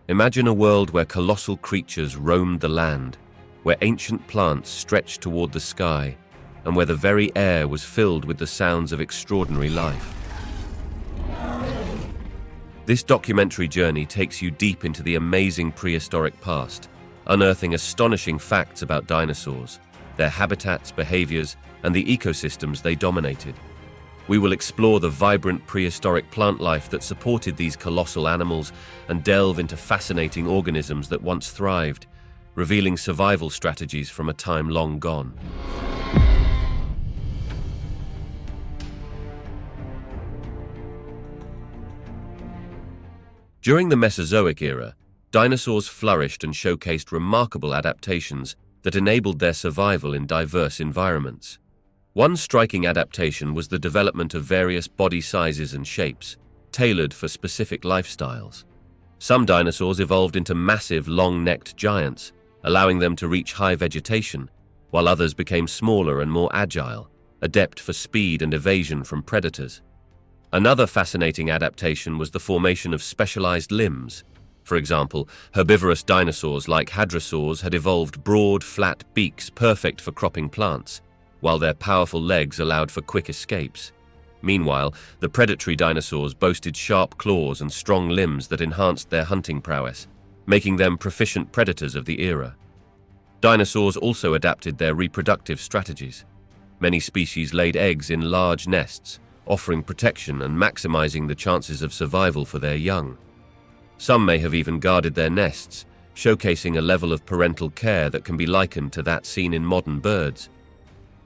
Imagine a world where colossal creatures roamed the land, where ancient plants stretched toward the sky, and where the very air was filled with the sounds of extraordinary life. This documentary journey takes you deep into the amazing prehistoric past, unearthing astonishing facts about dinosaurs, their habitats, behaviors, and the ecosystems they dominated. We will explore the vibrant prehistoric plant life that supported these colossal animals and delve into fascinating organisms that once thrived, revealing survival strategies from a time long gone. During the Mesozoic era, dinosaurs flourished and showcased remarkable adaptations that enabled their survival in diverse environments. One striking adaptation was the development of various body sizes and shapes, tailored for specific lifestyles. Some dinosaurs evolved into massive, long-necked giants, allowing them to reach high vegetation, while others became smaller and more agile, adept for speed and evasion from predators. Another fascinating adaptation was the formation of specialized limbs. For example, herbivorous dinosaurs like hadrosaurs had evolved broad, flat beaks perfect for cropping plants, while their powerful legs allowed for quick escapes. Meanwhile, the predatory dinosaurs boasted sharp claws and strong limbs that enhanced their hunting prowess, making them proficient predators of the era. Dinosaurs also adapted their reproductive strategies. Many species laid eggs in large nests, offering protection and maximizing the chances of survival for their young. Some may have even guarded their nests, showcasing a level of parental care that can be likened to that seen in modern birds.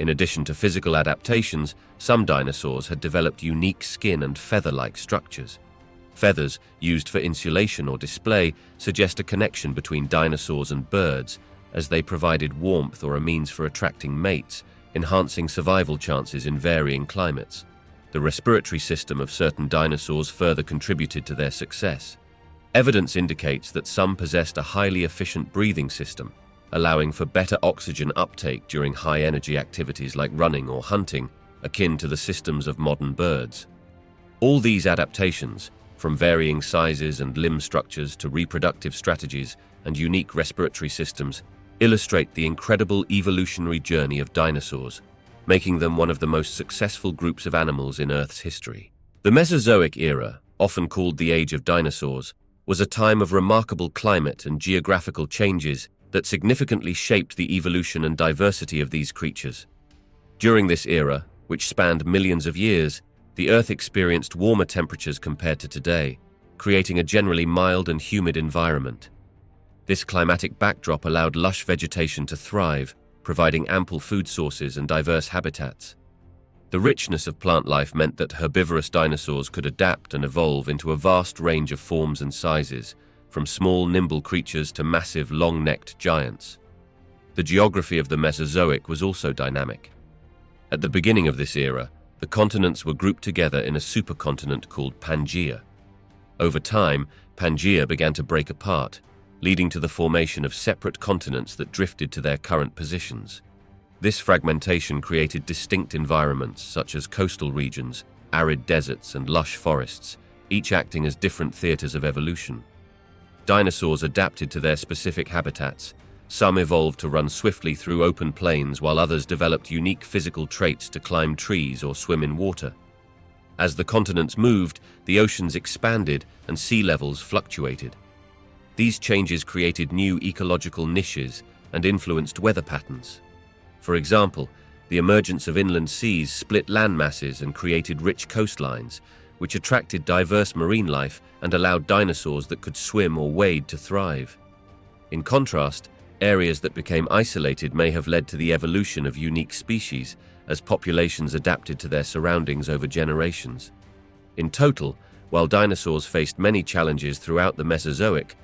In addition to physical adaptations, some dinosaurs had developed unique skin and feather-like structures. Feathers, used for insulation or display, suggest a connection between dinosaurs and birds, as they provided warmth or a means for attracting mates, enhancing survival chances in varying climates. The respiratory system of certain dinosaurs further contributed to their success. Evidence indicates that some possessed a highly efficient breathing system, allowing for better oxygen uptake during high-energy activities like running or hunting, akin to the systems of modern birds. All these adaptations, from varying sizes and limb structures to reproductive strategies and unique respiratory systems, illustrate the incredible evolutionary journey of dinosaurs, making them one of the most successful groups of animals in Earth's history. The Mesozoic era, often called the Age of Dinosaurs, was a time of remarkable climate and geographical changes that significantly shaped the evolution and diversity of these creatures. During this era, which spanned millions of years, the Earth experienced warmer temperatures compared to today, creating a generally mild and humid environment. This climatic backdrop allowed lush vegetation to thrive, providing ample food sources and diverse habitats. The richness of plant life meant that herbivorous dinosaurs could adapt and evolve into a vast range of forms and sizes, from small, nimble creatures to massive, long-necked giants. The geography of the Mesozoic was also dynamic. At the beginning of this era, the continents were grouped together in a supercontinent called Pangaea. Over time, Pangaea began to break apart, leading to the formation of separate continents that drifted to their current positions. This fragmentation created distinct environments such as coastal regions, arid deserts, and lush forests, each acting as different theaters of evolution. Dinosaurs adapted to their specific habitats. Some evolved to run swiftly through open plains, while others developed unique physical traits to climb trees or swim in water. As the continents moved, the oceans expanded and sea levels fluctuated. These changes created new ecological niches and influenced weather patterns. For example, the emergence of inland seas split land masses and created rich coastlines, which attracted diverse marine life and allowed dinosaurs that could swim or wade to thrive. In contrast, areas that became isolated may have led to the evolution of unique species as populations adapted to their surroundings over generations. In total, while dinosaurs faced many challenges throughout the Mesozoic,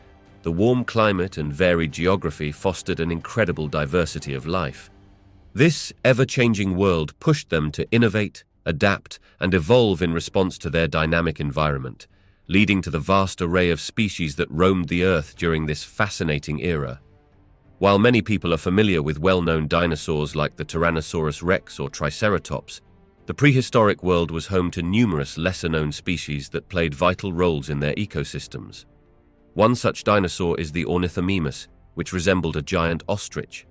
the warm climate and varied geography fostered an incredible diversity of life. This ever-changing world pushed them to innovate, adapt, and evolve in response to their dynamic environment, leading to the vast array of species that roamed the Earth during this fascinating era. While many people are familiar with well-known dinosaurs like the Tyrannosaurus rex or Triceratops, the prehistoric world was home to numerous lesser-known species that played vital roles in their ecosystems. One such dinosaur is the ornithomimus, which resembled a giant ostrich.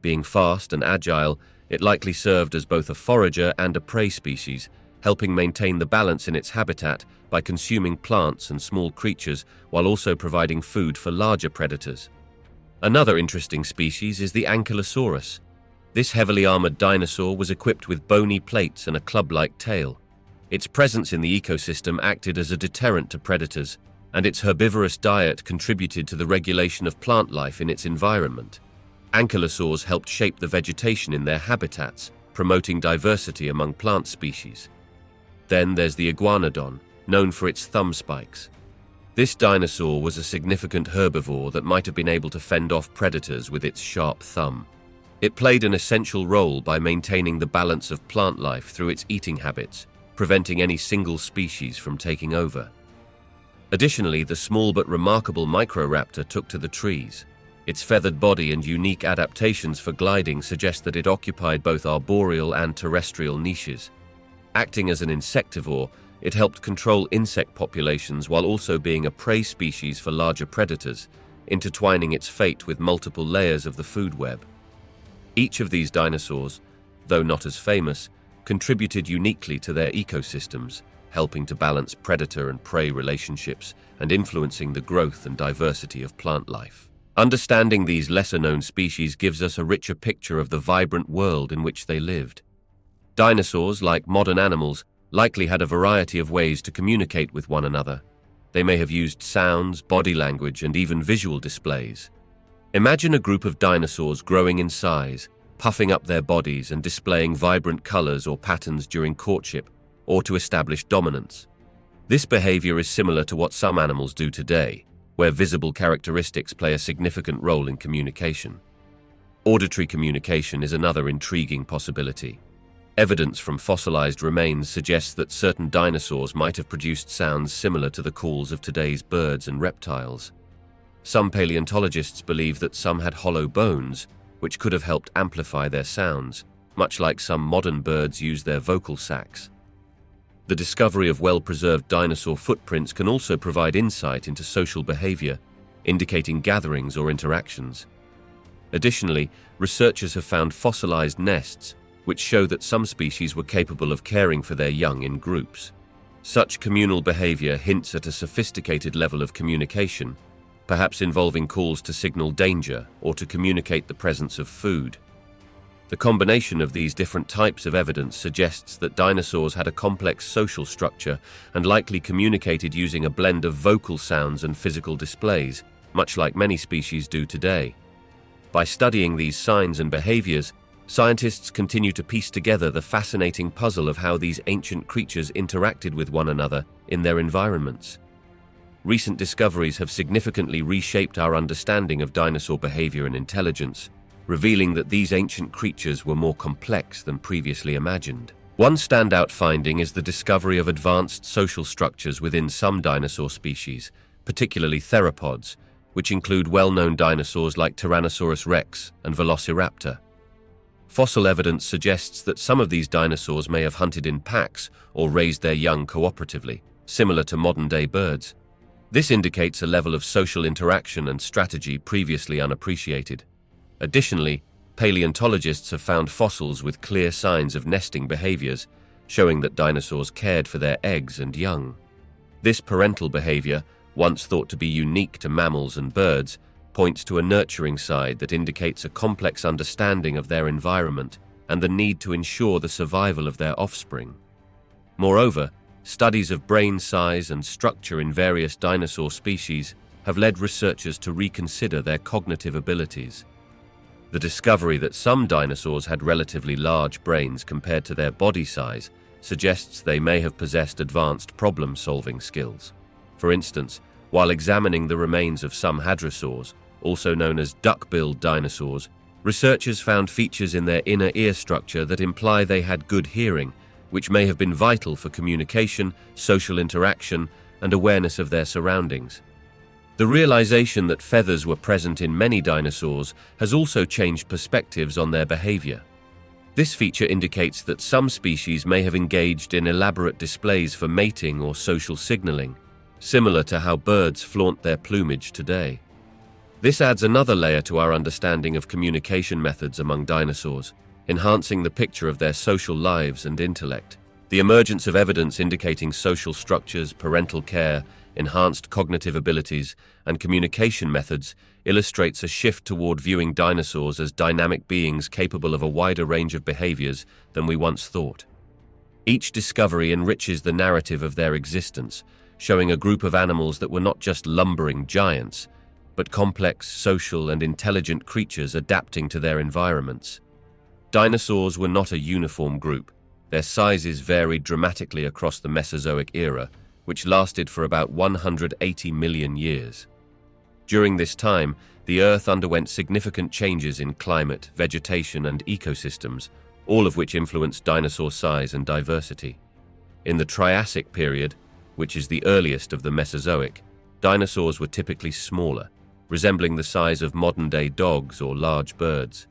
Being fast and agile, it likely served as both a forager and a prey species, helping maintain the balance in its habitat by consuming plants and small creatures while also providing food for larger predators. Another interesting species is the Ankylosaurus. This heavily armored dinosaur was equipped with bony plates and a club-like tail. Its presence in the ecosystem acted as a deterrent to predators, and its herbivorous diet contributed to the regulation of plant life in its environment. Ankylosaurs helped shape the vegetation in their habitats, promoting diversity among plant species. Then there's the iguanodon, known for its thumb spikes. This dinosaur was a significant herbivore that might have been able to fend off predators with its sharp thumb. It played an essential role by maintaining the balance of plant life through its eating habits, preventing any single species from taking over. Additionally, the small but remarkable Microraptor took to the trees. Its feathered body and unique adaptations for gliding suggest that it occupied both arboreal and terrestrial niches. Acting as an insectivore, it helped control insect populations while also being a prey species for larger predators, intertwining its fate with multiple layers of the food web. Each of these dinosaurs, though not as famous, contributed uniquely to their ecosystems, helping to balance predator and prey relationships and influencing the growth and diversity of plant life. Understanding these lesser-known species gives us a richer picture of the vibrant world in which they lived. Dinosaurs, like modern animals, likely had a variety of ways to communicate with one another. They may have used sounds, body language, and even visual displays. Imagine a group of dinosaurs growing in size, puffing up their bodies and displaying vibrant colors or patterns during courtship, or to establish dominance. This behavior is similar to what some animals do today, where visible characteristics play a significant role in communication. Auditory communication is another intriguing possibility. Evidence from fossilized remains suggests that certain dinosaurs might have produced sounds similar to the calls of today's birds and reptiles. Some paleontologists believe that some had hollow bones, which could have helped amplify their sounds, much like some modern birds use their vocal sacs. The discovery of well-preserved dinosaur footprints can also provide insight into social behavior, indicating gatherings or interactions. Additionally, researchers have found fossilized nests, which show that some species were capable of caring for their young in groups. Such communal behavior hints at a sophisticated level of communication, perhaps involving calls to signal danger or to communicate the presence of food. The combination of these different types of evidence suggests that dinosaurs had a complex social structure and likely communicated using a blend of vocal sounds and physical displays, much like many species do today. By studying these signs and behaviors, scientists continue to piece together the fascinating puzzle of how these ancient creatures interacted with one another in their environments. Recent discoveries have significantly reshaped our understanding of dinosaur behavior and intelligence, revealing that these ancient creatures were more complex than previously imagined. One standout finding is the discovery of advanced social structures within some dinosaur species, particularly theropods, which include well-known dinosaurs like Tyrannosaurus rex and Velociraptor. Fossil evidence suggests that some of these dinosaurs may have hunted in packs or raised their young cooperatively, similar to modern-day birds. This indicates a level of social interaction and strategy previously unappreciated. Additionally, paleontologists have found fossils with clear signs of nesting behaviors, showing that dinosaurs cared for their eggs and young. This parental behavior, once thought to be unique to mammals and birds, points to a nurturing side that indicates a complex understanding of their environment and the need to ensure the survival of their offspring. Moreover, studies of brain size and structure in various dinosaur species have led researchers to reconsider their cognitive abilities. The discovery that some dinosaurs had relatively large brains compared to their body size suggests they may have possessed advanced problem-solving skills. For instance, while examining the remains of some hadrosaurs, also known as duck-billed dinosaurs, researchers found features in their inner ear structure that imply they had good hearing, which may have been vital for communication, social interaction, and awareness of their surroundings. The realization that feathers were present in many dinosaurs has also changed perspectives on their behavior. This feature indicates that some species may have engaged in elaborate displays for mating or social signaling, similar to how birds flaunt their plumage today. This adds another layer to our understanding of communication methods among dinosaurs, enhancing the picture of their social lives and intellect. The emergence of evidence indicating social structures, parental care, enhanced cognitive abilities, and communication methods illustrates a shift toward viewing dinosaurs as dynamic beings capable of a wider range of behaviors than we once thought. Each discovery enriches the narrative of their existence, showing a group of animals that were not just lumbering giants, but complex, social, and intelligent creatures adapting to their environments. Dinosaurs were not a uniform group. Their sizes varied dramatically across the Mesozoic era, which lasted for about 180 million years. During this time, the Earth underwent significant changes in climate, vegetation, and ecosystems, all of which influenced dinosaur size and diversity. In the Triassic period, which is the earliest of the Mesozoic, dinosaurs were typically smaller, resembling the size of modern-day dogs or large birds.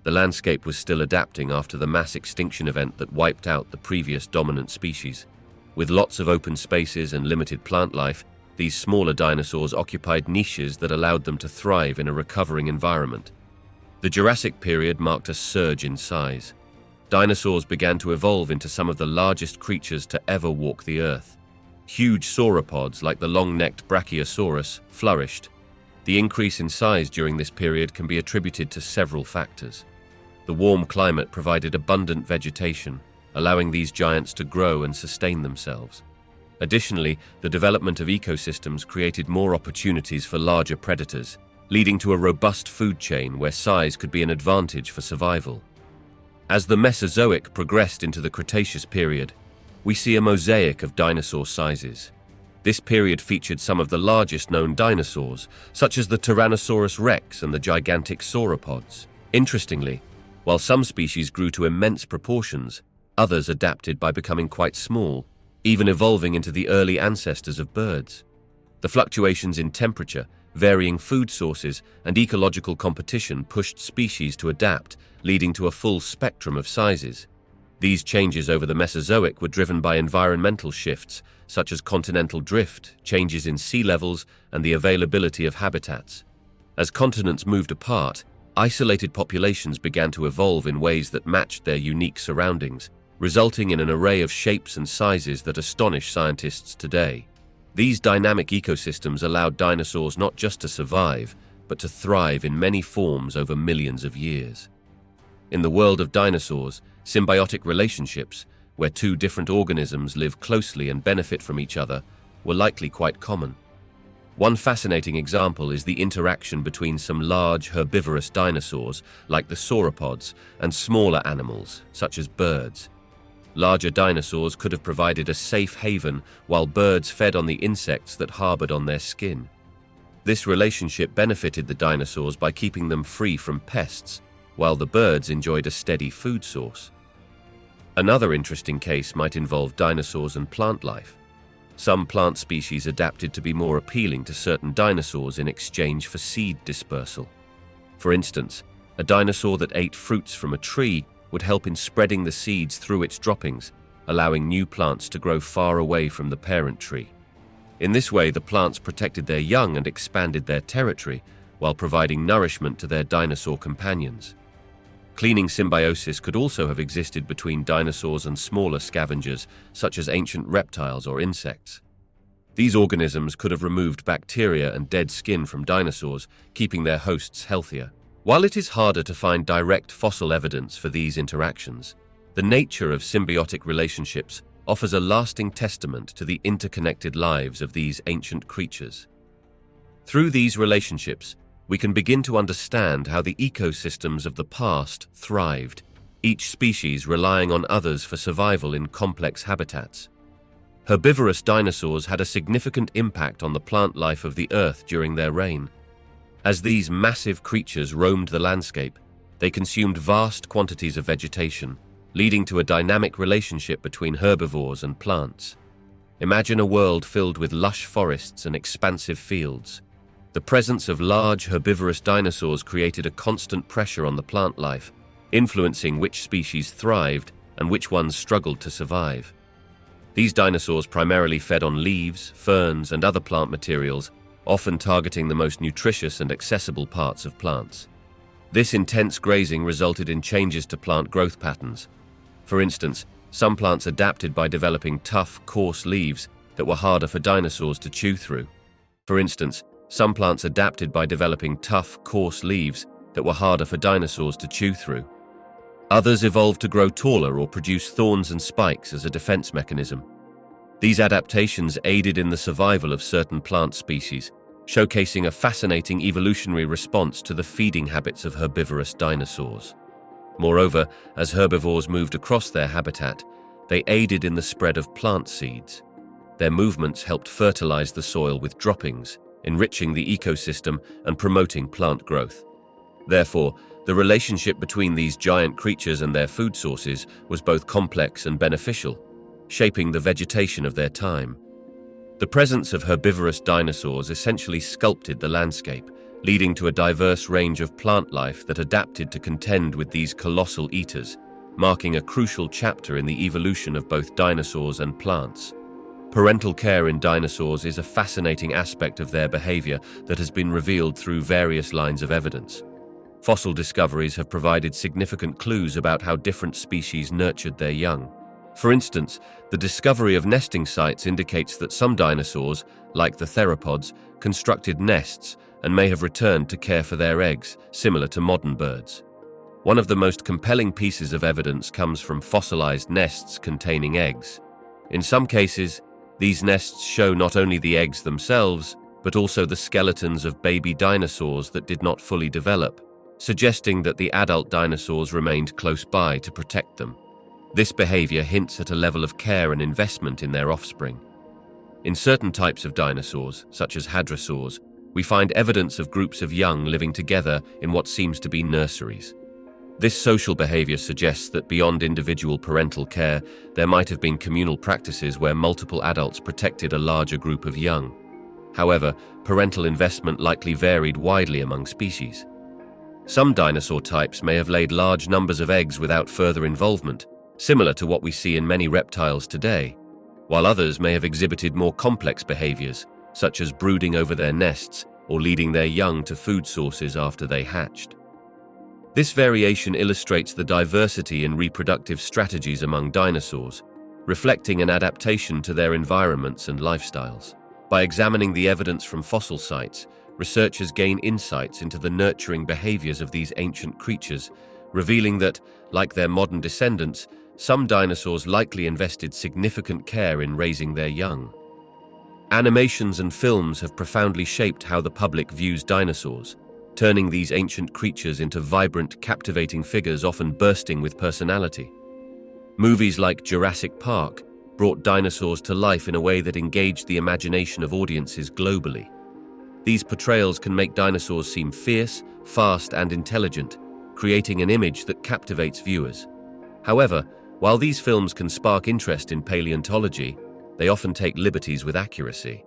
The landscape was still adapting after the mass extinction event that wiped out the previous dominant species. With lots of open spaces and limited plant life, these smaller dinosaurs occupied niches that allowed them to thrive in a recovering environment. The Jurassic period marked a surge in size. Dinosaurs began to evolve into some of the largest creatures to ever walk the Earth. Huge sauropods like the long-necked Brachiosaurus flourished. The increase in size during this period can be attributed to several factors. The warm climate provided abundant vegetation, allowing these giants to grow and sustain themselves. Additionally, the development of ecosystems created more opportunities for larger predators, leading to a robust food chain where size could be an advantage for survival. As the Mesozoic progressed into the Cretaceous period, we see a mosaic of dinosaur sizes. This period featured some of the largest known dinosaurs, such as the Tyrannosaurus rex and the gigantic sauropods. Interestingly, while some species grew to immense proportions, others adapted by becoming quite small, even evolving into the early ancestors of birds. The fluctuations in temperature, varying food sources, and ecological competition pushed species to adapt, leading to a full spectrum of sizes. These changes over the Mesozoic were driven by environmental shifts, such as continental drift, changes in sea levels, and the availability of habitats. As continents moved apart, isolated populations began to evolve in ways that matched their unique surroundings, resulting in an array of shapes and sizes that astonish scientists today. These dynamic ecosystems allowed dinosaurs not just to survive, but to thrive in many forms over millions of years. In the world of dinosaurs, symbiotic relationships, where two different organisms live closely and benefit from each other, were likely quite common. One fascinating example is the interaction between some large herbivorous dinosaurs, like the sauropods, and smaller animals, such as birds. Larger dinosaurs could have provided a safe haven, while birds fed on the insects that harbored on their skin. This relationship benefited the dinosaurs by keeping them free from pests, while the birds enjoyed a steady food source. Another interesting case might involve dinosaurs and plant life. Some plant species adapted to be more appealing to certain dinosaurs in exchange for seed dispersal. For instance, a dinosaur that ate fruits from a tree would help in spreading the seeds through its droppings, allowing new plants to grow far away from the parent tree. In this way, the plants protected their young and expanded their territory, while providing nourishment to their dinosaur companions. Cleaning symbiosis could also have existed between dinosaurs and smaller scavengers, such as ancient reptiles or insects. These organisms could have removed bacteria and dead skin from dinosaurs, keeping their hosts healthier. While it is harder to find direct fossil evidence for these interactions, the nature of symbiotic relationships offers a lasting testament to the interconnected lives of these ancient creatures. Through these relationships, we can begin to understand how the ecosystems of the past thrived, each species relying on others for survival in complex habitats. Herbivorous dinosaurs had a significant impact on the plant life of the Earth during their reign. As these massive creatures roamed the landscape, they consumed vast quantities of vegetation, leading to a dynamic relationship between herbivores and plants. Imagine a world filled with lush forests and expansive fields. The presence of large herbivorous dinosaurs created a constant pressure on the plant life, influencing which species thrived and which ones struggled to survive. These dinosaurs primarily fed on leaves, ferns, and other plant materials, often targeting the most nutritious and accessible parts of plants. This intense grazing resulted in changes to plant growth patterns. For instance, some plants adapted by developing tough, coarse leaves that were harder for dinosaurs to chew through. Others evolved to grow taller or produce thorns and spikes as a defense mechanism. These adaptations aided in the survival of certain plant species, showcasing a fascinating evolutionary response to the feeding habits of herbivorous dinosaurs. Moreover, as herbivores moved across their habitat, they aided in the spread of plant seeds. Their movements helped fertilize the soil with droppings, enriching the ecosystem and promoting plant growth. Therefore, the relationship between these giant creatures and their food sources was both complex and beneficial, shaping the vegetation of their time. The presence of herbivorous dinosaurs essentially sculpted the landscape, leading to a diverse range of plant life that adapted to contend with these colossal eaters, marking a crucial chapter in the evolution of both dinosaurs and plants. Parental care in dinosaurs is a fascinating aspect of their behavior that has been revealed through various lines of evidence. Fossil discoveries have provided significant clues about how different species nurtured their young. For instance, the discovery of nesting sites indicates that some dinosaurs, like the theropods, constructed nests and may have returned to care for their eggs, similar to modern birds. One of the most compelling pieces of evidence comes from fossilized nests containing eggs. In some cases, these nests show not only the eggs themselves, but also the skeletons of baby dinosaurs that did not fully develop, suggesting that the adult dinosaurs remained close by to protect them. This behavior hints at a level of care and investment in their offspring. In certain types of dinosaurs, such as hadrosaurs, we find evidence of groups of young living together in what seems to be nurseries. This social behavior suggests that beyond individual parental care, there might have been communal practices where multiple adults protected a larger group of young. However, parental investment likely varied widely among species. Some dinosaur types may have laid large numbers of eggs without further involvement, similar to what we see in many reptiles today, while others may have exhibited more complex behaviors, such as brooding over their nests or leading their young to food sources after they hatched. This variation illustrates the diversity in reproductive strategies among dinosaurs, reflecting an adaptation to their environments and lifestyles. By examining the evidence from fossil sites, researchers gain insights into the nurturing behaviors of these ancient creatures, revealing that, like their modern descendants, some dinosaurs likely invested significant care in raising their young. Animations and films have profoundly shaped how the public views dinosaurs, turning these ancient creatures into vibrant, captivating figures often bursting with personality. Movies like Jurassic Park brought dinosaurs to life in a way that engaged the imagination of audiences globally. These portrayals can make dinosaurs seem fierce, fast, and intelligent, creating an image that captivates viewers. However, while these films can spark interest in paleontology, they often take liberties with accuracy.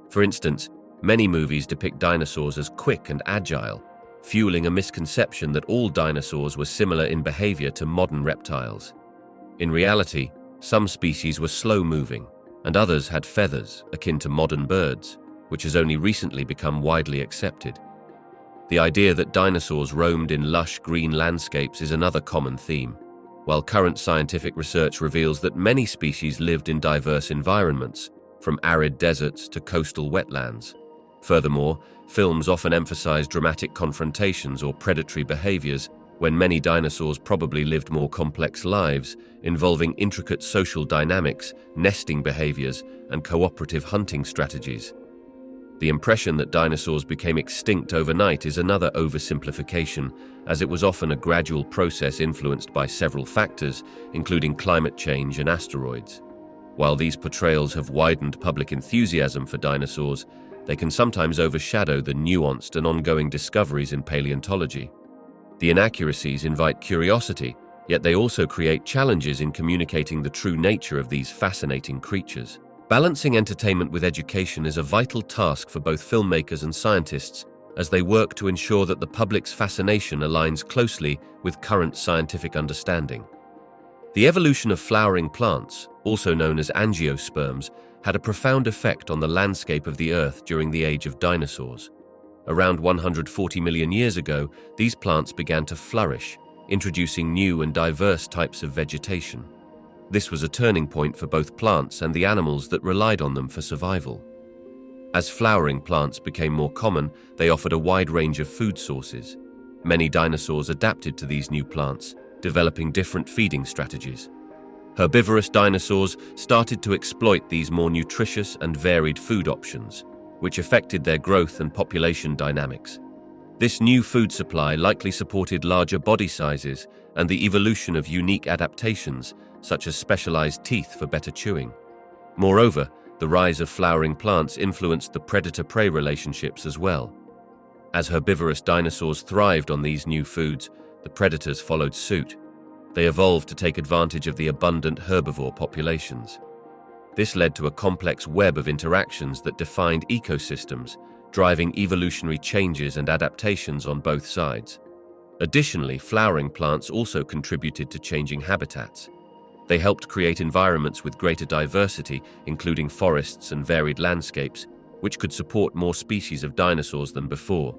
For instance, many movies depict dinosaurs as quick and agile, fueling a misconception that all dinosaurs were similar in behavior to modern reptiles. In reality, some species were slow-moving, and others had feathers akin to modern birds, which has only recently become widely accepted. The idea that dinosaurs roamed in lush green landscapes is another common theme, while current scientific research reveals that many species lived in diverse environments, from arid deserts to coastal wetlands. Furthermore, films often emphasize dramatic confrontations or predatory behaviors, when many dinosaurs probably lived more complex lives, involving intricate social dynamics, nesting behaviors, and cooperative hunting strategies. The impression that dinosaurs became extinct overnight is another oversimplification, as it was often a gradual process influenced by several factors, including climate change and asteroids. While these portrayals have widened public enthusiasm for dinosaurs, they can sometimes overshadow the nuanced and ongoing discoveries in paleontology. The inaccuracies invite curiosity, yet they also create challenges in communicating the true nature of these fascinating creatures. Balancing entertainment with education is a vital task for both filmmakers and scientists as they work to ensure that the public's fascination aligns closely with current scientific understanding. The evolution of flowering plants, also known as angiosperms, had a profound effect on the landscape of the Earth during the age of dinosaurs. Around 140 million years ago, these plants began to flourish, introducing new and diverse types of vegetation. This was a turning point for both plants and the animals that relied on them for survival. As flowering plants became more common, they offered a wide range of food sources. Many dinosaurs adapted to these new plants, developing different feeding strategies. Herbivorous dinosaurs started to exploit these more nutritious and varied food options, which affected their growth and population dynamics. This new food supply likely supported larger body sizes and the evolution of unique adaptations, such as specialized teeth for better chewing. Moreover, the rise of flowering plants influenced the predator-prey relationships as well. As herbivorous dinosaurs thrived on these new foods, the predators followed suit. They evolved to take advantage of the abundant herbivore populations. This led to a complex web of interactions that defined ecosystems, driving evolutionary changes and adaptations on both sides. Additionally, flowering plants also contributed to changing habitats. They helped create environments with greater diversity, including forests and varied landscapes, which could support more species of dinosaurs than before.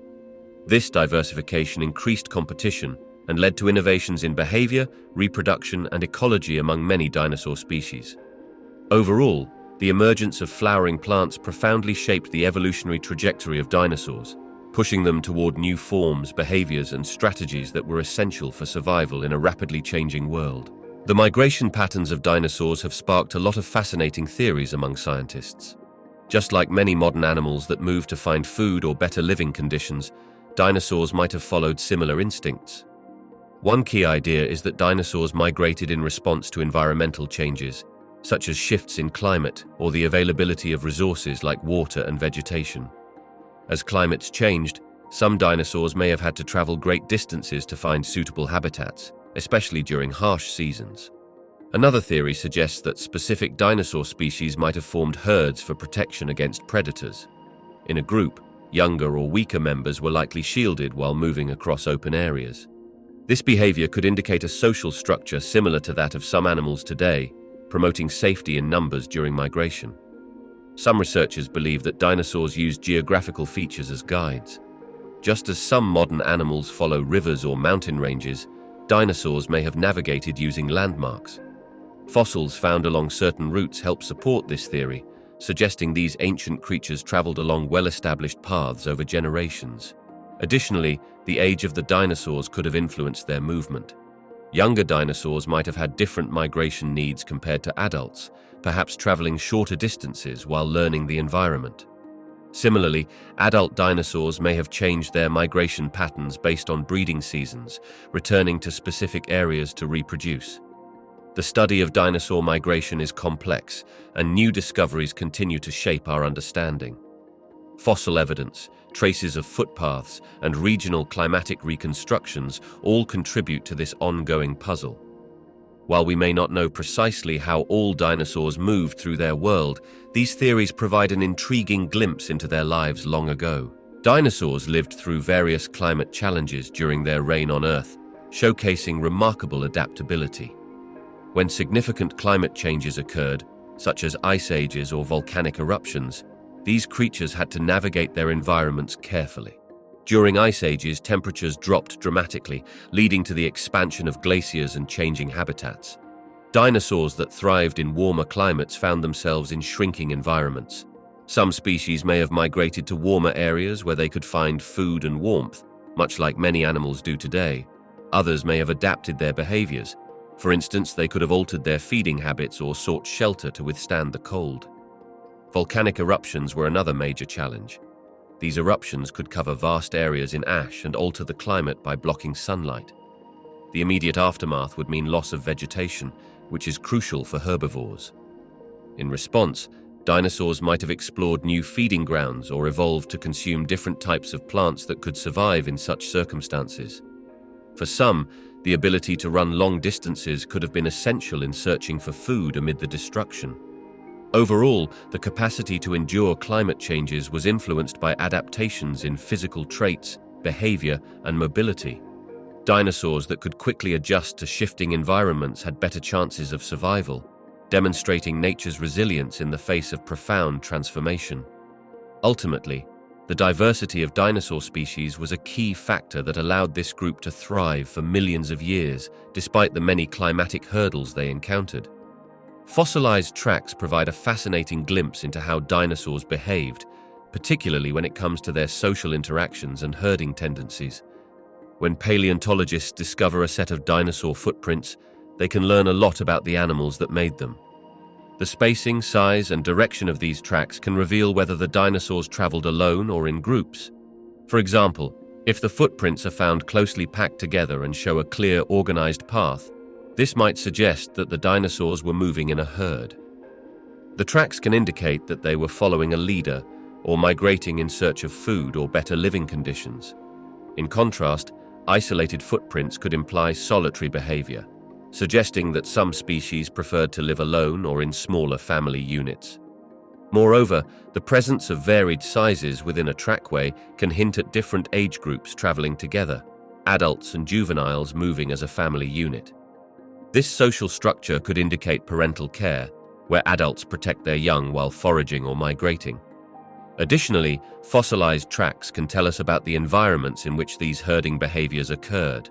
This diversification increased competition and led to innovations in behavior, reproduction, and ecology among many dinosaur species. Overall, the emergence of flowering plants profoundly shaped the evolutionary trajectory of dinosaurs, pushing them toward new forms, behaviors, and strategies that were essential for survival in a rapidly changing world. The migration patterns of dinosaurs have sparked a lot of fascinating theories among scientists. Just like many modern animals that move to find food or better living conditions, dinosaurs might have followed similar instincts. One key idea is that dinosaurs migrated in response to environmental changes, such as shifts in climate or the availability of resources like water and vegetation. As climates changed, some dinosaurs may have had to travel great distances to find suitable habitats, especially during harsh seasons. Another theory suggests that specific dinosaur species might have formed herds for protection against predators. In a group, younger or weaker members were likely shielded while moving across open areas. This behavior could indicate a social structure similar to that of some animals today, promoting safety in numbers during migration. Some researchers believe that dinosaurs used geographical features as guides. Just as some modern animals follow rivers or mountain ranges, dinosaurs may have navigated using landmarks. Fossils found along certain routes help support this theory, suggesting these ancient creatures traveled along well-established paths over generations. Additionally, the age of the dinosaurs could have influenced their movement. Younger dinosaurs might have had different migration needs compared to adults, perhaps traveling shorter distances while learning the environment. Similarly, adult dinosaurs may have changed their migration patterns based on breeding seasons, returning to specific areas to reproduce. The study of dinosaur migration is complex, and new discoveries continue to shape our understanding. Fossil evidence, traces of footpaths, and regional climatic reconstructions all contribute to this ongoing puzzle. While we may not know precisely how all dinosaurs moved through their world, these theories provide an intriguing glimpse into their lives long ago. Dinosaurs lived through various climate challenges during their reign on Earth, showcasing remarkable adaptability. When significant climate changes occurred, such as ice ages or volcanic eruptions, these creatures had to navigate their environments carefully. During ice ages, temperatures dropped dramatically, leading to the expansion of glaciers and changing habitats. Dinosaurs that thrived in warmer climates found themselves in shrinking environments. Some species may have migrated to warmer areas where they could find food and warmth, much like many animals do today. Others may have adapted their behaviors. For instance, they could have altered their feeding habits or sought shelter to withstand the cold. Volcanic eruptions were another major challenge. These eruptions could cover vast areas in ash and alter the climate by blocking sunlight. The immediate aftermath would mean loss of vegetation, which is crucial for herbivores. In response, dinosaurs might have explored new feeding grounds or evolved to consume different types of plants that could survive in such circumstances. For some, the ability to run long distances could have been essential in searching for food amid the destruction. Overall, the capacity to endure climate changes was influenced by adaptations in physical traits, behavior, and mobility. Dinosaurs that could quickly adjust to shifting environments had better chances of survival, demonstrating nature's resilience in the face of profound transformation. Ultimately, the diversity of dinosaur species was a key factor that allowed this group to thrive for millions of years, despite the many climatic hurdles they encountered. Fossilized tracks provide a fascinating glimpse into how dinosaurs behaved, particularly when it comes to their social interactions and herding tendencies. When paleontologists discover a set of dinosaur footprints, they can learn a lot about the animals that made them. The spacing, size, and direction of these tracks can reveal whether the dinosaurs traveled alone or in groups. For example, if the footprints are found closely packed together and show a clear, organized path, this might suggest that the dinosaurs were moving in a herd. The tracks can indicate that they were following a leader or migrating in search of food or better living conditions. In contrast, isolated footprints could imply solitary behavior, suggesting that some species preferred to live alone or in smaller family units. Moreover, the presence of varied sizes within a trackway can hint at different age groups traveling together, adults and juveniles moving as a family unit. This social structure could indicate parental care, where adults protect their young while foraging or migrating. Additionally, fossilized tracks can tell us about the environments in which these herding behaviors occurred.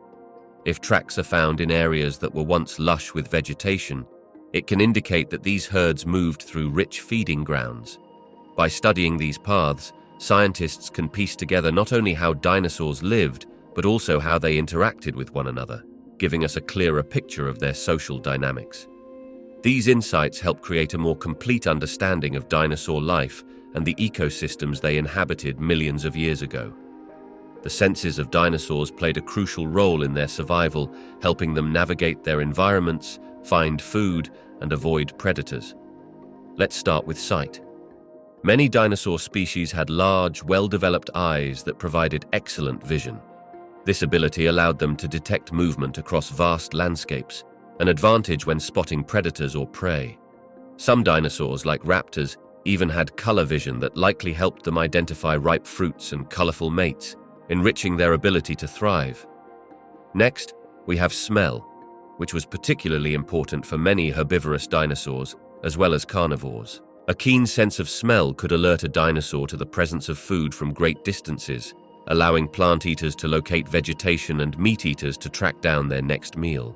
If tracks are found in areas that were once lush with vegetation, it can indicate that these herds moved through rich feeding grounds. By studying these paths, scientists can piece together not only how dinosaurs lived, but also how they interacted with one another, giving us a clearer picture of their social dynamics. These insights help create a more complete understanding of dinosaur life and the ecosystems they inhabited millions of years ago. The senses of dinosaurs played a crucial role in their survival, helping them navigate their environments, find food, and avoid predators. Let's start with sight. Many dinosaur species had large, well-developed eyes that provided excellent vision. This ability allowed them to detect movement across vast landscapes, an advantage when spotting predators or prey. Some dinosaurs, like raptors, even had color vision that likely helped them identify ripe fruits and colorful mates, enriching their ability to thrive. Next, we have smell, which was particularly important for many herbivorous dinosaurs, as well as carnivores. A keen sense of smell could alert a dinosaur to the presence of food from great distances, allowing plant eaters to locate vegetation and meat eaters to track down their next meal.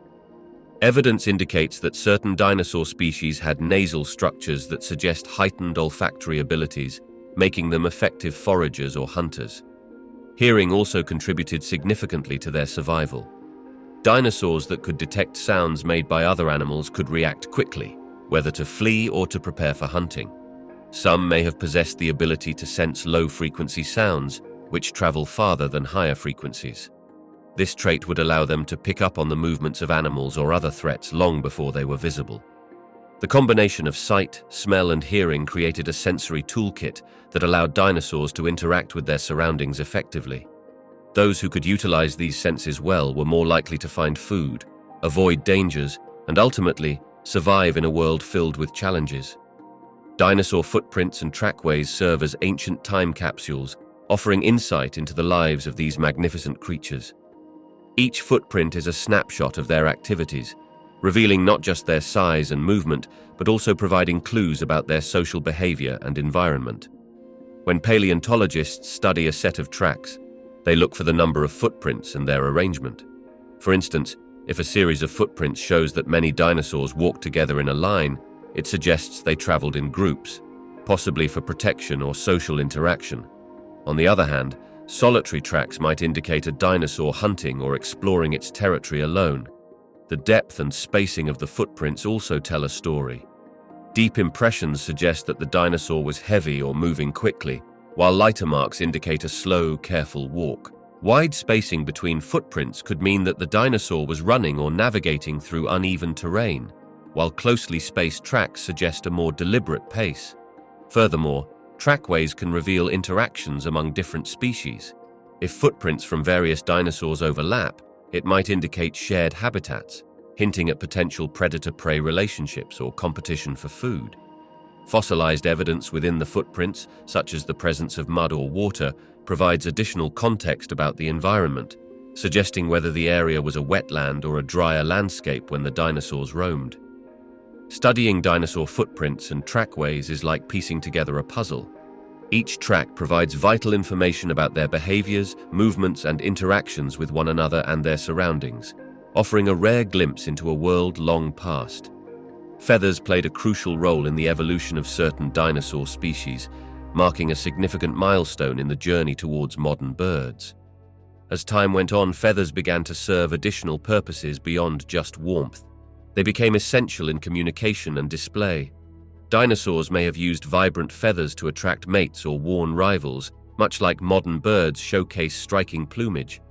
Evidence indicates that certain dinosaur species had nasal structures that suggest heightened olfactory abilities, making them effective foragers or hunters. Hearing also contributed significantly to their survival. Dinosaurs that could detect sounds made by other animals could react quickly, whether to flee or to prepare for hunting. Some may have possessed the ability to sense low-frequency sounds, which travel farther than higher frequencies. This trait would allow them to pick up on the movements of animals or other threats long before they were visible. The combination of sight, smell, and hearing created a sensory toolkit that allowed dinosaurs to interact with their surroundings effectively. Those who could utilize these senses well were more likely to find food, avoid dangers, and ultimately survive in a world filled with challenges. Dinosaur footprints and trackways serve as ancient time capsules, offering insight into the lives of these magnificent creatures. Each footprint is a snapshot of their activities, revealing not just their size and movement, but also providing clues about their social behavior and environment. When paleontologists study a set of tracks, they look for the number of footprints and their arrangement. For instance, if a series of footprints shows that many dinosaurs walked together in a line, it suggests they traveled in groups, possibly for protection or social interaction. On the other hand, solitary tracks might indicate a dinosaur hunting or exploring its territory alone. The depth and spacing of the footprints also tell a story. Deep impressions suggest that the dinosaur was heavy or moving quickly, while lighter marks indicate a slow, careful walk. Wide spacing between footprints could mean that the dinosaur was running or navigating through uneven terrain, while closely spaced tracks suggest a more deliberate pace. Furthermore, trackways can reveal interactions among different species. If footprints from various dinosaurs overlap, it might indicate shared habitats, hinting at potential predator-prey relationships or competition for food. Fossilized evidence within the footprints, such as the presence of mud or water, provides additional context about the environment, suggesting whether the area was a wetland or a drier landscape when the dinosaurs roamed. Studying dinosaur footprints and trackways is like piecing together a puzzle. Each track provides vital information about their behaviors, movements, and interactions with one another and their surroundings, offering a rare glimpse into a world long past. Feathers played a crucial role in the evolution of certain dinosaur species, marking a significant milestone in the journey towards modern birds. As time went on, feathers began to serve additional purposes beyond just warmth. They became essential in communication and display. Dinosaurs may have used vibrant feathers to attract mates or warn rivals, much like modern birds showcase striking plumage.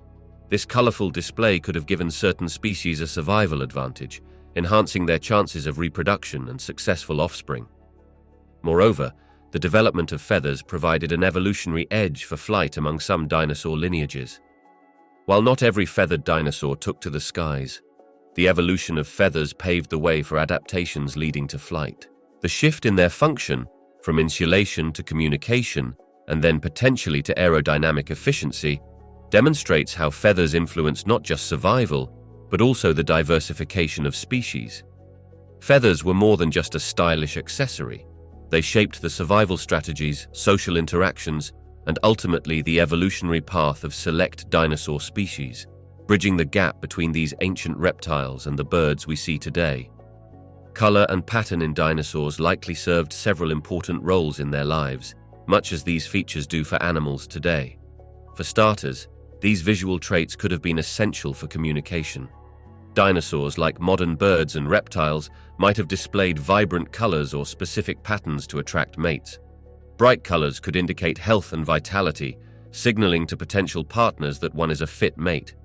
This colorful display could have given certain species a survival advantage, enhancing their chances of reproduction and successful offspring. Moreover, the development of feathers provided an evolutionary edge for flight among some dinosaur lineages. While not every feathered dinosaur took to the skies, the evolution of feathers paved the way for adaptations leading to flight. The shift in their function, from insulation to communication, and then potentially to aerodynamic efficiency, demonstrates how feathers influence not just survival, but also the diversification of species. Feathers were more than just a stylish accessory. They shaped the survival strategies, social interactions, and ultimately the evolutionary path of select dinosaur species, bridging the gap between these ancient reptiles and the birds we see today. Color and pattern in dinosaurs likely served several important roles in their lives, much as these features do for animals today. For starters, these visual traits could have been essential for communication. Dinosaurs, like modern birds and reptiles, might have displayed vibrant colors or specific patterns to attract mates. Bright colors could indicate health and vitality, signaling to potential partners that one is a fit mate.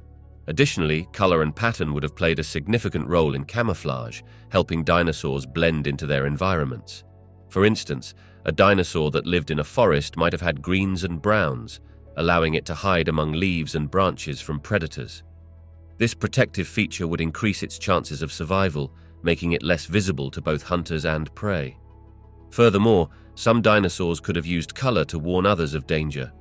Additionally, color and pattern would have played a significant role in camouflage, helping dinosaurs blend into their environments. For instance, a dinosaur that lived in a forest might have had greens and browns, allowing it to hide among leaves and branches from predators. This protective feature would increase its chances of survival, making it less visible to both hunters and prey. Furthermore, some dinosaurs could have used color to warn others of danger.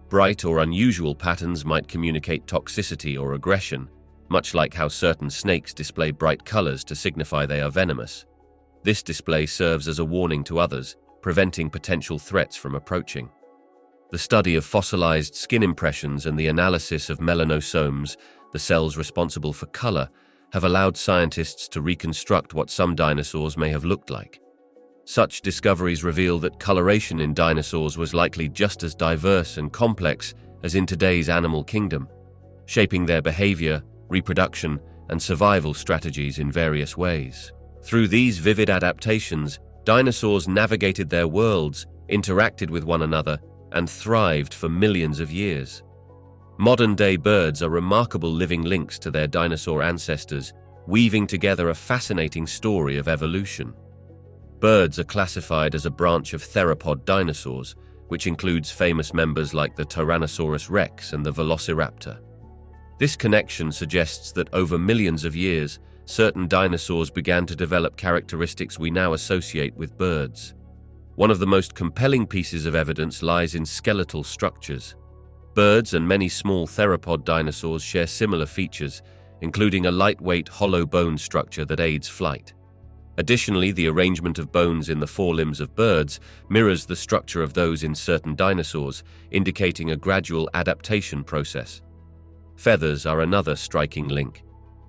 Bright or unusual patterns might communicate toxicity or aggression, much like how certain snakes display bright colors to signify they are venomous. This display serves as a warning to others, preventing potential threats from approaching. The study of fossilized skin impressions and the analysis of melanosomes, the cells responsible for color, have allowed scientists to reconstruct what some dinosaurs may have looked like. Such discoveries reveal that coloration in dinosaurs was likely just as diverse and complex as in today's animal kingdom, shaping their behavior, reproduction, and survival strategies in various ways. Through these vivid adaptations, dinosaurs navigated their worlds, interacted with one another, and thrived for millions of years. Modern-day birds are remarkable living links to their dinosaur ancestors, weaving together a fascinating story of evolution. Birds are classified as a branch of theropod dinosaurs, which includes famous members like the Tyrannosaurus rex and the Velociraptor. This connection suggests that over millions of years, certain dinosaurs began to develop characteristics we now associate with birds. One of the most compelling pieces of evidence lies in skeletal structures. Birds and many small theropod dinosaurs share similar features, including a lightweight hollow bone structure that aids flight. Additionally, the arrangement of bones in the forelimbs of birds mirrors the structure of those in certain dinosaurs, indicating a gradual adaptation process. Feathers are another striking link.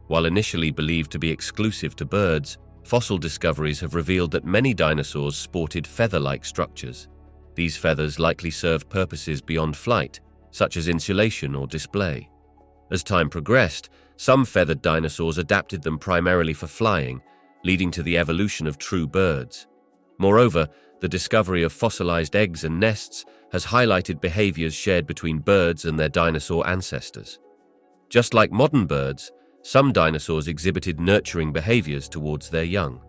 While initially believed to be exclusive to birds, fossil discoveries have revealed that many dinosaurs sported feather-like structures. These feathers likely served purposes beyond flight, such as insulation or display. As time progressed, some feathered dinosaurs adapted them primarily for flying, leading to the evolution of true birds. Moreover, the discovery of fossilized eggs and nests has highlighted behaviors shared between birds and their dinosaur ancestors. Just like modern birds, some dinosaurs exhibited nurturing behaviors towards their young.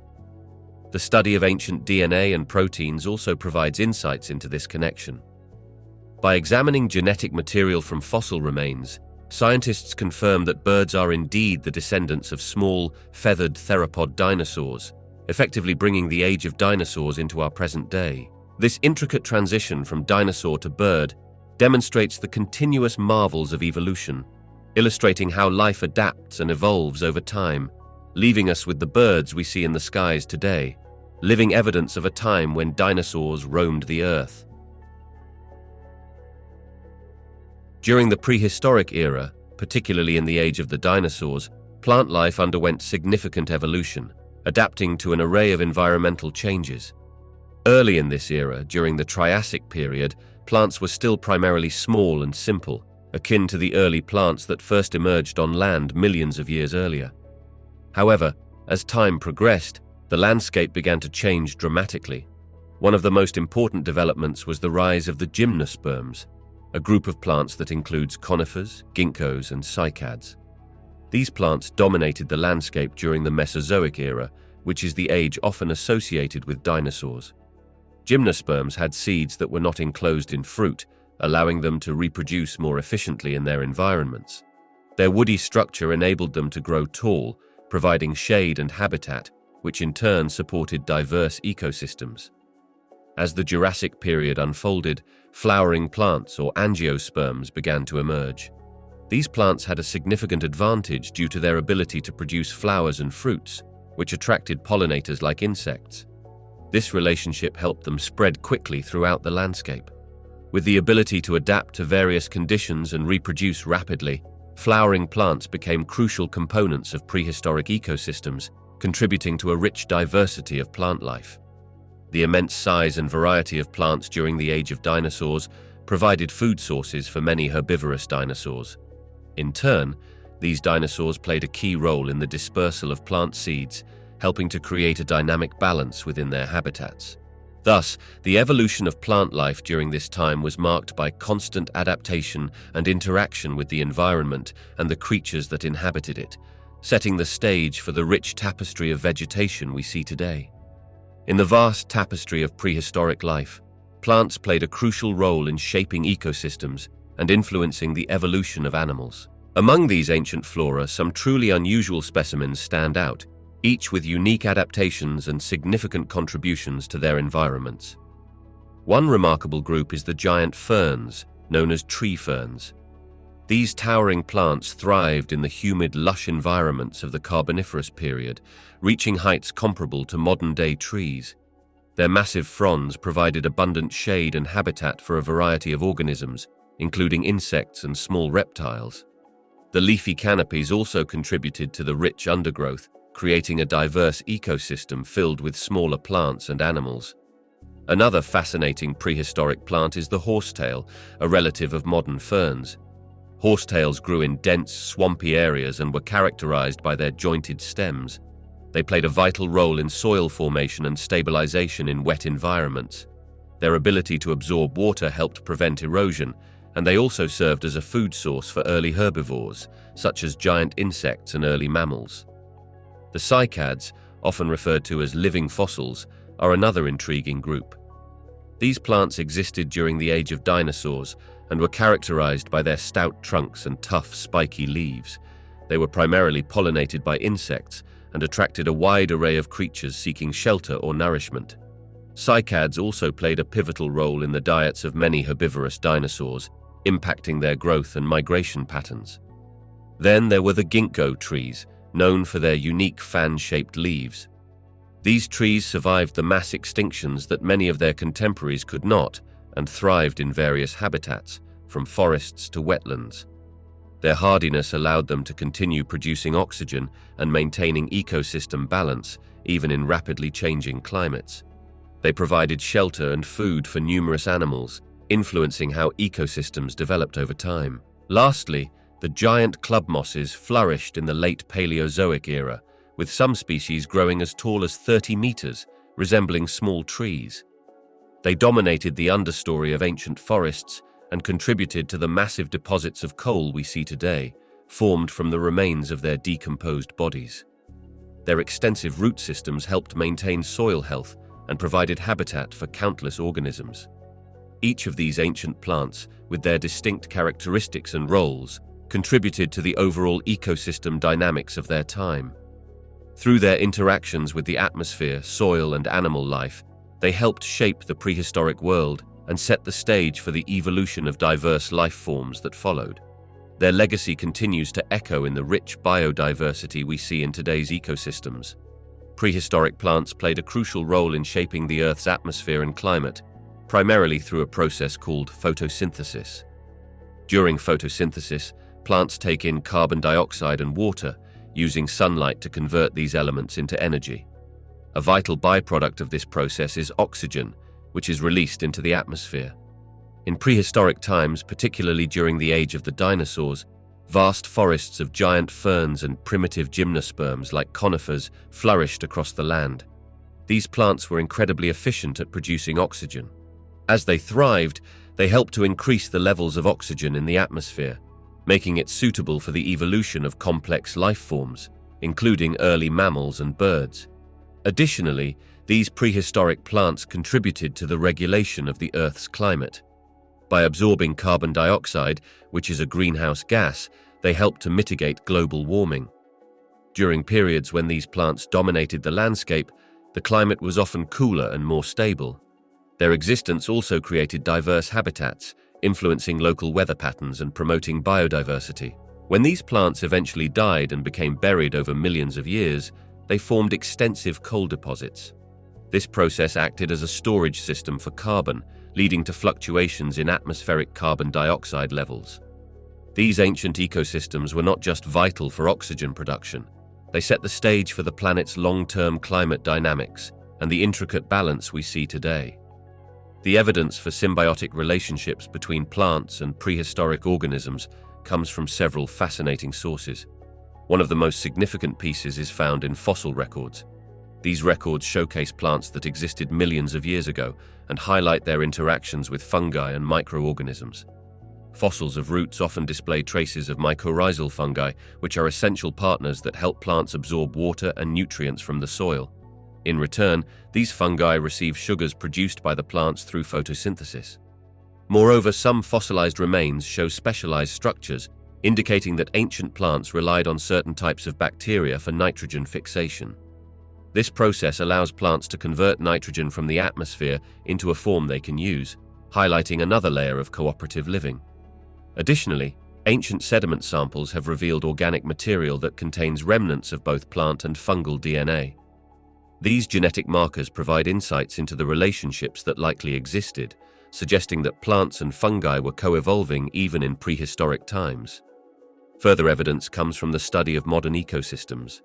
The study of ancient DNA and proteins also provides insights into this connection. By examining genetic material from fossil remains, scientists confirm that birds are indeed the descendants of small, feathered theropod dinosaurs, effectively bringing the age of dinosaurs into our present day. This intricate transition from dinosaur to bird demonstrates the continuous marvels of evolution, illustrating how life adapts and evolves over time, leaving us with the birds we see in the skies today, living evidence of a time when dinosaurs roamed the earth. During the prehistoric era, particularly in the age of the dinosaurs, plant life underwent significant evolution, adapting to an array of environmental changes. Early in this era, during the Triassic period, plants were still primarily small and simple, akin to the early plants that first emerged on land millions of years earlier. However, as time progressed, the landscape began to change dramatically. One of the most important developments was the rise of the gymnosperms, a group of plants that includes conifers, ginkgos, and cycads. These plants dominated the landscape during the Mesozoic era, which is the age often associated with dinosaurs. Gymnosperms had seeds that were not enclosed in fruit, allowing them to reproduce more efficiently in their environments. Their woody structure enabled them to grow tall, providing shade and habitat, which in turn supported diverse ecosystems. As the Jurassic period unfolded, flowering plants or angiosperms began to emerge. These plants had a significant advantage due to their ability to produce flowers and fruits, which attracted pollinators like insects. This relationship helped them spread quickly throughout the landscape. With the ability to adapt to various conditions and reproduce rapidly, flowering plants became crucial components of prehistoric ecosystems, contributing to a rich diversity of plant life. The immense size and variety of plants during the age of dinosaurs provided food sources for many herbivorous dinosaurs. In turn, these dinosaurs played a key role in the dispersal of plant seeds, helping to create a dynamic balance within their habitats. Thus, the evolution of plant life during this time was marked by constant adaptation and interaction with the environment and the creatures that inhabited it, setting the stage for the rich tapestry of vegetation we see today. In the vast tapestry of prehistoric life, plants played a crucial role in shaping ecosystems and influencing the evolution of animals. Among these ancient flora, some truly unusual specimens stand out, each with unique adaptations and significant contributions to their environments. One remarkable group is the giant ferns, known as tree ferns. These towering plants thrived in the humid, lush environments of the Carboniferous period, reaching heights comparable to modern-day trees. Their massive fronds provided abundant shade and habitat for a variety of organisms, including insects and small reptiles. The leafy canopies also contributed to the rich undergrowth, creating a diverse ecosystem filled with smaller plants and animals. Another fascinating prehistoric plant is the horsetail, a relative of modern ferns. Horsetails grew in dense, swampy areas and were characterized by their jointed stems. They played a vital role in soil formation and stabilization in wet environments. Their ability to absorb water helped prevent erosion, and they also served as a food source for early herbivores, such as giant insects and early mammals. The cycads, often referred to as living fossils, are another intriguing group. These plants existed during the age of dinosaurs and were characterized by their stout trunks and tough, spiky leaves. They were primarily pollinated by insects and attracted a wide array of creatures seeking shelter or nourishment. Cycads also played a pivotal role in the diets of many herbivorous dinosaurs, impacting their growth and migration patterns. Then there were the ginkgo trees, known for their unique fan-shaped leaves. These trees survived the mass extinctions that many of their contemporaries could not, and thrived in various habitats, from forests to wetlands. Their hardiness allowed them to continue producing oxygen and maintaining ecosystem balance, even in rapidly changing climates. They provided shelter and food for numerous animals, influencing how ecosystems developed over time. Lastly, the giant club mosses flourished in the late Paleozoic era, with some species growing as tall as 30 meters, resembling small trees. They dominated the understory of ancient forests and contributed to the massive deposits of coal we see today, formed from the remains of their decomposed bodies. Their extensive root systems helped maintain soil health and provided habitat for countless organisms. Each of these ancient plants, with their distinct characteristics and roles, contributed to the overall ecosystem dynamics of their time. Through their interactions with the atmosphere, soil, and animal life, they helped shape the prehistoric world and set the stage for the evolution of diverse life forms that followed. Their legacy continues to echo in the rich biodiversity we see in today's ecosystems. Prehistoric plants played a crucial role in shaping the Earth's atmosphere and climate, primarily through a process called photosynthesis. During photosynthesis, plants take in carbon dioxide and water, using sunlight to convert these elements into energy. A vital byproduct of this process is oxygen, which is released into the atmosphere. In prehistoric times, particularly during the age of the dinosaurs, vast forests of giant ferns and primitive gymnosperms like conifers flourished across the land. These plants were incredibly efficient at producing oxygen. As they thrived, they helped to increase the levels of oxygen in the atmosphere, making it suitable for the evolution of complex life forms, including early mammals and birds. Additionally, these prehistoric plants contributed to the regulation of the Earth's climate. By absorbing carbon dioxide, which is a greenhouse gas, they helped to mitigate global warming. During periods when these plants dominated the landscape, the climate was often cooler and more stable. Their existence also created diverse habitats, influencing local weather patterns and promoting biodiversity. When these plants eventually died and became buried over millions of years, they formed extensive coal deposits. This process acted as a storage system for carbon, leading to fluctuations in atmospheric carbon dioxide levels. These ancient ecosystems were not just vital for oxygen production. They set the stage for the planet's long-term climate dynamics and the intricate balance we see today. The evidence for symbiotic relationships between plants and prehistoric organisms comes from several fascinating sources. One of the most significant pieces is found in fossil records. These records showcase plants that existed millions of years ago and highlight their interactions with fungi and microorganisms. Fossils of roots often display traces of mycorrhizal fungi, which are essential partners that help plants absorb water and nutrients from the soil. In return, these fungi receive sugars produced by the plants through photosynthesis. Moreover, some fossilized remains show specialized structures, indicating that ancient plants relied on certain types of bacteria for nitrogen fixation. This process allows plants to convert nitrogen from the atmosphere into a form they can use, highlighting another layer of cooperative living. Additionally, ancient sediment samples have revealed organic material that contains remnants of both plant and fungal DNA. These genetic markers provide insights into the relationships that likely existed, suggesting that plants and fungi were co-evolving even in prehistoric times. Further evidence comes from the study of modern ecosystems.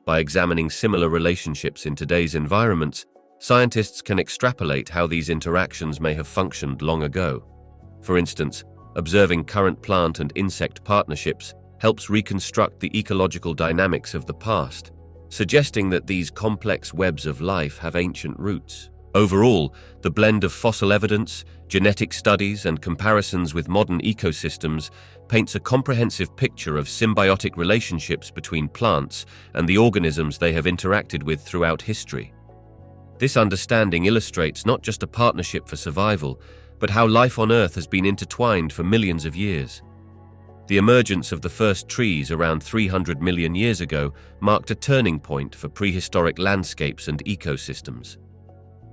By examining similar relationships in today's environments, scientists can extrapolate how these interactions may have functioned long ago. For instance, observing current plant and insect partnerships helps reconstruct the ecological dynamics of the past, suggesting that these complex webs of life have ancient roots. Overall, the blend of fossil evidence, genetic studies, and comparisons with modern ecosystems paints a comprehensive picture of symbiotic relationships between plants and the organisms they have interacted with throughout history. This understanding illustrates not just a partnership for survival, but how life on Earth has been intertwined for millions of years. The emergence of the first trees around 300 million years ago marked a turning point for prehistoric landscapes and ecosystems.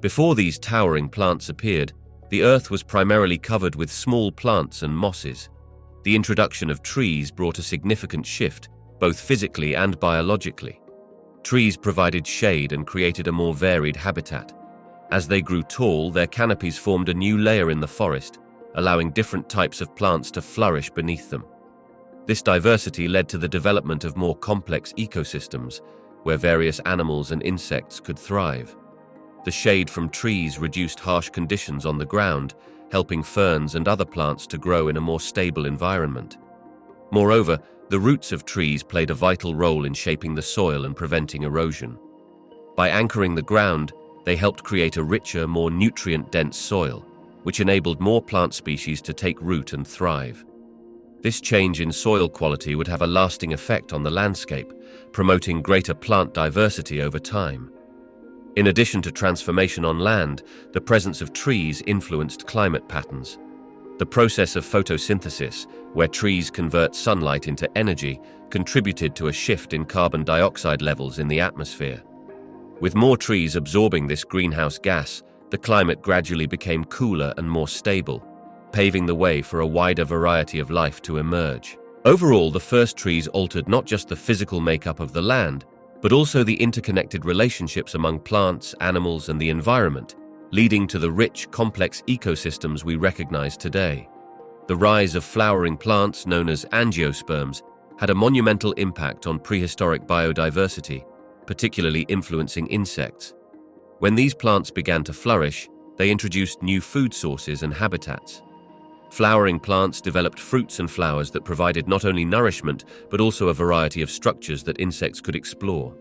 Before these towering plants appeared, the Earth was primarily covered with small plants and mosses. The introduction of trees brought a significant shift, both physically and biologically. Trees provided shade and created a more varied habitat. As they grew tall, their canopies formed a new layer in the forest, allowing different types of plants to flourish beneath them. This diversity led to the development of more complex ecosystems, where various animals and insects could thrive. The shade from trees reduced harsh conditions on the ground, helping ferns and other plants to grow in a more stable environment. Moreover, the roots of trees played a vital role in shaping the soil and preventing erosion. By anchoring the ground, they helped create a richer, more nutrient-dense soil, which enabled more plant species to take root and thrive. This change in soil quality would have a lasting effect on the landscape, promoting greater plant diversity over time. In addition to transformation on land, the presence of trees influenced climate patterns. The process of photosynthesis, where trees convert sunlight into energy, contributed to a shift in carbon dioxide levels in the atmosphere. With more trees absorbing this greenhouse gas, the climate gradually became cooler and more stable, paving the way for a wider variety of life to emerge. Overall, the first trees altered not just the physical makeup of the land, but also the interconnected relationships among plants, animals, and the environment, leading to the rich, complex ecosystems we recognize today. The rise of flowering plants, known as angiosperms, had a monumental impact on prehistoric biodiversity, particularly influencing insects. When these plants began to flourish, they introduced new food sources and habitats. Flowering plants developed fruits and flowers that provided not only nourishment, but also a variety of structures that insects could explore.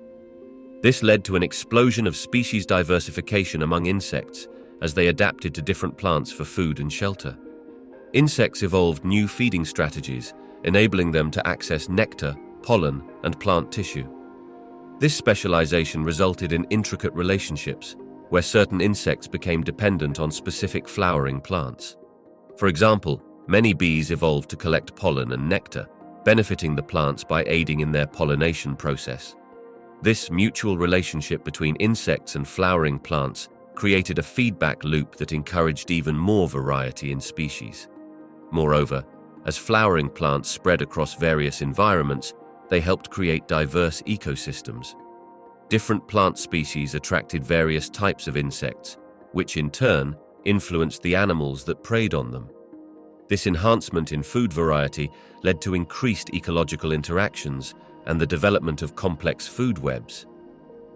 This led to an explosion of species diversification among insects as they adapted to different plants for food and shelter. Insects evolved new feeding strategies, enabling them to access nectar, pollen, and plant tissue. This specialization resulted in intricate relationships, where certain insects became dependent on specific flowering plants. For example, many bees evolved to collect pollen and nectar, benefiting the plants by aiding in their pollination process. This mutual relationship between insects and flowering plants created a feedback loop that encouraged even more variety in species. Moreover, as flowering plants spread across various environments, they helped create diverse ecosystems. Different plant species attracted various types of insects, which in turn influenced the animals that preyed on them. This enhancement in food variety led to increased ecological interactions and the development of complex food webs.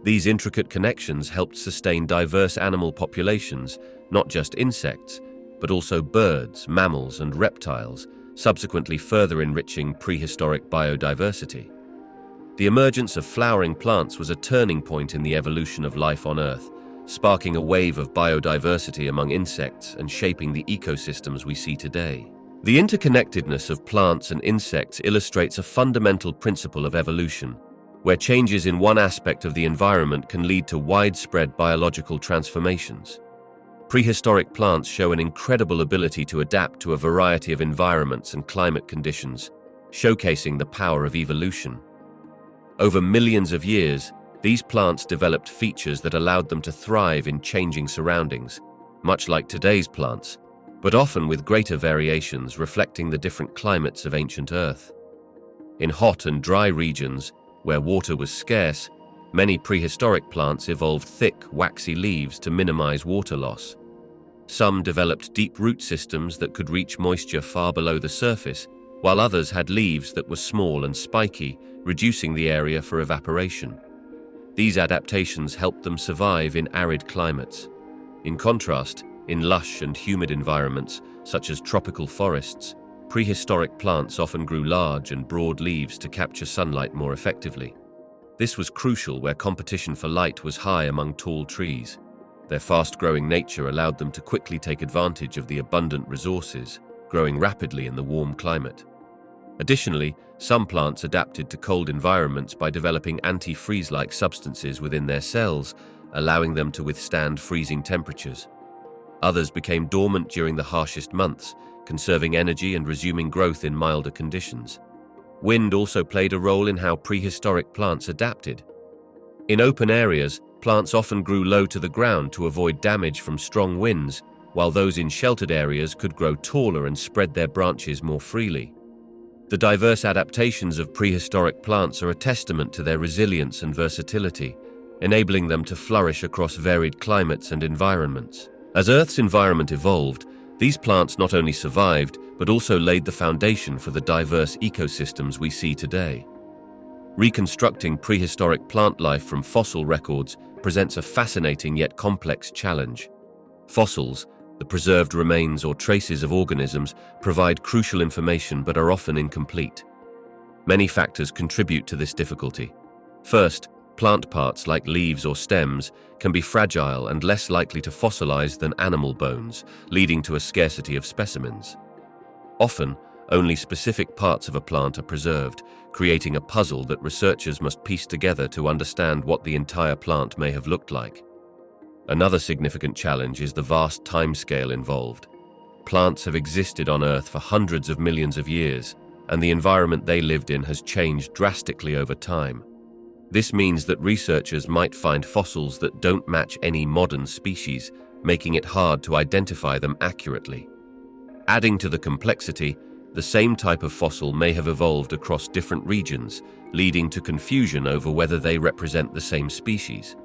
These intricate connections helped sustain diverse animal populations, not just insects, but also birds, mammals, and reptiles, subsequently further enriching prehistoric biodiversity. The emergence of flowering plants was a turning point in the evolution of life on Earth, sparking a wave of biodiversity among insects and shaping the ecosystems we see today. The interconnectedness of plants and insects illustrates a fundamental principle of evolution, where changes in one aspect of the environment can lead to widespread biological transformations. Prehistoric plants show an incredible ability to adapt to a variety of environments and climate conditions, showcasing the power of evolution. Over millions of years, these plants developed features that allowed them to thrive in changing surroundings, much like today's plants, but often with greater variations reflecting the different climates of ancient Earth. In hot and dry regions, where water was scarce, many prehistoric plants evolved thick, waxy leaves to minimize water loss. Some developed deep root systems that could reach moisture far below the surface, while others had leaves that were small and spiky, reducing the area for evaporation. These adaptations helped them survive in arid climates. In contrast, in lush and humid environments, such as tropical forests, prehistoric plants often grew large and broad leaves to capture sunlight more effectively. This was crucial where competition for light was high among tall trees. Their fast-growing nature allowed them to quickly take advantage of the abundant resources, growing rapidly in the warm climate. Additionally, some plants adapted to cold environments by developing anti-freeze-like substances within their cells, allowing them to withstand freezing temperatures. Others became dormant during the harshest months, conserving energy and resuming growth in milder conditions. Wind also played a role in how prehistoric plants adapted. In open areas, plants often grew low to the ground to avoid damage from strong winds, while those in sheltered areas could grow taller and spread their branches more freely. The diverse adaptations of prehistoric plants are a testament to their resilience and versatility, enabling them to flourish across varied climates and environments. As Earth's environment evolved, these plants not only survived, but also laid the foundation for the diverse ecosystems we see today. Reconstructing prehistoric plant life from fossil records presents a fascinating yet complex challenge. Fossils, the preserved remains or traces of organisms, provide crucial information but are often incomplete. Many factors contribute to this difficulty. First, plant parts like leaves or stems can be fragile and less likely to fossilize than animal bones, leading to a scarcity of specimens. Often, only specific parts of a plant are preserved, creating a puzzle that researchers must piece together to understand what the entire plant may have looked like. Another significant challenge is the vast timescale involved. Plants have existed on Earth for hundreds of millions of years, and the environment they lived in has changed drastically over time. This means that researchers might find fossils that don't match any modern species, making it hard to identify them accurately. Adding to the complexity, the same type of fossil may have evolved across different regions, leading to confusion over whether they represent the same species.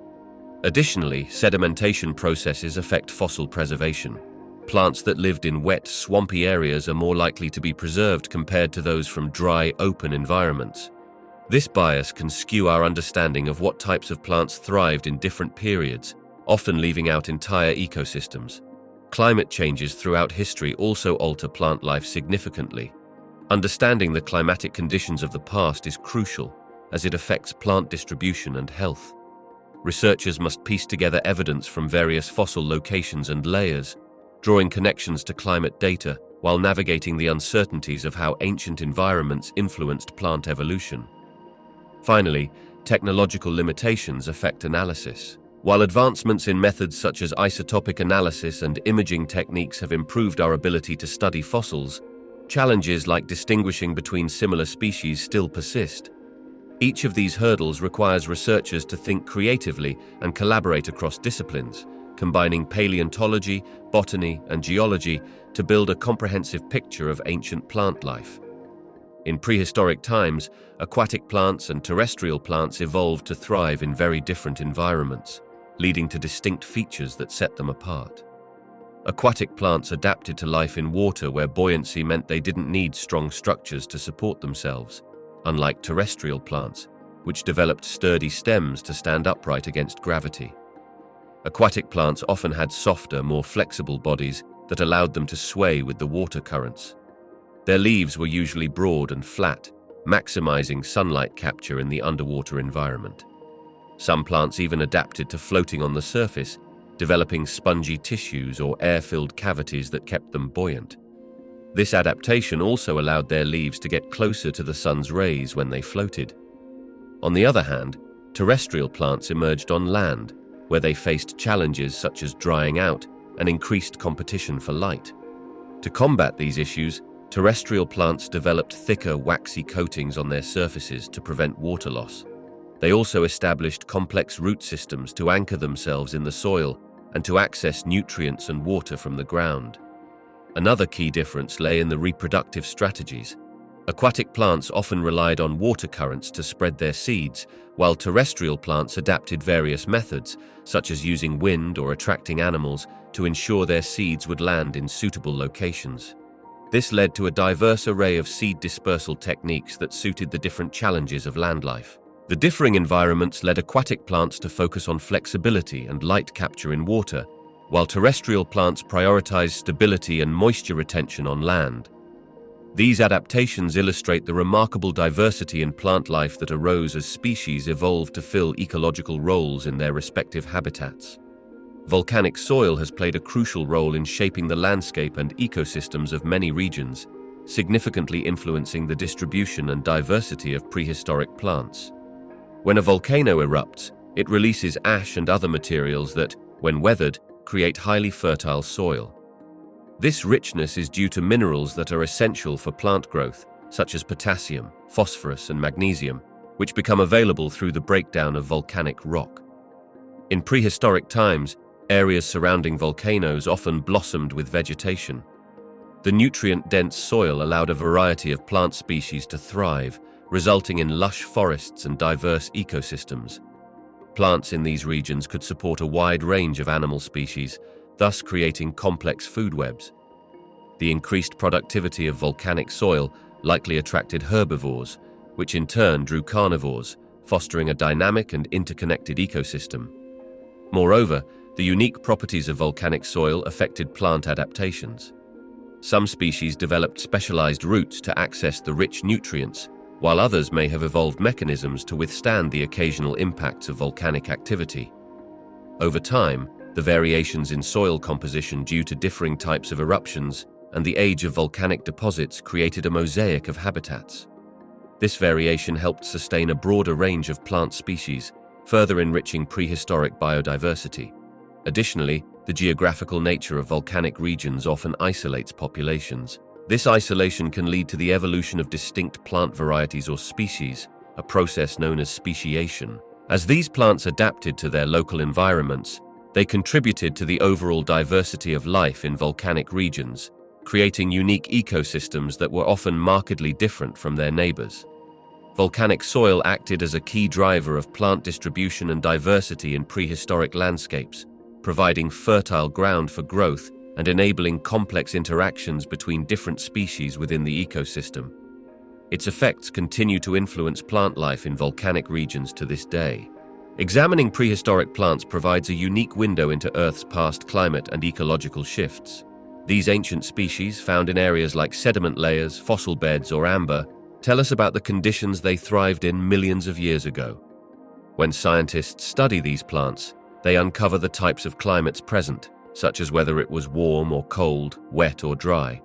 Additionally, sedimentation processes affect fossil preservation. Plants that lived in wet, swampy areas are more likely to be preserved compared to those from dry, open environments. This bias can skew our understanding of what types of plants thrived in different periods, often leaving out entire ecosystems. Climate changes throughout history also alter plant life significantly. Understanding the climatic conditions of the past is crucial, as it affects plant distribution and health. Researchers must piece together evidence from various fossil locations and layers, drawing connections to climate data while navigating the uncertainties of how ancient environments influenced plant evolution. Finally, technological limitations affect analysis. While advancements in methods such as isotopic analysis and imaging techniques have improved our ability to study fossils, challenges like distinguishing between similar species still persist. Each of these hurdles requires researchers to think creatively and collaborate across disciplines, combining paleontology, botany, and geology to build a comprehensive picture of ancient plant life. In prehistoric times, aquatic plants and terrestrial plants evolved to thrive in very different environments, leading to distinct features that set them apart. Aquatic plants adapted to life in water where buoyancy meant they didn't need strong structures to support themselves, unlike terrestrial plants, which developed sturdy stems to stand upright against gravity. Aquatic plants often had softer, more flexible bodies that allowed them to sway with the water currents. Their leaves were usually broad and flat, maximizing sunlight capture in the underwater environment. Some plants even adapted to floating on the surface, developing spongy tissues or air-filled cavities that kept them buoyant. This adaptation also allowed their leaves to get closer to the sun's rays when they floated. On the other hand, terrestrial plants emerged on land, where they faced challenges such as drying out and increased competition for light. To combat these issues, terrestrial plants developed thicker, waxy coatings on their surfaces to prevent water loss. They also established complex root systems to anchor themselves in the soil and to access nutrients and water from the ground. Another key difference lay in the reproductive strategies. Aquatic plants often relied on water currents to spread their seeds, while terrestrial plants adapted various methods, such as using wind or attracting animals, to ensure their seeds would land in suitable locations. This led to a diverse array of seed dispersal techniques that suited the different challenges of land life. The differing environments led aquatic plants to focus on flexibility and light capture in water, while terrestrial plants prioritized stability and moisture retention on land. These adaptations illustrate the remarkable diversity in plant life that arose as species evolved to fill ecological roles in their respective habitats. Volcanic soil has played a crucial role in shaping the landscape and ecosystems of many regions, significantly influencing the distribution and diversity of prehistoric plants. When a volcano erupts, it releases ash and other materials that, when weathered, create highly fertile soil. This richness is due to minerals that are essential for plant growth, such as potassium, phosphorus, and magnesium, which become available through the breakdown of volcanic rock. In prehistoric times, areas surrounding volcanoes often blossomed with vegetation. The nutrient-dense soil allowed a variety of plant species to thrive, resulting in lush forests and diverse ecosystems. Plants in these regions could support a wide range of animal species, thus creating complex food webs. The increased productivity of volcanic soil likely attracted herbivores, which in turn drew carnivores, fostering a dynamic and interconnected ecosystem. Moreover, the unique properties of volcanic soil affected plant adaptations. Some species developed specialized roots to access the rich nutrients, while others may have evolved mechanisms to withstand the occasional impacts of volcanic activity. Over time, the variations in soil composition due to differing types of eruptions and the age of volcanic deposits created a mosaic of habitats. This variation helped sustain a broader range of plant species, further enriching prehistoric biodiversity. Additionally, the geographical nature of volcanic regions often isolates populations. This isolation can lead to the evolution of distinct plant varieties or species, a process known as speciation. As these plants adapted to their local environments, they contributed to the overall diversity of life in volcanic regions, creating unique ecosystems that were often markedly different from their neighbors. Volcanic soil acted as a key driver of plant distribution and diversity in prehistoric landscapes, providing fertile ground for growth and enabling complex interactions between different species within the ecosystem. Its effects continue to influence plant life in volcanic regions to this day. Examining prehistoric plants provides a unique window into Earth's past climate and ecological shifts. These ancient species, found in areas like sediment layers, fossil beds, or amber, tell us about the conditions they thrived in millions of years ago. When scientists study these plants, they uncover the types of climates present, such as whether it was warm or cold, wet or dry.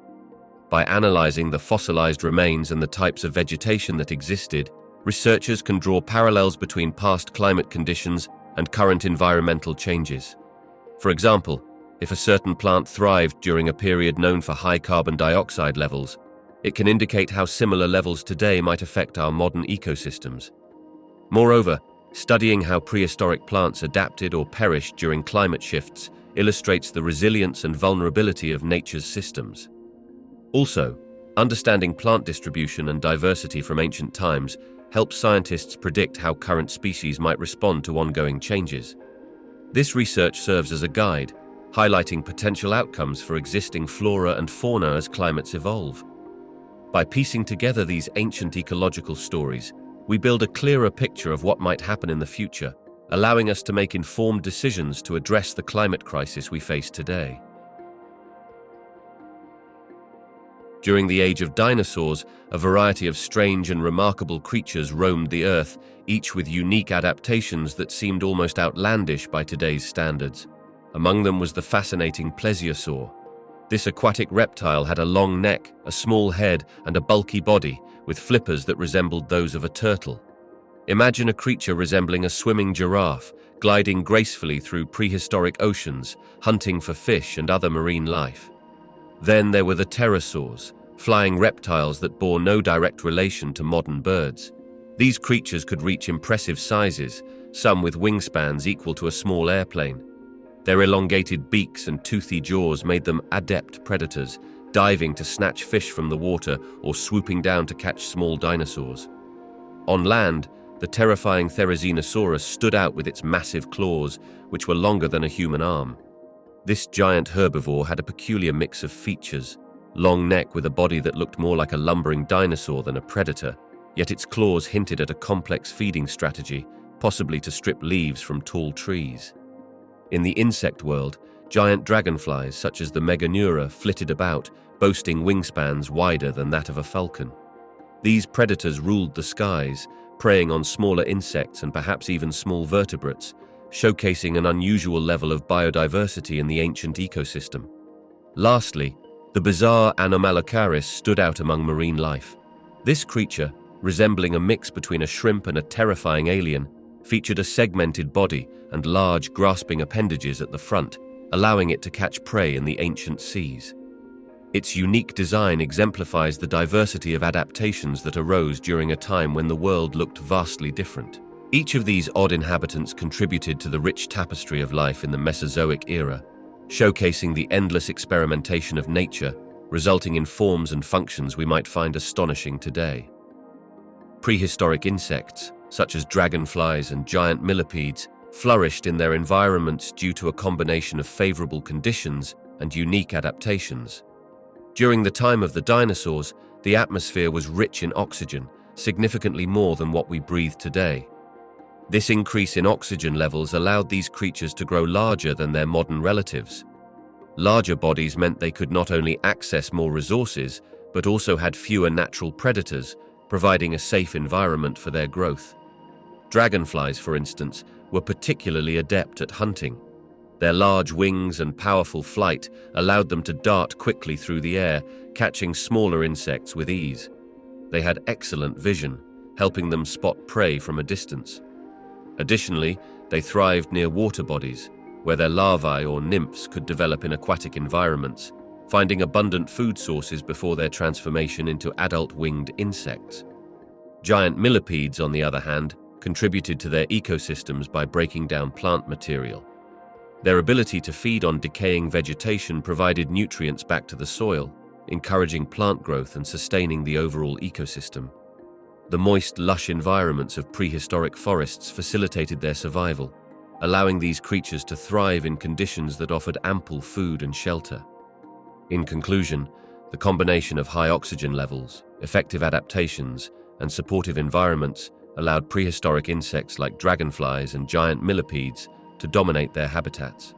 By analyzing the fossilized remains and the types of vegetation that existed, researchers can draw parallels between past climate conditions and current environmental changes. For example, if a certain plant thrived during a period known for high carbon dioxide levels, it can indicate how similar levels today might affect our modern ecosystems. Moreover, studying how prehistoric plants adapted or perished during climate shifts illustrates the resilience and vulnerability of nature's systems. Also, understanding plant distribution and diversity from ancient times helps scientists predict how current species might respond to ongoing changes. This research serves as a guide, highlighting potential outcomes for existing flora and fauna as climates evolve. By piecing together these ancient ecological stories, we build a clearer picture of what might happen in the future, allowing us to make informed decisions to address the climate crisis we face today. During the age of dinosaurs, a variety of strange and remarkable creatures roamed the Earth, each with unique adaptations that seemed almost outlandish by today's standards. Among them was the fascinating plesiosaur. This aquatic reptile had a long neck, a small head, and a bulky body, with flippers that resembled those of a turtle. Imagine a creature resembling a swimming giraffe, gliding gracefully through prehistoric oceans, hunting for fish and other marine life. Then there were the pterosaurs, flying reptiles that bore no direct relation to modern birds. These creatures could reach impressive sizes, some with wingspans equal to a small airplane. Their elongated beaks and toothy jaws made them adept predators, diving to snatch fish from the water or swooping down to catch small dinosaurs. On land, the terrifying Therizinosaurus stood out with its massive claws, which were longer than a human arm. This giant herbivore had a peculiar mix of features: long neck with a body that looked more like a lumbering dinosaur than a predator, yet its claws hinted at a complex feeding strategy, possibly to strip leaves from tall trees. In the insect world, giant dragonflies such as the Meganeura flitted about, boasting wingspans wider than that of a falcon. These predators ruled the skies, preying on smaller insects and perhaps even small vertebrates, showcasing an unusual level of biodiversity in the ancient ecosystem. Lastly, the bizarre Anomalocaris stood out among marine life. This creature, resembling a mix between a shrimp and a terrifying alien, featured a segmented body and large, grasping appendages at the front, allowing it to catch prey in the ancient seas. Its unique design exemplifies the diversity of adaptations that arose during a time when the world looked vastly different. Each of these odd inhabitants contributed to the rich tapestry of life in the Mesozoic era, showcasing the endless experimentation of nature, resulting in forms and functions we might find astonishing today. Prehistoric insects, such as dragonflies and giant millipedes, flourished in their environments due to a combination of favorable conditions and unique adaptations. During the time of the dinosaurs, the atmosphere was rich in oxygen, significantly more than what we breathe today. This increase in oxygen levels allowed these creatures to grow larger than their modern relatives. Larger bodies meant they could not only access more resources, but also had fewer natural predators, providing a safe environment for their growth. Dragonflies, for instance, were particularly adept at hunting. Their large wings and powerful flight allowed them to dart quickly through the air, catching smaller insects with ease. They had excellent vision, helping them spot prey from a distance. Additionally, they thrived near water bodies, where their larvae or nymphs could develop in aquatic environments, finding abundant food sources before their transformation into adult winged insects. Giant millipedes, on the other hand, contributed to their ecosystems by breaking down plant material. Their ability to feed on decaying vegetation provided nutrients back to the soil, encouraging plant growth and sustaining the overall ecosystem. The moist, lush environments of prehistoric forests facilitated their survival, allowing these creatures to thrive in conditions that offered ample food and shelter. In conclusion, the combination of high oxygen levels, effective adaptations, and supportive environments allowed prehistoric insects like dragonflies and giant millipedes to dominate their habitats.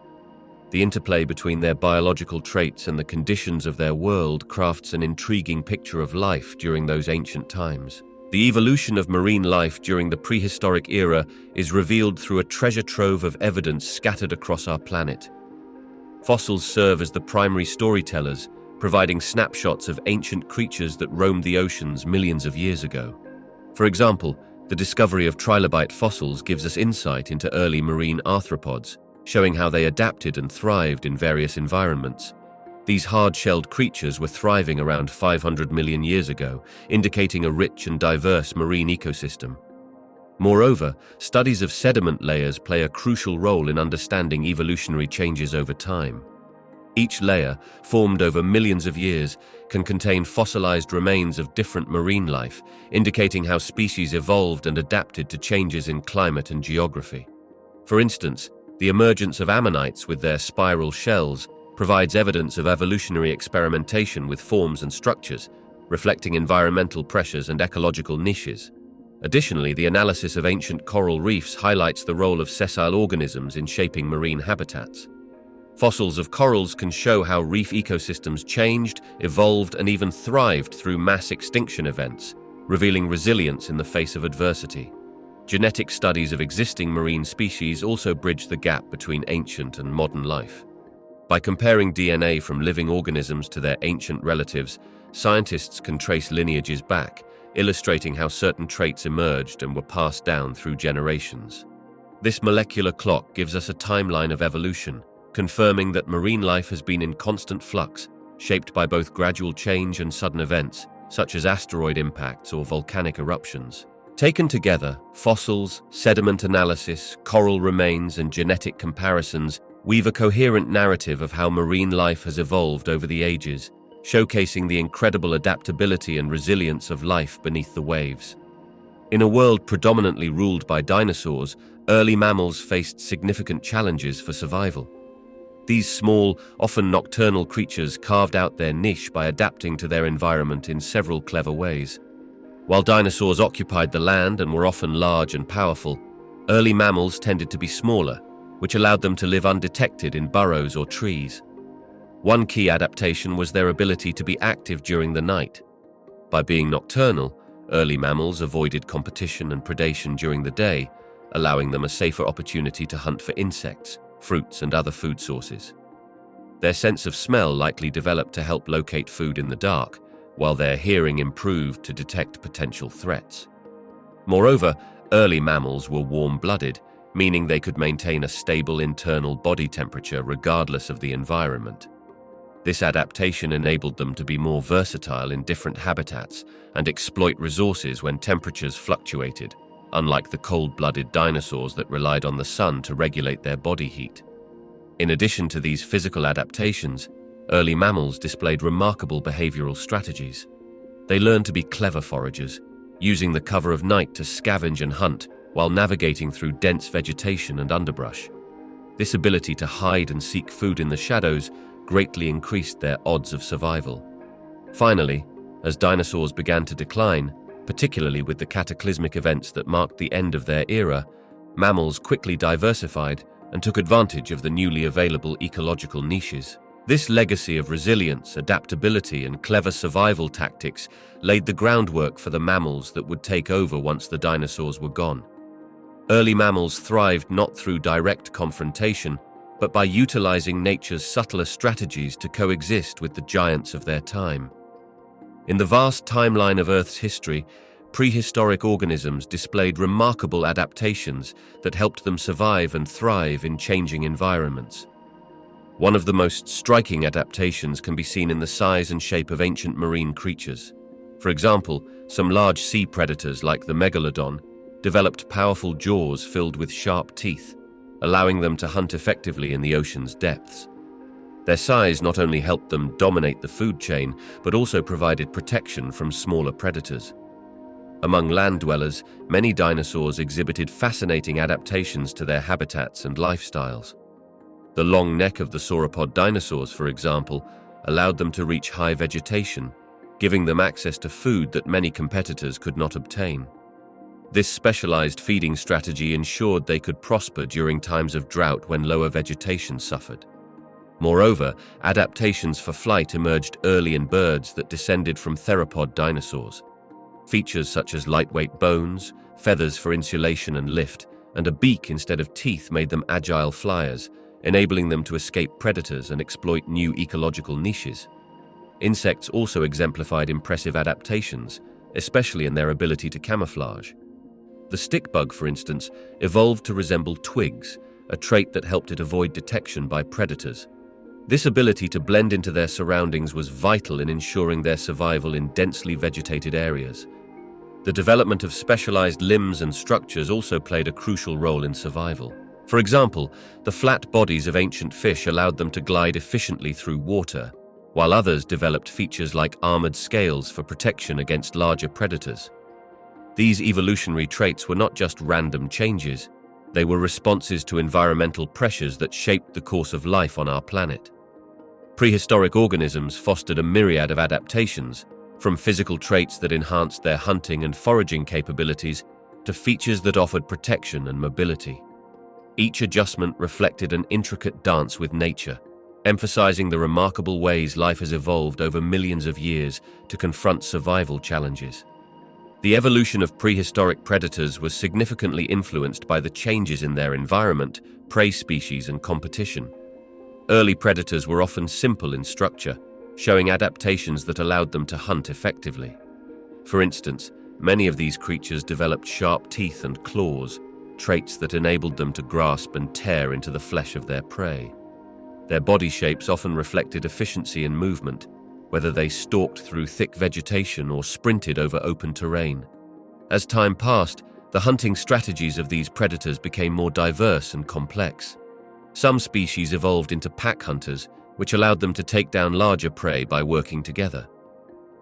The interplay between their biological traits and the conditions of their world crafts an intriguing picture of life during those ancient times. The evolution of marine life during the prehistoric era is revealed through a treasure trove of evidence scattered across our planet. Fossils serve as the primary storytellers, providing snapshots of ancient creatures that roamed the oceans millions of years ago. For example, the discovery of trilobite fossils gives us insight into early marine arthropods, showing how they adapted and thrived in various environments. These hard-shelled creatures were thriving around 500 million years ago, indicating a rich and diverse marine ecosystem. Moreover, studies of sediment layers play a crucial role in understanding evolutionary changes over time. Each layer, formed over millions of years, can contain fossilized remains of different marine life, indicating how species evolved and adapted to changes in climate and geography. For instance, the emergence of ammonites with their spiral shells provides evidence of evolutionary experimentation with forms and structures, reflecting environmental pressures and ecological niches. Additionally, the analysis of ancient coral reefs highlights the role of sessile organisms in shaping marine habitats. Fossils of corals can show how reef ecosystems changed, evolved, and even thrived through mass extinction events, revealing resilience in the face of adversity. Genetic studies of existing marine species also bridge the gap between ancient and modern life. By comparing DNA from living organisms to their ancient relatives, scientists can trace lineages back, illustrating how certain traits emerged and were passed down through generations. This molecular clock gives us a timeline of evolution, confirming that marine life has been in constant flux, shaped by both gradual change and sudden events, such as asteroid impacts or volcanic eruptions. Taken together, fossils, sediment analysis, coral remains, and genetic comparisons weave a coherent narrative of how marine life has evolved over the ages, showcasing the incredible adaptability and resilience of life beneath the waves. In a world predominantly ruled by dinosaurs, early mammals faced significant challenges for survival. These small, often nocturnal creatures carved out their niche by adapting to their environment in several clever ways. While dinosaurs occupied the land and were often large and powerful, early mammals tended to be smaller, which allowed them to live undetected in burrows or trees. One key adaptation was their ability to be active during the night. By being nocturnal, early mammals avoided competition and predation during the day, allowing them a safer opportunity to hunt for insects, fruits, and other food sources. Their sense of smell likely developed to help locate food in the dark, while their hearing improved to detect potential threats. Moreover, early mammals were warm-blooded, meaning they could maintain a stable internal body temperature regardless of the environment. This adaptation enabled them to be more versatile in different habitats and exploit resources when temperatures fluctuated, unlike the cold-blooded dinosaurs that relied on the sun to regulate their body heat. In addition to these physical adaptations, early mammals displayed remarkable behavioral strategies. They learned to be clever foragers, using the cover of night to scavenge and hunt while navigating through dense vegetation and underbrush. This ability to hide and seek food in the shadows greatly increased their odds of survival. Finally, as dinosaurs began to decline, particularly with the cataclysmic events that marked the end of their era, mammals quickly diversified and took advantage of the newly available ecological niches. This legacy of resilience, adaptability, and clever survival tactics laid the groundwork for the mammals that would take over once the dinosaurs were gone. Early mammals thrived not through direct confrontation, but by utilizing nature's subtler strategies to coexist with the giants of their time. In the vast timeline of Earth's history, prehistoric organisms displayed remarkable adaptations that helped them survive and thrive in changing environments. One of the most striking adaptations can be seen in the size and shape of ancient marine creatures. For example, some large sea predators like the megalodon developed powerful jaws filled with sharp teeth, allowing them to hunt effectively in the ocean's depths. Their size not only helped them dominate the food chain, but also provided protection from smaller predators. Among land dwellers, many dinosaurs exhibited fascinating adaptations to their habitats and lifestyles. The long neck of the sauropod dinosaurs, for example, allowed them to reach high vegetation, giving them access to food that many competitors could not obtain. This specialized feeding strategy ensured they could prosper during times of drought when lower vegetation suffered. Moreover, adaptations for flight emerged early in birds that descended from theropod dinosaurs. Features such as lightweight bones, feathers for insulation and lift, and a beak instead of teeth made them agile flyers, enabling them to escape predators and exploit new ecological niches. Insects also exemplified impressive adaptations, especially in their ability to camouflage. The stick bug, for instance, evolved to resemble twigs, a trait that helped it avoid detection by predators. This ability to blend into their surroundings was vital in ensuring their survival in densely vegetated areas. The development of specialized limbs and structures also played a crucial role in survival. For example, the flat bodies of ancient fish allowed them to glide efficiently through water, while others developed features like armored scales for protection against larger predators. These evolutionary traits were not just random changes, they were responses to environmental pressures that shaped the course of life on our planet. Prehistoric organisms fostered a myriad of adaptations, from physical traits that enhanced their hunting and foraging capabilities to features that offered protection and mobility. Each adjustment reflected an intricate dance with nature, emphasizing the remarkable ways life has evolved over millions of years to confront survival challenges. The evolution of prehistoric predators was significantly influenced by the changes in their environment, prey species, and competition. Early predators were often simple in structure, showing adaptations that allowed them to hunt effectively. For instance, many of these creatures developed sharp teeth and claws, traits that enabled them to grasp and tear into the flesh of their prey. Their body shapes often reflected efficiency in movement, whether they stalked through thick vegetation or sprinted over open terrain. As time passed, the hunting strategies of these predators became more diverse and complex. Some species evolved into pack hunters, which allowed them to take down larger prey by working together.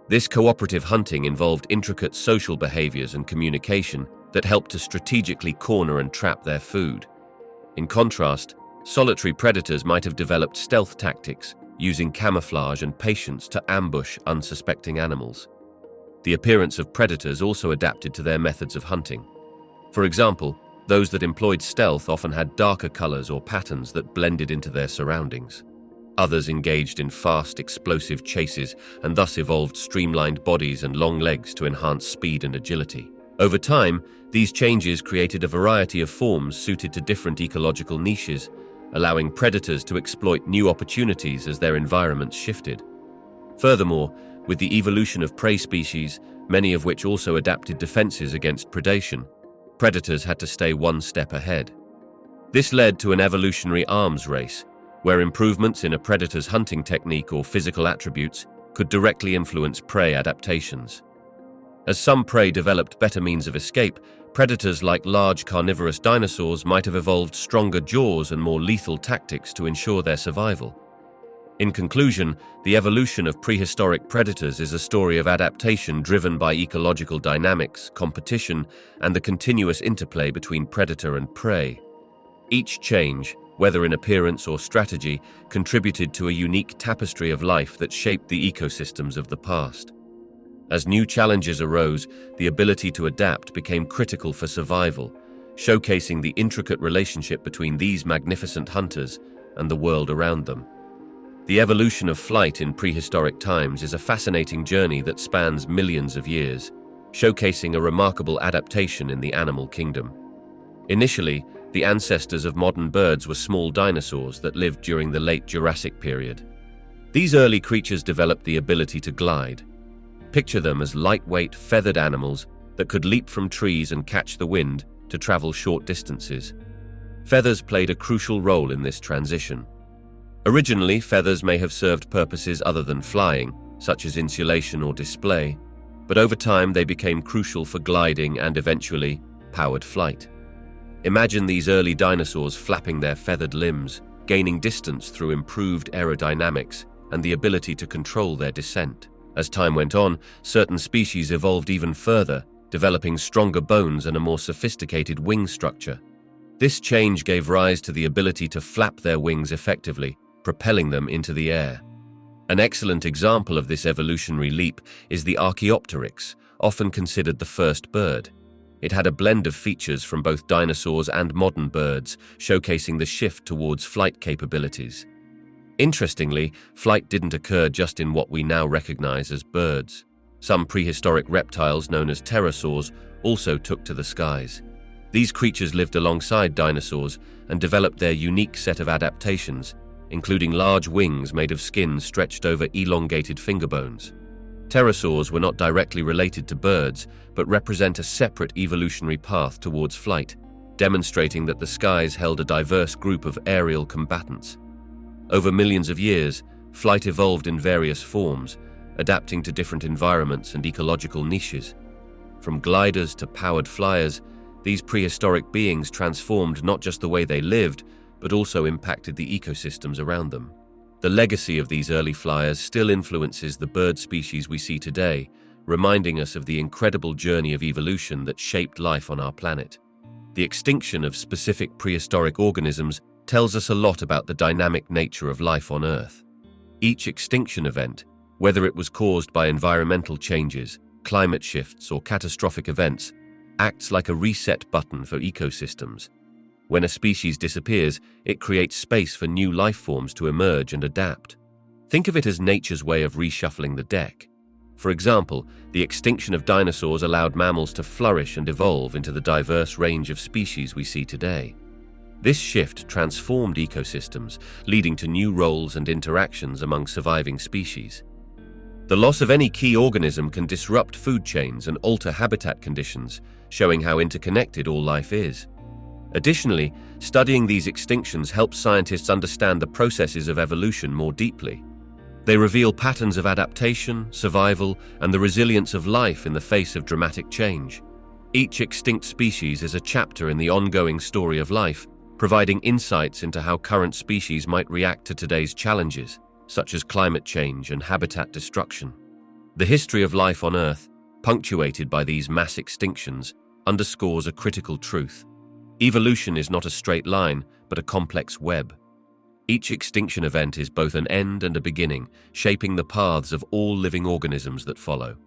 This cooperative hunting involved intricate social behaviors and communication that helped to strategically corner and trap their food. In contrast, solitary predators might have developed stealth tactics, using camouflage and patience to ambush unsuspecting animals. The appearance of predators also adapted to their methods of hunting. For example, those that employed stealth often had darker colors or patterns that blended into their surroundings. Others engaged in fast, explosive chases and thus evolved streamlined bodies and long legs to enhance speed and agility. Over time, these changes created a variety of forms suited to different ecological niches, allowing predators to exploit new opportunities as their environments shifted. Furthermore, with the evolution of prey species, many of which also adapted defenses against predation, predators had to stay one step ahead. This led to an evolutionary arms race, where improvements in a predator's hunting technique or physical attributes could directly influence prey adaptations. As some prey developed better means of escape, predators like large carnivorous dinosaurs might have evolved stronger jaws and more lethal tactics to ensure their survival. In conclusion, the evolution of prehistoric predators is a story of adaptation driven by ecological dynamics, competition, and the continuous interplay between predator and prey. Each change, whether in appearance or strategy, contributed to a unique tapestry of life that shaped the ecosystems of the past. As new challenges arose, the ability to adapt became critical for survival, showcasing the intricate relationship between these magnificent hunters and the world around them. The evolution of flight in prehistoric times is a fascinating journey that spans millions of years, showcasing a remarkable adaptation in the animal kingdom. Initially, the ancestors of modern birds were small dinosaurs that lived during the late Jurassic period. These early creatures developed the ability to glide. Picture them as lightweight, feathered animals that could leap from trees and catch the wind to travel short distances. Feathers played a crucial role in this transition. Originally, feathers may have served purposes other than flying, such as insulation or display, but over time they became crucial for gliding and eventually powered flight. Imagine these early dinosaurs flapping their feathered limbs, gaining distance through improved aerodynamics and the ability to control their descent. As time went on, certain species evolved even further, developing stronger bones and a more sophisticated wing structure. This change gave rise to the ability to flap their wings effectively, propelling them into the air. An excellent example of this evolutionary leap is the Archaeopteryx, often considered the first bird. It had a blend of features from both dinosaurs and modern birds, showcasing the shift towards flight capabilities. Interestingly, flight didn't occur just in what we now recognize as birds. Some prehistoric reptiles known as pterosaurs also took to the skies. These creatures lived alongside dinosaurs and developed their unique set of adaptations, including large wings made of skin stretched over elongated finger bones. Pterosaurs were not directly related to birds, but represent a separate evolutionary path towards flight, demonstrating that the skies held a diverse group of aerial combatants. Over millions of years, flight evolved in various forms, adapting to different environments and ecological niches. From gliders to powered flyers, these prehistoric beings transformed not just the way they lived, but also impacted the ecosystems around them. The legacy of these early flyers still influences the bird species we see today, reminding us of the incredible journey of evolution that shaped life on our planet. The extinction of specific prehistoric organisms tells us a lot about the dynamic nature of life on Earth. Each extinction event, whether it was caused by environmental changes, climate shifts, or catastrophic events, acts like a reset button for ecosystems. When a species disappears, it creates space for new life forms to emerge and adapt. Think of it as nature's way of reshuffling the deck. For example, the extinction of dinosaurs allowed mammals to flourish and evolve into the diverse range of species we see today. This shift transformed ecosystems, leading to new roles and interactions among surviving species. The loss of any key organism can disrupt food chains and alter habitat conditions, showing how interconnected all life is. Additionally, studying these extinctions helps scientists understand the processes of evolution more deeply. They reveal patterns of adaptation, survival, and the resilience of life in the face of dramatic change. Each extinct species is a chapter in the ongoing story of life, providing insights into how current species might react to today's challenges, such as climate change and habitat destruction. The history of life on Earth, punctuated by these mass extinctions, underscores a critical truth. Evolution is not a straight line, but a complex web. Each extinction event is both an end and a beginning, shaping the paths of all living organisms that follow.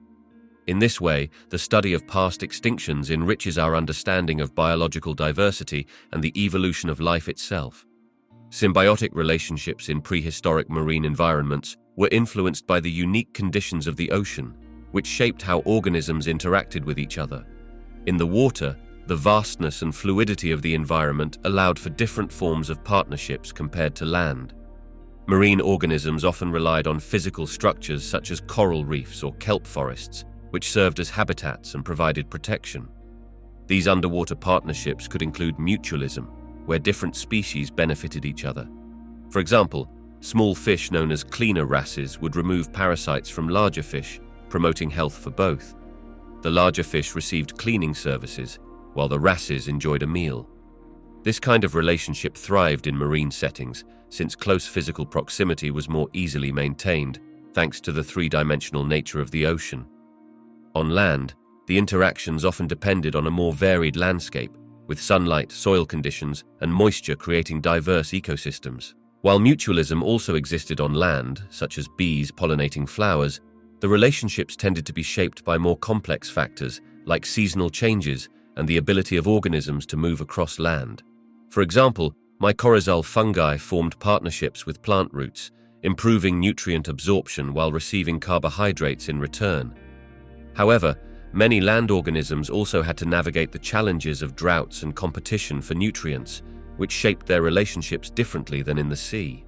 In this way, the study of past extinctions enriches our understanding of biological diversity and the evolution of life itself. Symbiotic relationships in prehistoric marine environments were influenced by the unique conditions of the ocean, which shaped how organisms interacted with each other. In the water, the vastness and fluidity of the environment allowed for different forms of partnerships compared to land. Marine organisms often relied on physical structures such as coral reefs or kelp forests, which served as habitats and provided protection. These underwater partnerships could include mutualism, where different species benefited each other. For example, small fish known as cleaner wrasses would remove parasites from larger fish, promoting health for both. The larger fish received cleaning services, while the wrasses enjoyed a meal. This kind of relationship thrived in marine settings, since close physical proximity was more easily maintained, thanks to the three-dimensional nature of the ocean. On land, the interactions often depended on a more varied landscape, with sunlight, soil conditions, and moisture creating diverse ecosystems. While mutualism also existed on land, such as bees pollinating flowers, the relationships tended to be shaped by more complex factors, like seasonal changes and the ability of organisms to move across land. For example, mycorrhizal fungi formed partnerships with plant roots, improving nutrient absorption while receiving carbohydrates in return. However, many land organisms also had to navigate the challenges of droughts and competition for nutrients, which shaped their relationships differently than in the sea.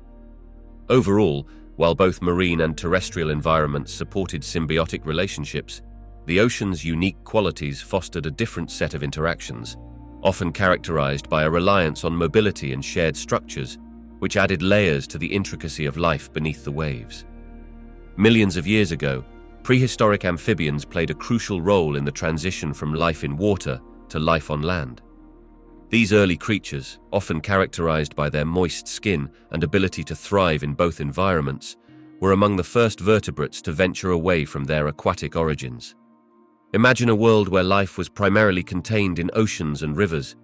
Overall, while both marine and terrestrial environments supported symbiotic relationships, the ocean's unique qualities fostered a different set of interactions, often characterized by a reliance on mobility and shared structures, which added layers to the intricacy of life beneath the waves. Millions of years ago, prehistoric amphibians played a crucial role in the transition from life in water to life on land. These early creatures, often characterized by their moist skin and ability to thrive in both environments, were among the first vertebrates to venture away from their aquatic origins. Imagine a world where life was primarily contained in oceans and rivers.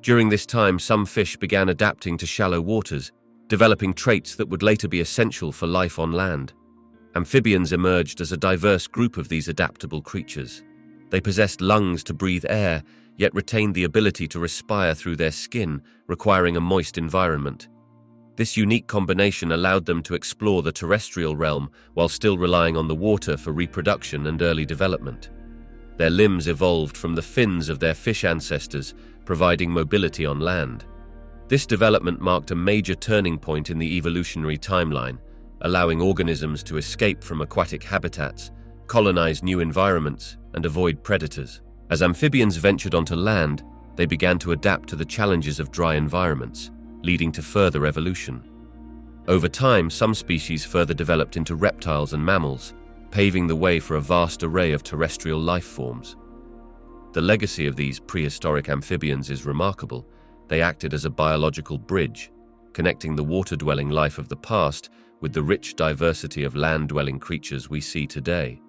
During this time, some fish began adapting to shallow waters, developing traits that would later be essential for life on land. Amphibians emerged as a diverse group of these adaptable creatures. They possessed lungs to breathe air, yet retained the ability to respire through their skin, requiring a moist environment. This unique combination allowed them to explore the terrestrial realm while still relying on the water for reproduction and early development. Their limbs evolved from the fins of their fish ancestors, providing mobility on land. This development marked a major turning point in the evolutionary timeline, allowing organisms to escape from aquatic habitats, colonize new environments, and avoid predators. As amphibians ventured onto land, they began to adapt to the challenges of dry environments, leading to further evolution. Over time, some species further developed into reptiles and mammals, paving the way for a vast array of terrestrial life forms. The legacy of these prehistoric amphibians is remarkable. They acted as a biological bridge, connecting the water-dwelling life of the past with the rich diversity of land-dwelling creatures we see today.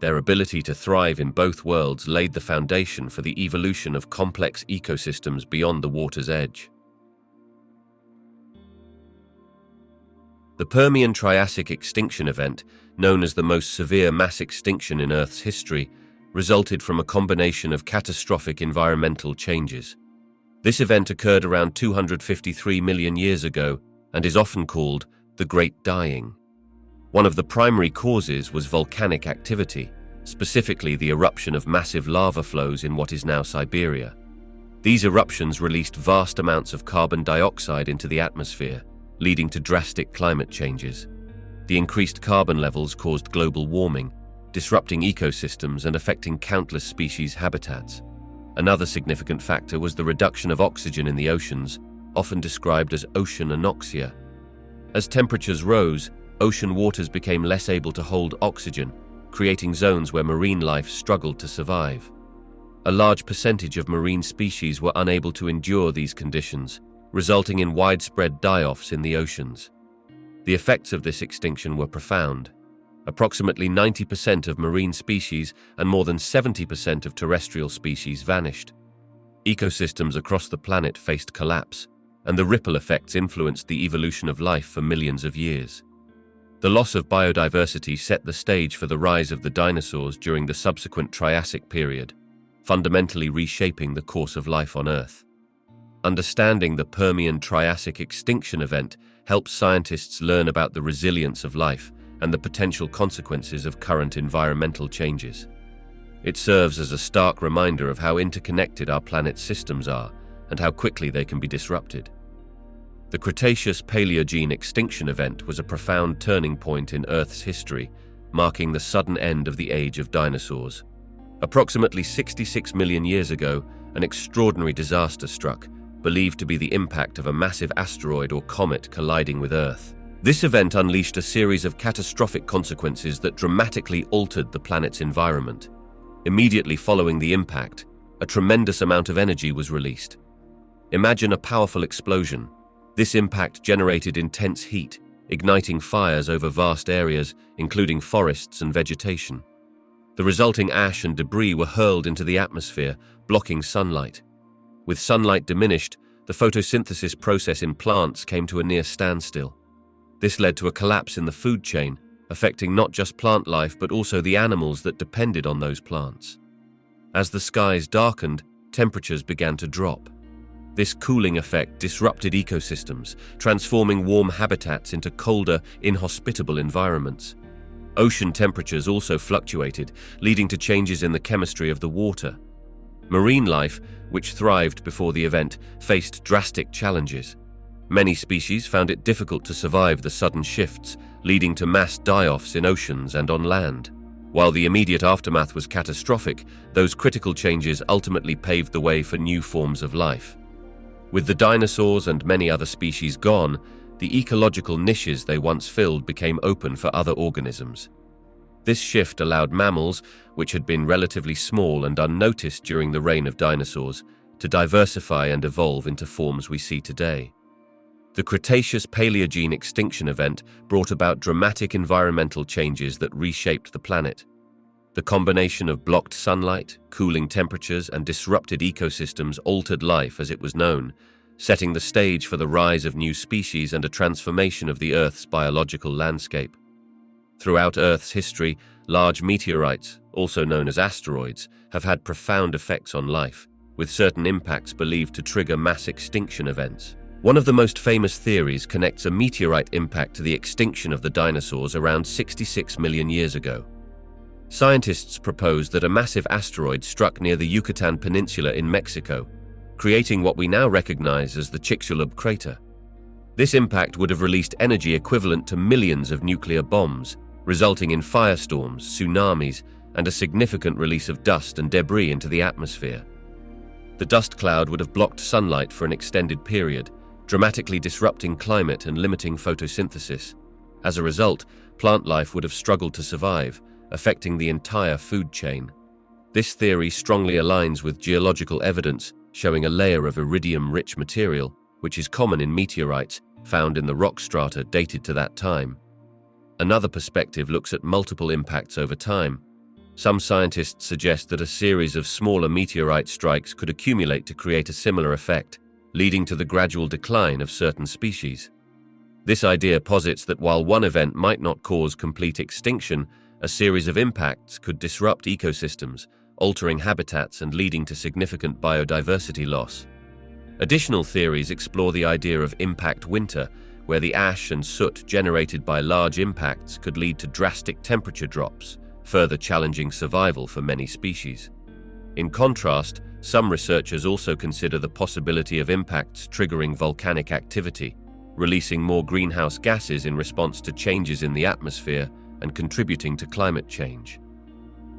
Their ability to thrive in both worlds laid the foundation for the evolution of complex ecosystems beyond the water's edge. The Permian-Triassic extinction event, known as the most severe mass extinction in Earth's history, resulted from a combination of catastrophic environmental changes. This event occurred around 253 million years ago and is often called the Great Dying. One of the primary causes was volcanic activity, specifically the eruption of massive lava flows in what is now Siberia. These eruptions released vast amounts of carbon dioxide into the atmosphere, leading to drastic climate changes. The increased carbon levels caused global warming, disrupting ecosystems and affecting countless species' habitats. Another significant factor was the reduction of oxygen in the oceans, often described as ocean anoxia. As temperatures rose, ocean waters became less able to hold oxygen, creating zones where marine life struggled to survive. A large percentage of marine species were unable to endure these conditions, resulting in widespread die-offs in the oceans. The effects of this extinction were profound. Approximately 90% of marine species and more than 70% of terrestrial species vanished. Ecosystems across the planet faced collapse, and the ripple effects influenced the evolution of life for millions of years. The loss of biodiversity set the stage for the rise of the dinosaurs during the subsequent Triassic period, fundamentally reshaping the course of life on Earth. Understanding the Permian-Triassic extinction event helps scientists learn about the resilience of life and the potential consequences of current environmental changes. It serves as a stark reminder of how interconnected our planet's systems are and how quickly they can be disrupted. The Cretaceous-Paleogene extinction event was a profound turning point in Earth's history, marking the sudden end of the age of dinosaurs. Approximately 66 million years ago, an extraordinary disaster struck, believed to be the impact of a massive asteroid or comet colliding with Earth. This event unleashed a series of catastrophic consequences that dramatically altered the planet's environment. Immediately following the impact, a tremendous amount of energy was released. Imagine a powerful explosion. This impact generated intense heat, igniting fires over vast areas, including forests and vegetation. The resulting ash and debris were hurled into the atmosphere, blocking sunlight. With sunlight diminished, the photosynthesis process in plants came to a near standstill. This led to a collapse in the food chain, affecting not just plant life but also the animals that depended on those plants. As the skies darkened, temperatures began to drop. This cooling effect disrupted ecosystems, transforming warm habitats into colder, inhospitable environments. Ocean temperatures also fluctuated, leading to changes in the chemistry of the water. Marine life, which thrived before the event, faced drastic challenges. Many species found it difficult to survive the sudden shifts, leading to mass die-offs in oceans and on land. While the immediate aftermath was catastrophic, those critical changes ultimately paved the way for new forms of life. With the dinosaurs and many other species gone, the ecological niches they once filled became open for other organisms. This shift allowed mammals, which had been relatively small and unnoticed during the reign of dinosaurs, to diversify and evolve into forms we see today. The Cretaceous-Paleogene extinction event brought about dramatic environmental changes that reshaped the planet. The combination of blocked sunlight, cooling temperatures, and disrupted ecosystems altered life as it was known, setting the stage for the rise of new species and a transformation of the Earth's biological landscape. Throughout Earth's history, large meteorites, also known as asteroids, have had profound effects on life, with certain impacts believed to trigger mass extinction events. One of the most famous theories connects a meteorite impact to the extinction of the dinosaurs around 66 million years ago. Scientists propose that a massive asteroid struck near the Yucatan Peninsula in Mexico, creating what we now recognize as the Chicxulub crater. This impact would have released energy equivalent to millions of nuclear bombs, resulting in firestorms, tsunamis, and a significant release of dust and debris into the atmosphere. The dust cloud would have blocked sunlight for an extended period, dramatically disrupting climate and limiting photosynthesis. As a result, plant life would have struggled to survive, affecting the entire food chain. This theory strongly aligns with geological evidence showing a layer of iridium-rich material, which is common in meteorites found in the rock strata dated to that time. Another perspective looks at multiple impacts over time. Some scientists suggest that a series of smaller meteorite strikes could accumulate to create a similar effect, leading to the gradual decline of certain species. This idea posits that while one event might not cause complete extinction, a series of impacts could disrupt ecosystems, altering habitats and leading to significant biodiversity loss. Additional theories explore the idea of impact winter, where the ash and soot generated by large impacts could lead to drastic temperature drops, further challenging survival for many species. In contrast, some researchers also consider the possibility of impacts triggering volcanic activity, releasing more greenhouse gases in response to changes in the atmosphere and contributing to climate change.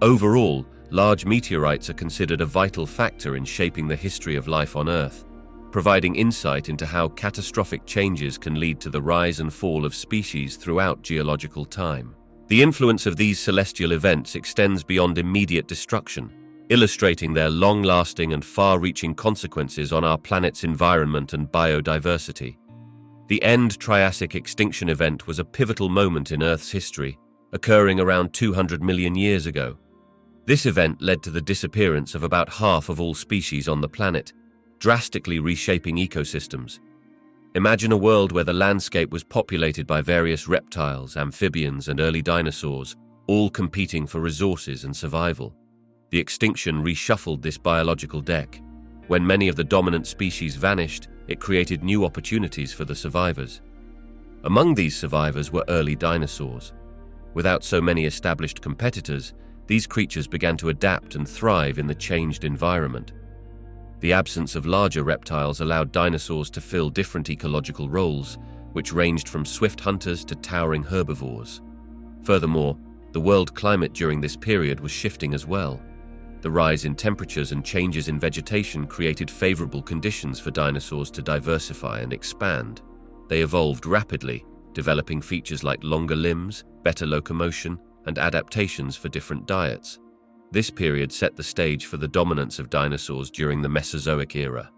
Overall, large meteorites are considered a vital factor in shaping the history of life on Earth, providing insight into how catastrophic changes can lead to the rise and fall of species throughout geological time. The influence of these celestial events extends beyond immediate destruction, illustrating their long-lasting and far-reaching consequences on our planet's environment and biodiversity. The End Triassic extinction event was a pivotal moment in Earth's history, occurring around 200 million years ago. This event led to the disappearance of about half of all species on the planet, drastically reshaping ecosystems. Imagine a world where the landscape was populated by various reptiles, amphibians, and early dinosaurs, all competing for resources and survival. The extinction reshuffled this biological deck. When many of the dominant species vanished, it created new opportunities for the survivors. Among these survivors were early dinosaurs. Without so many established competitors, these creatures began to adapt and thrive in the changed environment. The absence of larger reptiles allowed dinosaurs to fill different ecological roles, which ranged from swift hunters to towering herbivores. Furthermore, the world climate during this period was shifting as well. The rise in temperatures and changes in vegetation created favorable conditions for dinosaurs to diversify and expand. They evolved rapidly, developing features like longer limbs, better locomotion, and adaptations for different diets. This period set the stage for the dominance of dinosaurs during the Mesozoic era.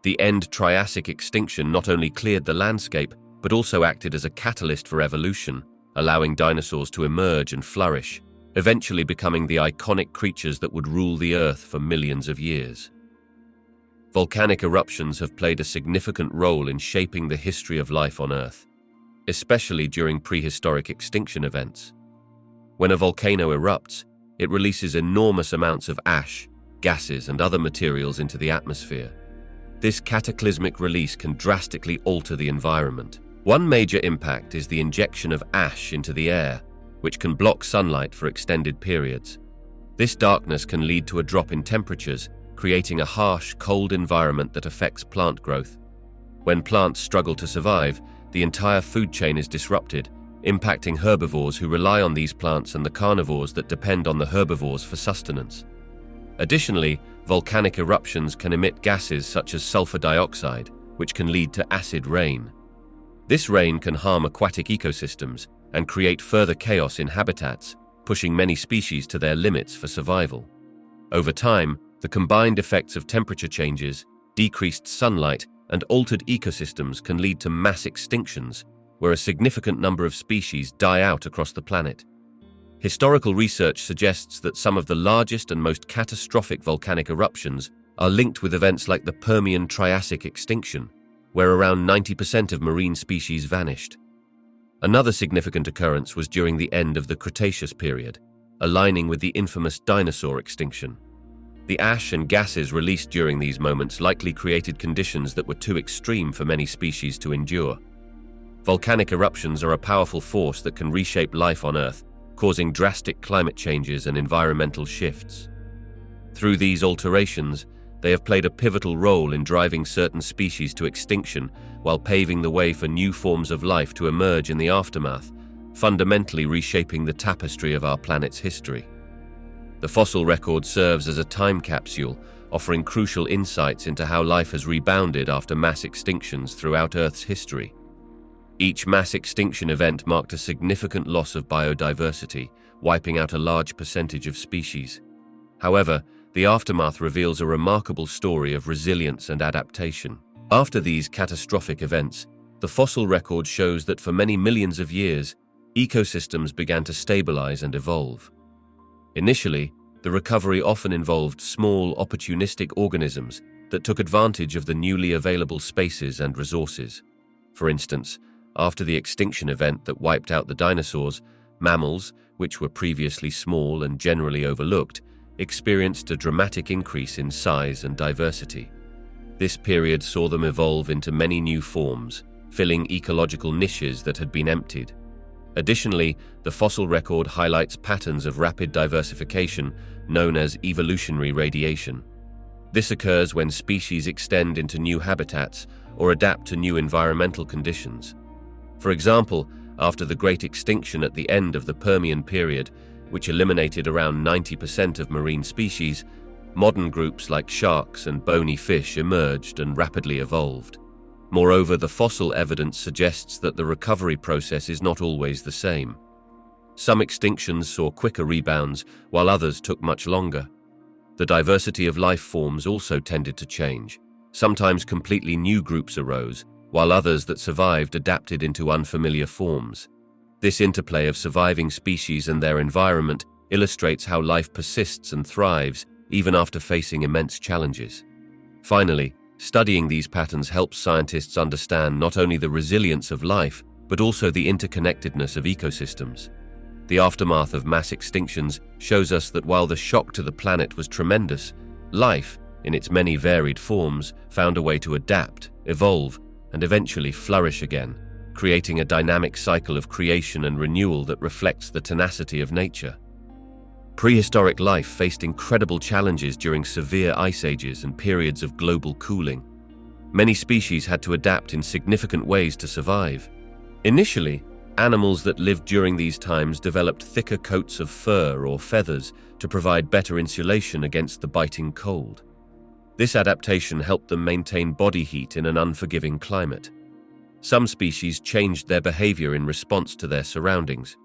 The End Triassic extinction not only cleared the landscape, but also acted as a catalyst for evolution, allowing dinosaurs to emerge and flourish, eventually becoming the iconic creatures that would rule the Earth for millions of years. Volcanic eruptions have played a significant role in shaping the history of life on Earth, especially during prehistoric extinction events. When a volcano erupts, it releases enormous amounts of ash, gases, and other materials into the atmosphere. This cataclysmic release can drastically alter the environment. One major impact is the injection of ash into the air, which can block sunlight for extended periods. This darkness can lead to a drop in temperatures, creating a harsh, cold environment that affects plant growth. When plants struggle to survive, the entire food chain is disrupted, impacting herbivores who rely on these plants and the carnivores that depend on the herbivores for sustenance. Additionally, volcanic eruptions can emit gases such as sulfur dioxide, which can lead to acid rain. This rain can harm aquatic ecosystems and create further chaos in habitats, pushing many species to their limits for survival. Over time, The combined effects of temperature changes, decreased sunlight, and altered ecosystems can lead to mass extinctions, where a significant number of species die out across the planet. Historical research suggests that some of the largest and most catastrophic volcanic eruptions are linked with events like the Permian-Triassic extinction, where around 90% of marine species vanished. Another significant occurrence was during the end of the Cretaceous period, aligning with the infamous dinosaur extinction. The ash and gases released during these moments likely created conditions that were too extreme for many species to endure. Volcanic eruptions are a powerful force that can reshape life on Earth, causing drastic climate changes and environmental shifts. Through these alterations, they have played a pivotal role in driving certain species to extinction while paving the way for new forms of life to emerge in the aftermath, fundamentally reshaping the tapestry of our planet's history. The fossil record serves as a time capsule, offering crucial insights into how life has rebounded after mass extinctions throughout Earth's history. Each mass extinction event marked a significant loss of biodiversity, wiping out a large percentage of species. However, the aftermath reveals a remarkable story of resilience and adaptation. After these catastrophic events, the fossil record shows that for many millions of years, ecosystems began to stabilize and evolve. Initially, the recovery often involved small, opportunistic organisms that took advantage of the newly available spaces and resources. For instance, after the extinction event that wiped out the dinosaurs, mammals, which were previously small and generally overlooked, experienced a dramatic increase in size and diversity. This period saw them evolve into many new forms, filling ecological niches that had been emptied. Additionally, the fossil record highlights patterns of rapid diversification known as evolutionary radiation. This occurs when species extend into new habitats or adapt to new environmental conditions. For example, after the Great Extinction at the end of the Permian period, which eliminated around 90% of marine species, modern groups like sharks and bony fish emerged and rapidly evolved. Moreover, the fossil evidence suggests that the recovery process is not always the same. Some extinctions saw quicker rebounds, while others took much longer. The diversity of life forms also tended to change. Sometimes completely new groups arose, while others that survived adapted into unfamiliar forms. This interplay of surviving species and their environment illustrates how life persists and thrives even after facing immense challenges. Finally, studying these patterns helps scientists understand not only the resilience of life, but also the interconnectedness of ecosystems. The aftermath of mass extinctions shows us that while the shock to the planet was tremendous, life, in its many varied forms, found a way to adapt, evolve, and eventually flourish again, creating a dynamic cycle of creation and renewal that reflects the tenacity of nature. Prehistoric life faced incredible challenges during severe ice ages and periods of global cooling. Many species had to adapt in significant ways to survive. Initially, animals that lived during these times developed thicker coats of fur or feathers to provide better insulation against the biting cold. This adaptation helped them maintain body heat in an unforgiving climate. Some species changed their behavior in response to their surroundings.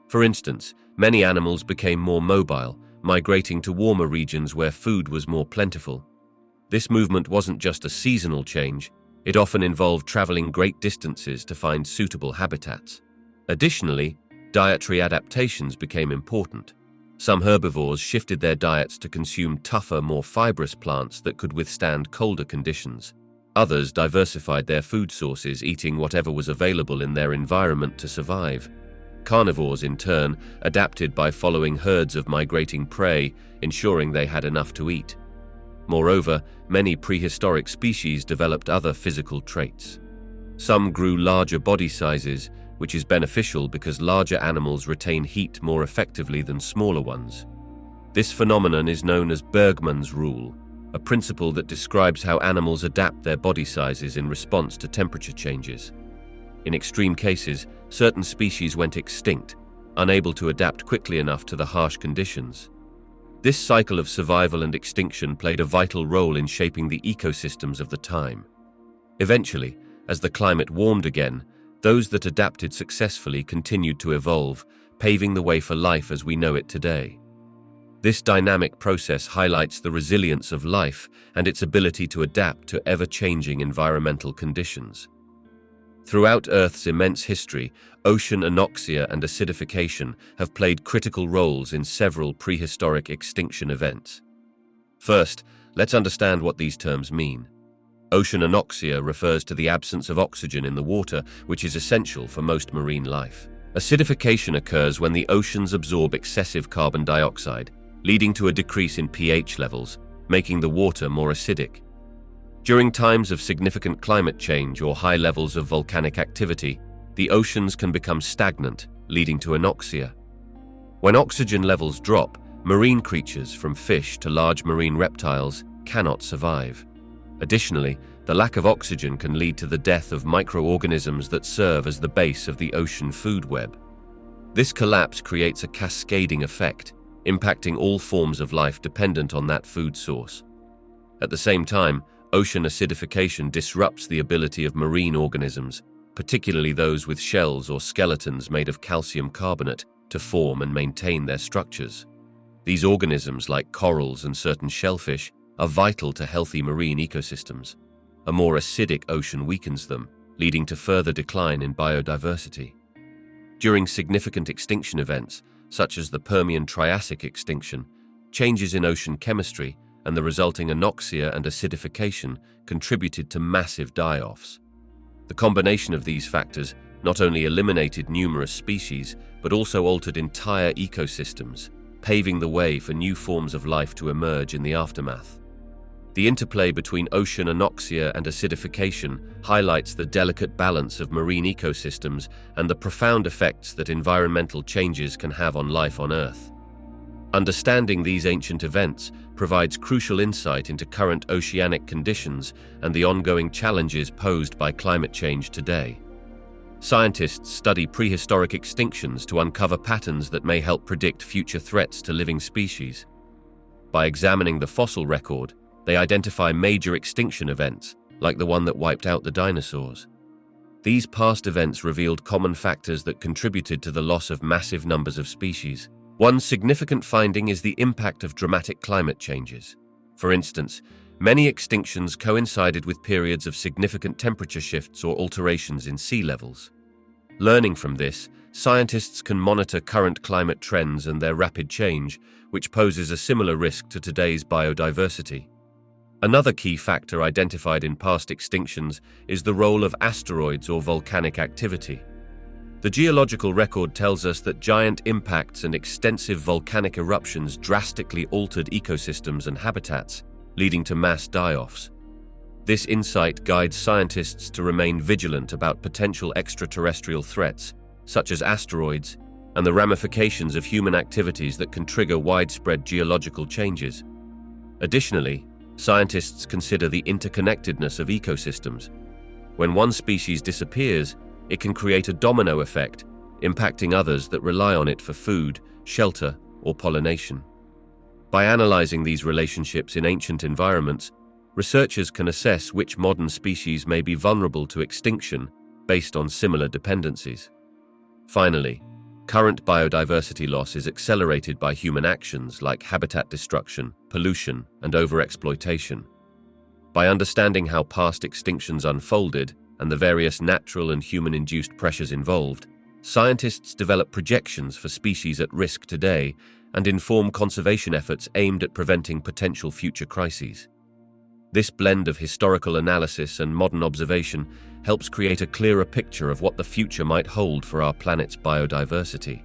For instance, many animals became more mobile, migrating to warmer regions where food was more plentiful. This movement wasn't just a seasonal change, it often involved traveling great distances to find suitable habitats. Additionally, dietary adaptations became important. Some herbivores shifted their diets to consume tougher, more fibrous plants that could withstand colder conditions. Others diversified their food sources, eating whatever was available in their environment to survive. Carnivores, in turn, adapted by following herds of migrating prey, ensuring they had enough to eat. Moreover, many prehistoric species developed other physical traits. Some grew larger body sizes, which is beneficial because larger animals retain heat more effectively than smaller ones. This phenomenon is known as Bergmann's rule, a principle that describes how animals adapt their body sizes in response to temperature changes. In extreme cases, certain species went extinct, unable to adapt quickly enough to the harsh conditions. This cycle of survival and extinction played a vital role in shaping the ecosystems of the time. Eventually, as the climate warmed again, those that adapted successfully continued to evolve, paving the way for life as we know it today. This dynamic process highlights the resilience of life and its ability to adapt to ever-changing environmental conditions. Throughout Earth's immense history, ocean anoxia and acidification have played critical roles in several prehistoric extinction events. First, let's understand what these terms mean. Ocean anoxia refers to the absence of oxygen in the water, which is essential for most marine life. Acidification occurs when the oceans absorb excessive carbon dioxide, leading to a decrease in pH levels, making the water more acidic. During times of significant climate change or high levels of volcanic activity, the oceans can become stagnant, leading to anoxia. When oxygen levels drop, marine creatures, from fish to large marine reptiles, cannot survive. Additionally, the lack of oxygen can lead to the death of microorganisms that serve as the base of the ocean food web. This collapse creates a cascading effect, impacting all forms of life dependent on that food source. At the same time, ocean acidification disrupts the ability of marine organisms, particularly those with shells or skeletons made of calcium carbonate, to form and maintain their structures. These organisms, like corals and certain shellfish, are vital to healthy marine ecosystems. A more acidic ocean weakens them, leading to further decline in biodiversity. During significant extinction events, such as the Permian-Triassic extinction, changes in ocean chemistry and the resulting anoxia and acidification contributed to massive die-offs. The combination of these factors not only eliminated numerous species, but also altered entire ecosystems, paving the way for new forms of life to emerge in the aftermath. The interplay between ocean anoxia and acidification highlights the delicate balance of marine ecosystems and the profound effects that environmental changes can have on life on Earth. Understanding these ancient events provides crucial insight into current oceanic conditions and the ongoing challenges posed by climate change today. Scientists study prehistoric extinctions to uncover patterns that may help predict future threats to living species. By examining the fossil record, they identify major extinction events, like the one that wiped out the dinosaurs. These past events revealed common factors that contributed to the loss of massive numbers of species. One significant finding is the impact of dramatic climate changes. For instance, many extinctions coincided with periods of significant temperature shifts or alterations in sea levels. Learning from this, scientists can monitor current climate trends and their rapid change, which poses a similar risk to today's biodiversity. Another key factor identified in past extinctions is the role of asteroids or volcanic activity. The geological record tells us that giant impacts and extensive volcanic eruptions drastically altered ecosystems and habitats, leading to mass die-offs. This insight guides scientists to remain vigilant about potential extraterrestrial threats, such as asteroids, and the ramifications of human activities that can trigger widespread geological changes. Additionally, scientists consider the interconnectedness of ecosystems. When one species disappears, it can create a domino effect, impacting others that rely on it for food, shelter, or pollination. By analyzing these relationships in ancient environments, researchers can assess which modern species may be vulnerable to extinction based on similar dependencies. Finally, current biodiversity loss is accelerated by human actions like habitat destruction, pollution, and overexploitation. By understanding how past extinctions unfolded and the various natural and human-induced pressures involved, scientists develop projections for species at risk today and inform conservation efforts aimed at preventing potential future crises. This blend of historical analysis and modern observation helps create a clearer picture of what the future might hold for our planet's biodiversity.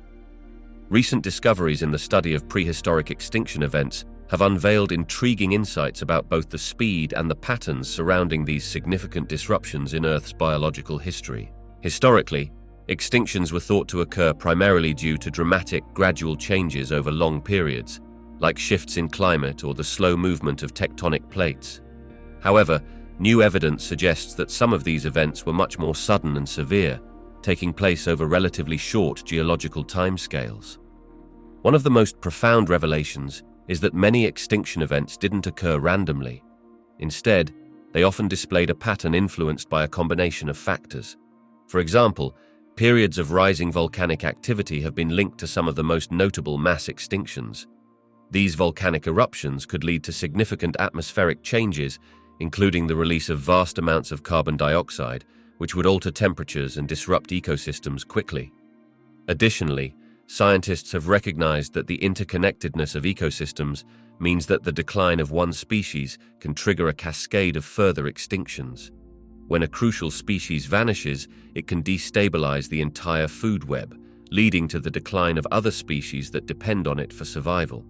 Recent discoveries in the study of prehistoric extinction events have unveiled intriguing insights about both the speed and the patterns surrounding these significant disruptions in Earth's biological history. Historically, extinctions were thought to occur primarily due to dramatic, gradual changes over long periods, like shifts in climate or the slow movement of tectonic plates. However, new evidence suggests that some of these events were much more sudden and severe, taking place over relatively short geological timescales. One of the most profound revelations is that many extinction events didn't occur randomly. Instead, they often displayed a pattern influenced by a combination of factors. For example, periods of rising volcanic activity have been linked to some of the most notable mass extinctions. These volcanic eruptions could lead to significant atmospheric changes, including the release of vast amounts of carbon dioxide, which would alter temperatures and disrupt ecosystems quickly. Additionally, scientists have recognized that the interconnectedness of ecosystems means that the decline of one species can trigger a cascade of further extinctions. When a crucial species vanishes, it can destabilize the entire food web, leading to the decline of other species that depend on it for survival.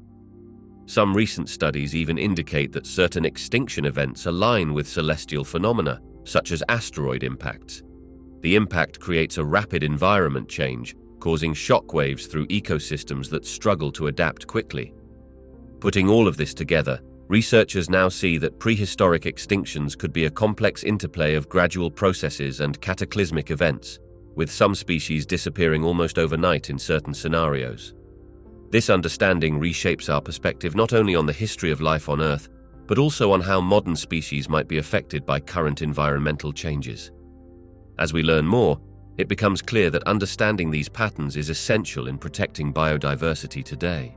Some recent studies even indicate that certain extinction events align with celestial phenomena, such as asteroid impacts. The impact creates a rapid environment change, causing shockwaves through ecosystems that struggle to adapt quickly. Putting all of this together, researchers now see that prehistoric extinctions could be a complex interplay of gradual processes and cataclysmic events, with some species disappearing almost overnight in certain scenarios. This understanding reshapes our perspective not only on the history of life on Earth, but also on how modern species might be affected by current environmental changes. As we learn more, it becomes clear that understanding these patterns is essential in protecting biodiversity today.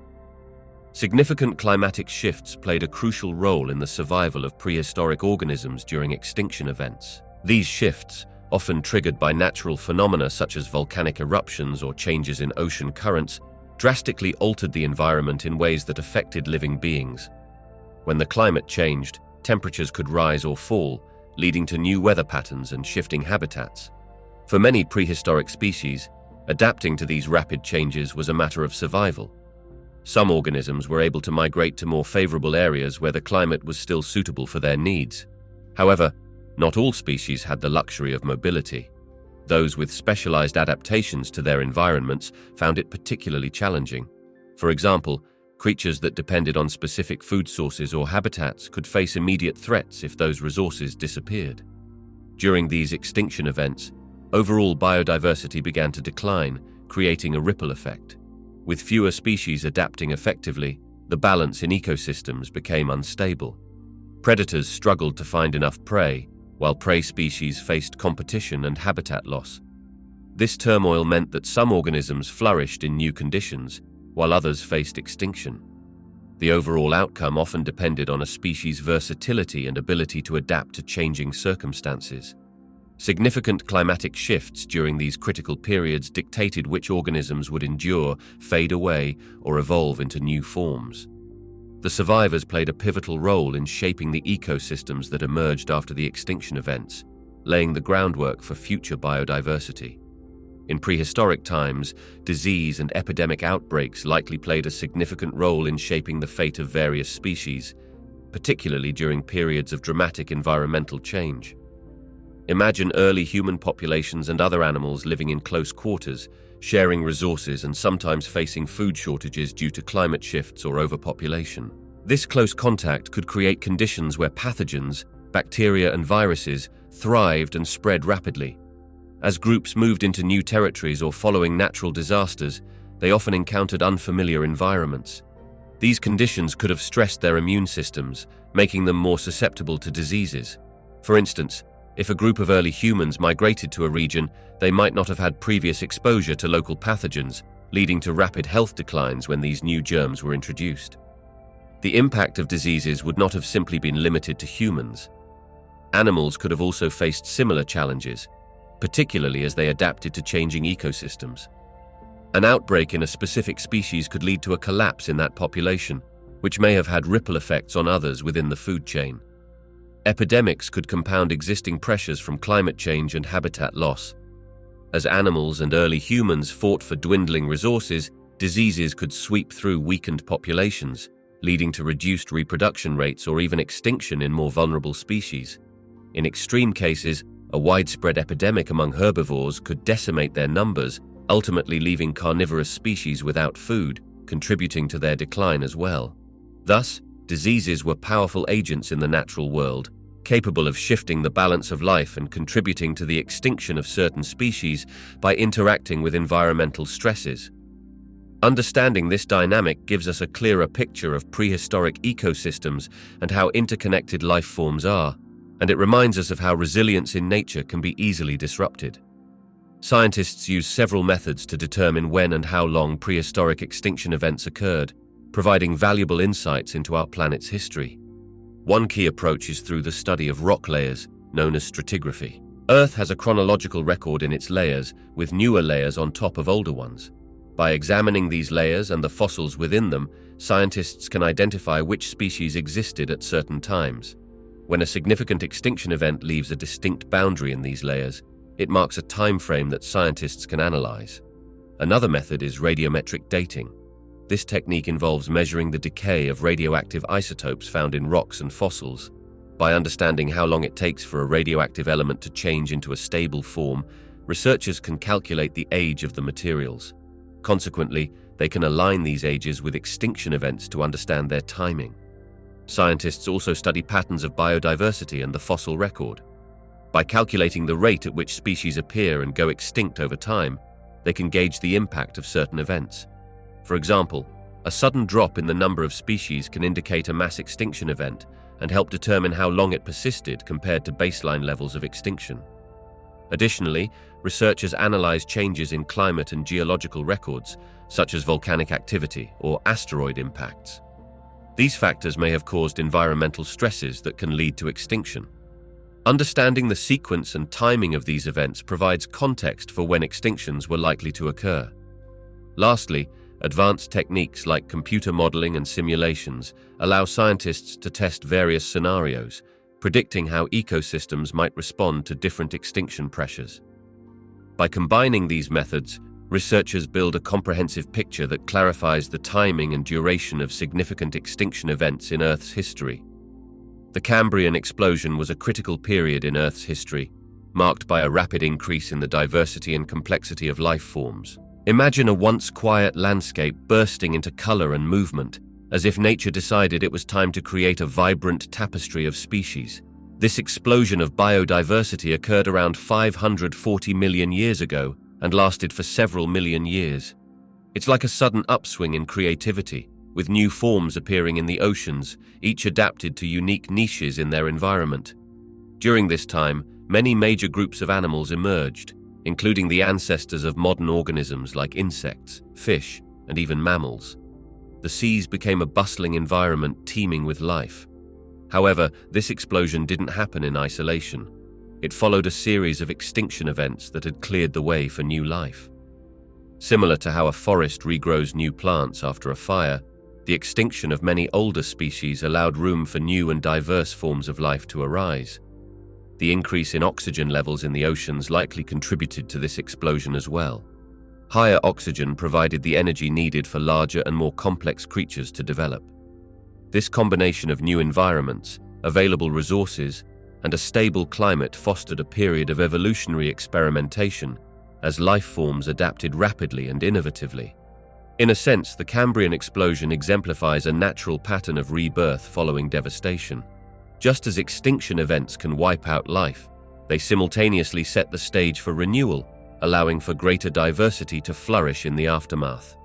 Significant climatic shifts played a crucial role in the survival of prehistoric organisms during extinction events. These shifts, often triggered by natural phenomena such as volcanic eruptions or changes in ocean currents, drastically altered the environment in ways that affected living beings. When the climate changed, temperatures could rise or fall, leading to new weather patterns and shifting habitats. For many prehistoric species, adapting to these rapid changes was a matter of survival. Some organisms were able to migrate to more favorable areas where the climate was still suitable for their needs. However, not all species had the luxury of mobility. Those with specialized adaptations to their environments found it particularly challenging. For example, creatures that depended on specific food sources or habitats could face immediate threats if those resources disappeared. During these extinction events, overall biodiversity began to decline, creating a ripple effect. With fewer species adapting effectively, the balance in ecosystems became unstable. Predators struggled to find enough prey, while prey species faced competition and habitat loss. This turmoil meant that some organisms flourished in new conditions, while others faced extinction. The overall outcome often depended on a species' versatility and ability to adapt to changing circumstances. Significant climatic shifts during these critical periods dictated which organisms would endure, fade away, or evolve into new forms. The survivors played a pivotal role in shaping the ecosystems that emerged after the extinction events, laying the groundwork for future biodiversity. In prehistoric times, disease and epidemic outbreaks likely played a significant role in shaping the fate of various species, particularly during periods of dramatic environmental change. Imagine early human populations and other animals living in close quarters, sharing resources and sometimes facing food shortages due to climate shifts or overpopulation. This close contact could create conditions where pathogens, bacteria and viruses thrived and spread rapidly. As groups moved into new territories or following natural disasters, they often encountered unfamiliar environments. These conditions could have stressed their immune systems, making them more susceptible to diseases. For instance, if a group of early humans migrated to a region, they might not have had previous exposure to local pathogens, leading to rapid health declines when these new germs were introduced. The impact of diseases would not have simply been limited to humans. Animals could have also faced similar challenges, particularly as they adapted to changing ecosystems. An outbreak in a specific species could lead to a collapse in that population, which may have had ripple effects on others within the food chain. Epidemics could compound existing pressures from climate change and habitat loss. As animals and early humans fought for dwindling resources, diseases could sweep through weakened populations, leading to reduced reproduction rates or even extinction in more vulnerable species. In extreme cases, a widespread epidemic among herbivores could decimate their numbers, ultimately leaving carnivorous species without food, contributing to their decline as well. Thus, diseases were powerful agents in the natural world, capable of shifting the balance of life and contributing to the extinction of certain species by interacting with environmental stresses. Understanding this dynamic gives us a clearer picture of prehistoric ecosystems and how interconnected life forms are, and it reminds us of how resilience in nature can be easily disrupted. Scientists use several methods to determine when and how long prehistoric extinction events occurred. providing valuable insights into our planet's history. One key approach is through the study of rock layers, known as stratigraphy. Earth has a chronological record in its layers, with newer layers on top of older ones. By examining these layers and the fossils within them, scientists can identify which species existed at certain times. When a significant extinction event leaves a distinct boundary in these layers, it marks a time frame that scientists can analyze. Another method is radiometric dating. This technique involves measuring the decay of radioactive isotopes found in rocks and fossils. By understanding how long it takes for a radioactive element to change into a stable form, researchers can calculate the age of the materials. Consequently, they can align these ages with extinction events to understand their timing. Scientists also study patterns of biodiversity and the fossil record. By calculating the rate at which species appear and go extinct over time, they can gauge the impact of certain events. For example, a sudden drop in the number of species can indicate a mass extinction event and help determine how long it persisted compared to baseline levels of extinction. Additionally, researchers analyze changes in climate and geological records, such as volcanic activity or asteroid impacts. These factors may have caused environmental stresses that can lead to extinction. Understanding the sequence and timing of these events provides context for when extinctions were likely to occur. Lastly, advanced techniques like computer modeling and simulations allow scientists to test various scenarios, predicting how ecosystems might respond to different extinction pressures. By combining these methods, researchers build a comprehensive picture that clarifies the timing and duration of significant extinction events in Earth's history. The Cambrian explosion was a critical period in Earth's history, marked by a rapid increase in the diversity and complexity of life forms. Imagine a once quiet landscape bursting into color and movement, as if nature decided it was time to create a vibrant tapestry of species. This explosion of biodiversity occurred around 540 million years ago and lasted for several million years. It's like a sudden upswing in creativity, with new forms appearing in the oceans, each adapted to unique niches in their environment. During this time, many major groups of animals emerged, including the ancestors of modern organisms like insects, fish, and even mammals. The seas became a bustling environment teeming with life. However, this explosion didn't happen in isolation. It followed a series of extinction events that had cleared the way for new life. Similar to how a forest regrows new plants after a fire, the extinction of many older species allowed room for new and diverse forms of life to arise. The increase in oxygen levels in the oceans likely contributed to this explosion as well. Higher oxygen provided the energy needed for larger and more complex creatures to develop. This combination of new environments, available resources, and a stable climate fostered a period of evolutionary experimentation as life forms adapted rapidly and innovatively. In a sense, the Cambrian explosion exemplifies a natural pattern of rebirth following devastation. Just as extinction events can wipe out life, they simultaneously set the stage for renewal, allowing for greater diversity to flourish in the aftermath.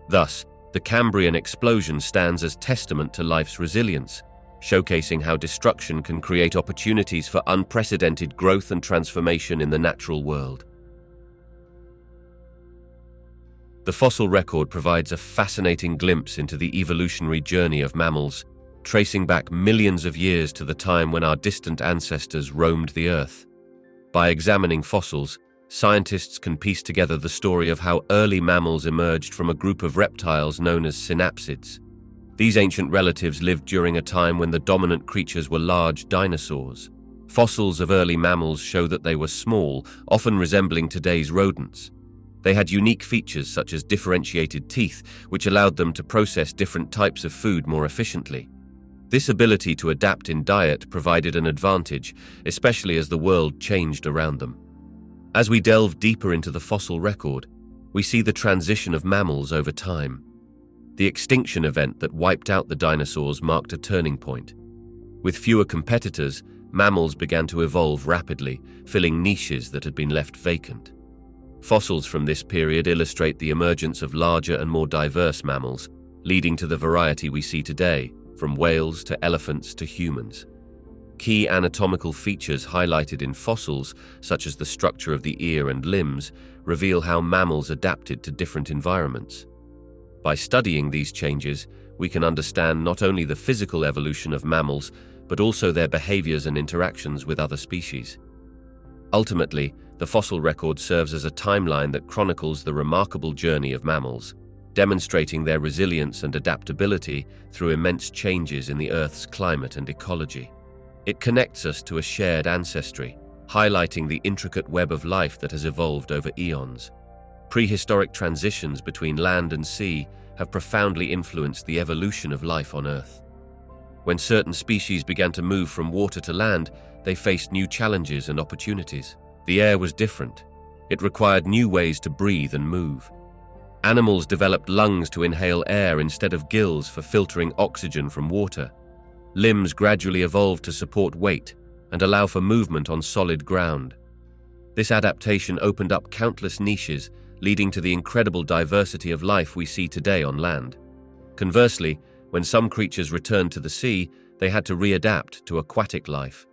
Thus, the Cambrian explosion stands as testament to life's resilience, showcasing how destruction can create opportunities for unprecedented growth and transformation in the natural world. The fossil record provides a fascinating glimpse into the evolutionary journey of mammals, tracing back millions of years to the time when our distant ancestors roamed the Earth. By examining fossils, scientists can piece together the story of how early mammals emerged from a group of reptiles known as synapsids. These ancient relatives lived during a time when the dominant creatures were large dinosaurs. Fossils of early mammals show that they were small, often resembling today's rodents. They had unique features such as differentiated teeth, which allowed them to process different types of food more efficiently. This ability to adapt in diet provided an advantage, especially as the world changed around them. As we delve deeper into the fossil record, we see the transition of mammals over time. The extinction event that wiped out the dinosaurs marked a turning point. With fewer competitors, mammals began to evolve rapidly, filling niches that had been left vacant. Fossils from this period illustrate the emergence of larger and more diverse mammals, leading to the variety we see today, from whales to elephants to humans. Key anatomical features highlighted in fossils, such as the structure of the ear and limbs, reveal how mammals adapted to different environments. By studying these changes, we can understand not only the physical evolution of mammals, but also their behaviors and interactions with other species. Ultimately, the fossil record serves as a timeline that chronicles the remarkable journey of mammals, demonstrating their resilience and adaptability through immense changes in the Earth's climate and ecology. It connects us to a shared ancestry, highlighting the intricate web of life that has evolved over eons. Prehistoric transitions between land and sea have profoundly influenced the evolution of life on Earth. When certain species began to move from water to land, they faced new challenges and opportunities. The air was different. It required new ways to breathe and move. Animals developed lungs to inhale air instead of gills for filtering oxygen from water. Limbs gradually evolved to support weight and allow for movement on solid ground. This adaptation opened up countless niches, leading to the incredible diversity of life we see today on land. Conversely, when some creatures returned to the sea, they had to readapt to aquatic life.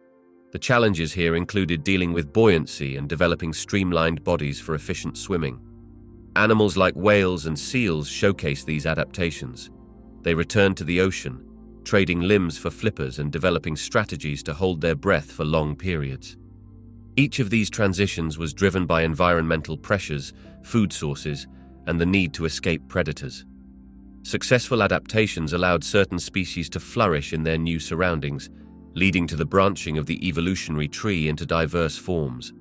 The challenges here included dealing with buoyancy and developing streamlined bodies for efficient swimming. Animals like whales and seals showcase these adaptations. They returned to the ocean, trading limbs for flippers and developing strategies to hold their breath for long periods. Each of these transitions was driven by environmental pressures, food sources, and the need to escape predators. Successful adaptations allowed certain species to flourish in their new surroundings, leading to the branching of the evolutionary tree into diverse forms.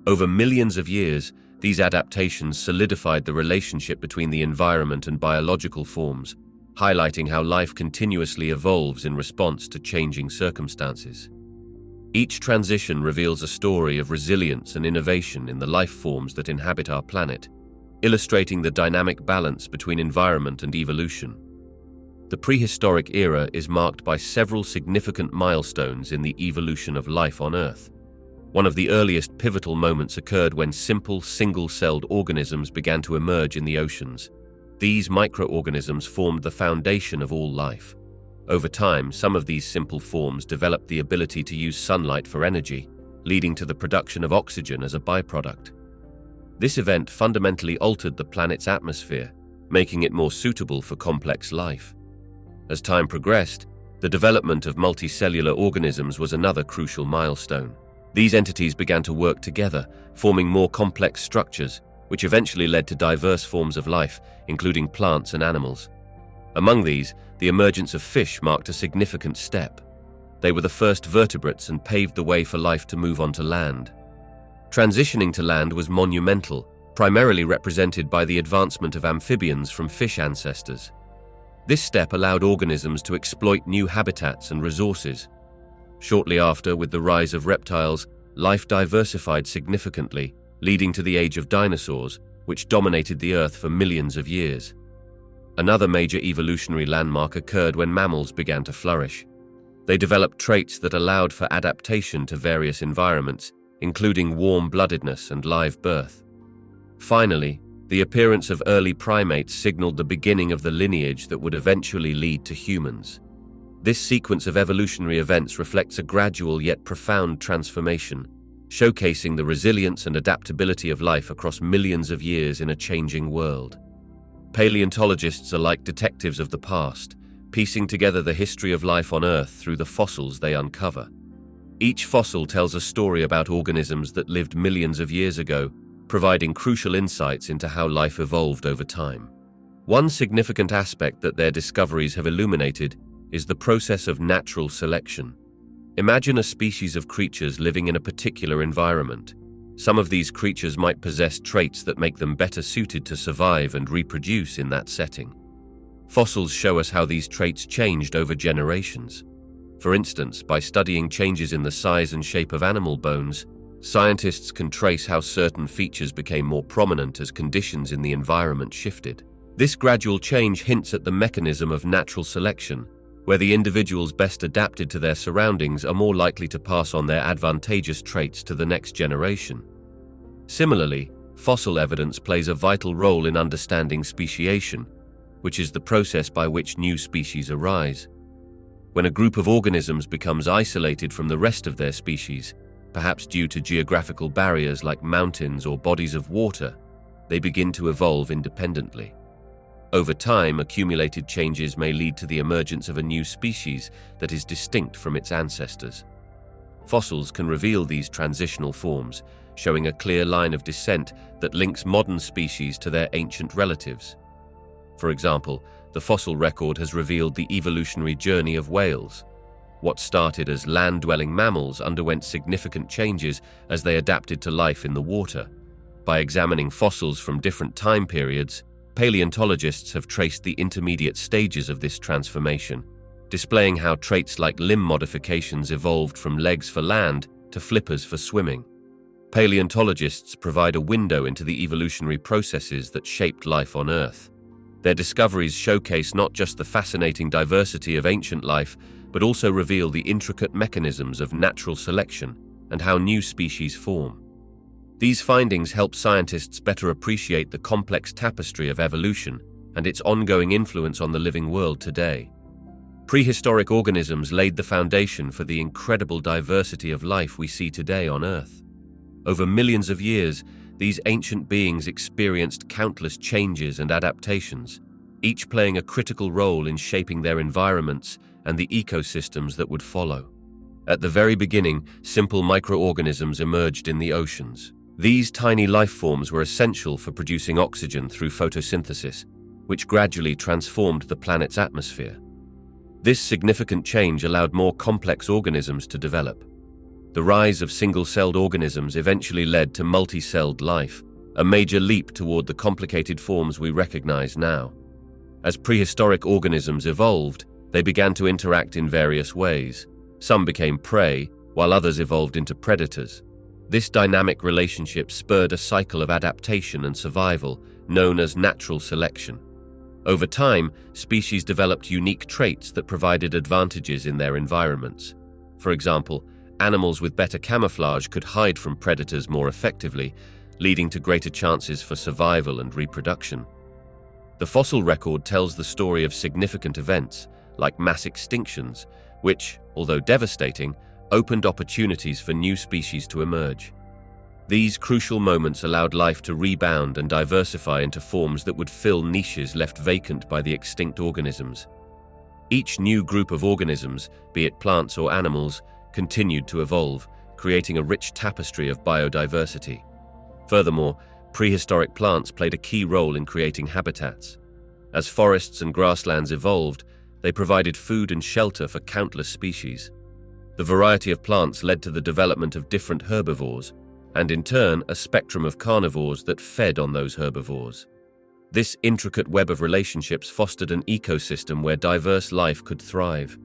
Over millions of years, these adaptations solidified the relationship between the environment and biological forms, highlighting how life continuously evolves in response to changing circumstances. Each transition reveals a story of resilience and innovation in the life forms that inhabit our planet, illustrating the dynamic balance between environment and evolution. The prehistoric era is marked by several significant milestones in the evolution of life on Earth. One of the earliest pivotal moments occurred when simple, single-celled organisms began to emerge in the oceans. These microorganisms formed the foundation of all life. Over time, some of these simple forms developed the ability to use sunlight for energy, leading to the production of oxygen as a byproduct. This event fundamentally altered the planet's atmosphere, making it more suitable for complex life. As time progressed, the development of multicellular organisms was another crucial milestone. These entities began to work together, forming more complex structures, which eventually led to diverse forms of life, including plants and animals. Among these, the emergence of fish marked a significant step. They were the first vertebrates and paved the way for life to move onto land. Transitioning to land was monumental, primarily represented by the advancement of amphibians from fish ancestors. This step allowed organisms to exploit new habitats and resources. Shortly after, with the rise of reptiles, life diversified significantly, leading to the age of dinosaurs, which dominated the Earth for millions of years. Another major evolutionary landmark occurred when mammals began to flourish. They developed traits that allowed for adaptation to various environments, including warm-bloodedness and live birth. Finally, the appearance of early primates signaled the beginning of the lineage that would eventually lead to humans. This sequence of evolutionary events reflects a gradual yet profound transformation, showcasing the resilience and adaptability of life across millions of years in a changing world. Paleontologists are like detectives of the past, piecing together the history of life on Earth through the fossils they uncover. Each fossil tells a story about organisms that lived millions of years ago, providing crucial insights into how life evolved over time. One significant aspect that their discoveries have illuminated is the process of natural selection. Imagine a species of creatures living in a particular environment. Some of these creatures might possess traits that make them better suited to survive and reproduce in that setting. Fossils show us how these traits changed over generations. For instance, by studying changes in the size and shape of animal bones, scientists can trace how certain features became more prominent as conditions in the environment shifted. This gradual change hints at the mechanism of natural selection, where the individuals best adapted to their surroundings are more likely to pass on their advantageous traits to the next generation. Similarly, fossil evidence plays a vital role in understanding speciation, which is the process by which new species arise. When a group of organisms becomes isolated from the rest of their species, perhaps due to geographical barriers like mountains or bodies of water, they begin to evolve independently. Over time, accumulated changes may lead to the emergence of a new species that is distinct from its ancestors. Fossils can reveal these transitional forms, showing a clear line of descent that links modern species to their ancient relatives. For example, the fossil record has revealed the evolutionary journey of whales. What started as land-dwelling mammals underwent significant changes as they adapted to life in the water. By examining fossils from different time periods, paleontologists have traced the intermediate stages of this transformation, displaying how traits like limb modifications evolved from legs for land to flippers for swimming. Paleontologists provide a window into the evolutionary processes that shaped life on Earth. Their discoveries showcase not just the fascinating diversity of ancient life, but also reveal the intricate mechanisms of natural selection and how new species form. These findings help scientists better appreciate the complex tapestry of evolution and its ongoing influence on the living world today. Prehistoric organisms laid the foundation for the incredible diversity of life we see today on Earth. Over millions of years, these ancient beings experienced countless changes and adaptations, each playing a critical role in shaping their environments and the ecosystems that would follow. At the very beginning, simple microorganisms emerged in the oceans. These tiny life forms were essential for producing oxygen through photosynthesis, which gradually transformed the planet's atmosphere. This significant change allowed more complex organisms to develop. The rise of single-celled organisms eventually led to multi-celled life, a major leap toward the complicated forms we recognize now. As prehistoric organisms evolved, they began to interact in various ways. Some became prey, while others evolved into predators. This dynamic relationship spurred a cycle of adaptation and survival known as natural selection. Over time, species developed unique traits that provided advantages in their environments. For example, animals with better camouflage could hide from predators more effectively, leading to greater chances for survival and reproduction. The fossil record tells the story of significant events, like mass extinctions, which, although devastating, opened opportunities for new species to emerge. These crucial moments allowed life to rebound and diversify into forms that would fill niches left vacant by the extinct organisms. Each new group of organisms, be it plants or animals, continued to evolve, creating a rich tapestry of biodiversity. Furthermore, prehistoric plants played a key role in creating habitats. As forests and grasslands evolved, they provided food and shelter for countless species. The variety of plants led to the development of different herbivores, and in turn, a spectrum of carnivores that fed on those herbivores. This intricate web of relationships fostered an ecosystem where diverse life could thrive.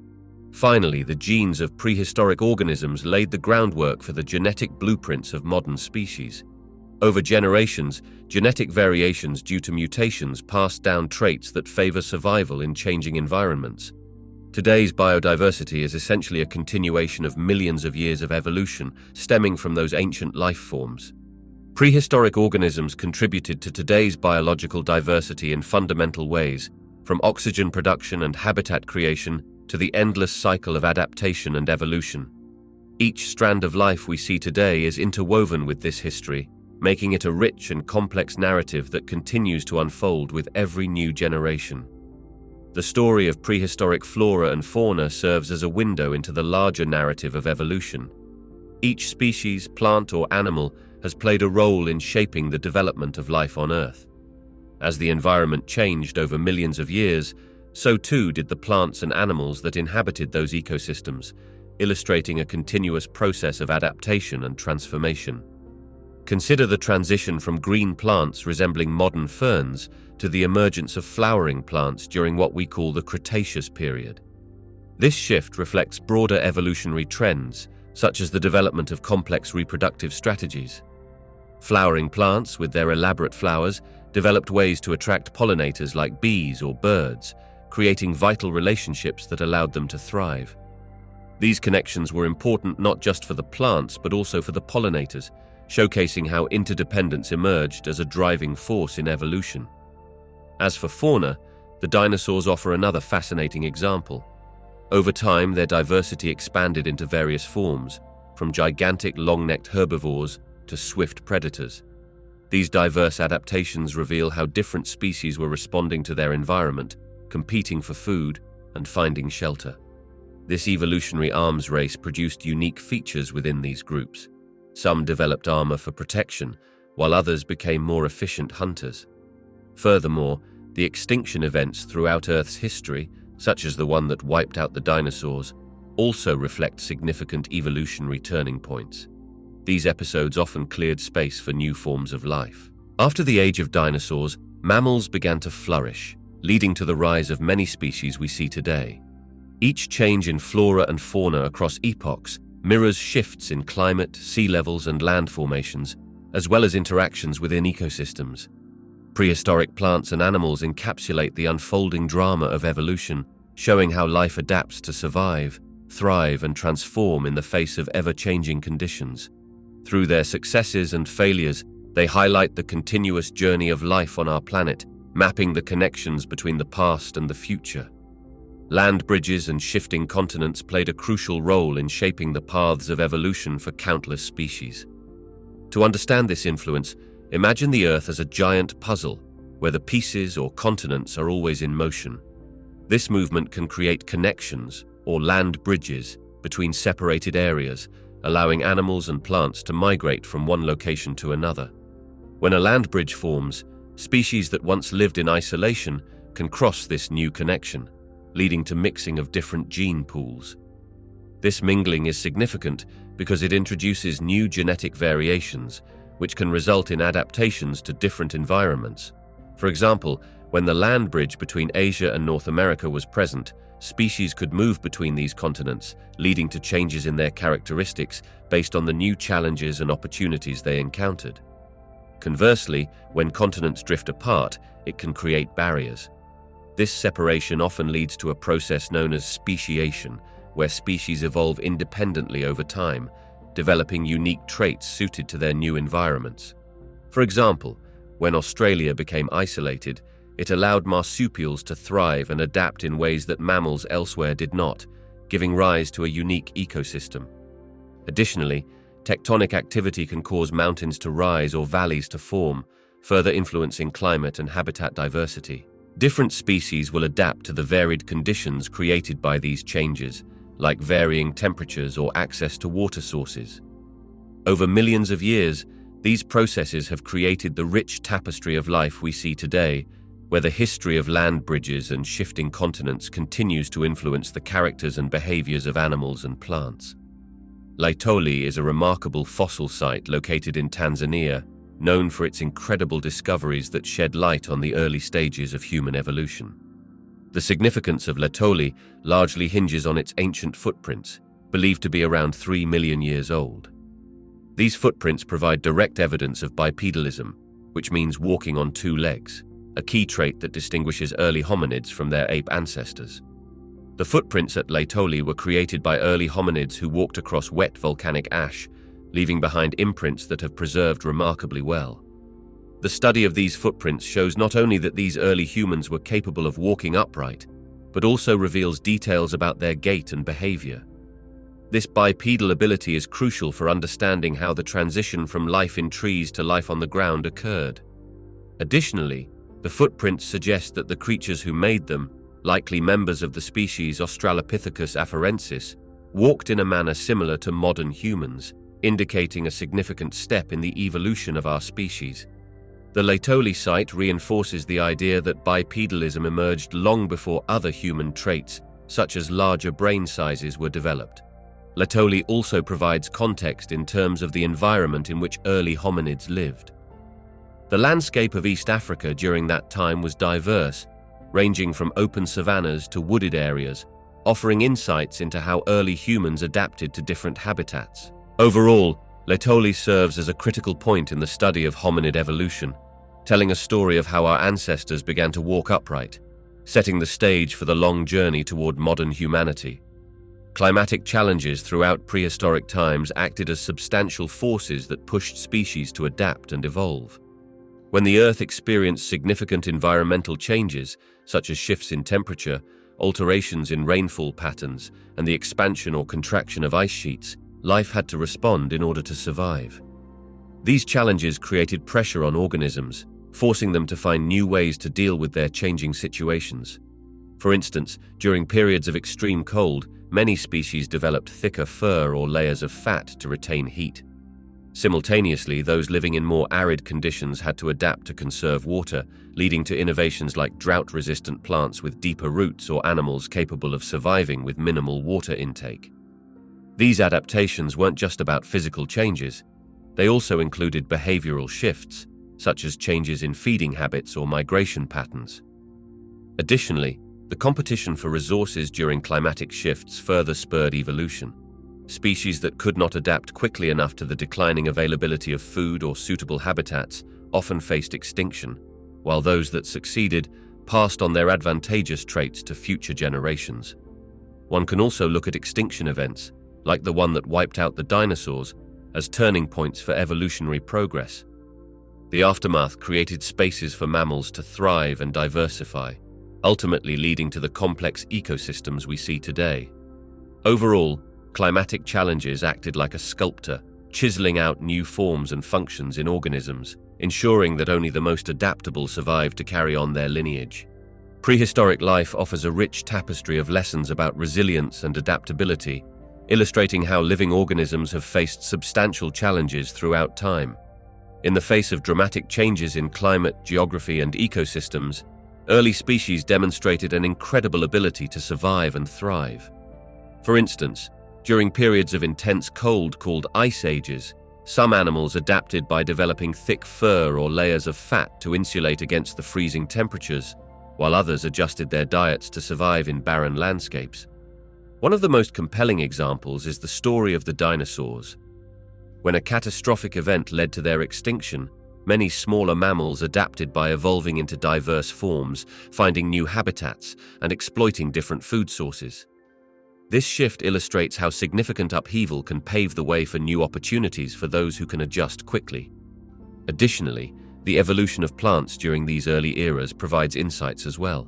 Finally, the genes of prehistoric organisms laid the groundwork for the genetic blueprints of modern species. Over generations, genetic variations due to mutations passed down traits that favor survival in changing environments. Today's biodiversity is essentially a continuation of millions of years of evolution stemming from those ancient life forms. Prehistoric organisms contributed to today's biological diversity in fundamental ways, from oxygen production and habitat creation to the endless cycle of adaptation and evolution. Each strand of life we see today is interwoven with this history, making it a rich and complex narrative that continues to unfold with every new generation. The story of prehistoric flora and fauna serves as a window into the larger narrative of evolution. Each species, plant or animal has played a role in shaping the development of life on Earth. As the environment changed over millions of years, so too did the plants and animals that inhabited those ecosystems, illustrating a continuous process of adaptation and transformation. Consider the transition from green plants resembling modern ferns to the emergence of flowering plants during what we call the Cretaceous period. This shift reflects broader evolutionary trends, such as the development of complex reproductive strategies. Flowering plants, with their elaborate flowers, developed ways to attract pollinators like bees or birds, creating vital relationships that allowed them to thrive. These connections were important not just for the plants but also for the pollinators, showcasing how interdependence emerged as a driving force in evolution. As for fauna, the dinosaurs offer another fascinating example. Over time, their diversity expanded into various forms, from gigantic long-necked herbivores to swift predators. These diverse adaptations reveal how different species were responding to their environment, competing for food and finding shelter. This evolutionary arms race produced unique features within these groups. Some developed armor for protection, while others became more efficient hunters. Furthermore, the extinction events throughout Earth's history, such as the one that wiped out the dinosaurs, also reflect significant evolutionary turning points. These episodes often cleared space for new forms of life. After the age of dinosaurs, mammals began to flourish, leading to the rise of many species we see today. Each change in flora and fauna across epochs mirrors shifts in climate, sea levels, and land formations, as well as interactions within ecosystems. Prehistoric plants and animals encapsulate the unfolding drama of evolution, showing how life adapts to survive, thrive, and transform in the face of ever-changing conditions. Through their successes and failures, they highlight the continuous journey of life on our planet, mapping the connections between the past and the future. Land bridges and shifting continents played a crucial role in shaping the paths of evolution for countless species. To understand this influence, imagine the Earth as a giant puzzle, where the pieces or continents are always in motion. This movement can create connections, or land bridges, between separated areas, allowing animals and plants to migrate from one location to another. When a land bridge forms, species that once lived in isolation can cross this new connection, leading to mixing of different gene pools. This mingling is significant because it introduces new genetic variations, which can result in adaptations to different environments. For example, when the land bridge between Asia and North America was present, species could move between these continents, leading to changes in their characteristics based on the new challenges and opportunities they encountered. Conversely, when continents drift apart, it can create barriers. This separation often leads to a process known as speciation, where species evolve independently over time, developing unique traits suited to their new environments. For example, when Australia became isolated, it allowed marsupials to thrive and adapt in ways that mammals elsewhere did not, giving rise to a unique ecosystem. Additionally, tectonic activity can cause mountains to rise or valleys to form, further influencing climate and habitat diversity. Different species will adapt to the varied conditions created by these changes, like varying temperatures or access to water sources. Over millions of years, these processes have created the rich tapestry of life we see today, where the history of land bridges and shifting continents continues to influence the characters and behaviors of animals and plants. Laetoli is a remarkable fossil site located in Tanzania, known for its incredible discoveries that shed light on the early stages of human evolution. The significance of Laetoli largely hinges on its ancient footprints, believed to be around 3 million years old. These footprints provide direct evidence of bipedalism, which means walking on two legs, a key trait that distinguishes early hominids from their ape ancestors. The footprints at Laetoli were created by early hominids who walked across wet volcanic ash, leaving behind imprints that have preserved remarkably well. The study of these footprints shows not only that these early humans were capable of walking upright, but also reveals details about their gait and behavior. This bipedal ability is crucial for understanding how the transition from life in trees to life on the ground occurred. Additionally, the footprints suggest that the creatures who made them, likely members of the species Australopithecus afarensis, walked in a manner similar to modern humans, indicating a significant step in the evolution of our species. The Laetoli site reinforces the idea that bipedalism emerged long before other human traits, such as larger brain sizes, were developed. Laetoli also provides context in terms of the environment in which early hominids lived. The landscape of East Africa during that time was diverse, ranging from open savannas to wooded areas, offering insights into how early humans adapted to different habitats. Overall, Laetoli serves as a critical point in the study of hominid evolution, telling a story of how our ancestors began to walk upright, setting the stage for the long journey toward modern humanity. Climatic challenges throughout prehistoric times acted as substantial forces that pushed species to adapt and evolve. When the Earth experienced significant environmental changes, such as shifts in temperature, alterations in rainfall patterns, and the expansion or contraction of ice sheets, life had to respond in order to survive. These challenges created pressure on organisms, forcing them to find new ways to deal with their changing situations. For instance, during periods of extreme cold, many species developed thicker fur or layers of fat to retain heat. Simultaneously, those living in more arid conditions had to adapt to conserve water, leading to innovations like drought-resistant plants with deeper roots or animals capable of surviving with minimal water intake. These adaptations weren't just about physical changes. They also included behavioral shifts, such as changes in feeding habits or migration patterns. Additionally, the competition for resources during climatic shifts further spurred evolution. Species that could not adapt quickly enough to the declining availability of food or suitable habitats often faced extinction, while those that succeeded passed on their advantageous traits to future generations. One can also look at extinction events, like the one that wiped out the dinosaurs, as turning points for evolutionary progress. The aftermath created spaces for mammals to thrive and diversify, ultimately leading to the complex ecosystems we see today. Overall, climatic challenges acted like a sculptor, chiseling out new forms and functions in organisms, ensuring that only the most adaptable survived to carry on their lineage. Prehistoric life offers a rich tapestry of lessons about resilience and adaptability, illustrating how living organisms have faced substantial challenges throughout time. In the face of dramatic changes in climate, geography, and ecosystems, early species demonstrated an incredible ability to survive and thrive. For instance, during periods of intense cold called ice ages, some animals adapted by developing thick fur or layers of fat to insulate against the freezing temperatures, while others adjusted their diets to survive in barren landscapes. One of the most compelling examples is the story of the dinosaurs. When a catastrophic event led to their extinction, many smaller mammals adapted by evolving into diverse forms, finding new habitats, and exploiting different food sources. This shift illustrates how significant upheaval can pave the way for new opportunities for those who can adjust quickly. Additionally, the evolution of plants during these early eras provides insights as well.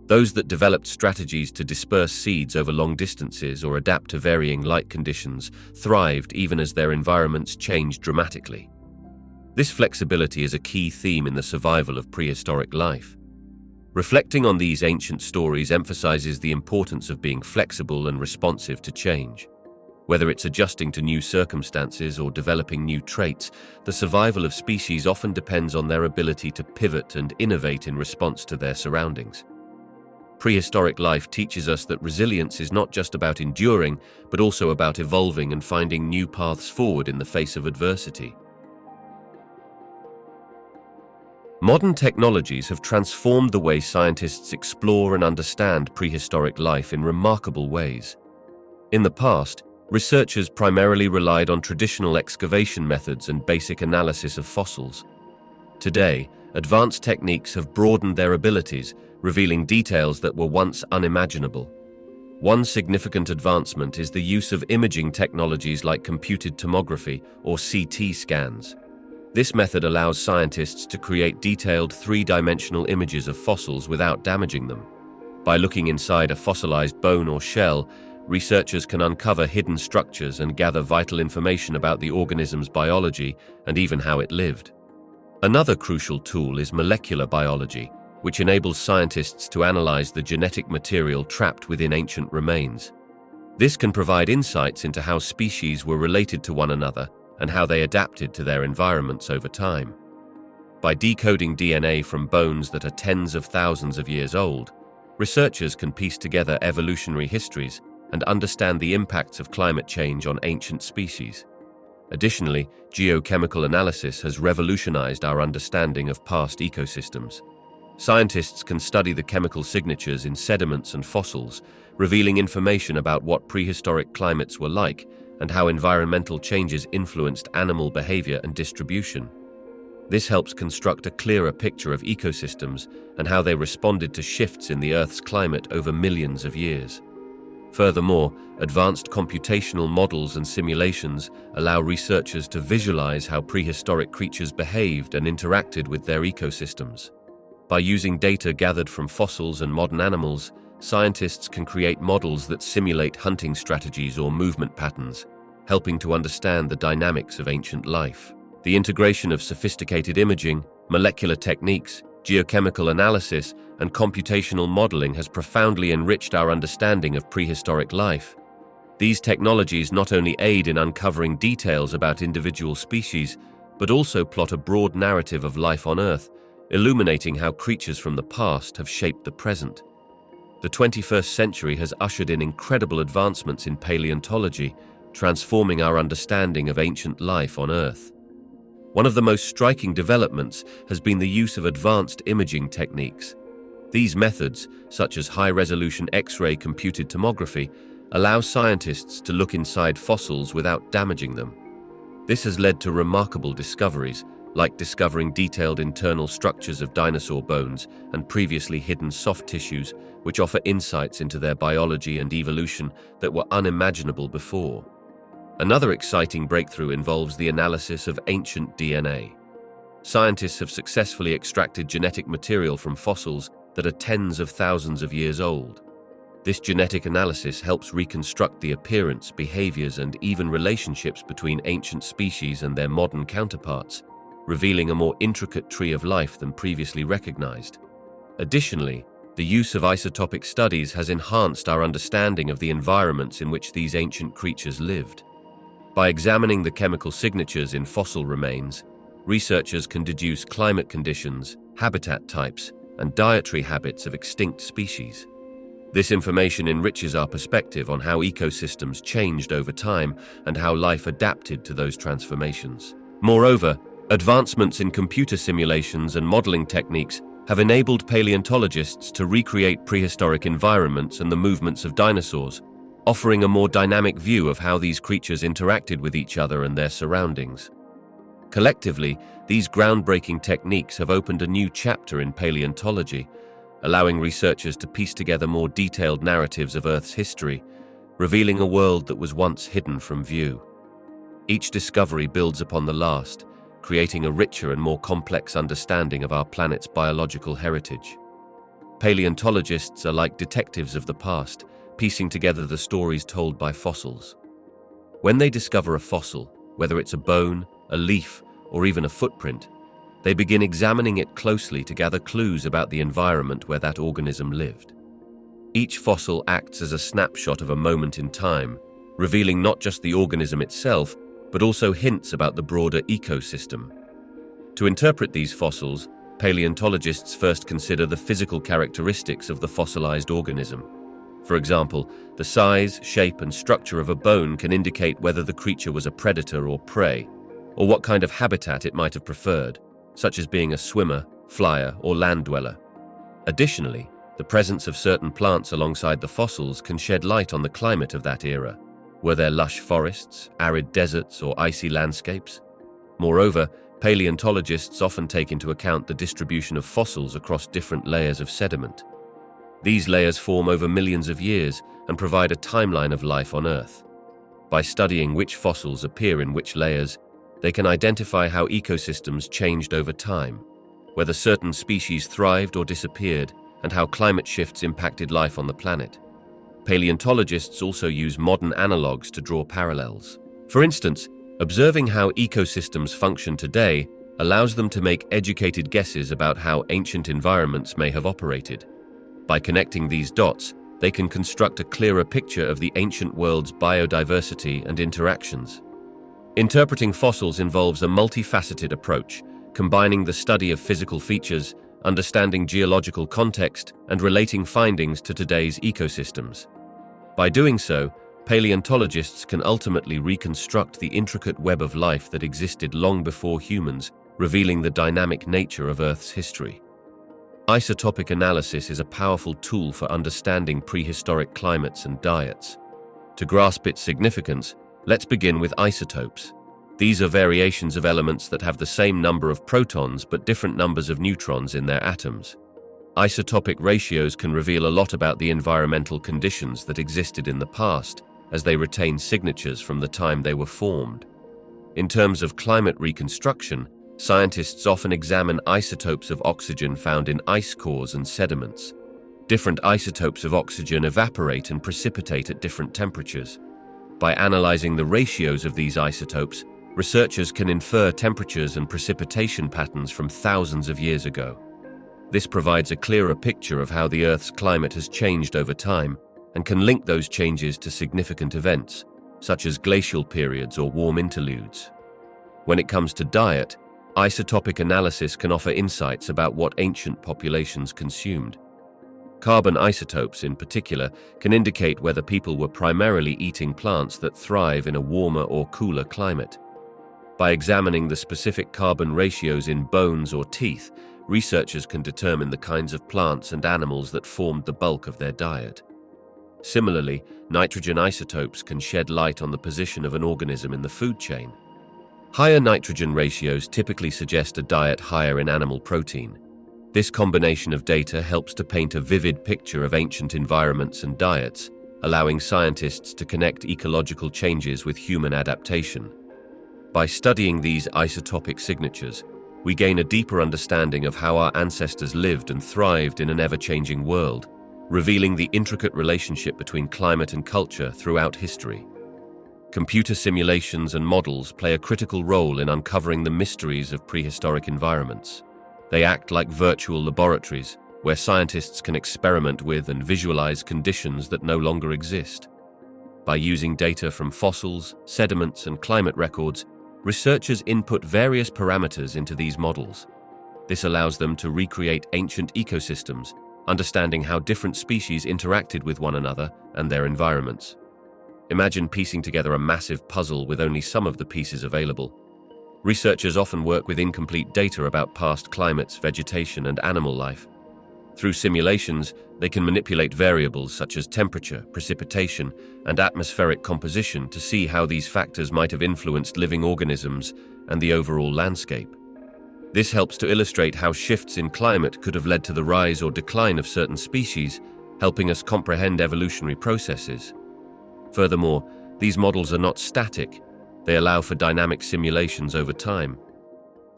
Those that developed strategies to disperse seeds over long distances or adapt to varying light conditions thrived even as their environments changed dramatically. This flexibility is a key theme in the survival of prehistoric life. Reflecting on these ancient stories emphasizes the importance of being flexible and responsive to change. Whether it's adjusting to new circumstances or developing new traits, the survival of species often depends on their ability to pivot and innovate in response to their surroundings. Prehistoric life teaches us that resilience is not just about enduring, but also about evolving and finding new paths forward in the face of adversity. Modern technologies have transformed the way scientists explore and understand prehistoric life in remarkable ways. In the past, researchers primarily relied on traditional excavation methods and basic analysis of fossils. Today, advanced techniques have broadened their abilities, revealing details that were once unimaginable. One significant advancement is the use of imaging technologies like computed tomography or CT scans. This method allows scientists to create detailed three-dimensional images of fossils without damaging them. By looking inside a fossilized bone or shell, researchers can uncover hidden structures and gather vital information about the organism's biology and even how it lived. Another crucial tool is molecular biology, which enables scientists to analyze the genetic material trapped within ancient remains. This can provide insights into how species were related to one another and how they adapted to their environments over time. By decoding DNA from bones that are tens of thousands of years old, researchers can piece together evolutionary histories and understand the impacts of climate change on ancient species. Additionally, geochemical analysis has revolutionized our understanding of past ecosystems. Scientists can study the chemical signatures in sediments and fossils, revealing information about what prehistoric climates were like and how environmental changes influenced animal behavior and distribution. This helps construct a clearer picture of ecosystems and how they responded to shifts in the Earth's climate over millions of years. Furthermore, advanced computational models and simulations allow researchers to visualize how prehistoric creatures behaved and interacted with their ecosystems. By using data gathered from fossils and modern animals, scientists can create models that simulate hunting strategies or movement patterns, helping to understand the dynamics of ancient life. The integration of sophisticated imaging, molecular techniques, geochemical analysis, and computational modeling has profoundly enriched our understanding of prehistoric life. These technologies not only aid in uncovering details about individual species, but also plot a broad narrative of life on Earth, illuminating how creatures from the past have shaped the present. The 21st century has ushered in incredible advancements in paleontology, transforming our understanding of ancient life on Earth. One of the most striking developments has been the use of advanced imaging techniques. These methods, such as high-resolution X-ray computed tomography, allow scientists to look inside fossils without damaging them. This has led to remarkable discoveries, like discovering detailed internal structures of dinosaur bones and previously hidden soft tissues, which offer insights into their biology and evolution that were unimaginable before. Another exciting breakthrough involves the analysis of ancient DNA. Scientists have successfully extracted genetic material from fossils that are tens of thousands of years old. This genetic analysis helps reconstruct the appearance, behaviors, and even relationships between ancient species and their modern counterparts, revealing a more intricate tree of life than previously recognized. Additionally, the use of isotopic studies has enhanced our understanding of the environments in which these ancient creatures lived. By examining the chemical signatures in fossil remains, researchers can deduce climate conditions, habitat types, and dietary habits of extinct species. This information enriches our perspective on how ecosystems changed over time and how life adapted to those transformations. Moreover, advancements in computer simulations and modeling techniques have enabled paleontologists to recreate prehistoric environments and the movements of dinosaurs, offering a more dynamic view of how these creatures interacted with each other and their surroundings. Collectively, these groundbreaking techniques have opened a new chapter in paleontology, allowing researchers to piece together more detailed narratives of Earth's history, revealing a world that was once hidden from view. Each discovery builds upon the last, creating a richer and more complex understanding of our planet's biological heritage. Paleontologists are like detectives of the past, piecing together the stories told by fossils. When they discover a fossil, whether it's a bone, a leaf, or even a footprint, they begin examining it closely to gather clues about the environment where that organism lived. Each fossil acts as a snapshot of a moment in time, revealing not just the organism itself, but also hints about the broader ecosystem. To interpret these fossils, paleontologists first consider the physical characteristics of the fossilized organism. For example, the size, shape, and structure of a bone can indicate whether the creature was a predator or prey, or what kind of habitat it might have preferred, such as being a swimmer, flyer, or land dweller. Additionally, the presence of certain plants alongside the fossils can shed light on the climate of that era. Were there lush forests, arid deserts, or icy landscapes? Moreover, paleontologists often take into account the distribution of fossils across different layers of sediment. These layers form over millions of years and provide a timeline of life on Earth. By studying which fossils appear in which layers, they can identify how ecosystems changed over time, whether certain species thrived or disappeared, and how climate shifts impacted life on the planet. Paleontologists also use modern analogues to draw parallels. For instance, observing how ecosystems function today allows them to make educated guesses about how ancient environments may have operated. By connecting these dots, they can construct a clearer picture of the ancient world's biodiversity and interactions. Interpreting fossils involves a multifaceted approach, combining the study of physical features, understanding geological context, and relating findings to today's ecosystems. By doing so, paleontologists can ultimately reconstruct the intricate web of life that existed long before humans, revealing the dynamic nature of Earth's history. Isotopic analysis is a powerful tool for understanding prehistoric climates and diets. To grasp its significance, let's begin with isotopes. These are variations of elements that have the same number of protons but different numbers of neutrons in their atoms. Isotopic ratios can reveal a lot about the environmental conditions that existed in the past, as they retain signatures from the time they were formed. In terms of climate reconstruction, scientists often examine isotopes of oxygen found in ice cores and sediments. Different isotopes of oxygen evaporate and precipitate at different temperatures. By analyzing the ratios of these isotopes, Researchers can infer temperatures and precipitation patterns from thousands of years ago. This provides a clearer picture of how the Earth's climate has changed over time and can link those changes to significant events, such as glacial periods or warm interludes. When it comes to diet, isotopic analysis can offer insights about what ancient populations consumed. Carbon isotopes, in particular, can indicate whether people were primarily eating plants that thrive in a warmer or cooler climate. By examining the specific carbon ratios in bones or teeth, researchers can determine the kinds of plants and animals that formed the bulk of their diet. Similarly, nitrogen isotopes can shed light on the position of an organism in the food chain. Higher nitrogen ratios typically suggest a diet higher in animal protein. This combination of data helps to paint a vivid picture of ancient environments and diets, allowing scientists to connect ecological changes with human adaptation. By studying these isotopic signatures, we gain a deeper understanding of how our ancestors lived and thrived in an ever-changing world, revealing the intricate relationship between climate and culture throughout history. Computer simulations and models play a critical role in uncovering the mysteries of prehistoric environments. They act like virtual laboratories, where scientists can experiment with and visualize conditions that no longer exist. By using data from fossils, sediments, and climate records, researchers input various parameters into these models. This allows them to recreate ancient ecosystems, understanding how different species interacted with one another and their environments. Imagine piecing together a massive puzzle with only some of the pieces available. Researchers often work with incomplete data about past climates, vegetation, and animal life. Through simulations, they can manipulate variables such as temperature, precipitation, and atmospheric composition to see how these factors might have influenced living organisms and the overall landscape. This helps to illustrate how shifts in climate could have led to the rise or decline of certain species, helping us comprehend evolutionary processes. Furthermore, these models are not static. They allow for dynamic simulations over time.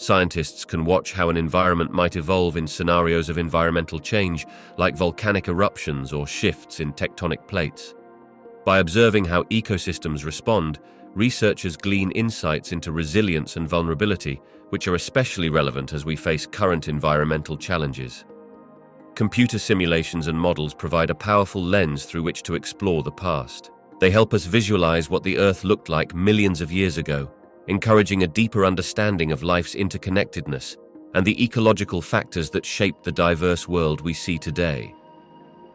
Scientists can watch how an environment might evolve in scenarios of environmental change, like volcanic eruptions or shifts in tectonic plates. By observing how ecosystems respond, researchers glean insights into resilience and vulnerability, which are especially relevant as we face current environmental challenges. Computer simulations and models provide a powerful lens through which to explore the past. They help us visualize what the Earth looked like millions of years ago, encouraging a deeper understanding of life's interconnectedness and the ecological factors that shape the diverse world we see today.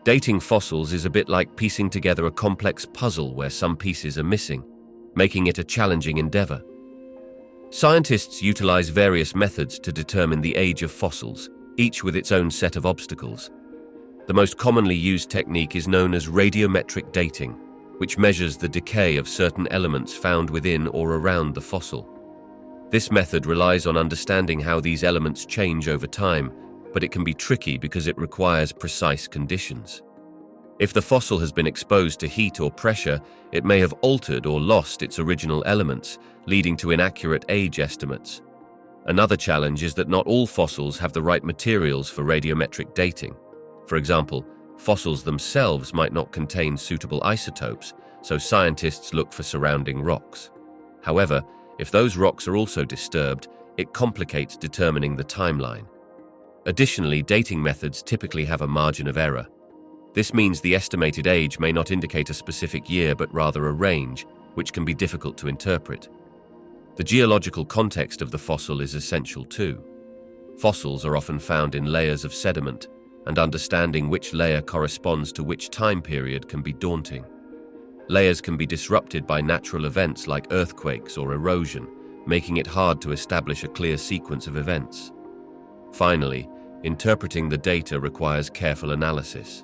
Dating fossils is a bit like piecing together a complex puzzle where some pieces are missing, making it a challenging endeavor. Scientists utilize various methods to determine the age of fossils, each with its own set of obstacles. The most commonly used technique is known as radiometric dating, which measures the decay of certain elements found within or around the fossil. This method relies on understanding how these elements change over time, but it can be tricky because it requires precise conditions. If the fossil has been exposed to heat or pressure, it may have altered or lost its original elements, leading to inaccurate age estimates. Another challenge is that not all fossils have the right materials for radiometric dating. For example, fossils themselves might not contain suitable isotopes, so scientists look for surrounding rocks. However, if those rocks are also disturbed, it complicates determining the timeline. Additionally, dating methods typically have a margin of error. This means the estimated age may not indicate a specific year but rather a range, which can be difficult to interpret. The geological context of the fossil is essential too. Fossils are often found in layers of sediment, and understanding which layer corresponds to which time period can be daunting. Layers can be disrupted by natural events like earthquakes or erosion, making it hard to establish a clear sequence of events. Finally, interpreting the data requires careful analysis.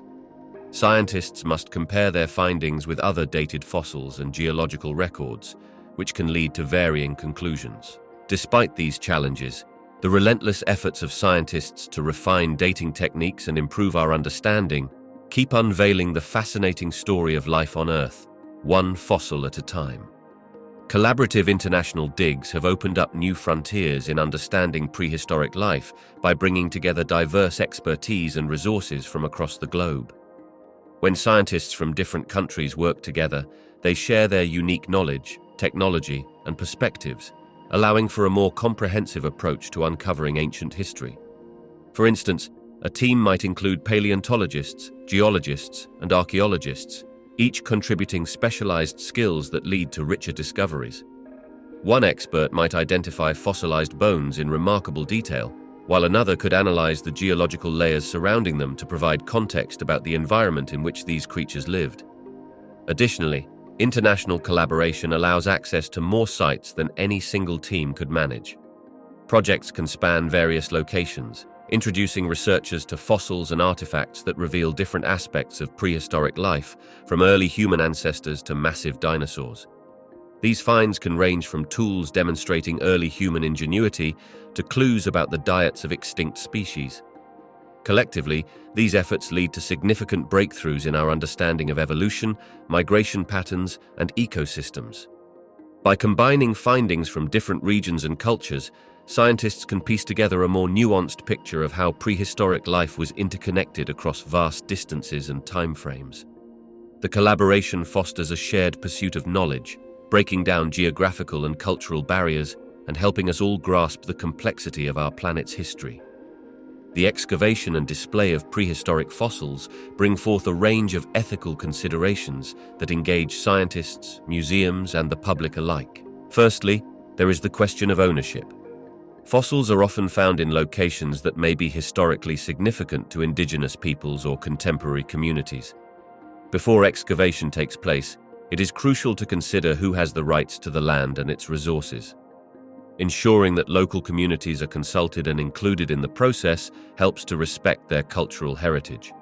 Scientists must compare their findings with other dated fossils and geological records, which can lead to varying conclusions. Despite these challenges, the relentless efforts of scientists to refine dating techniques and improve our understanding keep unveiling the fascinating story of life on Earth, one fossil at a time. Collaborative international digs have opened up new frontiers in understanding prehistoric life by bringing together diverse expertise and resources from across the globe. When scientists from different countries work together, they share their unique knowledge, technology, and perspectives, allowing for a more comprehensive approach to uncovering ancient history. For instance, a team might include paleontologists, geologists, and archaeologists, each contributing specialized skills that lead to richer discoveries. One expert might identify fossilized bones in remarkable detail, while another could analyze the geological layers surrounding them to provide context about the environment in which these creatures lived. Additionally, international collaboration allows access to more sites than any single team could manage. Projects can span various locations, introducing researchers to fossils and artifacts that reveal different aspects of prehistoric life, from early human ancestors to massive dinosaurs. These finds can range from tools demonstrating early human ingenuity to clues about the diets of extinct species. Collectively, these efforts lead to significant breakthroughs in our understanding of evolution, migration patterns, and ecosystems. By combining findings from different regions and cultures, scientists can piece together a more nuanced picture of how prehistoric life was interconnected across vast distances and timeframes. The collaboration fosters a shared pursuit of knowledge, breaking down geographical and cultural barriers and helping us all grasp the complexity of our planet's history. The excavation and display of prehistoric fossils bring forth a range of ethical considerations that engage scientists, museums, and the public alike. Firstly, there is the question of ownership. Fossils are often found in locations that may be historically significant to indigenous peoples or contemporary communities. Before excavation takes place, it is crucial to consider who has the rights to the land and its resources. Ensuring that local communities are consulted and included in the process helps to respect their cultural heritage.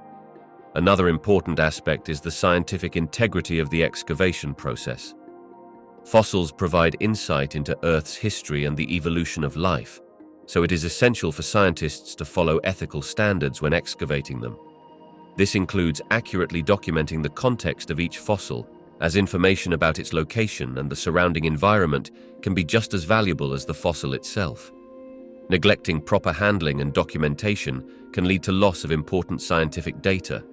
Another important aspect is the scientific integrity of the excavation process. Fossils provide insight into Earth's history and the evolution of life, so it is essential for scientists to follow ethical standards when excavating them. This includes accurately documenting the context of each fossil, as information about its location and the surrounding environment can be just as valuable as the fossil itself. Neglecting proper handling and documentation can lead to loss of important scientific data.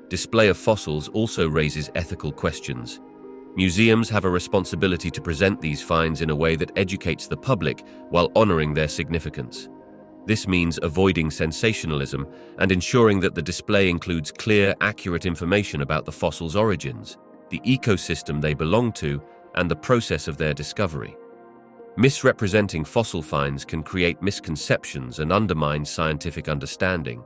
Display of fossils also raises ethical questions. Museums have a responsibility to present these finds in a way that educates the public while honoring their significance. This means avoiding sensationalism and ensuring that the display includes clear, accurate information about the fossil's origins, the ecosystem they belong to, and the process of their discovery. Misrepresenting fossil finds can create misconceptions and undermine scientific understanding.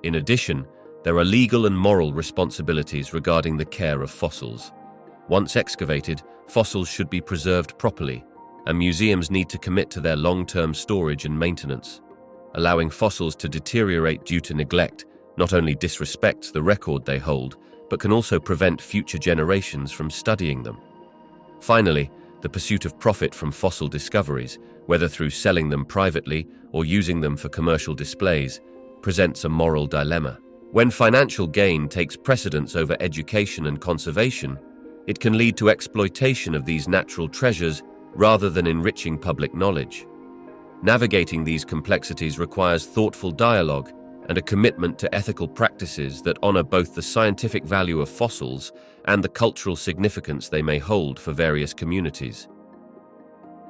In addition, there are legal and moral responsibilities regarding the care of fossils. Once excavated, fossils should be preserved properly, and museums need to commit to their long-term storage and maintenance. Allowing fossils to deteriorate due to neglect not only disrespects the record they hold, but can also prevent future generations from studying them. Finally, the pursuit of profit from fossil discoveries, whether through selling them privately or using them for commercial displays, presents a moral dilemma. When financial gain takes precedence over education and conservation, it can lead to exploitation of these natural treasures rather than enriching public knowledge. Navigating these complexities requires thoughtful dialogue and a commitment to ethical practices that honor both the scientific value of fossils and the cultural significance they may hold for various communities.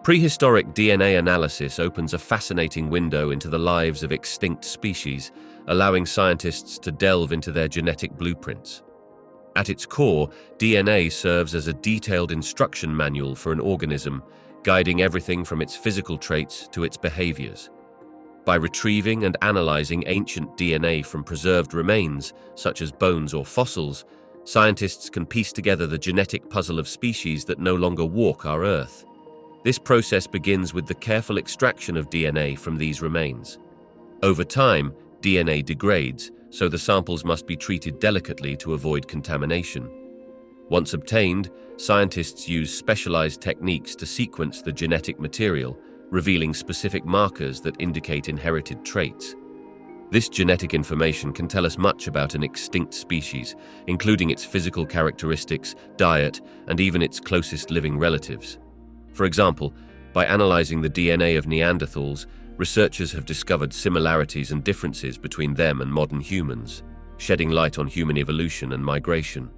Prehistoric DNA analysis opens a fascinating window into the lives of extinct species, allowing scientists to delve into their genetic blueprints. At its core, DNA serves as a detailed instruction manual for an organism, guiding everything from its physical traits to its behaviors. By retrieving and analyzing ancient DNA from preserved remains, such as bones or fossils, scientists can piece together the genetic puzzle of species that no longer walk our Earth. This process begins with the careful extraction of DNA from these remains. Over time, DNA degrades, so the samples must be treated delicately to avoid contamination. Once obtained, scientists use specialized techniques to sequence the genetic material, revealing specific markers that indicate inherited traits. This genetic information can tell us much about an extinct species, including its physical characteristics, diet, and even its closest living relatives. For example, by analyzing the DNA of Neanderthals, researchers have discovered similarities and differences between them and modern humans, shedding light on human evolution and migration.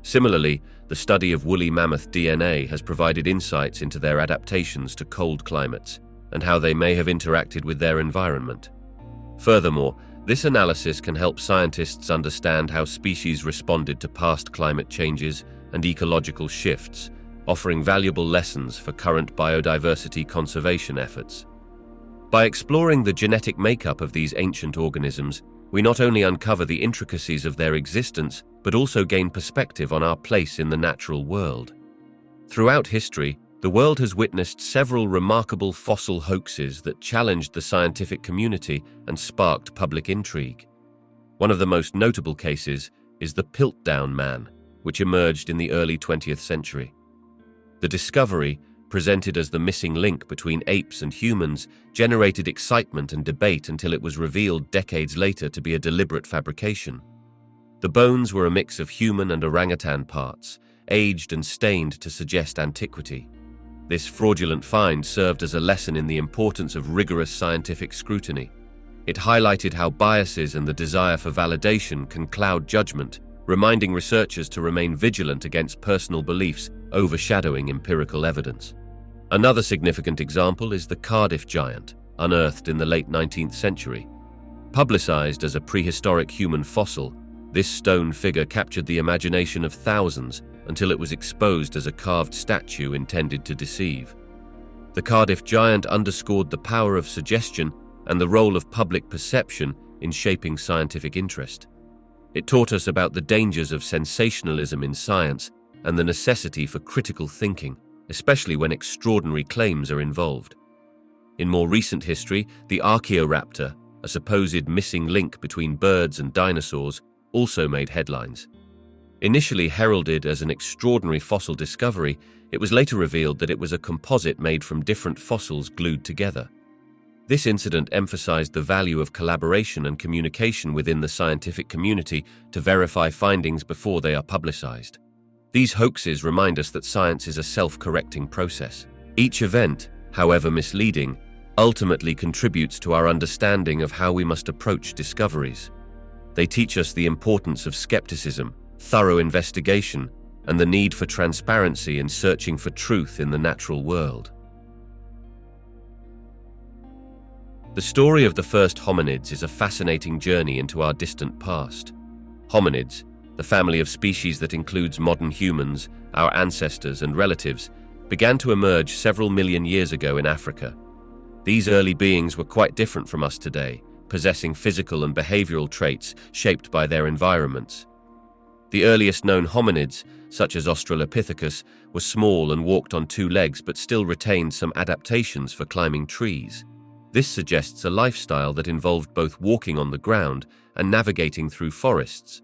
Similarly, the study of woolly mammoth DNA has provided insights into their adaptations to cold climates and how they may have interacted with their environment. Furthermore, this analysis can help scientists understand how species responded to past climate changes and ecological shifts, offering valuable lessons for current biodiversity conservation efforts. By exploring the genetic makeup of these ancient organisms, we not only uncover the intricacies of their existence, but also gain perspective on our place in the natural world. Throughout history, the world has witnessed several remarkable fossil hoaxes that challenged the scientific community and sparked public intrigue. One of the most notable cases is the Piltdown Man, which emerged in the early 20th century. The discovery, presented as the missing link between apes and humans, generated excitement and debate until it was revealed decades later to be a deliberate fabrication. The bones were a mix of human and orangutan parts, aged and stained to suggest antiquity. This fraudulent find served as a lesson in the importance of rigorous scientific scrutiny. It highlighted how biases and the desire for validation can cloud judgment, reminding researchers to remain vigilant against personal beliefs overshadowing empirical evidence. Another significant example is the Cardiff giant, unearthed in the late 19th century. Publicized as a prehistoric human fossil, this stone figure captured the imagination of thousands until it was exposed as a carved statue intended to deceive. The Cardiff giant underscored the power of suggestion and the role of public perception in shaping scientific interest. It taught us about the dangers of sensationalism in science and the necessity for critical thinking, especially when extraordinary claims are involved. In more recent history, the Archaeoraptor, a supposed missing link between birds and dinosaurs, also made headlines. Initially heralded as an extraordinary fossil discovery, it was later revealed that it was a composite made from different fossils glued together. This incident emphasized the value of collaboration and communication within the scientific community to verify findings before they are publicized. These hoaxes remind us that science is a self-correcting process. Each event, however misleading, ultimately contributes to our understanding of how we must approach discoveries. They teach us the importance of skepticism, thorough investigation, and the need for transparency in searching for truth in the natural world. The story of the first hominids is a fascinating journey into our distant past. Hominids, the family of species that includes modern humans, our ancestors and relatives, began to emerge several million years ago in Africa. These early beings were quite different from us today, possessing physical and behavioral traits shaped by their environments. The earliest known hominids, such as Australopithecus, were small and walked on two legs but still retained some adaptations for climbing trees. This suggests a lifestyle that involved both walking on the ground and navigating through forests.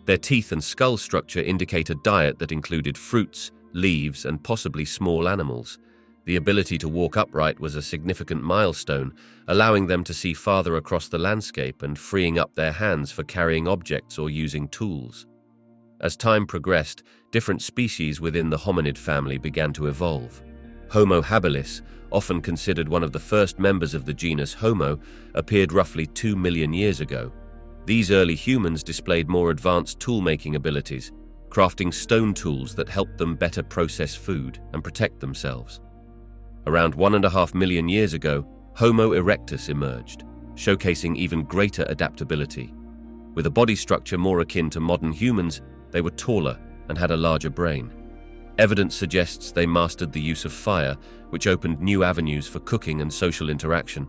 Their teeth and skull structure indicate a diet that included fruits, leaves, and possibly small animals. The ability to walk upright was a significant milestone, allowing them to see farther across the landscape and freeing up their hands for carrying objects or using tools. As time progressed, different species within the hominid family began to evolve. Homo habilis, often considered one of the first members of the genus Homo, appeared roughly 2 million years ago. These early humans displayed more advanced tool-making abilities, crafting stone tools that helped them better process food and protect themselves. Around 1.5 million years ago, Homo erectus emerged, showcasing even greater adaptability. With a body structure more akin to modern humans, they were taller and had a larger brain. Evidence suggests they mastered the use of fire, which opened new avenues for cooking and social interaction.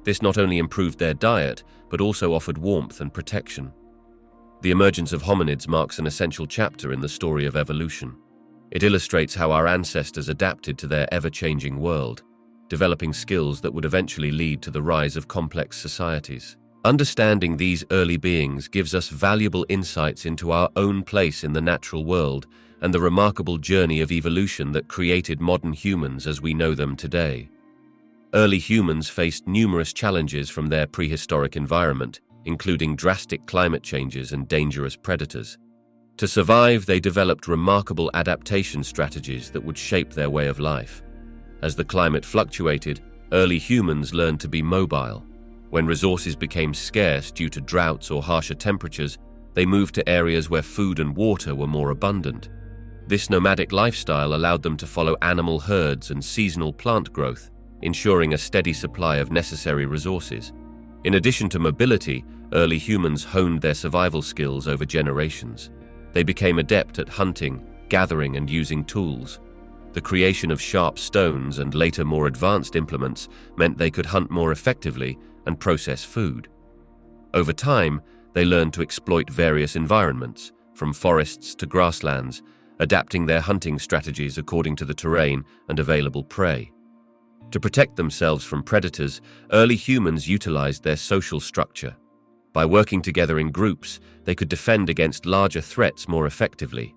This not only improved their diet, but also offered warmth and protection. The emergence of hominids marks an essential chapter in the story of evolution. It illustrates how our ancestors adapted to their ever-changing world, developing skills that would eventually lead to the rise of complex societies. Understanding these early beings gives us valuable insights into our own place in the natural world and the remarkable journey of evolution that created modern humans as we know them today. Early humans faced numerous challenges from their prehistoric environment, including drastic climate changes and dangerous predators. To survive, they developed remarkable adaptation strategies that would shape their way of life. As the climate fluctuated, early humans learned to be mobile. When resources became scarce due to droughts or harsher temperatures, They moved to areas where food and water were more abundant. This nomadic lifestyle allowed them to follow animal herds and seasonal plant growth, ensuring a steady supply of necessary resources. In addition to mobility, early humans honed their survival skills over generations. They became adept at hunting, gathering, and using tools. The creation of sharp stones and later more advanced implements meant they could hunt more effectively and process food. Over time, they learned to exploit various environments, from forests to grasslands, adapting their hunting strategies according to the terrain and available prey. To protect themselves from predators, early humans utilized their social structure. By working together in groups, they could defend against larger threats more effectively.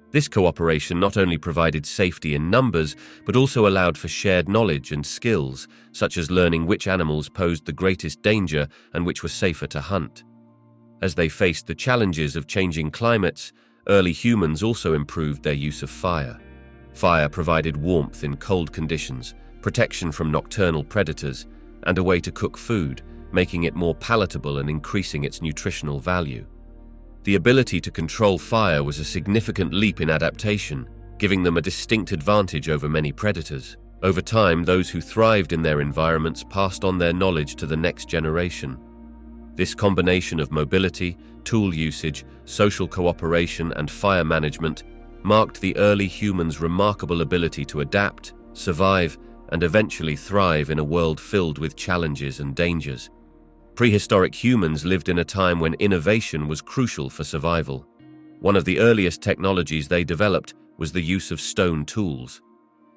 This cooperation not only provided safety in numbers, but also allowed for shared knowledge and skills, such as learning which animals posed the greatest danger and which were safer to hunt. As they faced the challenges of changing climates, early humans also improved their use of fire. Fire provided warmth in cold conditions, protection from nocturnal predators, and a way to cook food, making it more palatable and increasing its nutritional value. The ability to control fire was a significant leap in adaptation, giving them a distinct advantage over many predators. Over time, those who thrived in their environments passed on their knowledge to the next generation. This combination of mobility, tool usage, social cooperation, and fire management marked the early humans' remarkable ability to adapt, survive, and eventually thrive in a world filled with challenges and dangers. Prehistoric humans lived in a time when innovation was crucial for survival. One of the earliest technologies they developed was the use of stone tools.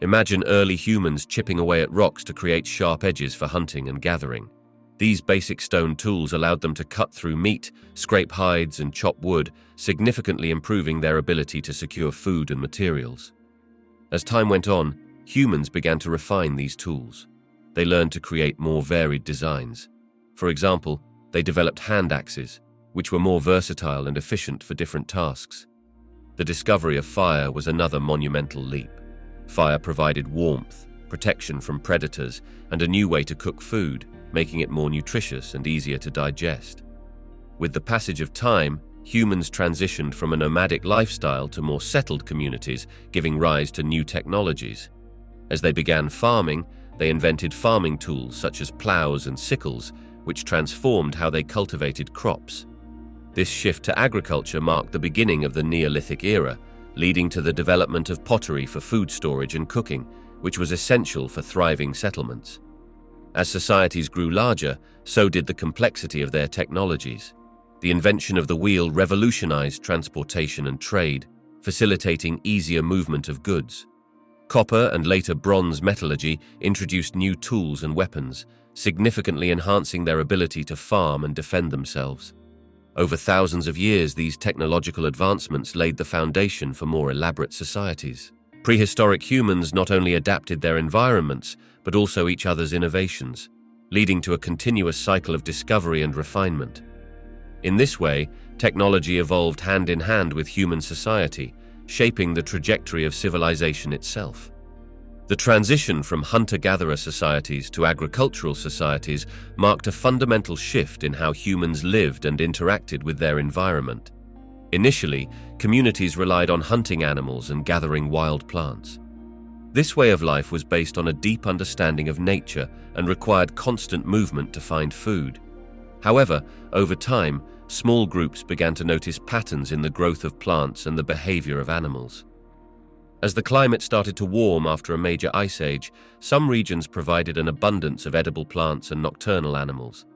Imagine early humans chipping away at rocks to create sharp edges for hunting and gathering. These basic stone tools allowed them to cut through meat, scrape hides, and chop wood, significantly improving their ability to secure food and materials. As time went on, humans began to refine these tools. They learned to create more varied designs. For example, they developed hand axes, which were more versatile and efficient for different tasks. The discovery of fire was another monumental leap. Fire provided warmth, protection from predators, and a new way to cook food, making it more nutritious and easier to digest. With the passage of time, humans transitioned from a nomadic lifestyle to more settled communities, giving rise to new technologies. As they began farming, they invented farming tools such as plows and sickles, which transformed how they cultivated crops. This shift to agriculture marked the beginning of the Neolithic era, leading to the development of pottery for food storage and cooking, which was essential for thriving settlements. As societies grew larger, so did the complexity of their technologies. The invention of the wheel revolutionized transportation and trade, facilitating easier movement of goods. Copper and later bronze metallurgy introduced new tools and weapons, significantly enhancing their ability to farm and defend themselves. Over thousands of years, these technological advancements laid the foundation for more elaborate societies. Prehistoric humans not only adapted their environments, but also each other's innovations, leading to a continuous cycle of discovery and refinement. In this way, technology evolved hand in hand with human society, shaping the trajectory of civilization itself. The transition from hunter-gatherer societies to agricultural societies marked a fundamental shift in how humans lived and interacted with their environment. Initially, communities relied on hunting animals and gathering wild plants. This way of life was based on a deep understanding of nature and required constant movement to find food. However, over time, small groups began to notice patterns in the growth of plants and the behavior of animals. As the climate started to warm after a major ice age, some regions provided an abundance of edible plants and nocturnal animals.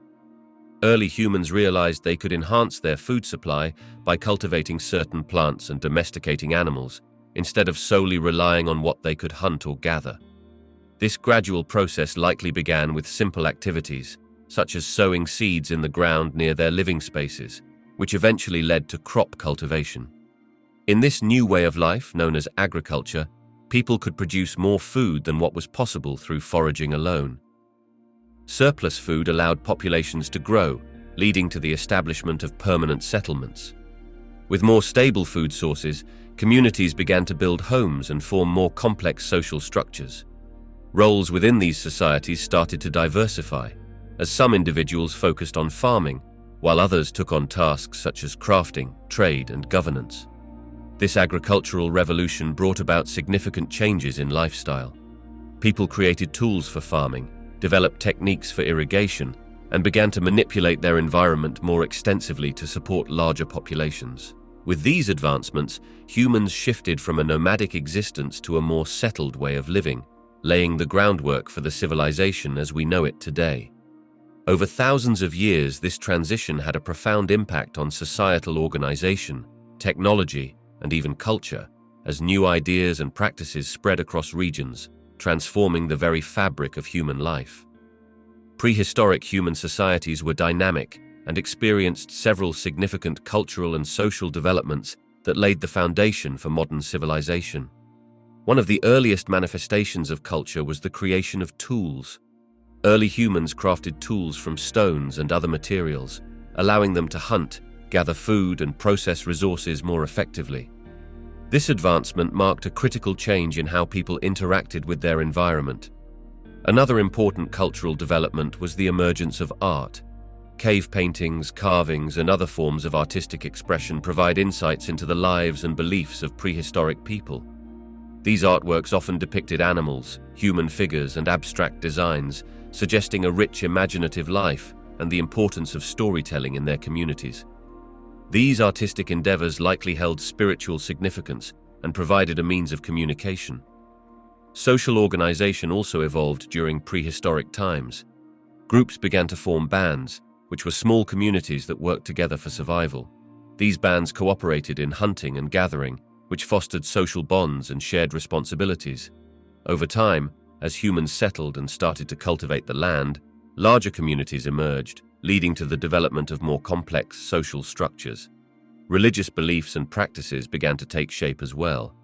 Early humans realized they could enhance their food supply by cultivating certain plants and domesticating animals, instead of solely relying on what they could hunt or gather. This gradual process likely began with simple activities, such as sowing seeds in the ground near their living spaces, which eventually led to crop cultivation. In this new way of life, known as agriculture, people could produce more food than what was possible through foraging alone. Surplus food allowed populations to grow, leading to the establishment of permanent settlements. With more stable food sources, communities began to build homes and form more complex social structures. Roles within these societies started to diversify, as some individuals focused on farming, while others took on tasks such as crafting, trade, and governance. This agricultural revolution brought about significant changes in lifestyle. People created tools for farming, developed techniques for irrigation, and began to manipulate their environment more extensively to support larger populations. With these advancements, humans shifted from a nomadic existence to a more settled way of living, laying the groundwork for the civilization as we know it today. Over thousands of years, this transition had a profound impact on societal organization, technology, and even culture, as new ideas and practices spread across regions, transforming the very fabric of human life. Prehistoric human societies were dynamic and experienced several significant cultural and social developments that laid the foundation for modern civilization. One of the earliest manifestations of culture was the creation of tools. Early humans crafted tools from stones and other materials, allowing them to hunt, gather food, and process resources more effectively. This advancement marked a critical change in how people interacted with their environment. Another important cultural development was the emergence of art. Cave paintings, carvings, and other forms of artistic expression provide insights into the lives and beliefs of prehistoric people. These artworks often depicted animals, human figures, and abstract designs, suggesting a rich imaginative life and the importance of storytelling in their communities. These artistic endeavors likely held spiritual significance and provided a means of communication. Social organization also evolved during prehistoric times. Groups began to form bands, which were small communities that worked together for survival. These bands cooperated in hunting and gathering, which fostered social bonds and shared responsibilities. Over time, as humans settled and started to cultivate the land, larger communities emerged, leading to the development of more complex social structures. Religious beliefs and practices began to take shape as well.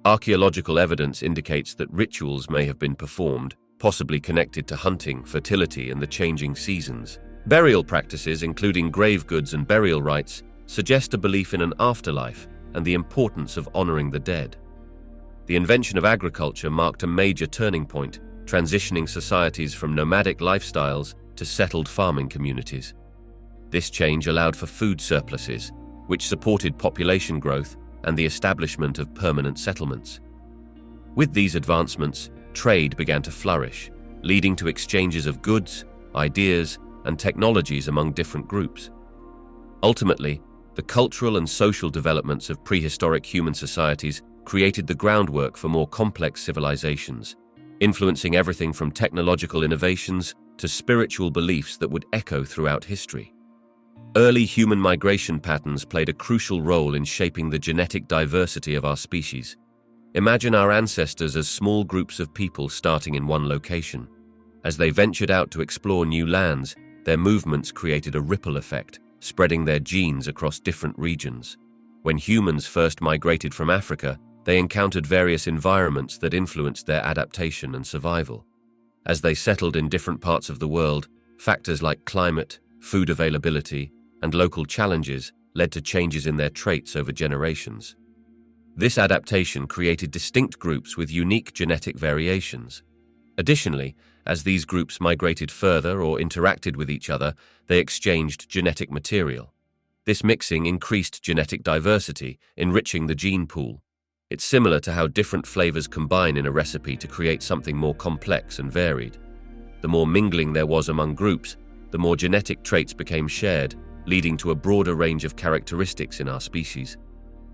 Archaeological evidence indicates that rituals may have been performed, possibly connected to hunting, fertility, and the changing seasons. Burial practices, including grave goods and burial rites, suggest a belief in an afterlife and the importance of honoring the dead. The invention of agriculture marked a major turning point, transitioning societies from nomadic lifestyles to settled farming communities. This change allowed for food surpluses, which supported population growth and the establishment of permanent settlements. With these advancements, trade began to flourish, leading to exchanges of goods, ideas, and technologies among different groups. Ultimately, the cultural and social developments of prehistoric human societies created the groundwork for more complex civilizations, influencing everything from technological innovations to spiritual beliefs that would echo throughout history. Early human migration patterns played a crucial role in shaping the genetic diversity of our species. Imagine our ancestors as small groups of people starting in one location. As they ventured out to explore new lands, their movements created a ripple effect, spreading their genes across different regions. When humans first migrated from Africa, they encountered various environments that influenced their adaptation and survival. As they settled in different parts of the world, factors like climate, food availability, and local challenges led to changes in their traits over generations. This adaptation created distinct groups with unique genetic variations. Additionally, as these groups migrated further or interacted with each other, they exchanged genetic material. This mixing increased genetic diversity, enriching the gene pool. It's similar to how different flavors combine in a recipe to create something more complex and varied. The more mingling there was among groups, the more genetic traits became shared, leading to a broader range of characteristics in our species.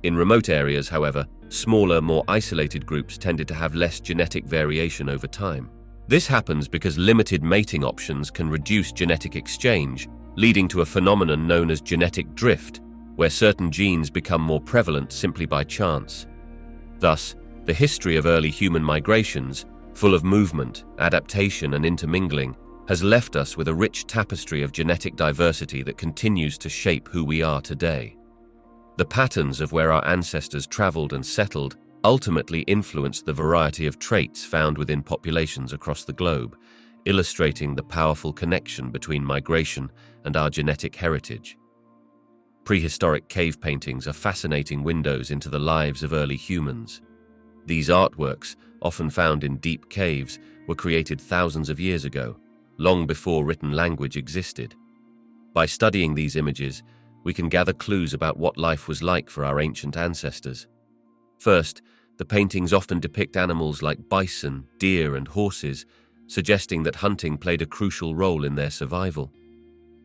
In remote areas, however, smaller, more isolated groups tended to have less genetic variation over time. This happens because limited mating options can reduce genetic exchange, leading to a phenomenon known as genetic drift, where certain genes become more prevalent simply by chance. Thus, the history of early human migrations, full of movement, adaptation, and intermingling, has left us with a rich tapestry of genetic diversity that continues to shape who we are today. The patterns of where our ancestors traveled and settled ultimately influenced the variety of traits found within populations across the globe, illustrating the powerful connection between migration and our genetic heritage. Prehistoric cave paintings are fascinating windows into the lives of early humans. These artworks, often found in deep caves, were created thousands of years ago, long before written language existed. By studying these images, we can gather clues about what life was like for our ancient ancestors. First, the paintings often depict animals like bison, deer, and horses, suggesting that hunting played a crucial role in their survival.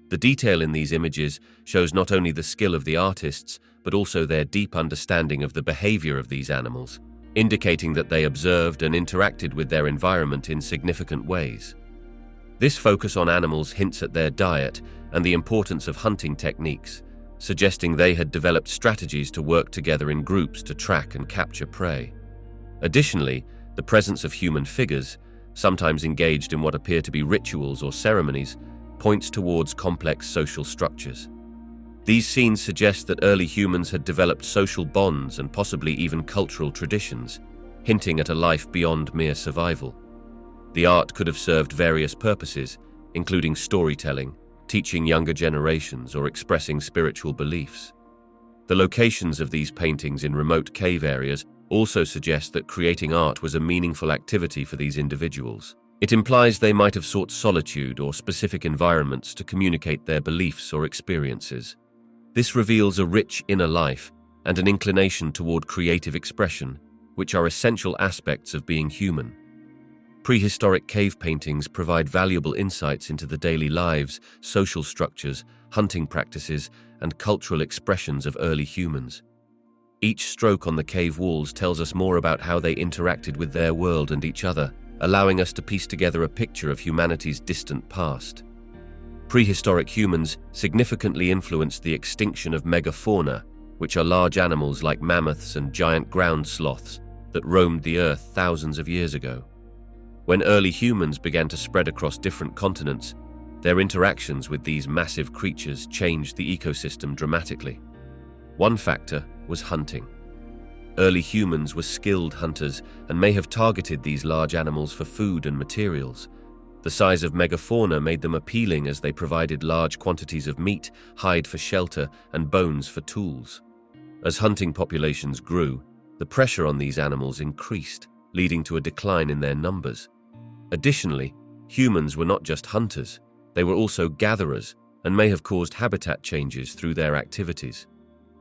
The detail in these images shows not only the skill of the artists, but also their deep understanding of the behavior of these animals, indicating that they observed and interacted with their environment in significant ways. This focus on animals hints at their diet and the importance of hunting techniques, suggesting they had developed strategies to work together in groups to track and capture prey. Additionally, the presence of human figures, sometimes engaged in what appear to be rituals or ceremonies, points towards complex social structures. These scenes suggest that early humans had developed social bonds and possibly even cultural traditions, hinting at a life beyond mere survival. The art could have served various purposes, including storytelling, teaching younger generations, or expressing spiritual beliefs. The locations of these paintings in remote cave areas also suggest that creating art was a meaningful activity for these individuals. It implies they might have sought solitude or specific environments to communicate their beliefs or experiences. This reveals a rich inner life and an inclination toward creative expression, which are essential aspects of being human. Prehistoric cave paintings provide valuable insights into the daily lives, social structures, hunting practices, and cultural expressions of early humans. Each stroke on the cave walls tells us more about how they interacted with their world and each other, allowing us to piece together a picture of humanity's distant past. Prehistoric humans significantly influenced the extinction of megafauna, which are large animals like mammoths and giant ground sloths that roamed the earth thousands of years ago. When early humans began to spread across different continents, their interactions with these massive creatures changed the ecosystem dramatically. One factor was hunting. Early humans were skilled hunters and may have targeted these large animals for food and materials. The size of megafauna made them appealing as they provided large quantities of meat, hide for shelter, and bones for tools. As hunting populations grew, the pressure on these animals increased, leading to a decline in their numbers. Additionally, humans were not just hunters, they were also gatherers and may have caused habitat changes through their activities.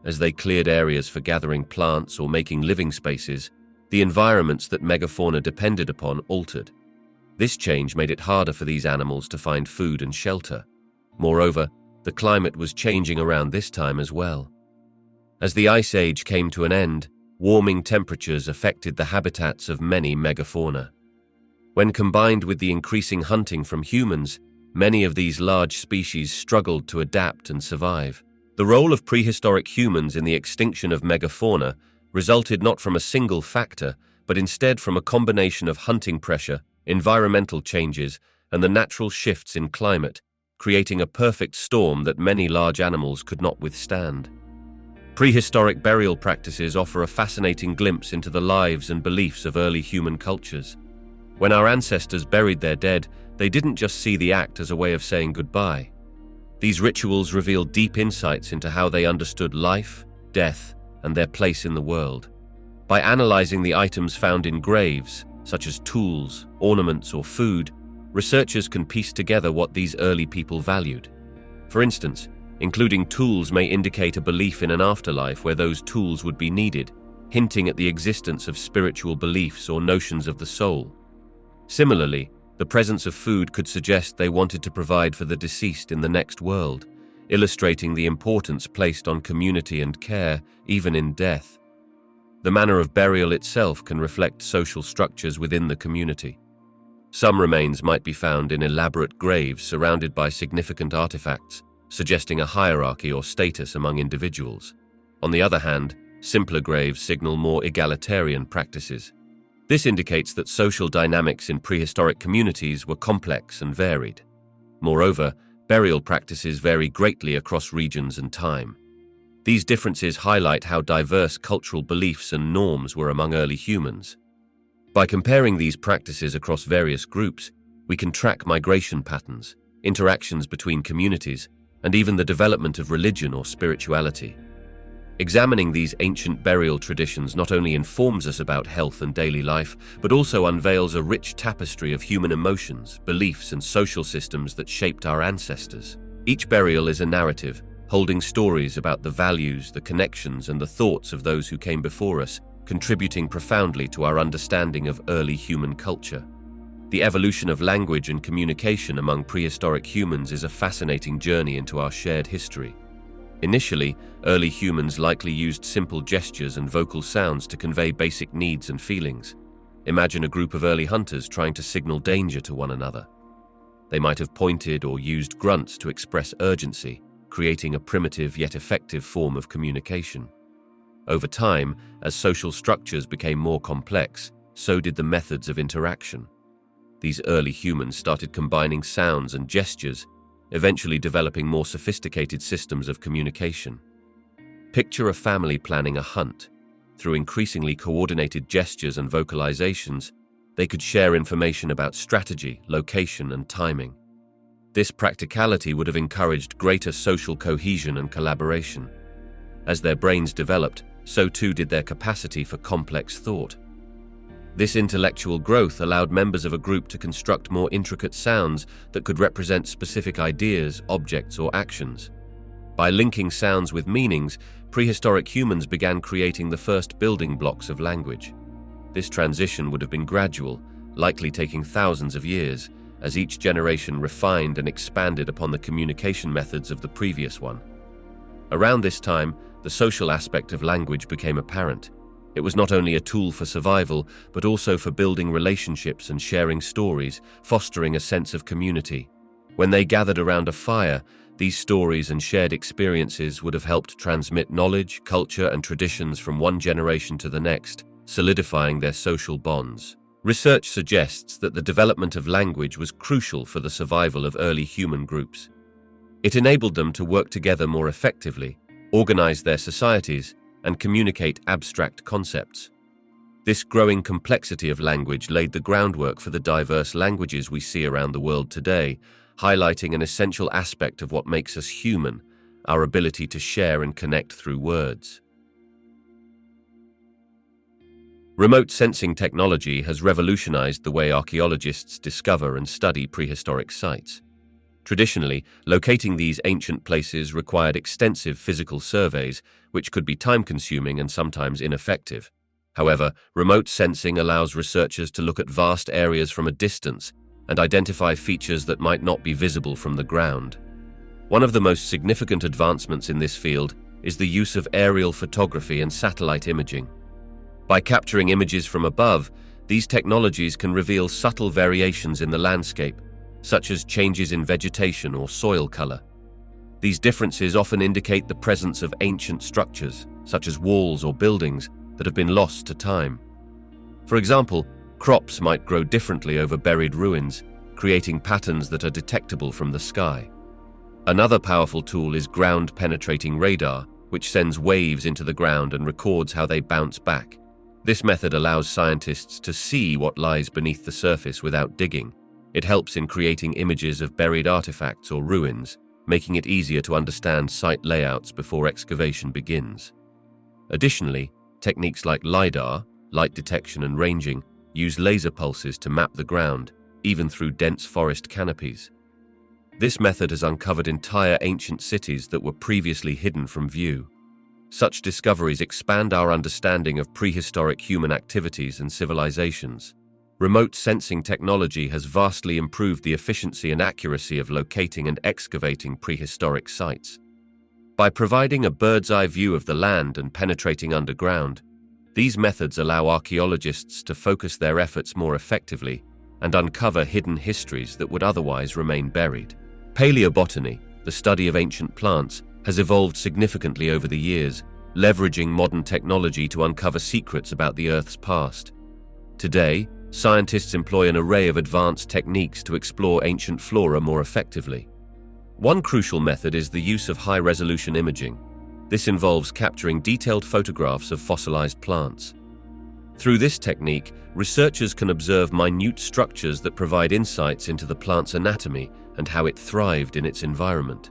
As they cleared areas for gathering plants or making living spaces, the environments that megafauna depended upon altered. This change made it harder for these animals to find food and shelter. Moreover, the climate was changing around this time as well. As the Ice Age came to an end, warming temperatures affected the habitats of many megafauna. When combined with the increasing hunting from humans, many of these large species struggled to adapt and survive. The role of prehistoric humans in the extinction of megafauna resulted not from a single factor, but instead from a combination of hunting pressure, environmental changes, and the natural shifts in climate, creating a perfect storm that many large animals could not withstand. Prehistoric burial practices offer a fascinating glimpse into the lives and beliefs of early human cultures. When our ancestors buried their dead, they didn't just see the act as a way of saying goodbye. These rituals reveal deep insights into how they understood life, death, and their place in the world. By analyzing the items found in graves, such as tools, ornaments, or food, researchers can piece together what these early people valued. For instance, including tools may indicate a belief in an afterlife where those tools would be needed, hinting at the existence of spiritual beliefs or notions of the soul. Similarly, the presence of food could suggest they wanted to provide for the deceased in the next world, illustrating the importance placed on community and care, even in death. The manner of burial itself can reflect social structures within the community. Some remains might be found in elaborate graves surrounded by significant artifacts, suggesting a hierarchy or status among individuals. On the other hand, simpler graves signal more egalitarian practices. This indicates that social dynamics in prehistoric communities were complex and varied. Moreover, burial practices vary greatly across regions and time. These differences highlight how diverse cultural beliefs and norms were among early humans. By comparing these practices across various groups, we can track migration patterns, interactions between communities, and even the development of religion or spirituality. Examining these ancient burial traditions not only informs us about health and daily life, but also unveils a rich tapestry of human emotions, beliefs, and social systems that shaped our ancestors. Each burial is a narrative, holding stories about the values, the connections, and the thoughts of those who came before us, contributing profoundly to our understanding of early human culture. The evolution of language and communication among prehistoric humans is a fascinating journey into our shared history. Initially, early humans likely used simple gestures and vocal sounds to convey basic needs and feelings. Imagine a group of early hunters trying to signal danger to one another. They might have pointed or used grunts to express urgency, creating a primitive yet effective form of communication. Over time, as social structures became more complex, so did the methods of interaction. These early humans started combining sounds and gestures, eventually developing more sophisticated systems of communication. Picture a family planning a hunt. Through increasingly coordinated gestures and vocalizations, they could share information about strategy, location, and timing. This practicality would have encouraged greater social cohesion and collaboration. As their brains developed, so too did their capacity for complex thought. This intellectual growth allowed members of a group to construct more intricate sounds that could represent specific ideas, objects, or actions. By linking sounds with meanings, prehistoric humans began creating the first building blocks of language. This transition would have been gradual, likely taking thousands of years, as each generation refined and expanded upon the communication methods of the previous one. Around this time, the social aspect of language became apparent. It was not only a tool for survival, but also for building relationships and sharing stories, fostering a sense of community. When they gathered around a fire, these stories and shared experiences would have helped transmit knowledge, culture, and traditions from one generation to the next, solidifying their social bonds. Research suggests that the development of language was crucial for the survival of early human groups. It enabled them to work together more effectively, organize their societies, and communicate abstract concepts. This growing complexity of language laid the groundwork for the diverse languages we see around the world today, highlighting an essential aspect of what makes us human, our ability to share and connect through words. Remote sensing technology has revolutionized the way archaeologists discover and study prehistoric sites. Traditionally, locating these ancient places required extensive physical surveys, which could be time-consuming and sometimes ineffective. However, remote sensing allows researchers to look at vast areas from a distance and identify features that might not be visible from the ground. One of the most significant advancements in this field is the use of aerial photography and satellite imaging. By capturing images from above, these technologies can reveal subtle variations in the landscape, such as changes in vegetation or soil color. These differences often indicate the presence of ancient structures, such as walls or buildings, that have been lost to time. For example, crops might grow differently over buried ruins, creating patterns that are detectable from the sky. Another powerful tool is ground-penetrating radar, which sends waves into the ground and records how they bounce back. This method allows scientists to see what lies beneath the surface without digging. It helps in creating images of buried artifacts or ruins, making it easier to understand site layouts before excavation begins. Additionally, techniques like LiDAR, light detection and ranging, use laser pulses to map the ground, even through dense forest canopies. This method has uncovered entire ancient cities that were previously hidden from view. Such discoveries expand our understanding of prehistoric human activities and civilizations. Remote sensing technology has vastly improved the efficiency and accuracy of locating and excavating prehistoric sites. By providing a bird's-eye view of the land and penetrating underground, these methods allow archaeologists to focus their efforts more effectively and uncover hidden histories that would otherwise remain buried. Paleobotany, the study of ancient plants, has evolved significantly over the years, leveraging modern technology to uncover secrets about the Earth's past. Today, scientists employ an array of advanced techniques to explore ancient flora more effectively. One crucial method is the use of high-resolution imaging. This involves capturing detailed photographs of fossilized plants. Through this technique, researchers can observe minute structures that provide insights into the plant's anatomy and how it thrived in its environment.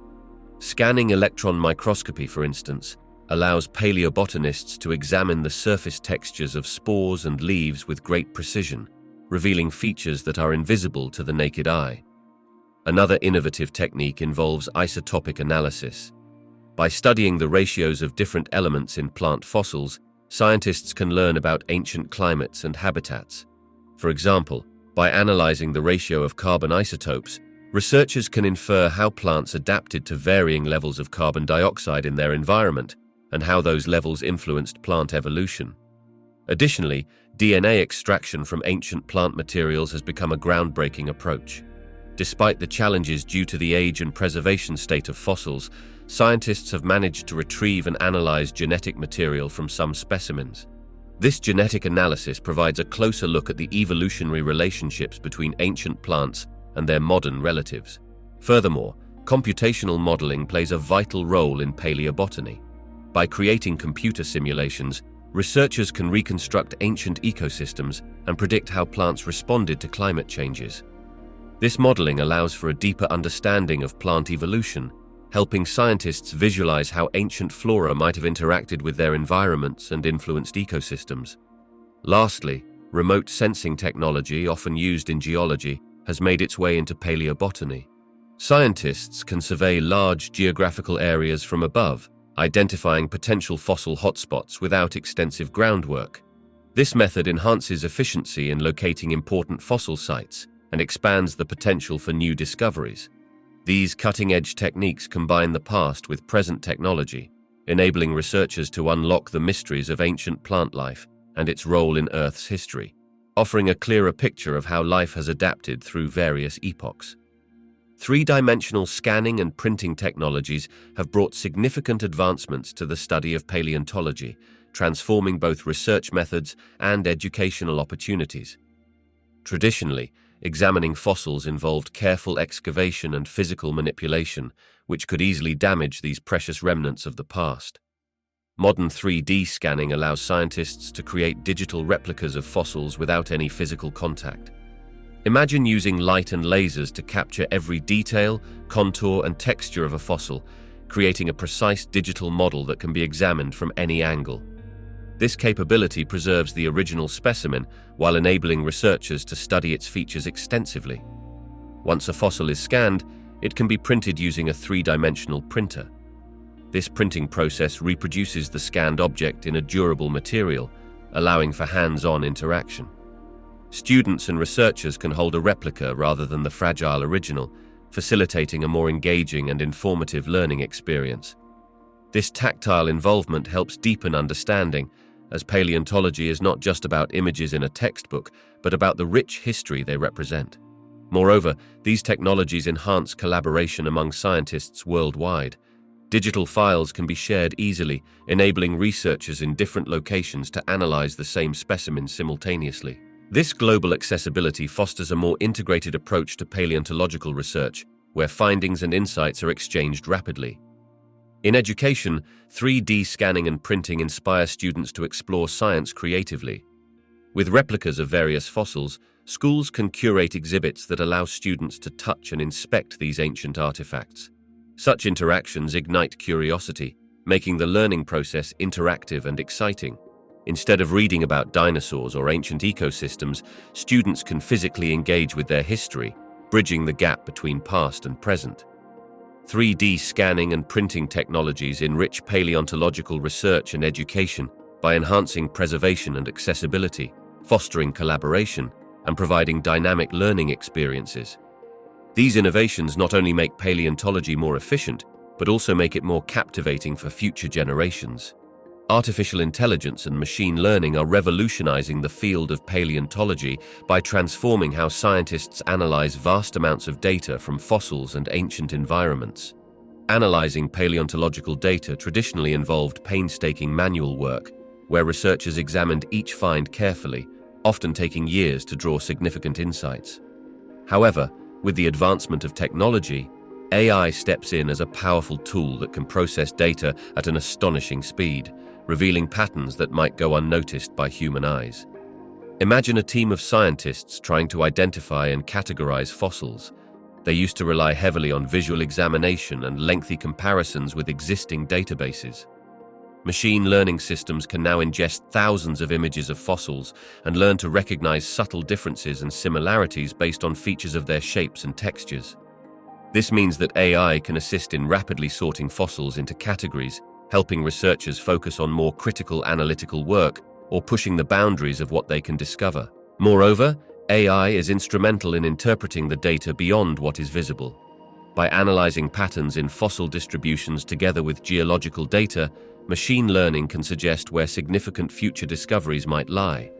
Scanning electron microscopy, for instance, allows paleobotanists to examine the surface textures of spores and leaves with great precision, revealing features that are invisible to the naked eye. Another innovative technique involves isotopic analysis. By studying the ratios of different elements in plant fossils, scientists can learn about ancient climates and habitats. For example, by analyzing the ratio of carbon isotopes, researchers can infer how plants adapted to varying levels of carbon dioxide in their environment and how those levels influenced plant evolution. Additionally, DNA extraction from ancient plant materials has become a groundbreaking approach. Despite the challenges due to the age and preservation state of fossils, scientists have managed to retrieve and analyze genetic material from some specimens. This genetic analysis provides a closer look at the evolutionary relationships between ancient plants and their modern relatives. Furthermore, computational modeling plays a vital role in paleobotany. By creating computer simulations, researchers can reconstruct ancient ecosystems and predict how plants responded to climate changes. This modeling allows for a deeper understanding of plant evolution, helping scientists visualize how ancient flora might have interacted with their environments and influenced ecosystems. Lastly, remote sensing technology, often used in geology, has made its way into paleobotany. Scientists can survey large geographical areas from above, identifying potential fossil hotspots without extensive groundwork. This method enhances efficiency in locating important fossil sites and expands the potential for new discoveries. These cutting-edge techniques combine the past with present technology, enabling researchers to unlock the mysteries of ancient plant life and its role in Earth's history, offering a clearer picture of how life has adapted through various epochs. Three-dimensional scanning and printing technologies have brought significant advancements to the study of paleontology, transforming both research methods and educational opportunities. Traditionally, examining fossils involved careful excavation and physical manipulation, which could easily damage these precious remnants of the past. Modern 3D scanning allows scientists to create digital replicas of fossils without any physical contact. Imagine using light and lasers to capture every detail, contour, and texture of a fossil, creating a precise digital model that can be examined from any angle. This capability preserves the original specimen while enabling researchers to study its features extensively. Once a fossil is scanned, it can be printed using a three-dimensional printer. This printing process reproduces the scanned object in a durable material, allowing for hands-on interaction. Students and researchers can hold a replica rather than the fragile original, facilitating a more engaging and informative learning experience. This tactile involvement helps deepen understanding, as paleontology is not just about images in a textbook, but about the rich history they represent. Moreover, these technologies enhance collaboration among scientists worldwide. Digital files can be shared easily, enabling researchers in different locations to analyze the same specimen simultaneously. This global accessibility fosters a more integrated approach to paleontological research, where findings and insights are exchanged rapidly. In education, 3D scanning and printing inspire students to explore science creatively. With replicas of various fossils, schools can curate exhibits that allow students to touch and inspect these ancient artifacts. Such interactions ignite curiosity, making the learning process interactive and exciting. Instead of reading about dinosaurs or ancient ecosystems, students can physically engage with their history, bridging the gap between past and present. 3D scanning and printing technologies enrich paleontological research and education by enhancing preservation and accessibility, fostering collaboration, and providing dynamic learning experiences. These innovations not only make paleontology more efficient, but also make it more captivating for future generations. Artificial intelligence and machine learning are revolutionizing the field of paleontology by transforming how scientists analyze vast amounts of data from fossils and ancient environments. Analyzing paleontological data traditionally involved painstaking manual work, where researchers examined each find carefully, often taking years to draw significant insights. However, with the advancement of technology, AI steps in as a powerful tool that can process data at an astonishing speed, revealing patterns that might go unnoticed by human eyes. Imagine a team of scientists trying to identify and categorize fossils. They used to rely heavily on visual examination and lengthy comparisons with existing databases. Machine learning systems can now ingest thousands of images of fossils and learn to recognize subtle differences and similarities based on features of their shapes and textures. This means that AI can assist in rapidly sorting fossils into categories, helping researchers focus on more critical analytical work or pushing the boundaries of what they can discover. Moreover, AI is instrumental in interpreting the data beyond what is visible. By analyzing patterns in fossil distributions together with geological data, machine learning can suggest where significant future discoveries might lie.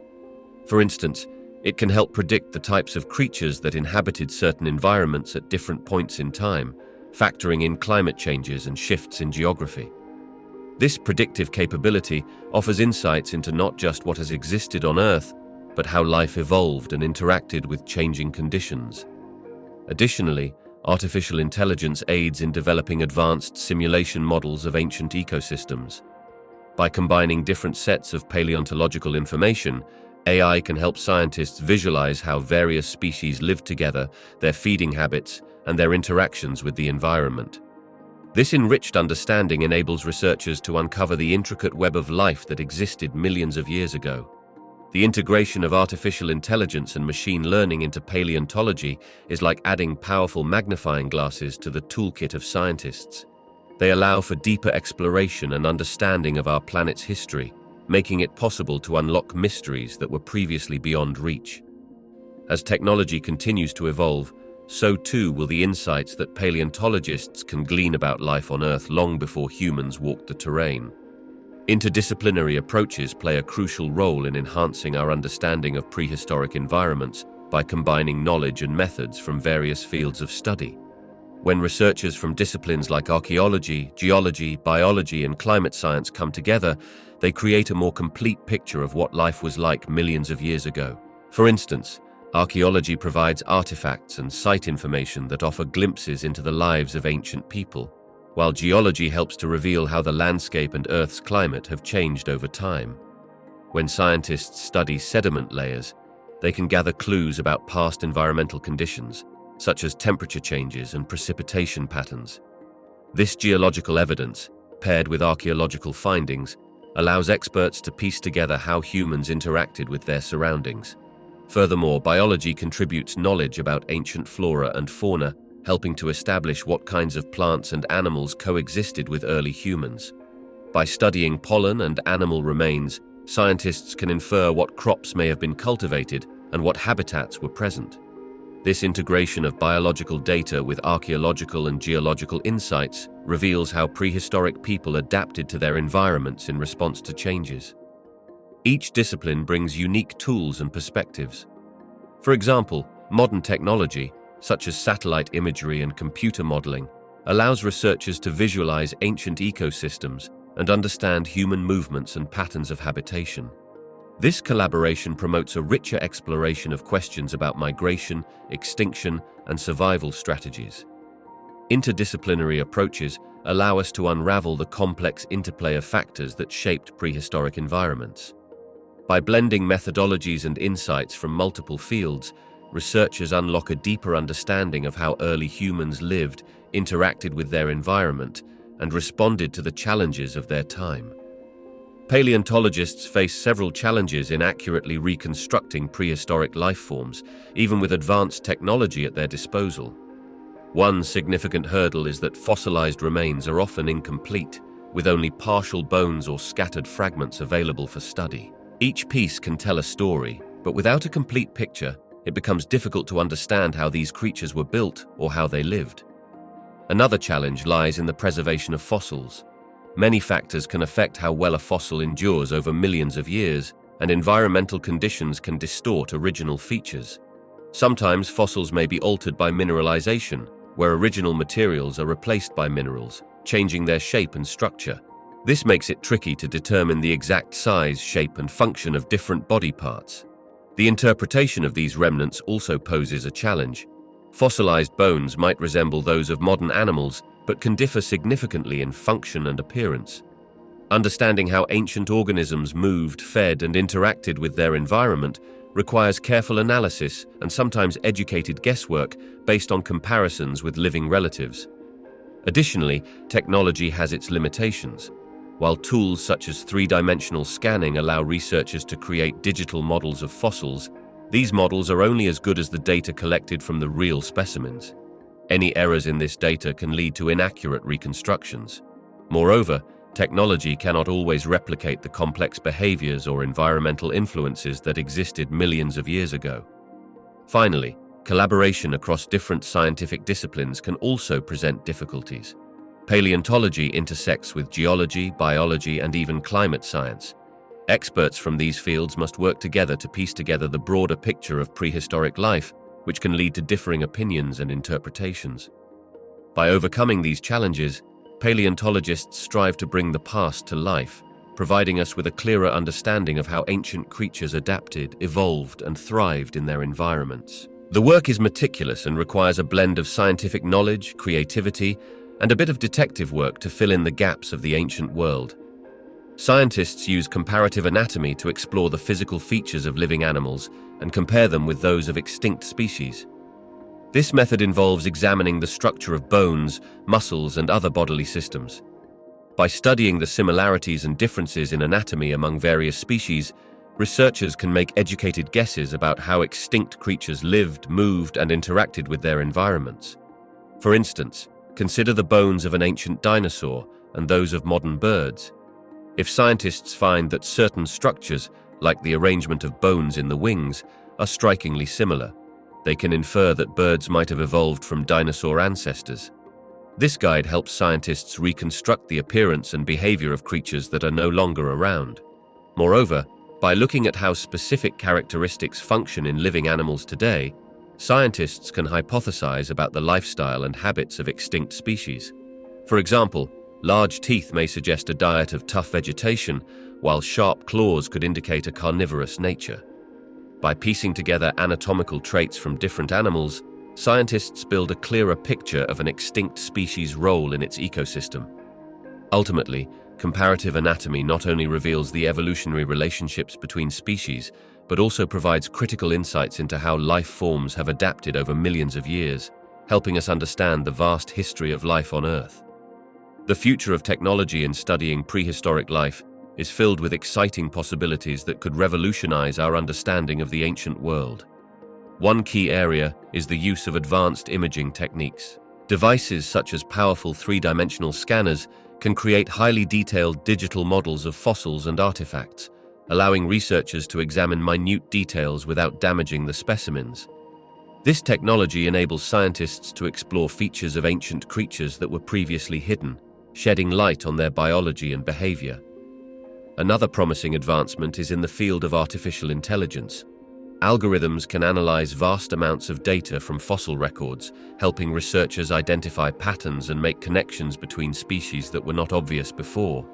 For instance, it can help predict the types of creatures that inhabited certain environments at different points in time, factoring in climate changes and shifts in geography. This predictive capability offers insights into not just what has existed on Earth, but how life evolved and interacted with changing conditions. Additionally, artificial intelligence aids in developing advanced simulation models of ancient ecosystems. By combining different sets of paleontological information, AI can help scientists visualize how various species live together, their feeding habits, and their interactions with the environment. This enriched understanding enables researchers to uncover the intricate web of life that existed millions of years ago. The integration of artificial intelligence and machine learning into paleontology is like adding powerful magnifying glasses to the toolkit of scientists. They allow for deeper exploration and understanding of our planet's history, making it possible to unlock mysteries that were previously beyond reach. As technology continues to evolve, so too will the insights that paleontologists can glean about life on Earth long before humans walked the terrain. Interdisciplinary approaches play a crucial role in enhancing our understanding of prehistoric environments by combining knowledge and methods from various fields of study. When researchers from disciplines like archaeology, geology, biology, and climate science come together, they create a more complete picture of what life was like millions of years ago. For instance, archaeology provides artifacts and site information that offer glimpses into the lives of ancient people, while geology helps to reveal how the landscape and Earth's climate have changed over time. When scientists study sediment layers, they can gather clues about past environmental conditions, such as temperature changes and precipitation patterns. This geological evidence, paired with archaeological findings, allows experts to piece together how humans interacted with their surroundings. Furthermore, biology contributes knowledge about ancient flora and fauna, helping to establish what kinds of plants and animals coexisted with early humans. By studying pollen and animal remains, scientists can infer what crops may have been cultivated and what habitats were present. This integration of biological data with archaeological and geological insights reveals how prehistoric people adapted to their environments in response to changes. Each discipline brings unique tools and perspectives. For example, modern technology, such as satellite imagery and computer modeling, allows researchers to visualize ancient ecosystems and understand human movements and patterns of habitation. This collaboration promotes a richer exploration of questions about migration, extinction, and survival strategies. Interdisciplinary approaches allow us to unravel the complex interplay of factors that shaped prehistoric environments. By blending methodologies and insights from multiple fields, researchers unlock a deeper understanding of how early humans lived, interacted with their environment, and responded to the challenges of their time. Paleontologists face several challenges in accurately reconstructing prehistoric life forms, even with advanced technology at their disposal. One significant hurdle is that fossilized remains are often incomplete, with only partial bones or scattered fragments available for study. Each piece can tell a story, but without a complete picture, it becomes difficult to understand how these creatures were built or how they lived. Another challenge lies in the preservation of fossils. Many factors can affect how well a fossil endures over millions of years, and environmental conditions can distort original features. Sometimes fossils may be altered by mineralization, where original materials are replaced by minerals, changing their shape and structure. This makes it tricky to determine the exact size, shape, and function of different body parts. The interpretation of these remnants also poses a challenge. Fossilized bones might resemble those of modern animals, but can differ significantly in function and appearance. Understanding how ancient organisms moved, fed, and interacted with their environment requires careful analysis and sometimes educated guesswork based on comparisons with living relatives. Additionally, technology has its limitations. While tools such as three-dimensional scanning allow researchers to create digital models of fossils, these models are only as good as the data collected from the real specimens. Any errors in this data can lead to inaccurate reconstructions. Moreover, technology cannot always replicate the complex behaviors or environmental influences that existed millions of years ago. Finally, collaboration across different scientific disciplines can also present difficulties. Paleontology intersects with geology, biology, and even climate science. Experts from these fields must work together to piece together the broader picture of prehistoric life, which can lead to differing opinions and interpretations. By overcoming these challenges, paleontologists strive to bring the past to life, providing us with a clearer understanding of how ancient creatures adapted, evolved, and thrived in their environments. The work is meticulous and requires a blend of scientific knowledge, creativity, and a bit of detective work to fill in the gaps of the ancient world. Scientists use comparative anatomy to explore the physical features of living animals and compare them with those of extinct species. This method involves examining the structure of bones, muscles, and other bodily systems. By studying the similarities and differences in anatomy among various species, researchers can make educated guesses about how extinct creatures lived, moved, and interacted with their environments. For instance, consider the bones of an ancient dinosaur and those of modern birds. If scientists find that certain structures, like the arrangement of bones in the wings, are strikingly similar, they can infer that birds might have evolved from dinosaur ancestors. This guide helps scientists reconstruct the appearance and behavior of creatures that are no longer around. Moreover, by looking at how specific characteristics function in living animals today, scientists can hypothesize about the lifestyle and habits of extinct species. For example, large teeth may suggest a diet of tough vegetation, while sharp claws could indicate a carnivorous nature. By piecing together anatomical traits from different animals, scientists build a clearer picture of an extinct species' role in its ecosystem. Ultimately, comparative anatomy not only reveals the evolutionary relationships between species, but also provides critical insights into how life forms have adapted over millions of years, helping us understand the vast history of life on Earth. The future of technology in studying prehistoric life is filled with exciting possibilities that could revolutionize our understanding of the ancient world. One key area is the use of advanced imaging techniques. Devices such as powerful three-dimensional scanners can create highly detailed digital models of fossils and artifacts, allowing researchers to examine minute details without damaging the specimens. This technology enables scientists to explore features of ancient creatures that were previously hidden, shedding light on their biology and behavior. Another promising advancement is in the field of artificial intelligence. Algorithms can analyze vast amounts of data from fossil records, helping researchers identify patterns and make connections between species that were not obvious before.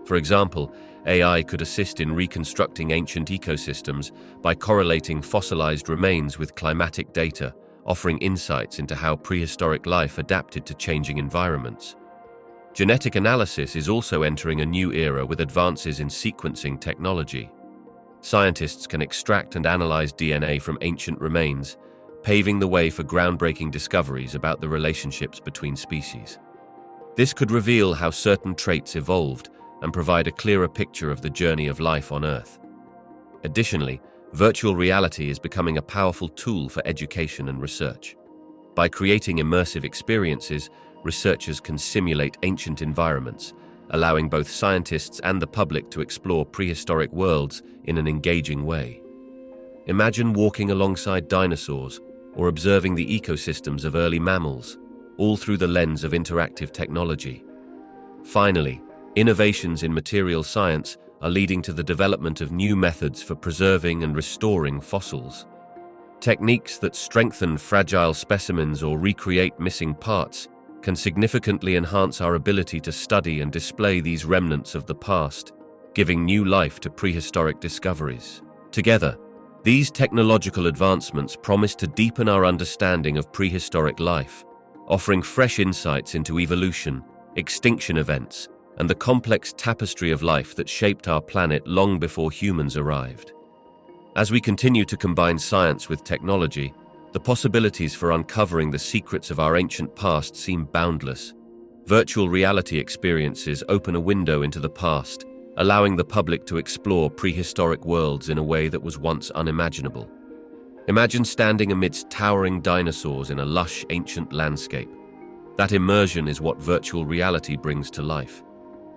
For example, AI could assist in reconstructing ancient ecosystems by correlating fossilized remains with climatic data, offering insights into how prehistoric life adapted to changing environments. Genetic analysis is also entering a new era with advances in sequencing technology. Scientists can extract and analyze DNA from ancient remains, paving the way for groundbreaking discoveries about the relationships between species. This could reveal how certain traits evolved and provide a clearer picture of the journey of life on Earth. Additionally, virtual reality is becoming a powerful tool for education and research. By creating immersive experiences, researchers can simulate ancient environments, allowing both scientists and the public to explore prehistoric worlds in an engaging way. Imagine walking alongside dinosaurs or observing the ecosystems of early mammals, all through the lens of interactive technology. Finally, innovations in material science are leading to the development of new methods for preserving and restoring fossils. Techniques that strengthen fragile specimens or recreate missing parts can significantly enhance our ability to study and display these remnants of the past, giving new life to prehistoric discoveries. Together, these technological advancements promise to deepen our understanding of prehistoric life, offering fresh insights into evolution, extinction events, and the complex tapestry of life that shaped our planet long before humans arrived. As we continue to combine science with technology, the possibilities for uncovering the secrets of our ancient past seem boundless. Virtual reality experiences open a window into the past, allowing the public to explore prehistoric worlds in a way that was once unimaginable. Imagine standing amidst towering dinosaurs in a lush, ancient landscape. That immersion is what virtual reality brings to life.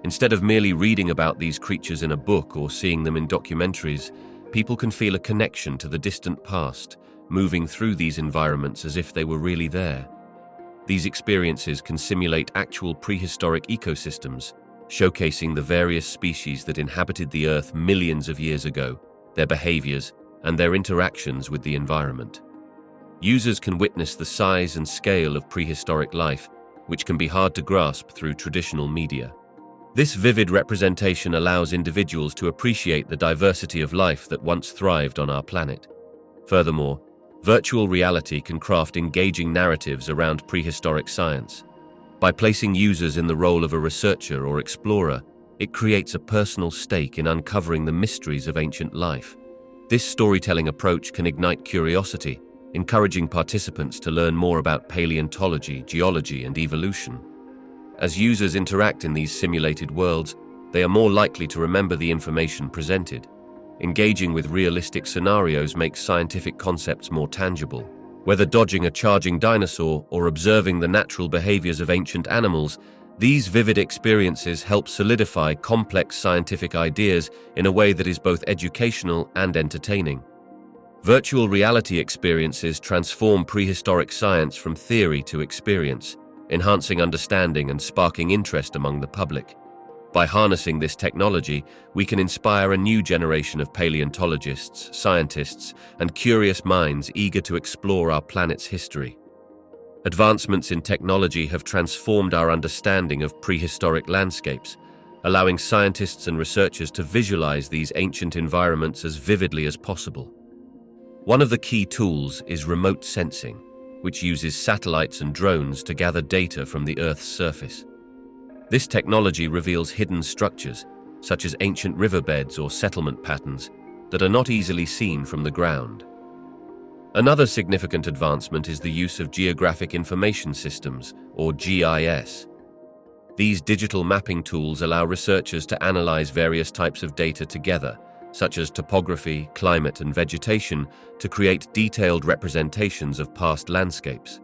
Instead of merely reading about these creatures in a book or seeing them in documentaries, people can feel a connection to the distant past, moving through these environments as if they were really there. These experiences can simulate actual prehistoric ecosystems, showcasing the various species that inhabited the Earth millions of years ago, their behaviors, and their interactions with the environment. Users can witness the size and scale of prehistoric life, which can be hard to grasp through traditional media. This vivid representation allows individuals to appreciate the diversity of life that once thrived on our planet. Furthermore, virtual reality can craft engaging narratives around prehistoric science. By placing users in the role of a researcher or explorer, it creates a personal stake in uncovering the mysteries of ancient life. This storytelling approach can ignite curiosity, encouraging participants to learn more about paleontology, geology, and evolution. As users interact in these simulated worlds, they are more likely to remember the information presented. Engaging with realistic scenarios makes scientific concepts more tangible. Whether dodging a charging dinosaur or observing the natural behaviors of ancient animals, these vivid experiences help solidify complex scientific ideas in a way that is both educational and entertaining. Virtual reality experiences transform prehistoric science from theory to experience, enhancing understanding and sparking interest among the public. By harnessing this technology, we can inspire a new generation of paleontologists, scientists, and curious minds eager to explore our planet's history. Advancements in technology have transformed our understanding of prehistoric landscapes, allowing scientists and researchers to visualize these ancient environments as vividly as possible. One of the key tools is remote sensing, which uses satellites and drones to gather data from the Earth's surface. This technology reveals hidden structures, such as ancient riverbeds or settlement patterns, that are not easily seen from the ground. Another significant advancement is the use of geographic information systems, or GIS. These digital mapping tools allow researchers to analyze various types of data together, such as topography, climate, and vegetation, to create detailed representations of past landscapes.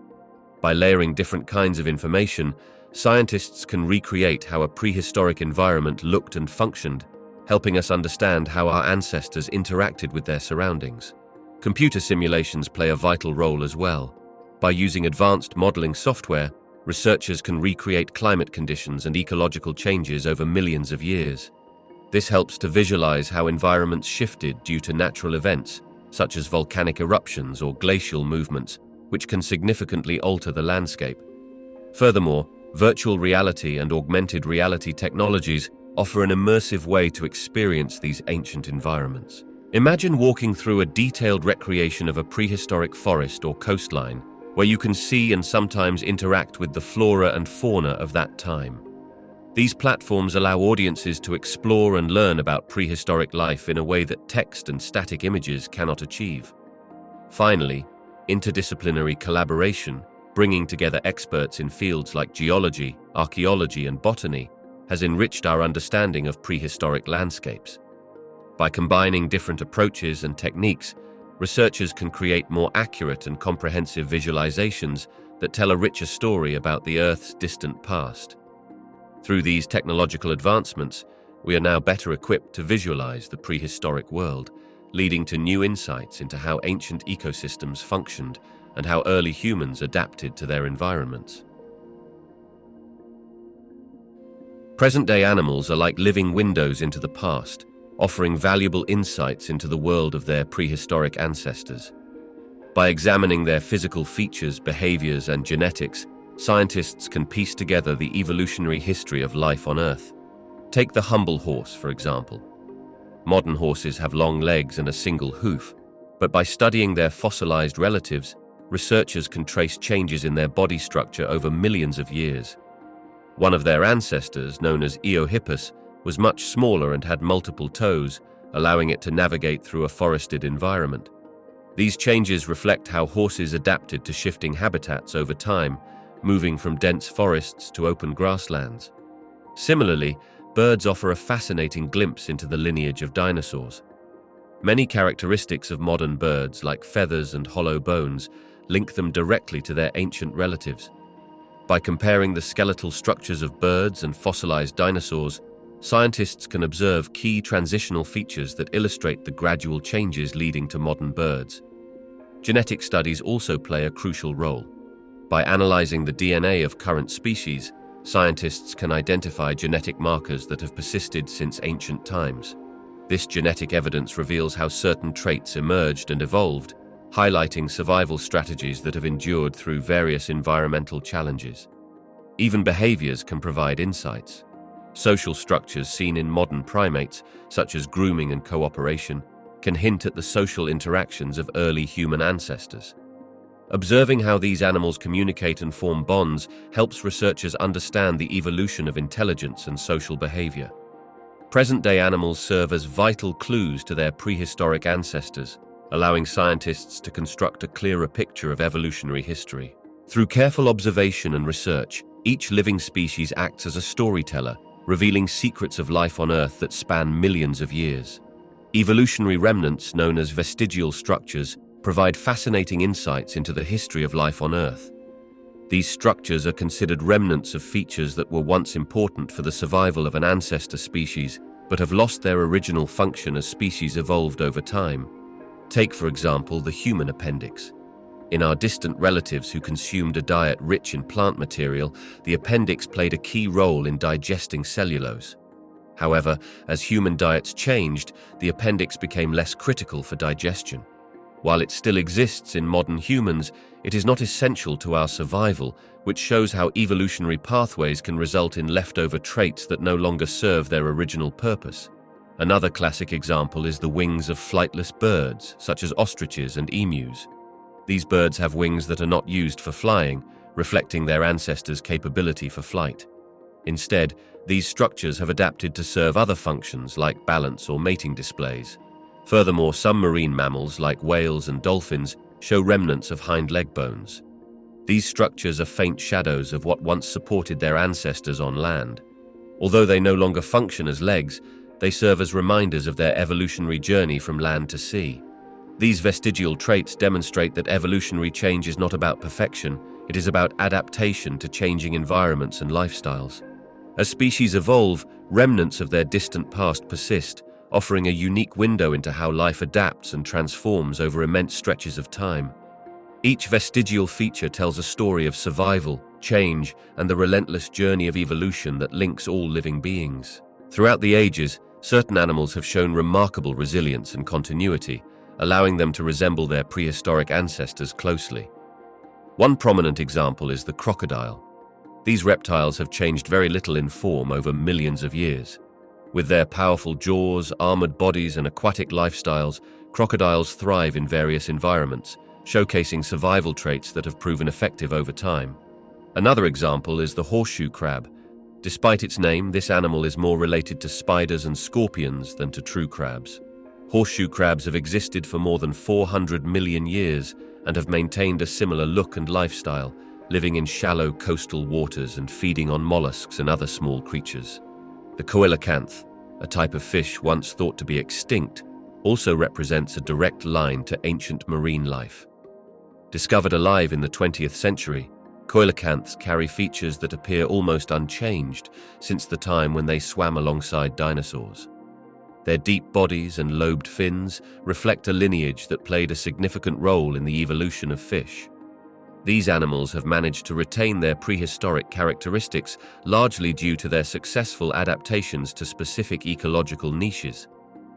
By layering different kinds of information, scientists can recreate how a prehistoric environment looked and functioned, helping us understand how our ancestors interacted with their surroundings. Computer simulations play a vital role as well. By using advanced modeling software, researchers can recreate climate conditions and ecological changes over millions of years. This helps to visualize how environments shifted due to natural events, such as volcanic eruptions or glacial movements, which can significantly alter the landscape. Furthermore, virtual reality and augmented reality technologies offer an immersive way to experience these ancient environments. Imagine walking through a detailed recreation of a prehistoric forest or coastline, where you can see and sometimes interact with the flora and fauna of that time. These platforms allow audiences to explore and learn about prehistoric life in a way that text and static images cannot achieve. Finally, interdisciplinary collaboration, bringing together experts in fields like geology, archaeology, and botany, has enriched our understanding of prehistoric landscapes. By combining different approaches and techniques, researchers can create more accurate and comprehensive visualizations that tell a richer story about the Earth's distant past. Through these technological advancements, we are now better equipped to visualize the prehistoric world, leading to new insights into how ancient ecosystems functioned and how early humans adapted to their environments. Present-day animals are like living windows into the past, offering valuable insights into the world of their prehistoric ancestors. By examining their physical features, behaviors, and genetics, scientists can piece together the evolutionary history of life on Earth. Take the humble horse, for example. Modern horses have long legs and a single hoof, but by studying their fossilized relatives, researchers can trace changes in their body structure over millions of years. One of their ancestors, known as Eohippus, was much smaller and had multiple toes, allowing it to navigate through a forested environment. These changes reflect how horses adapted to shifting habitats over time, moving from dense forests to open grasslands. Similarly, birds offer a fascinating glimpse into the lineage of dinosaurs. Many characteristics of modern birds, like feathers and hollow bones, link them directly to their ancient relatives. By comparing the skeletal structures of birds and fossilized dinosaurs, scientists can observe key transitional features that illustrate the gradual changes leading to modern birds. Genetic studies also play a crucial role. By analyzing the DNA of current species, scientists can identify genetic markers that have persisted since ancient times. This genetic evidence reveals how certain traits emerged and evolved, highlighting survival strategies that have endured through various environmental challenges. Even behaviors can provide insights. Social structures seen in modern primates, such as grooming and cooperation, can hint at the social interactions of early human ancestors. Observing how these animals communicate and form bonds helps researchers understand the evolution of intelligence and social behavior. Present-day animals serve as vital clues to their prehistoric ancestors, allowing scientists to construct a clearer picture of evolutionary history. Through careful observation and research, each living species acts as a storyteller, revealing secrets of life on Earth that span millions of years. Evolutionary remnants, known as vestigial structures, provide fascinating insights into the history of life on Earth. These structures are considered remnants of features that were once important for the survival of an ancestor species, but have lost their original function as species evolved over time. Take, for example, the human appendix. In our distant relatives who consumed a diet rich in plant material, the appendix played a key role in digesting cellulose. However, as human diets changed, the appendix became less critical for digestion. While it still exists in modern humans, it is not essential to our survival, which shows how evolutionary pathways can result in leftover traits that no longer serve their original purpose. Another classic example is the wings of flightless birds, such as ostriches and emus. These birds have wings that are not used for flying, reflecting their ancestors' capability for flight. Instead, these structures have adapted to serve other functions like balance or mating displays. Furthermore, some marine mammals, like whales and dolphins, show remnants of hind leg bones. These structures are faint shadows of what once supported their ancestors on land. Although they no longer function as legs, they serve as reminders of their evolutionary journey from land to sea. These vestigial traits demonstrate that evolutionary change is not about perfection, it is about adaptation to changing environments and lifestyles. As species evolve, remnants of their distant past persist, offering a unique window into how life adapts and transforms over immense stretches of time. Each vestigial feature tells a story of survival, change, and the relentless journey of evolution that links all living beings. Throughout the ages, certain animals have shown remarkable resilience and continuity, allowing them to resemble their prehistoric ancestors closely. One prominent example is the crocodile. These reptiles have changed very little in form over millions of years. With their powerful jaws, armored bodies, and aquatic lifestyles, crocodiles thrive in various environments, showcasing survival traits that have proven effective over time. Another example is the horseshoe crab. Despite its name, this animal is more related to spiders and scorpions than to true crabs. Horseshoe crabs have existed for more than 400 million years and have maintained a similar look and lifestyle, living in shallow coastal waters and feeding on mollusks and other small creatures. The coelacanth, a type of fish once thought to be extinct, also represents a direct line to ancient marine life. Discovered alive in the 20th century, coelacanths carry features that appear almost unchanged since the time when they swam alongside dinosaurs. Their deep bodies and lobed fins reflect a lineage that played a significant role in the evolution of fish. These animals have managed to retain their prehistoric characteristics largely due to their successful adaptations to specific ecological niches.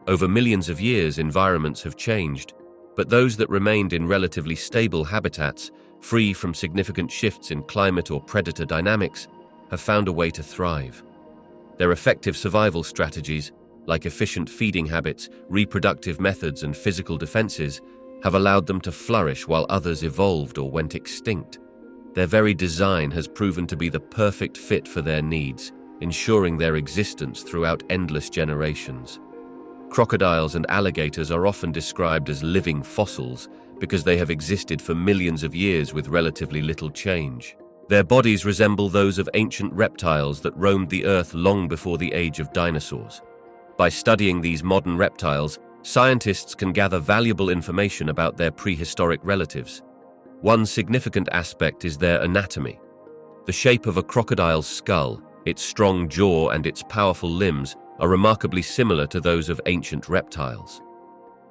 Over millions of years, environments have changed, but those that remained in relatively stable habitats, free from significant shifts in climate or predator dynamics, have found a way to thrive. Their effective survival strategies, like efficient feeding habits, reproductive methods, and physical defenses, have allowed them to flourish while others evolved or went extinct. Their very design has proven to be the perfect fit for their needs, ensuring their existence throughout endless generations. Crocodiles and alligators are often described as living fossils because they have existed for millions of years with relatively little change. Their bodies resemble those of ancient reptiles that roamed the earth long before the age of dinosaurs. By studying these modern reptiles, scientists can gather valuable information about their prehistoric relatives. One significant aspect is their anatomy. The shape of a crocodile's skull, its strong jaw, and its powerful limbs are remarkably similar to those of ancient reptiles.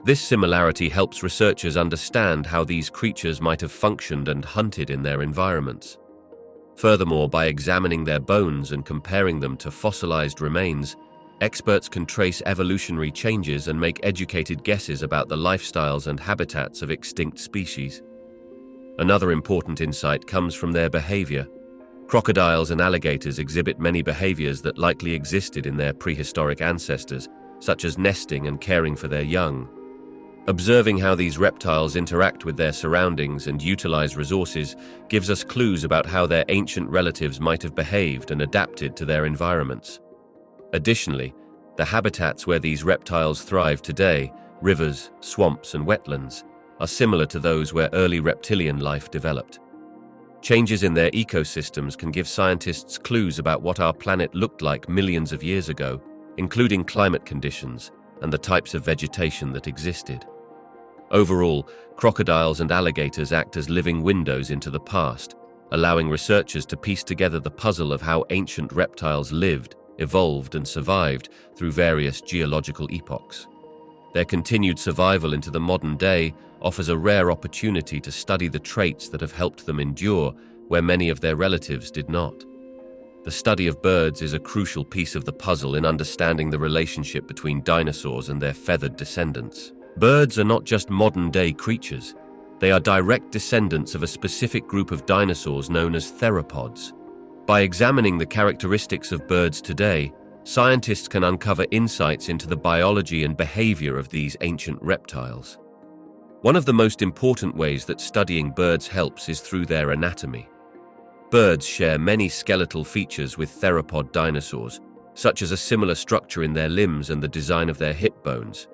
This similarity helps researchers understand how these creatures might have functioned and hunted in their environments. Furthermore, by examining their bones and comparing them to fossilized remains, experts can trace evolutionary changes and make educated guesses about the lifestyles and habitats of extinct species. Another important insight comes from their behavior. Crocodiles and alligators exhibit many behaviors that likely existed in their prehistoric ancestors, such as nesting and caring for their young. Observing how these reptiles interact with their surroundings and utilize resources gives us clues about how their ancient relatives might have behaved and adapted to their environments. Additionally, the habitats where these reptiles thrive today, rivers, swamps, and wetlands, are similar to those where early reptilian life developed. Changes in their ecosystems can give scientists clues about what our planet looked like millions of years ago, including climate conditions and the types of vegetation that existed. Overall, crocodiles and alligators act as living windows into the past, allowing researchers to piece together the puzzle of how ancient reptiles lived, evolved, and survived through various geological epochs. Their continued survival into the modern day offers a rare opportunity to study the traits that have helped them endure where many of their relatives did not. The study of birds is a crucial piece of the puzzle in understanding the relationship between dinosaurs and their feathered descendants. Birds are not just modern-day creatures. They are direct descendants of a specific group of dinosaurs known as theropods. By examining the characteristics of birds today, scientists can uncover insights into the biology and behavior of these ancient reptiles. One of the most important ways that studying birds helps is through their anatomy. Birds share many skeletal features with theropod dinosaurs, such as a similar structure in their limbs and the design of their hip bones.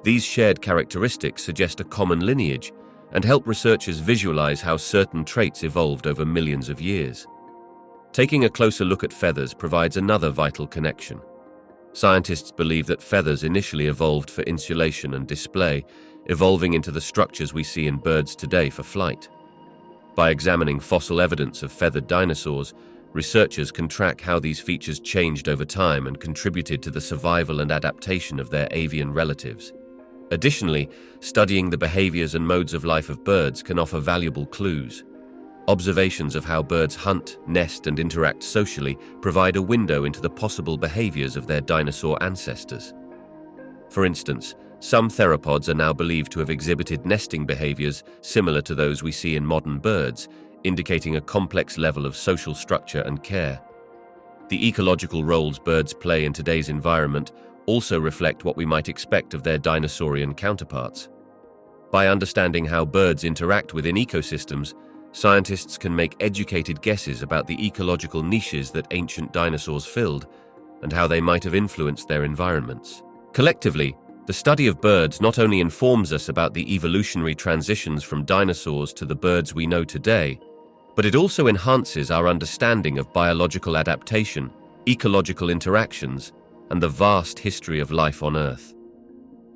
These shared characteristics suggest a common lineage and help researchers visualize how certain traits evolved over millions of years. Taking a closer look at feathers provides another vital connection. Scientists believe that feathers initially evolved for insulation and display, evolving into the structures we see in birds today for flight. By examining fossil evidence of feathered dinosaurs, researchers can track how these features changed over time and contributed to the survival and adaptation of their avian relatives. Additionally, studying the behaviors and modes of life of birds can offer valuable clues. Observations of how birds hunt, nest, and interact socially provide a window into the possible behaviors of their dinosaur ancestors. For instance, some theropods are now believed to have exhibited nesting behaviors similar to those we see in modern birds, indicating a complex level of social structure and care. The ecological roles birds play in today's environment also reflect what we might expect of their dinosaurian counterparts. By understanding how birds interact within ecosystems, scientists can make educated guesses about the ecological niches that ancient dinosaurs filled and how they might have influenced their environments. Collectively, the study of birds not only informs us about the evolutionary transitions from dinosaurs to the birds we know today, but it also enhances our understanding of biological adaptation, ecological interactions, and the vast history of life on Earth.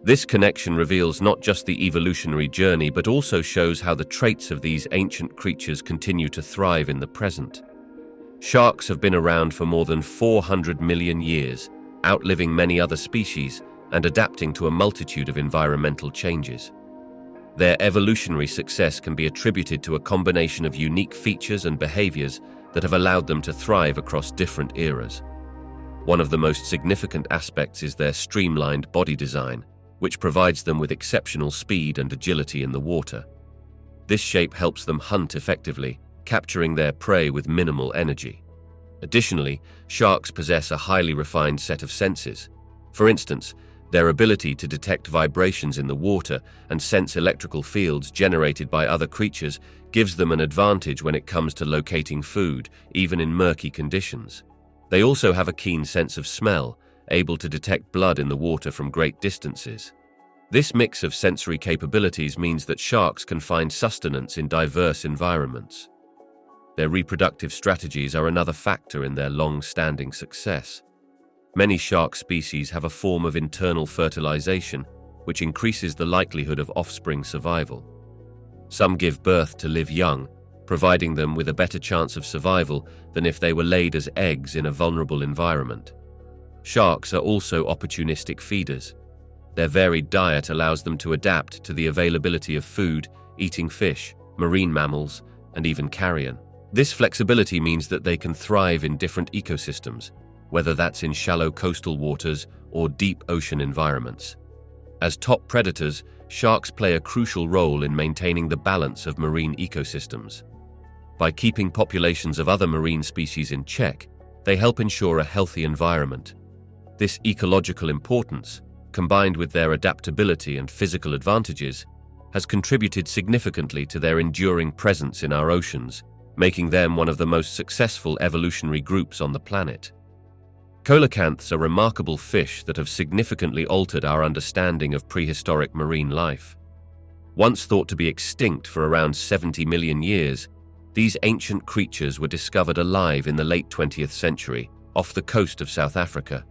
This connection reveals not just the evolutionary journey, but also shows how the traits of these ancient creatures continue to thrive in the present. Sharks have been around for more than 400 million years, outliving many other species and adapting to a multitude of environmental changes. Their evolutionary success can be attributed to a combination of unique features and behaviors that have allowed them to thrive across different eras. One of the most significant aspects is their streamlined body design, which provides them with exceptional speed and agility in the water. This shape helps them hunt effectively, capturing their prey with minimal energy. Additionally, sharks possess a highly refined set of senses. For instance, their ability to detect vibrations in the water and sense electrical fields generated by other creatures gives them an advantage when it comes to locating food, even in murky conditions. They also have a keen sense of smell, able to detect blood in the water from great distances. This mix of sensory capabilities means that sharks can find sustenance in diverse environments. Their reproductive strategies are another factor in their long-standing success. Many shark species have a form of internal fertilization, which increases the likelihood of offspring survival. Some give birth to live young, providing them with a better chance of survival than if they were laid as eggs in a vulnerable environment. Sharks are also opportunistic feeders. Their varied diet allows them to adapt to the availability of food, eating fish, marine mammals, and even carrion. This flexibility means that they can thrive in different ecosystems, whether that's in shallow coastal waters or deep ocean environments. As top predators, sharks play a crucial role in maintaining the balance of marine ecosystems. By keeping populations of other marine species in check, they help ensure a healthy environment. This ecological importance, combined with their adaptability and physical advantages, has contributed significantly to their enduring presence in our oceans, making them one of the most successful evolutionary groups on the planet. Coelacanths are remarkable fish that have significantly altered our understanding of prehistoric marine life. Once thought to be extinct for around 70 million years, these ancient creatures were discovered alive in the late 20th century off the coast of South Africa.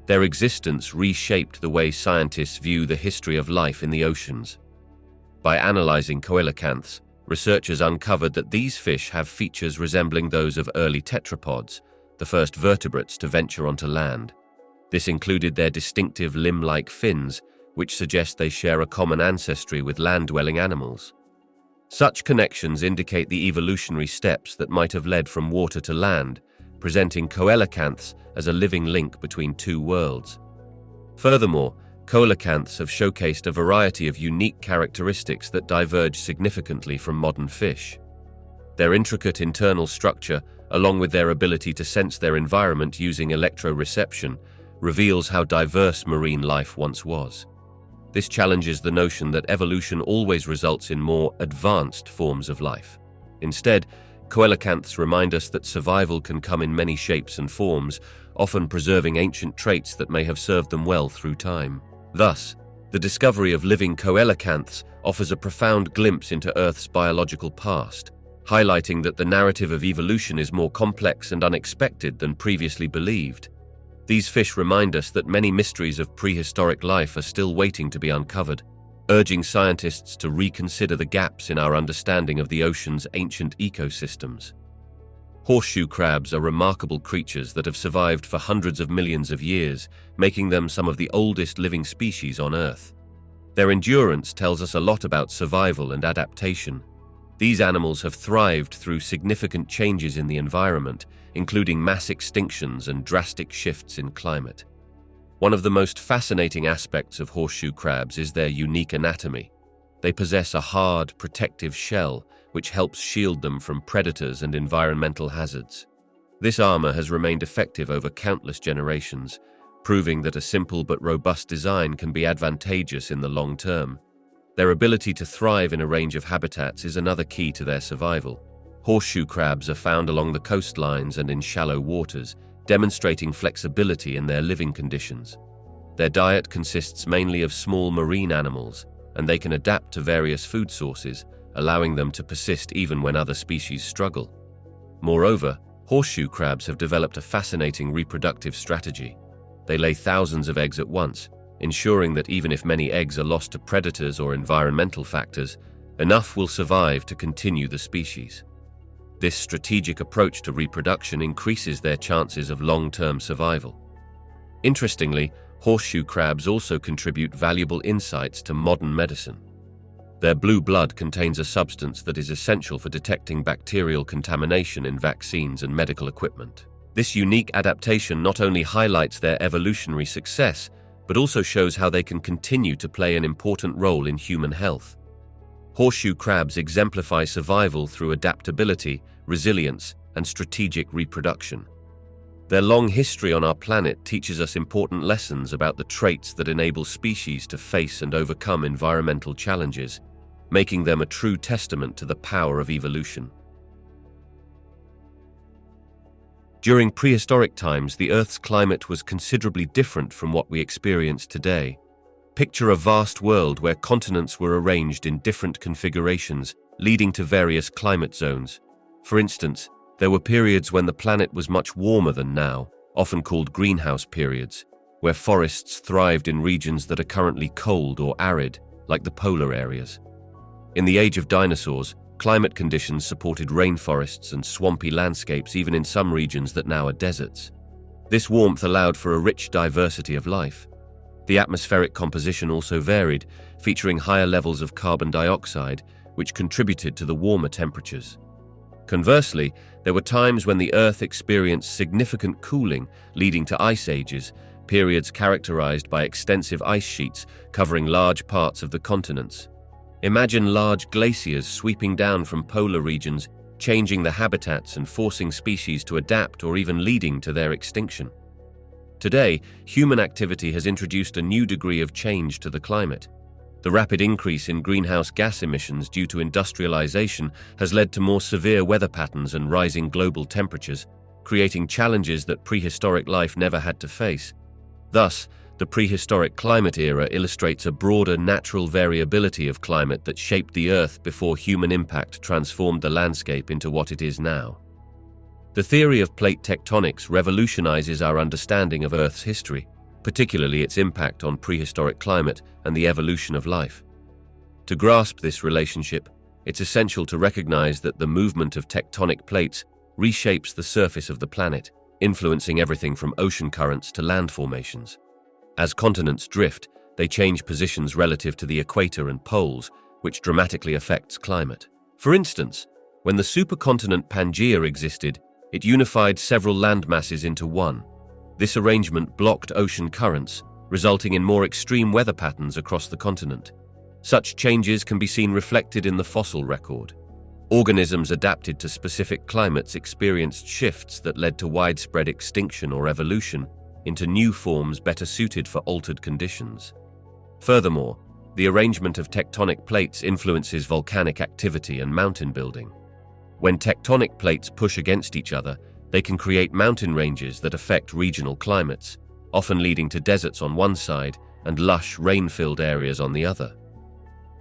Their existence reshaped the way scientists view the history of life in the oceans. By analyzing coelacanths, researchers uncovered that these fish have features resembling those of early tetrapods, the first vertebrates to venture onto land. This included their distinctive limb-like fins, which suggest they share a common ancestry with land-dwelling animals. Such connections indicate the evolutionary steps that might have led from water to land, presenting coelacanths as a living link between two worlds. Furthermore, coelacanths have showcased a variety of unique characteristics that diverge significantly from modern fish. Their intricate internal structure, along with their ability to sense their environment using electroreception, reveals how diverse marine life once was. This challenges the notion that evolution always results in more advanced forms of life. Instead, coelacanths remind us that survival can come in many shapes and forms, often preserving ancient traits that may have served them well through time. Thus, the discovery of living coelacanths offers a profound glimpse into Earth's biological past, highlighting that the narrative of evolution is more complex and unexpected than previously believed. These fish remind us that many mysteries of prehistoric life are still waiting to be uncovered, urging scientists to reconsider the gaps in our understanding of the ocean's ancient ecosystems. Horseshoe crabs are remarkable creatures that have survived for hundreds of millions of years, making them some of the oldest living species on Earth. Their endurance tells us a lot about survival and adaptation. These animals have thrived through significant changes in the environment, including mass extinctions and drastic shifts in climate. One of the most fascinating aspects of horseshoe crabs is their unique anatomy. They possess a hard, protective shell, which helps shield them from predators and environmental hazards. This armor has remained effective over countless generations, proving that a simple but robust design can be advantageous in the long term. Their ability to thrive in a range of habitats is another key to their survival. Horseshoe crabs are found along the coastlines and in shallow waters, demonstrating flexibility in their living conditions. Their diet consists mainly of small marine animals, and they can adapt to various food sources, allowing them to persist even when other species struggle. Moreover, horseshoe crabs have developed a fascinating reproductive strategy. They lay thousands of eggs at once, ensuring that even if many eggs are lost to predators or environmental factors, enough will survive to continue the species. This strategic approach to reproduction increases their chances of long-term survival. Interestingly, horseshoe crabs also contribute valuable insights to modern medicine. Their blue blood contains a substance that is essential for detecting bacterial contamination in vaccines and medical equipment. This unique adaptation not only highlights their evolutionary success, but also shows how they can continue to play an important role in human health. Horseshoe crabs exemplify survival through adaptability, resilience, and strategic reproduction. Their long history on our planet teaches us important lessons about the traits that enable species to face and overcome environmental challenges, making them a true testament to the power of evolution. During prehistoric times, the Earth's climate was considerably different from what we experience today. Picture a vast world where continents were arranged in different configurations, leading to various climate zones. For instance, there were periods when the planet was much warmer than now, often called greenhouse periods, where forests thrived in regions that are currently cold or arid, like the polar areas. In the age of dinosaurs, climate conditions supported rainforests and swampy landscapes even in some regions that now are deserts. This warmth allowed for a rich diversity of life. The atmospheric composition also varied, featuring higher levels of carbon dioxide, which contributed to the warmer temperatures. Conversely, there were times when the Earth experienced significant cooling, leading to ice ages, periods characterized by extensive ice sheets covering large parts of the continents. Imagine large glaciers sweeping down from polar regions, changing the habitats and forcing species to adapt or even leading to their extinction. Today, human activity has introduced a new degree of change to the climate. The rapid increase in greenhouse gas emissions due to industrialization has led to more severe weather patterns and rising global temperatures, creating challenges that prehistoric life never had to face. Thus, the prehistoric climate era illustrates a broader natural variability of climate that shaped the Earth before human impact transformed the landscape into what it is now. The theory of plate tectonics revolutionizes our understanding of Earth's history, particularly its impact on prehistoric climate and the evolution of life. To grasp this relationship, it's essential to recognize that the movement of tectonic plates reshapes the surface of the planet, influencing everything from ocean currents to land formations. As continents drift, they change positions relative to the equator and poles, which dramatically affects climate. For instance, when the supercontinent Pangaea existed, it unified several landmasses into one. This arrangement blocked ocean currents, resulting in more extreme weather patterns across the continent. Such changes can be seen reflected in the fossil record. Organisms adapted to specific climates experienced shifts that led to widespread extinction or evolution into new forms better suited for altered conditions. Furthermore, the arrangement of tectonic plates influences volcanic activity and mountain building. When tectonic plates push against each other, they can create mountain ranges that affect regional climates, often leading to deserts on one side and lush, rain-filled areas on the other.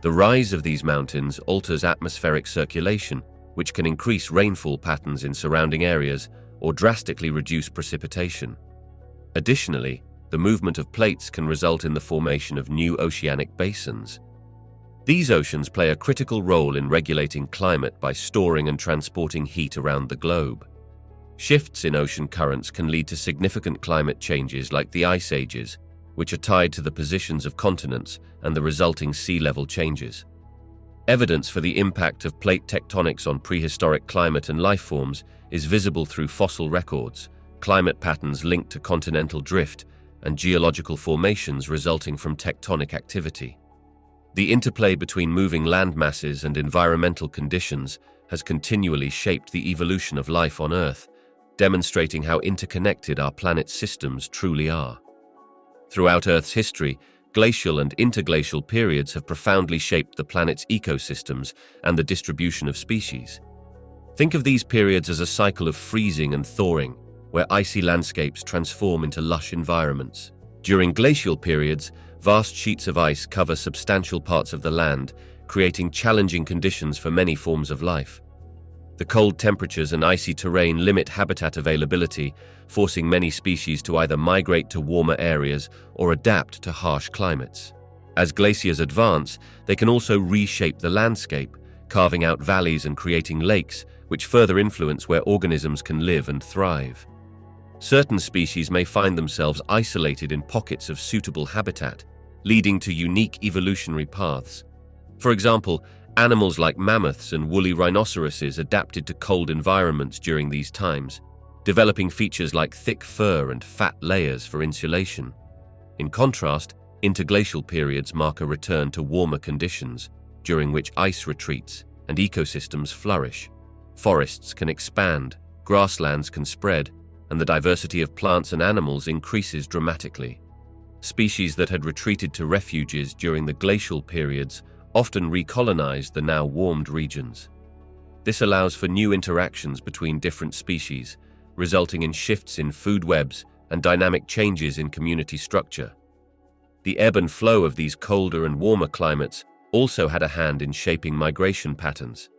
The rise of these mountains alters atmospheric circulation, which can increase rainfall patterns in surrounding areas or drastically reduce precipitation. Additionally, the movement of plates can result in the formation of new oceanic basins. These oceans play a critical role in regulating climate by storing and transporting heat around the globe. Shifts in ocean currents can lead to significant climate changes like the ice ages, which are tied to the positions of continents and the resulting sea level changes. Evidence for the impact of plate tectonics on prehistoric climate and life forms is visible through fossil records, climate patterns linked to continental drift, and geological formations resulting from tectonic activity. The interplay between moving land masses and environmental conditions has continually shaped the evolution of life on Earth, demonstrating how interconnected our planet's systems truly are. Throughout Earth's history, glacial and interglacial periods have profoundly shaped the planet's ecosystems and the distribution of species. Think of these periods as a cycle of freezing and thawing, where icy landscapes transform into lush environments. During glacial periods, vast sheets of ice cover substantial parts of the land, creating challenging conditions for many forms of life. The cold temperatures and icy terrain limit habitat availability, forcing many species to either migrate to warmer areas or adapt to harsh climates. As glaciers advance, they can also reshape the landscape, carving out valleys and creating lakes, which further influence where organisms can live and thrive. Certain species may find themselves isolated in pockets of suitable habitat, leading to unique evolutionary paths. For example, animals like mammoths and woolly rhinoceroses adapted to cold environments during these times, developing features like thick fur and fat layers for insulation. In contrast, interglacial periods mark a return to warmer conditions, during which ice retreats and ecosystems flourish. Forests can expand, grasslands can spread, and the diversity of plants and animals increases dramatically. Species that had retreated to refuges during the glacial periods often recolonize the now warmed regions. This allows for new interactions between different species, resulting in shifts in food webs and dynamic changes in community structure. The ebb and flow of these colder and warmer climates also had a hand in shaping migration patterns.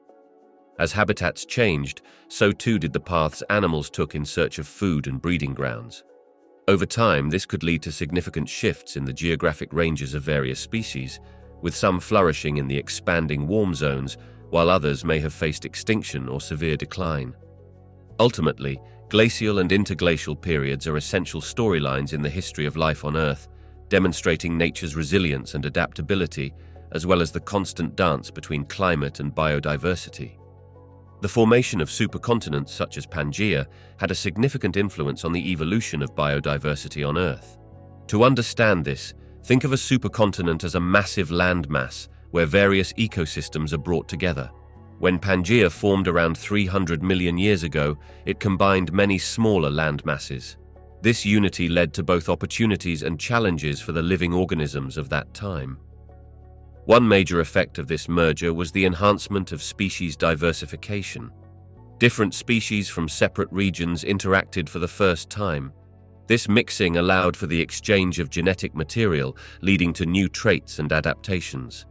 As habitats changed, so too did the paths animals took in search of food and breeding grounds. Over time, this could lead to significant shifts in the geographic ranges of various species, with some flourishing in the expanding warm zones, while others may have faced extinction or severe decline. Ultimately, glacial and interglacial periods are essential storylines in the history of life on Earth, demonstrating nature's resilience and adaptability, as well as the constant dance between climate and biodiversity. The formation of supercontinents such as Pangaea had a significant influence on the evolution of biodiversity on Earth. To understand this, think of a supercontinent as a massive landmass where various ecosystems are brought together. When Pangaea formed around 300 million years ago, it combined many smaller land masses. This unity led to both opportunities and challenges for the living organisms of that time. One major effect of this merger was the enhancement of species diversification. Different species from separate regions interacted for the first time. This mixing allowed for the exchange of genetic material, leading to new traits and adaptations.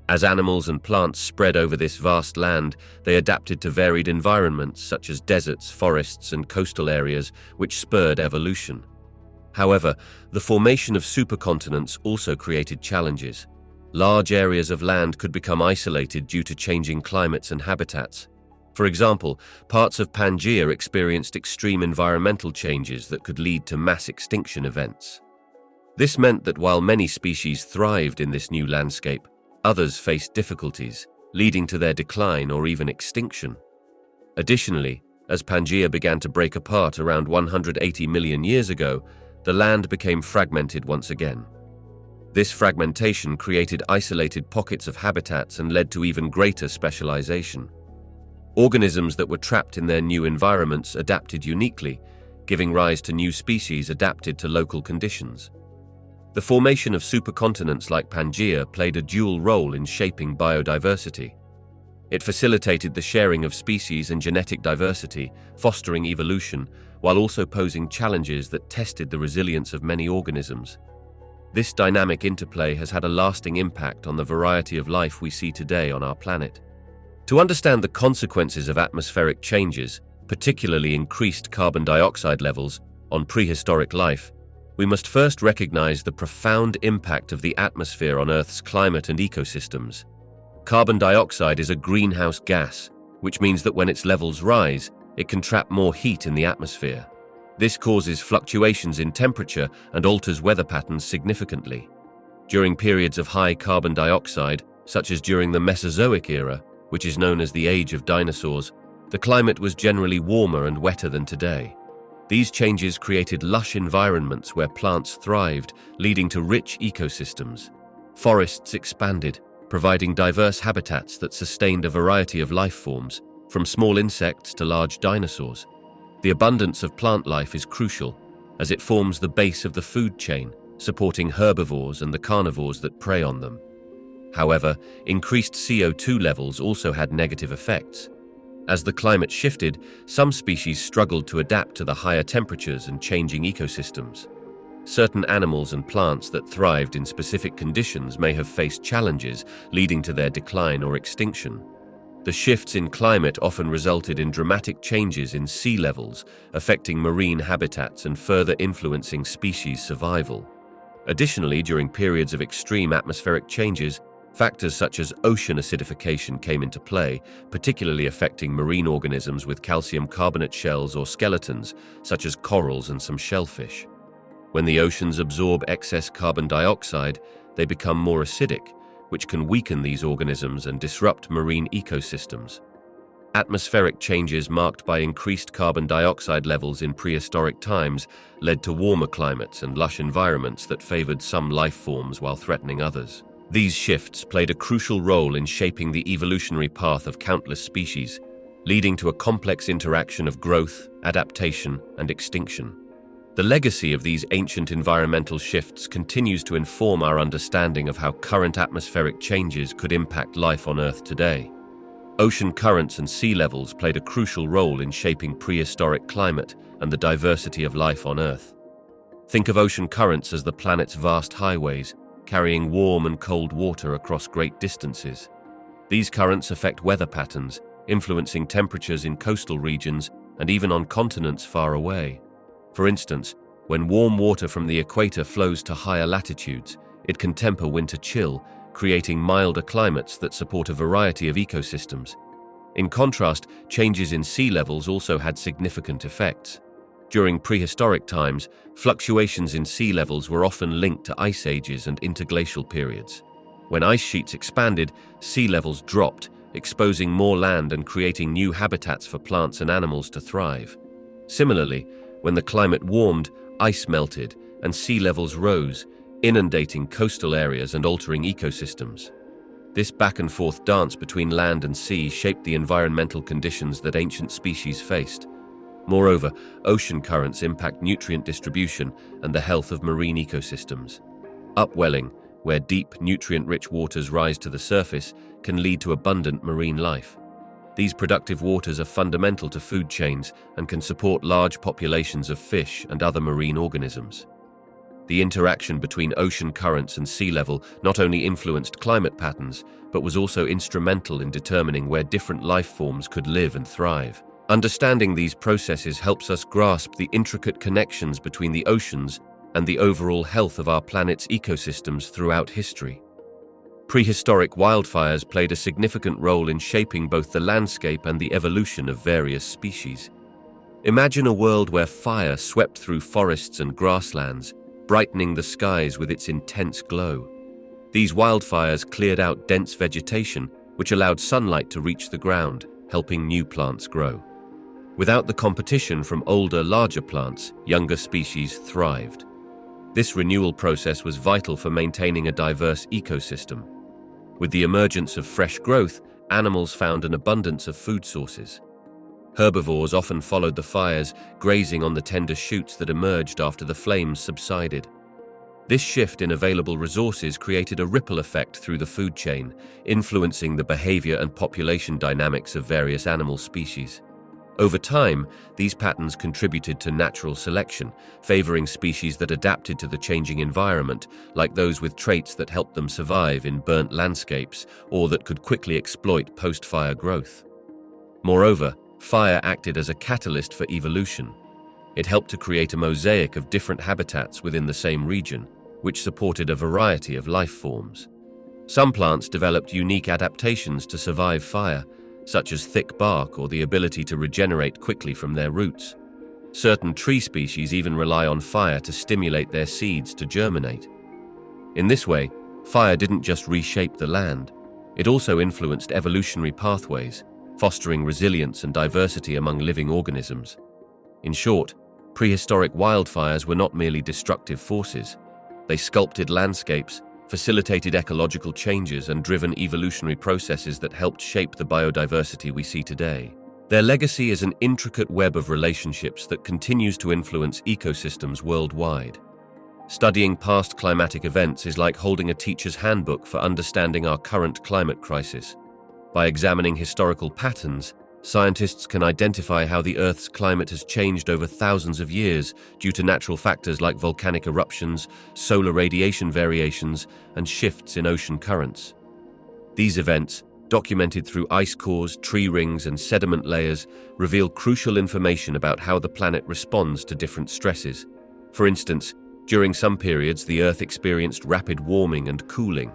As animals and plants spread over this vast land, they adapted to varied environments such as deserts, forests, and coastal areas, which spurred evolution. However, the formation of supercontinents also created challenges. Large areas of land could become isolated due to changing climates and habitats. For example, parts of Pangaea experienced extreme environmental changes that could lead to mass extinction events. This meant that while many species thrived in this new landscape, others faced difficulties, leading to their decline or even extinction. Additionally, as Pangaea began to break apart around 180 million years ago, the land became fragmented once again. This fragmentation created isolated pockets of habitats and led to even greater specialization. Organisms that were trapped in their new environments adapted uniquely, giving rise to new species adapted to local conditions. The formation of supercontinents like Pangaea played a dual role in shaping biodiversity. It facilitated the sharing of species and genetic diversity, fostering evolution, while also posing challenges that tested the resilience of many organisms. This dynamic interplay has had a lasting impact on the variety of life we see today on our planet. To understand the consequences of atmospheric changes, particularly increased carbon dioxide levels, on prehistoric life, we must first recognize the profound impact of the atmosphere on Earth's climate and ecosystems. Carbon dioxide is a greenhouse gas, which means that when its levels rise, it can trap more heat in the atmosphere. This causes fluctuations in temperature and alters weather patterns significantly. During periods of high carbon dioxide, such as during the Mesozoic era, which is known as the age of dinosaurs, the climate was generally warmer and wetter than today. These changes created lush environments where plants thrived, leading to rich ecosystems. Forests expanded, providing diverse habitats that sustained a variety of life forms, from small insects to large dinosaurs. The abundance of plant life is crucial, as it forms the base of the food chain, supporting herbivores and the carnivores that prey on them. However, increased CO2 levels also had negative effects. As the climate shifted, some species struggled to adapt to the higher temperatures and changing ecosystems. Certain animals and plants that thrived in specific conditions may have faced challenges, leading to their decline or extinction. The shifts in climate often resulted in dramatic changes in sea levels, affecting marine habitats and further influencing species survival. Additionally, during periods of extreme atmospheric changes, factors such as ocean acidification came into play, particularly affecting marine organisms with calcium carbonate shells or skeletons, such as corals and some shellfish. When the oceans absorb excess carbon dioxide, they become more acidic, which can weaken these organisms and disrupt marine ecosystems. Atmospheric changes marked by increased carbon dioxide levels in prehistoric times led to warmer climates and lush environments that favored some life forms while threatening others. These shifts played a crucial role in shaping the evolutionary path of countless species, leading to a complex interaction of growth, adaptation, and extinction. The legacy of these ancient environmental shifts continues to inform our understanding of how current atmospheric changes could impact life on Earth today. Ocean currents and sea levels played a crucial role in shaping prehistoric climate and the diversity of life on Earth. Think of ocean currents as the planet's vast highways, carrying warm and cold water across great distances. These currents affect weather patterns, influencing temperatures in coastal regions and even on continents far away. For instance, When warm water from the equator flows to higher latitudes, it can temper winter chill, creating milder climates that support a variety of ecosystems. In contrast, changes in sea levels also had significant effects. During prehistoric times, fluctuations in sea levels were often linked to ice ages and interglacial periods. When ice sheets expanded, sea levels dropped, exposing more land and creating new habitats for plants and animals to thrive. Similarly, when the climate warmed, ice melted and sea levels rose, inundating coastal areas and altering ecosystems. This back-and-forth dance between land and sea shaped the environmental conditions that ancient species faced. Moreover, ocean currents impact nutrient distribution and the health of marine ecosystems. Upwelling, where deep, nutrient-rich waters rise to the surface, can lead to abundant marine life. These productive waters are fundamental to food chains and can support large populations of fish and other marine organisms. The interaction between ocean currents and sea level not only influenced climate patterns, but was also instrumental in determining where different life forms could live and thrive. Understanding these processes helps us grasp the intricate connections between the oceans and the overall health of our planet's ecosystems throughout history. Prehistoric wildfires played a significant role in shaping both the landscape and the evolution of various species. Imagine a world where fire swept through forests and grasslands, brightening the skies with its intense glow. These wildfires cleared out dense vegetation, which allowed sunlight to reach the ground, helping new plants grow. Without the competition from older, larger plants, younger species thrived. This renewal process was vital for maintaining a diverse ecosystem. With the emergence of fresh growth, animals found an abundance of food sources. Herbivores often followed the fires, grazing on the tender shoots that emerged after the flames subsided. This shift in available resources created a ripple effect through the food chain, influencing the behavior and population dynamics of various animal species. Over time, these patterns contributed to natural selection, favoring species that adapted to the changing environment, like those with traits that helped them survive in burnt landscapes or that could quickly exploit post-fire growth. Moreover, fire acted as a catalyst for evolution. It helped to create a mosaic of different habitats within the same region, which supported a variety of life forms. Some plants developed unique adaptations to survive fire, such as thick bark or the ability to regenerate quickly from their roots. Certain tree species even rely on fire to stimulate their seeds to germinate. In this way, fire didn't just reshape the land, it also influenced evolutionary pathways, fostering resilience and diversity among living organisms. In short, prehistoric wildfires were not merely destructive forces. They sculpted landscapes, facilitated ecological changes, and driven evolutionary processes that helped shape the biodiversity we see today. Their legacy is an intricate web of relationships that continues to influence ecosystems worldwide. Studying past climatic events is like holding a teacher's handbook for understanding our current climate crisis. By examining historical patterns, scientists can identify how the Earth's climate has changed over thousands of years due to natural factors like volcanic eruptions, solar radiation variations, and shifts in ocean currents. These events, documented through ice cores, tree rings, and sediment layers, reveal crucial information about how the planet responds to different stresses. For instance, during some periods, the Earth experienced rapid warming and cooling.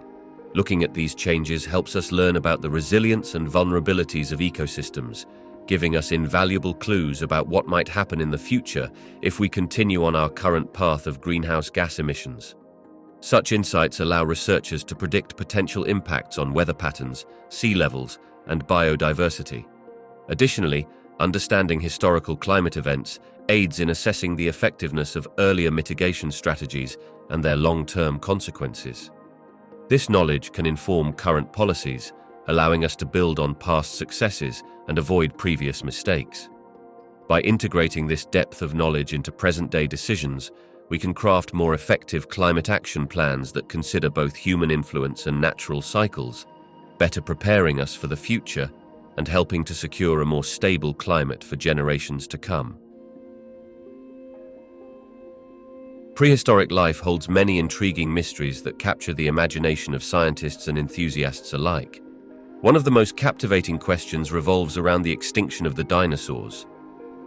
Looking at these changes helps us learn about the resilience and vulnerabilities of ecosystems, giving us invaluable clues about what might happen in the future if we continue on our current path of greenhouse gas emissions. Such insights allow researchers to predict potential impacts on weather patterns, sea levels, and biodiversity. Additionally, understanding historical climate events aids in assessing the effectiveness of earlier mitigation strategies and their long-term consequences. This knowledge can inform current policies, allowing us to build on past successes and avoid previous mistakes. By integrating this depth of knowledge into present-day decisions, we can craft more effective climate action plans that consider both human influence and natural cycles, better preparing us for the future and helping to secure a more stable climate for generations to come. Prehistoric life holds many intriguing mysteries that capture the imagination of scientists and enthusiasts alike. One of the most captivating questions revolves around the extinction of the dinosaurs.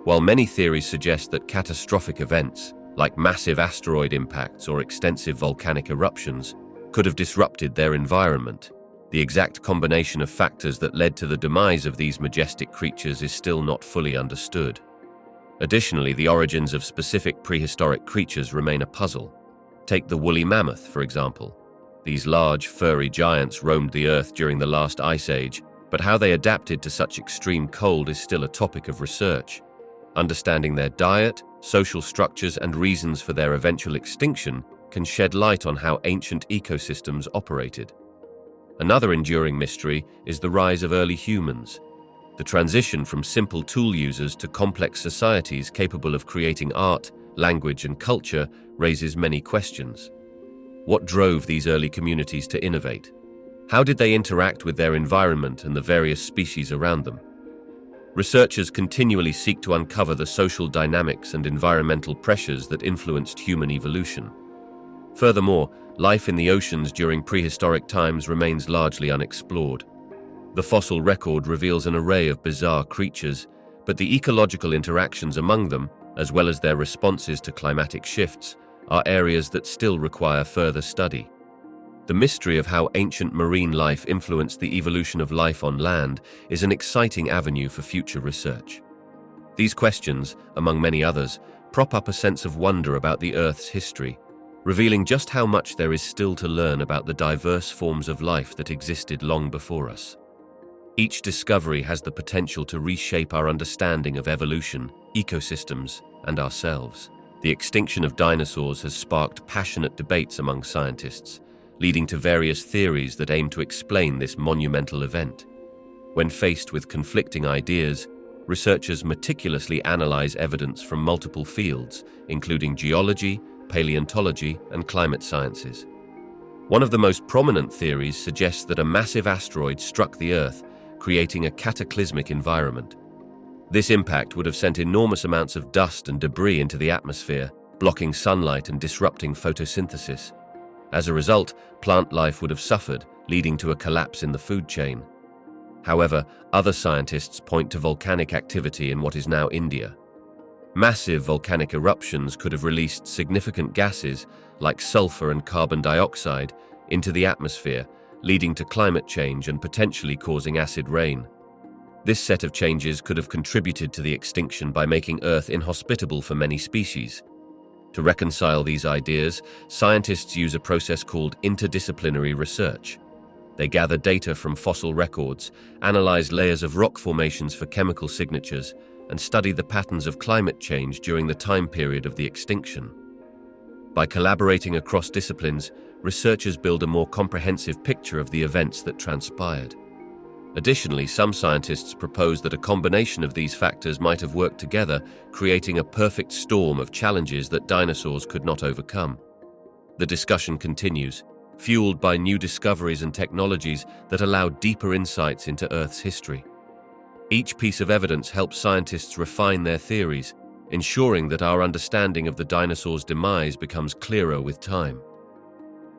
While many theories suggest that catastrophic events, like massive asteroid impacts or extensive volcanic eruptions, could have disrupted their environment. The exact combination of factors that led to the demise of these majestic creatures is still not fully understood. Additionally, the origins of specific prehistoric creatures remain a puzzle. Take the woolly mammoth, for example. These large, furry giants roamed the Earth during the last ice age, but how they adapted to such extreme cold is still a topic of research. Understanding their diet, social structures, and reasons for their eventual extinction can shed light on how ancient ecosystems operated. Another enduring mystery is the rise of early humans. The transition from simple tool users to complex societies capable of creating art, language, and culture raises many questions. What drove these early communities to innovate? How did they interact with their environment and the various species around them? Researchers continually seek to uncover the social dynamics and environmental pressures that influenced human evolution. Furthermore, life in the oceans during prehistoric times remains largely unexplored. The fossil record reveals an array of bizarre creatures, but the ecological interactions among them, as well as their responses to climatic shifts, are areas that still require further study. The mystery of how ancient marine life influenced the evolution of life on land is an exciting avenue for future research. These questions, among many others, prop up a sense of wonder about the Earth's history, revealing just how much there is still to learn about the diverse forms of life that existed long before us. Each discovery has the potential to reshape our understanding of evolution, ecosystems, and ourselves. The extinction of dinosaurs has sparked passionate debates among scientists, leading to various theories that aim to explain this monumental event. When faced with conflicting ideas, researchers meticulously analyze evidence from multiple fields, including geology, paleontology, and climate sciences. One of the most prominent theories suggests that a massive asteroid struck the Earth, creating a cataclysmic environment. This impact would have sent enormous amounts of dust and debris into the atmosphere, blocking sunlight and disrupting photosynthesis. As a result, plant life would have suffered, leading to a collapse in the food chain. However, other scientists point to volcanic activity in what is now India. Massive volcanic eruptions could have released significant gases, like sulfur and carbon dioxide, into the atmosphere, leading to climate change and potentially causing acid rain. This set of changes could have contributed to the extinction by making Earth inhospitable for many species. To reconcile these ideas, scientists use a process called interdisciplinary research. They gather data from fossil records, analyze layers of rock formations for chemical signatures, and study the patterns of climate change during the time period of the extinction. By collaborating across disciplines, researchers build a more comprehensive picture of the events that transpired. Additionally, some scientists propose that a combination of these factors might have worked together, creating a perfect storm of challenges that dinosaurs could not overcome. The discussion continues, fueled by new discoveries and technologies that allow deeper insights into Earth's history. Each piece of evidence helps scientists refine their theories, ensuring that our understanding of the dinosaurs' demise becomes clearer with time.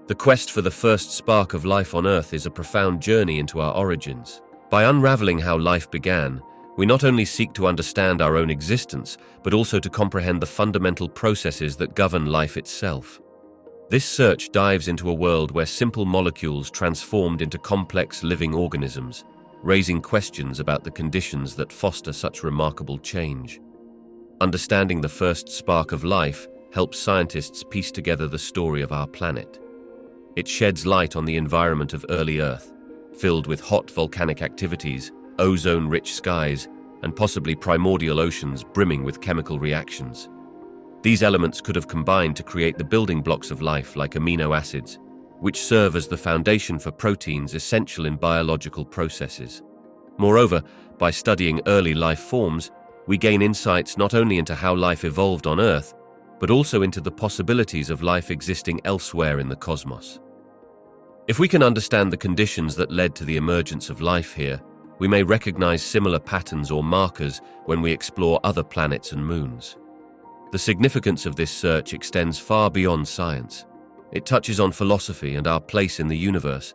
The quest for the first spark of life on Earth is a profound journey into our origins. By unraveling how life began, we not only seek to understand our own existence, but also to comprehend the fundamental processes that govern life itself. This search dives into a world where simple molecules transformed into complex living organisms, raising questions about the conditions that foster such remarkable change. Understanding the first spark of life helps scientists piece together the story of our planet. It sheds light on the environment of early Earth, filled with hot volcanic activities, ozone-rich skies, and possibly primordial oceans brimming with chemical reactions. These elements could have combined to create the building blocks of life like amino acids, which serve as the foundation for proteins essential in biological processes. Moreover, by studying early life forms, we gain insights not only into how life evolved on Earth, but also into the possibilities of life existing elsewhere in the cosmos. If we can understand the conditions that led to the emergence of life here, we may recognize similar patterns or markers when we explore other planets and moons. The significance of this search extends far beyond science. It touches on philosophy and our place in the universe,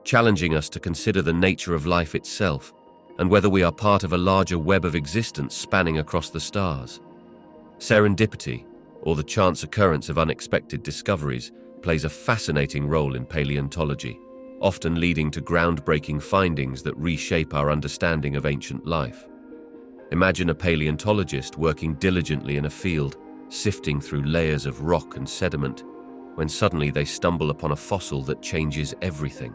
challenging us to consider the nature of life itself and whether we are part of a larger web of existence spanning across the stars. Serendipity, or the chance occurrence of unexpected discoveries, plays a fascinating role in paleontology, often leading to groundbreaking findings that reshape our understanding of ancient life. Imagine a paleontologist working diligently in a field, sifting through layers of rock and sediment, when suddenly they stumble upon a fossil that changes everything.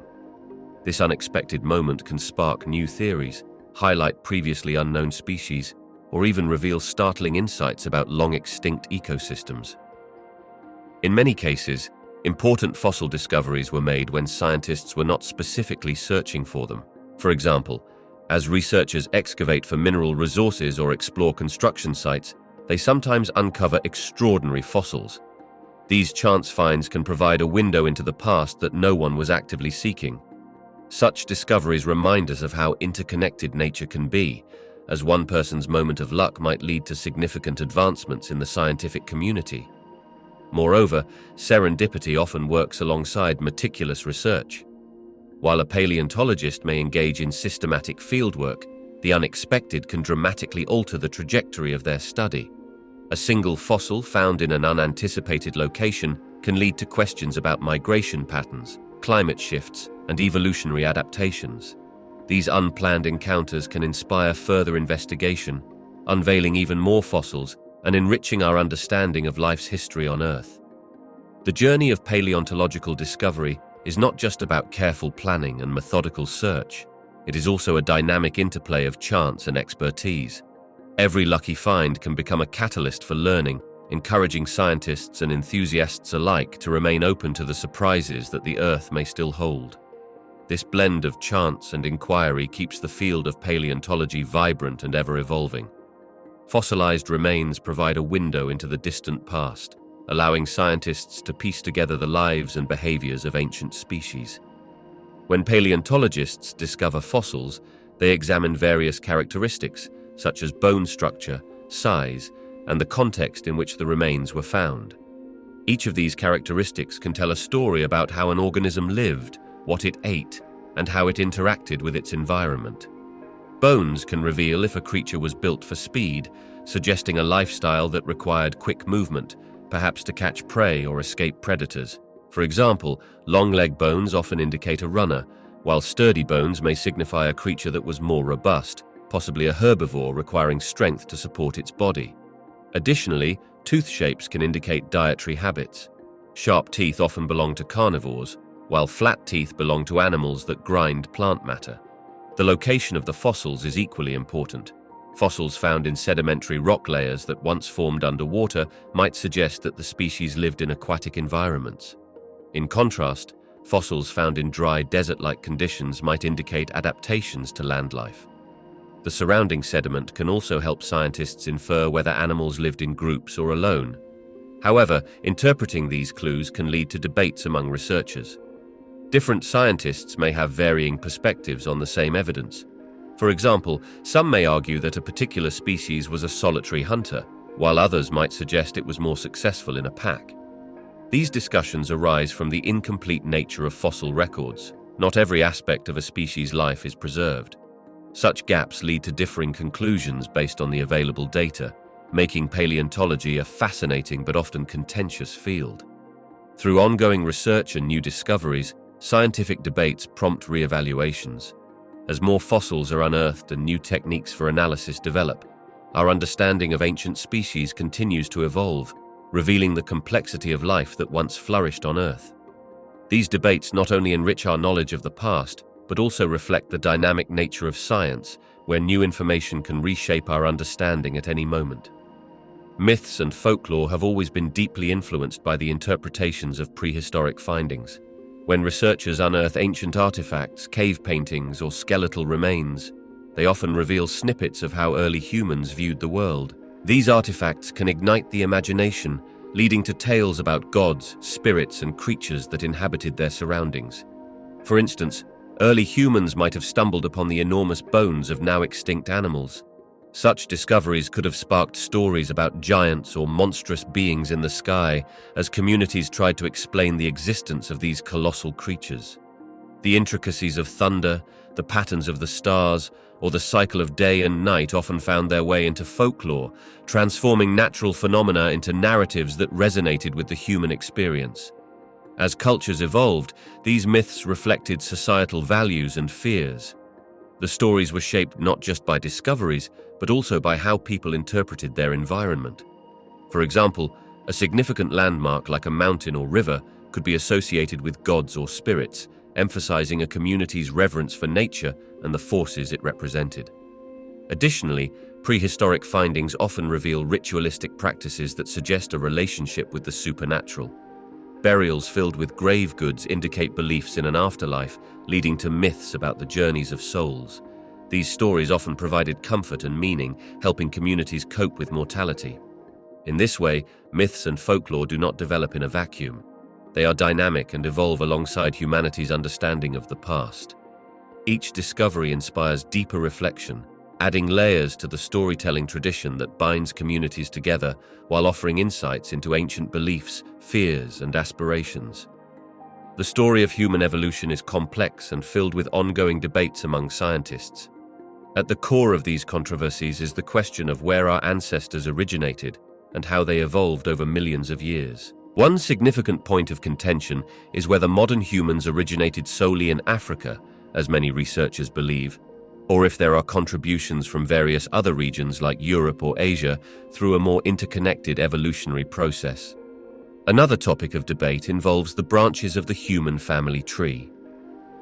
This unexpected moment can spark new theories, highlight previously unknown species, or even reveal startling insights about long-extinct ecosystems. In many cases, important fossil discoveries were made when scientists were not specifically searching for them. For example, as researchers excavate for mineral resources or explore construction sites, they sometimes uncover extraordinary fossils. These chance finds can provide a window into the past that no one was actively seeking. Such discoveries remind us of how interconnected nature can be, as one person's moment of luck might lead to significant advancements in the scientific community. Moreover, serendipity often works alongside meticulous research. While a paleontologist may engage in systematic fieldwork, the unexpected can dramatically alter the trajectory of their study. A single fossil found in an unanticipated location can lead to questions about migration patterns, climate shifts, and evolutionary adaptations. These unplanned encounters can inspire further investigation, unveiling even more fossils and enriching our understanding of life's history on Earth. The journey of paleontological discovery is not just about careful planning and methodical search. It is also a dynamic interplay of chance and expertise. Every lucky find can become a catalyst for learning, encouraging scientists and enthusiasts alike to remain open to the surprises that the Earth may still hold. This blend of chance and inquiry keeps the field of paleontology vibrant and ever-evolving. Fossilized remains provide a window into the distant past, allowing scientists to piece together the lives and behaviors of ancient species. When paleontologists discover fossils, they examine various characteristics, such as bone structure, size, and the context in which the remains were found. Each of these characteristics can tell a story about how an organism lived, what it ate, and how it interacted with its environment. Bones can reveal if a creature was built for speed, suggesting a lifestyle that required quick movement, perhaps to catch prey or escape predators. For example, long leg bones often indicate a runner, while sturdy bones may signify a creature that was more robust, possibly a herbivore requiring strength to support its body. Additionally, tooth shapes can indicate dietary habits. Sharp teeth often belong to carnivores, while flat teeth belong to animals that grind plant matter. The location of the fossils is equally important. Fossils found in sedimentary rock layers that once formed underwater might suggest that the species lived in aquatic environments. In contrast, fossils found in dry, desert-like conditions might indicate adaptations to land life. The surrounding sediment can also help scientists infer whether animals lived in groups or alone. However, interpreting these clues can lead to debates among researchers. Different scientists may have varying perspectives on the same evidence. For example, some may argue that a particular species was a solitary hunter, while others might suggest it was more successful in a pack. These discussions arise from the incomplete nature of fossil records. Not every aspect of a species' life is preserved. Such gaps lead to differing conclusions based on the available data, making paleontology a fascinating but often contentious field. Through ongoing research and new discoveries, scientific debates prompt re-evaluations. As more fossils are unearthed and new techniques for analysis develop, our understanding of ancient species continues to evolve, revealing the complexity of life that once flourished on Earth. These debates not only enrich our knowledge of the past, but also reflect the dynamic nature of science, where new information can reshape our understanding at any moment. Myths and folklore have always been deeply influenced by the interpretations of prehistoric findings. When researchers unearth ancient artifacts, cave paintings, or skeletal remains, they often reveal snippets of how early humans viewed the world. These artifacts can ignite the imagination, leading to tales about gods, spirits, and creatures that inhabited their surroundings. For instance, early humans might have stumbled upon the enormous bones of now extinct animals. Such discoveries could have sparked stories about giants or monstrous beings in the sky as communities tried to explain the existence of these colossal creatures. The intricacies of thunder, the patterns of the stars, or the cycle of day and night often found their way into folklore, transforming natural phenomena into narratives that resonated with the human experience. As cultures evolved, these myths reflected societal values and fears. The stories were shaped not just by discoveries, but also by how people interpreted their environment. For example, a significant landmark like a mountain or river could be associated with gods or spirits, emphasizing a community's reverence for nature and the forces it represented. Additionally, prehistoric findings often reveal ritualistic practices that suggest a relationship with the supernatural. Burials filled with grave goods indicate beliefs in an afterlife, leading to myths about the journeys of souls. These stories often provided comfort and meaning, helping communities cope with mortality. In this way, myths and folklore do not develop in a vacuum. They are dynamic and evolve alongside humanity's understanding of the past. Each discovery inspires deeper reflection, adding layers to the storytelling tradition that binds communities together while offering insights into ancient beliefs, fears, and aspirations. The story of human evolution is complex and filled with ongoing debates among scientists. At the core of these controversies is the question of where our ancestors originated and how they evolved over millions of years. One significant point of contention is whether modern humans originated solely in Africa, as many researchers believe, or if there are contributions from various other regions like Europe or Asia through a more interconnected evolutionary process. Another topic of debate involves the branches of the human family tree.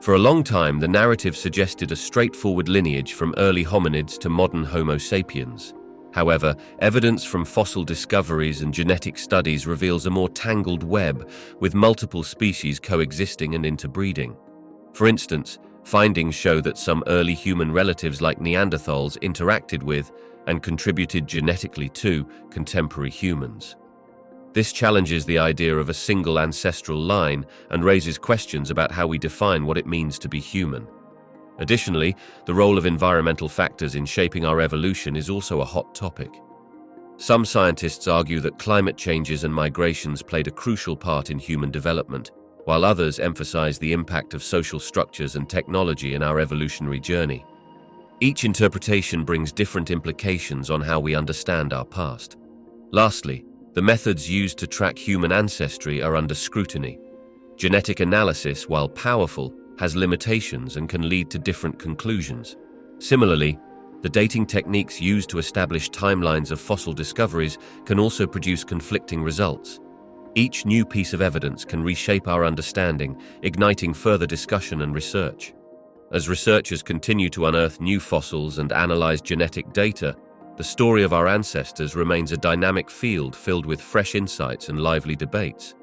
For a long time, the narrative suggested a straightforward lineage from early hominids to modern Homo sapiens. However, evidence from fossil discoveries and genetic studies reveals a more tangled web, with multiple species coexisting and interbreeding. For instance, findings show that some early human relatives like Neanderthals interacted with and contributed genetically to contemporary humans. This challenges the idea of a single ancestral line and raises questions about how we define what it means to be human. Additionally, the role of environmental factors in shaping our evolution is also a hot topic. Some scientists argue that climate changes and migrations played a crucial part in human development, while others emphasize the impact of social structures and technology in our evolutionary journey. Each interpretation brings different implications on how we understand our past. Lastly, the methods used to track human ancestry are under scrutiny. Genetic analysis, while powerful, has limitations and can lead to different conclusions. Similarly, the dating techniques used to establish timelines of fossil discoveries can also produce conflicting results. Each new piece of evidence can reshape our understanding, igniting further discussion and research. As researchers continue to unearth new fossils and analyze genetic data, the story of our ancestors remains a dynamic field filled with fresh insights and lively debates.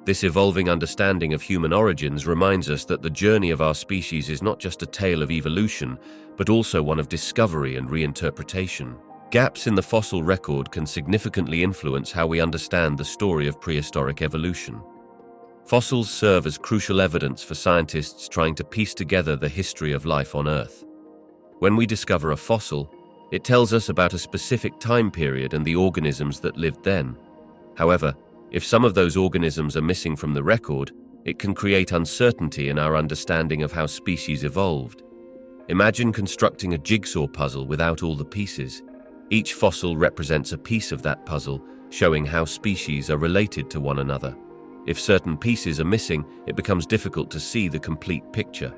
This evolving understanding of human origins reminds us that the journey of our species is not just a tale of evolution, but also one of discovery and reinterpretation. Gaps in the fossil record can significantly influence how we understand the story of prehistoric evolution. Fossils serve as crucial evidence for scientists trying to piece together the history of life on Earth. When we discover a fossil, it tells us about a specific time period and the organisms that lived then. However, if some of those organisms are missing from the record, it can create uncertainty in our understanding of how species evolved. Imagine constructing a jigsaw puzzle without all the pieces. Each fossil represents a piece of that puzzle, showing how species are related to one another. If certain pieces are missing, it becomes difficult to see the complete picture.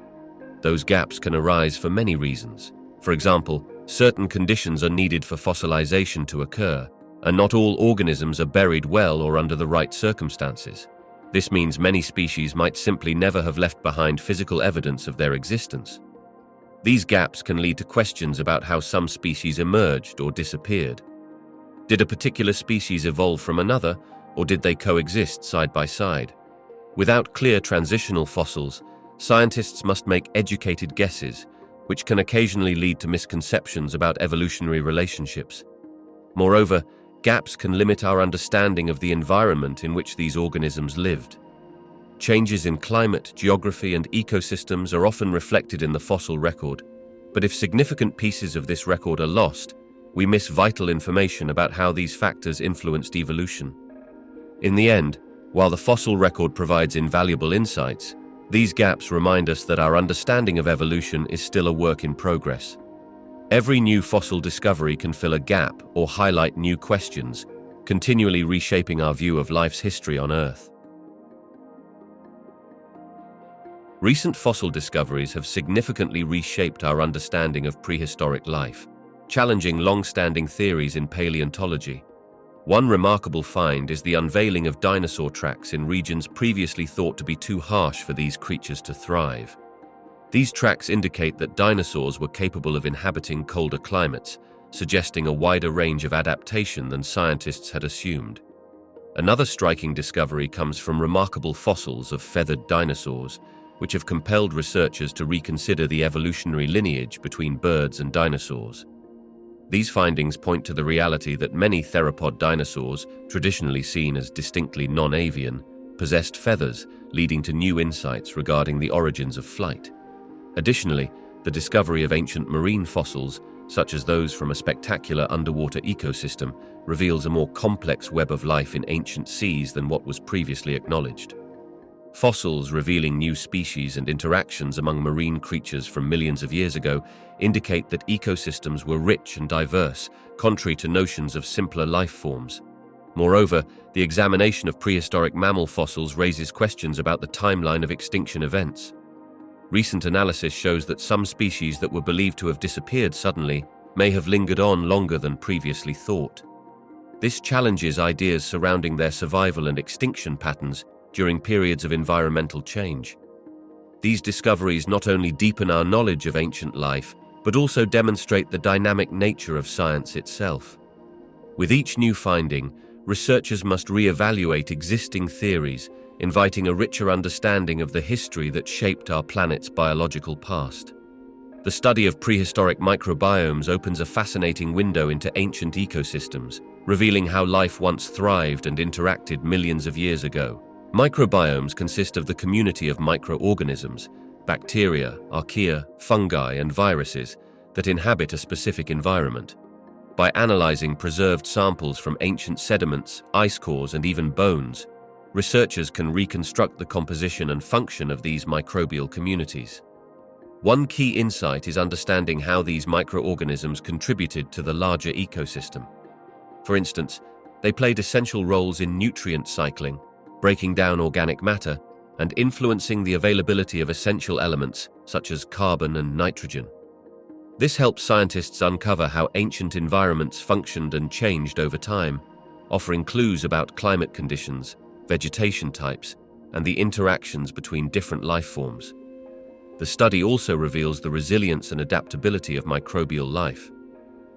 Those gaps can arise for many reasons. For example, certain conditions are needed for fossilization to occur, and not all organisms are buried well or under the right circumstances. This means many species might simply never have left behind physical evidence of their existence. These gaps can lead to questions about how some species emerged or disappeared. Did a particular species evolve from another, or did they coexist side by side? Without clear transitional fossils, scientists must make educated guesses, which can occasionally lead to misconceptions about evolutionary relationships. Moreover, gaps can limit our understanding of the environment in which these organisms lived. Changes in climate, geography, and ecosystems are often reflected in the fossil record, but if significant pieces of this record are lost, we miss vital information about how these factors influenced evolution. In the end, while the fossil record provides invaluable insights, These gaps remind us that our understanding of evolution is still a work in progress. Every new fossil discovery can fill a gap or highlight new questions, continually reshaping our view of life's history on Earth. Recent fossil discoveries have significantly reshaped our understanding of prehistoric life, challenging long-standing theories in paleontology. One remarkable find is the unveiling of dinosaur tracks in regions previously thought to be too harsh for these creatures to thrive. These tracks indicate that dinosaurs were capable of inhabiting colder climates, suggesting a wider range of adaptation than scientists had assumed. Another striking discovery comes from remarkable fossils of feathered dinosaurs, which have compelled researchers to reconsider the evolutionary lineage between birds and dinosaurs. These findings point to the reality that many theropod dinosaurs, traditionally seen as distinctly non-avian, possessed feathers, leading to new insights regarding the origins of flight. Additionally, the discovery of ancient marine fossils, such as those from a spectacular underwater ecosystem, reveals a more complex web of life in ancient seas than what was previously acknowledged. Fossils revealing new species and interactions among marine creatures from millions of years ago indicate that ecosystems were rich and diverse, contrary to notions of simpler life forms. Moreover, the examination of prehistoric mammal fossils raises questions about the timeline of extinction events. Recent analysis shows that some species that were believed to have disappeared suddenly may have lingered on longer than previously thought. This challenges ideas surrounding their survival and extinction patterns during periods of environmental change. These discoveries not only deepen our knowledge of ancient life, but also demonstrate the dynamic nature of science itself. With each new finding, researchers must re-evaluate existing theories, inviting a richer understanding of the history that shaped our planet's biological past. The study of prehistoric microbiomes opens a fascinating window into ancient ecosystems, revealing how life once thrived and interacted millions of years ago. Microbiomes consist of the community of microorganisms, bacteria, archaea, fungi, and viruses that inhabit a specific environment. By analyzing preserved samples from ancient sediments, ice cores, and even bones, researchers can reconstruct the composition and function of these microbial communities. One key insight is understanding how these microorganisms contributed to the larger ecosystem. For instance, they played essential roles in nutrient cycling, breaking down organic matter, and influencing the availability of essential elements such as carbon and nitrogen. This helps scientists uncover how ancient environments functioned and changed over time, offering clues about climate conditions, vegetation types, and the interactions between different life forms. The study also reveals the resilience and adaptability of microbial life.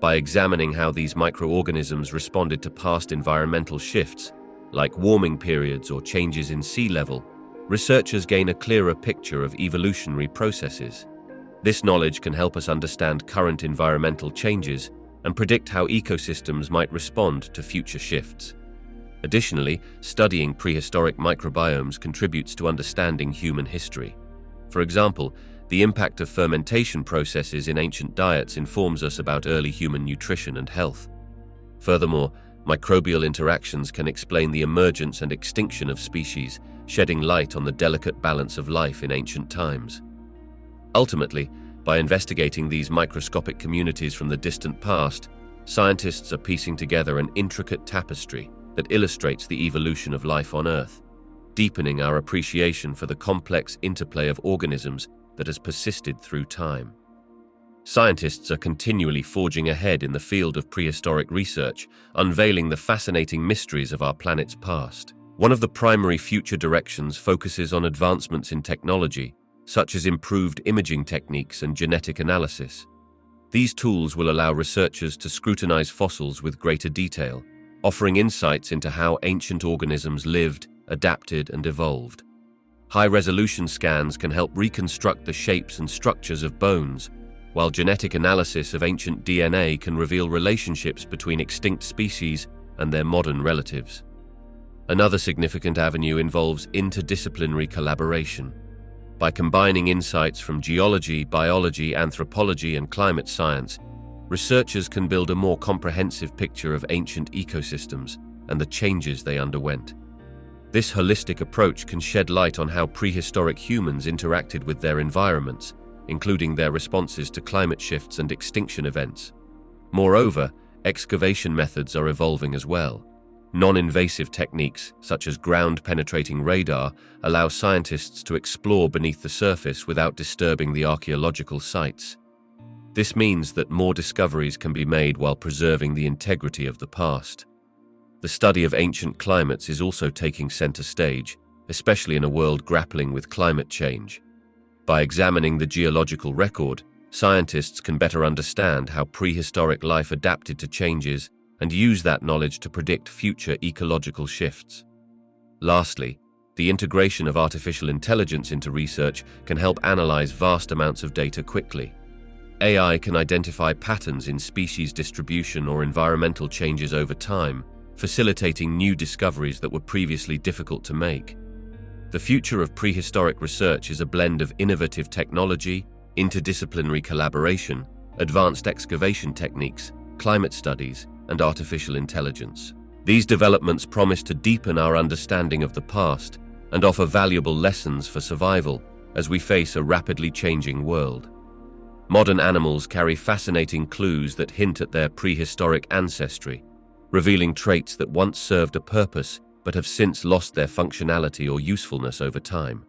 By examining how these microorganisms responded to past environmental shifts, like warming periods or changes in sea level, researchers gain a clearer picture of evolutionary processes. This knowledge can help us understand current environmental changes and predict how ecosystems might respond to future shifts. Additionally, studying prehistoric microbiomes contributes to understanding human history. For example, the impact of fermentation processes in ancient diets informs us about early human nutrition and health. Furthermore, microbial interactions can explain the emergence and extinction of species, shedding light on the delicate balance of life in ancient times. Ultimately, by investigating these microscopic communities from the distant past, scientists are piecing together an intricate tapestry that illustrates the evolution of life on Earth, deepening our appreciation for the complex interplay of organisms that has persisted through time. Scientists are continually forging ahead in the field of prehistoric research, unveiling the fascinating mysteries of our planet's past. One of the primary future directions focuses on advancements in technology, such as improved imaging techniques and genetic analysis. These tools will allow researchers to scrutinize fossils with greater detail, offering insights into how ancient organisms lived, adapted, and evolved. High-resolution scans can help reconstruct the shapes and structures of bones, while genetic analysis of ancient DNA can reveal relationships between extinct species and their modern relatives. Another significant avenue involves interdisciplinary collaboration. By combining insights from geology, biology, anthropology, and climate science, researchers can build a more comprehensive picture of ancient ecosystems and the changes they underwent. This holistic approach can shed light on how prehistoric humans interacted with their environments, including their responses to climate shifts and extinction events. Moreover, excavation methods are evolving as well. Non-invasive techniques, such as ground-penetrating radar, allow scientists to explore beneath the surface without disturbing the archaeological sites. This means that more discoveries can be made while preserving the integrity of the past. The study of ancient climates is also taking center stage, especially in a world grappling with climate change. By examining the geological record, scientists can better understand how prehistoric life adapted to changes and use that knowledge to predict future ecological shifts. Lastly, the integration of artificial intelligence into research can help analyze vast amounts of data quickly. AI can identify patterns in species distribution or environmental changes over time, facilitating new discoveries that were previously difficult to make. The future of prehistoric research is a blend of innovative technology, interdisciplinary collaboration, advanced excavation techniques, climate studies, and artificial intelligence. These developments promise to deepen our understanding of the past and offer valuable lessons for survival as we face a rapidly changing world. Modern animals carry fascinating clues that hint at their prehistoric ancestry, revealing traits that once served a purpose but have since lost their functionality or usefulness over time.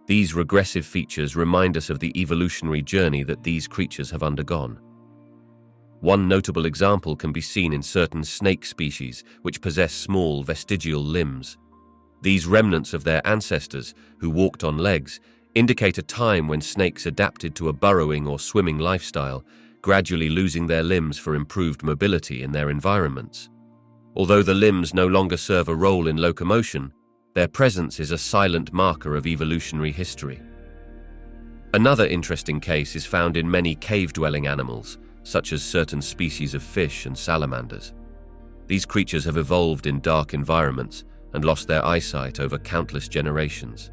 These regressive features remind us of the evolutionary journey that these creatures have undergone. One notable example can be seen in certain snake species, which possess small vestigial limbs. These remnants of their ancestors, who walked on legs, indicate a time when snakes adapted to a burrowing or swimming lifestyle, gradually losing their limbs for improved mobility in their environments. Although the limbs no longer serve a role in locomotion, their presence is a silent marker of evolutionary history. Another interesting case is found in many cave-dwelling animals, such as certain species of fish and salamanders. These creatures have evolved in dark environments and lost their eyesight over countless generations.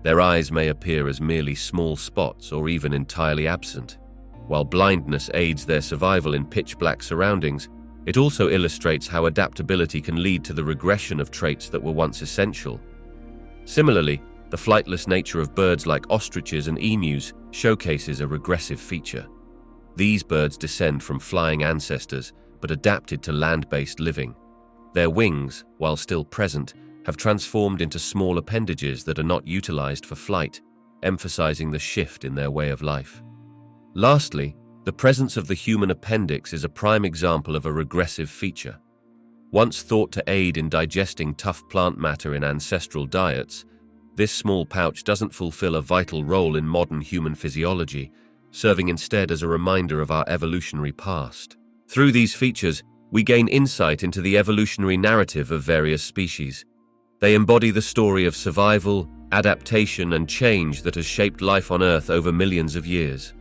Their eyes may appear as merely small spots or even entirely absent. While blindness aids their survival in pitch-black surroundings, it also illustrates how adaptability can lead to the regression of traits that were once essential. Similarly, the flightless nature of birds like ostriches and emus showcases a regressive feature. These birds descend from flying ancestors, but adapted to land-based living. Their wings, while still present, have transformed into small appendages that are not utilized for flight, emphasizing the shift in their way of life. Lastly, the presence of the human appendix is a prime example of a regressive feature. Once thought to aid in digesting tough plant matter in ancestral diets, this small pouch doesn't fulfill a vital role in modern human physiology, serving instead as a reminder of our evolutionary past. Through these features, we gain insight into the evolutionary narrative of various species. They embody the story of survival, adaptation, and change that has shaped life on Earth over millions of years.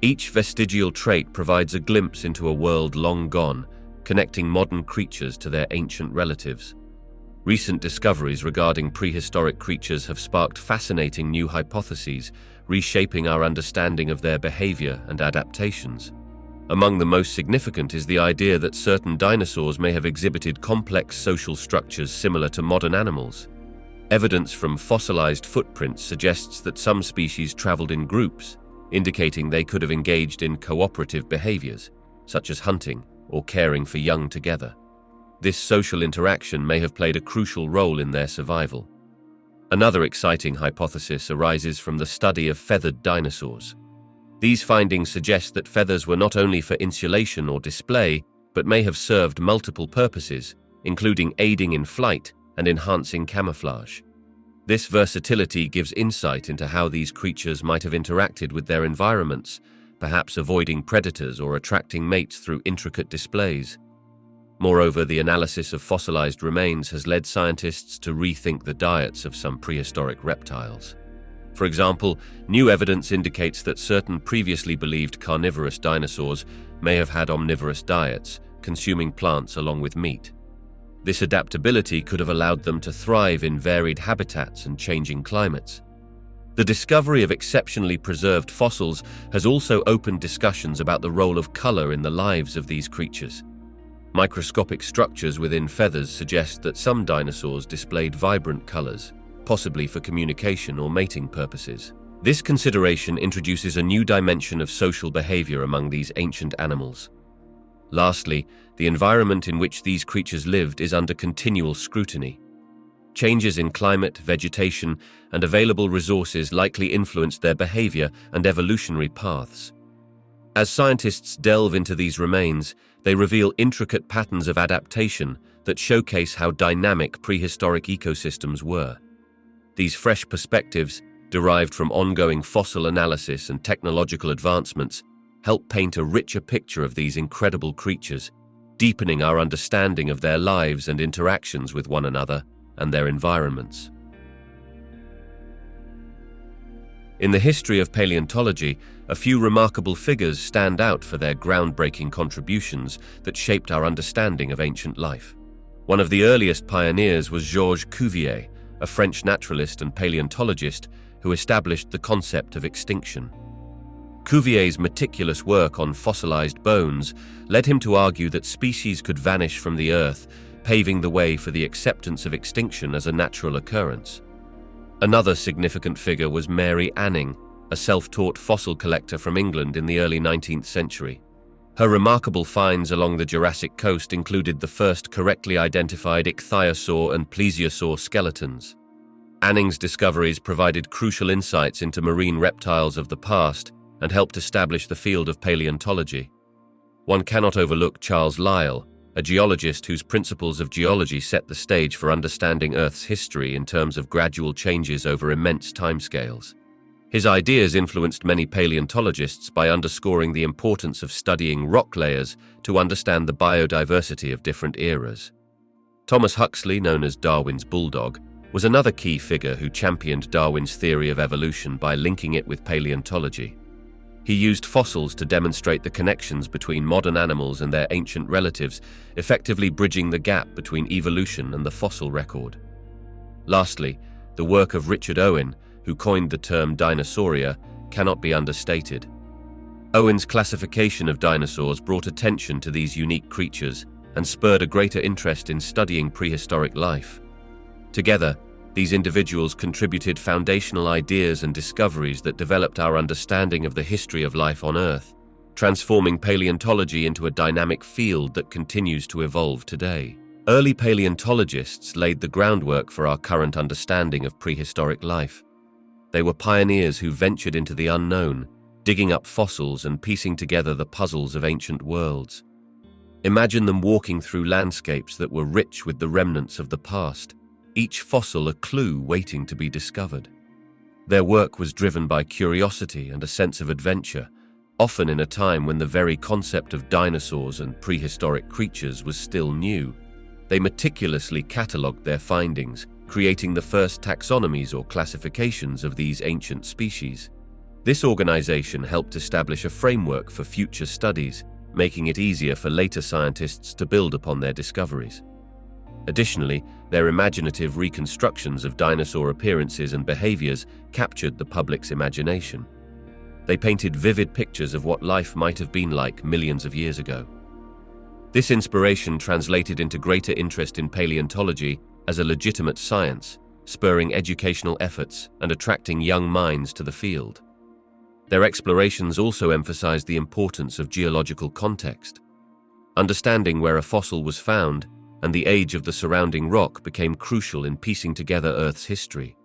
Each vestigial trait provides a glimpse into a world long gone, connecting modern creatures to their ancient relatives. Recent discoveries regarding prehistoric creatures have sparked fascinating new hypotheses, reshaping our understanding of their behavior and adaptations. Among the most significant is the idea that certain dinosaurs may have exhibited complex social structures similar to modern animals. Evidence from fossilized footprints suggests that some species traveled in groups, indicating they could have engaged in cooperative behaviors, such as hunting or caring for young together. This social interaction may have played a crucial role in their survival. Another exciting hypothesis arises from the study of feathered dinosaurs. These findings suggest that feathers were not only for insulation or display, but may have served multiple purposes, including aiding in flight and enhancing camouflage. This versatility gives insight into how these creatures might have interacted with their environments, perhaps avoiding predators or attracting mates through intricate displays. Moreover, the analysis of fossilized remains has led scientists to rethink the diets of some prehistoric reptiles. For example, new evidence indicates that certain previously believed carnivorous dinosaurs may have had omnivorous diets, consuming plants along with meat. This adaptability could have allowed them to thrive in varied habitats and changing climates. The discovery of exceptionally preserved fossils has also opened discussions about the role of color in the lives of these creatures. Microscopic structures within feathers suggest that some dinosaurs displayed vibrant colors, possibly for communication or mating purposes. This consideration introduces a new dimension of social behavior among these ancient animals. Lastly, the environment in which these creatures lived is under continual scrutiny. Changes in climate, vegetation, and available resources likely influenced their behavior and evolutionary paths. As scientists delve into these remains, they reveal intricate patterns of adaptation that showcase how dynamic prehistoric ecosystems were. These fresh perspectives, derived from ongoing fossil analysis and technological advancements, help paint a richer picture of these incredible creatures, deepening our understanding of their lives and interactions with one another and their environments. In the history of paleontology, a few remarkable figures stand out for their groundbreaking contributions that shaped our understanding of ancient life. One of the earliest pioneers was Georges Cuvier, a French naturalist and paleontologist who established the concept of extinction. Cuvier's meticulous work on fossilized bones led him to argue that species could vanish from the Earth, paving the way for the acceptance of extinction as a natural occurrence. Another significant figure was Mary Anning, a self-taught fossil collector from England in the early 19th century. Her remarkable finds along the Jurassic coast included the first correctly identified ichthyosaur and plesiosaur skeletons. Anning's discoveries provided crucial insights into marine reptiles of the past and helped establish the field of paleontology. One cannot overlook Charles Lyell, a geologist whose principles of geology set the stage for understanding Earth's history in terms of gradual changes over immense timescales. His ideas influenced many paleontologists by underscoring the importance of studying rock layers to understand the biodiversity of different eras. Thomas Huxley, known as Darwin's bulldog, was another key figure who championed Darwin's theory of evolution by linking it with paleontology. He used fossils to demonstrate the connections between modern animals and their ancient relatives, effectively bridging the gap between evolution and the fossil record. Lastly, the work of Richard Owen, who coined the term Dinosauria, cannot be understated. Owen's classification of dinosaurs brought attention to these unique creatures and spurred a greater interest in studying prehistoric life. Together, these individuals contributed foundational ideas and discoveries that developed our understanding of the history of life on Earth, transforming paleontology into a dynamic field that continues to evolve today. Early paleontologists laid the groundwork for our current understanding of prehistoric life. They were pioneers who ventured into the unknown, digging up fossils and piecing together the puzzles of ancient worlds. Imagine them walking through landscapes that were rich with the remnants of the past, each fossil a clue waiting to be discovered. Their work was driven by curiosity and a sense of adventure, often in a time when the very concept of dinosaurs and prehistoric creatures was still new. They meticulously catalogued their findings, creating the first taxonomies or classifications of these ancient species. This organization helped establish a framework for future studies, making it easier for later scientists to build upon their discoveries. Additionally, their imaginative reconstructions of dinosaur appearances and behaviors captured the public's imagination. They painted vivid pictures of what life might have been like millions of years ago. This inspiration translated into greater interest in paleontology as a legitimate science, spurring educational efforts and attracting young minds to the field. Their explorations also emphasized the importance of geological context. Understanding where a fossil was found and the age of the surrounding rock became crucial in piecing together Earth's history.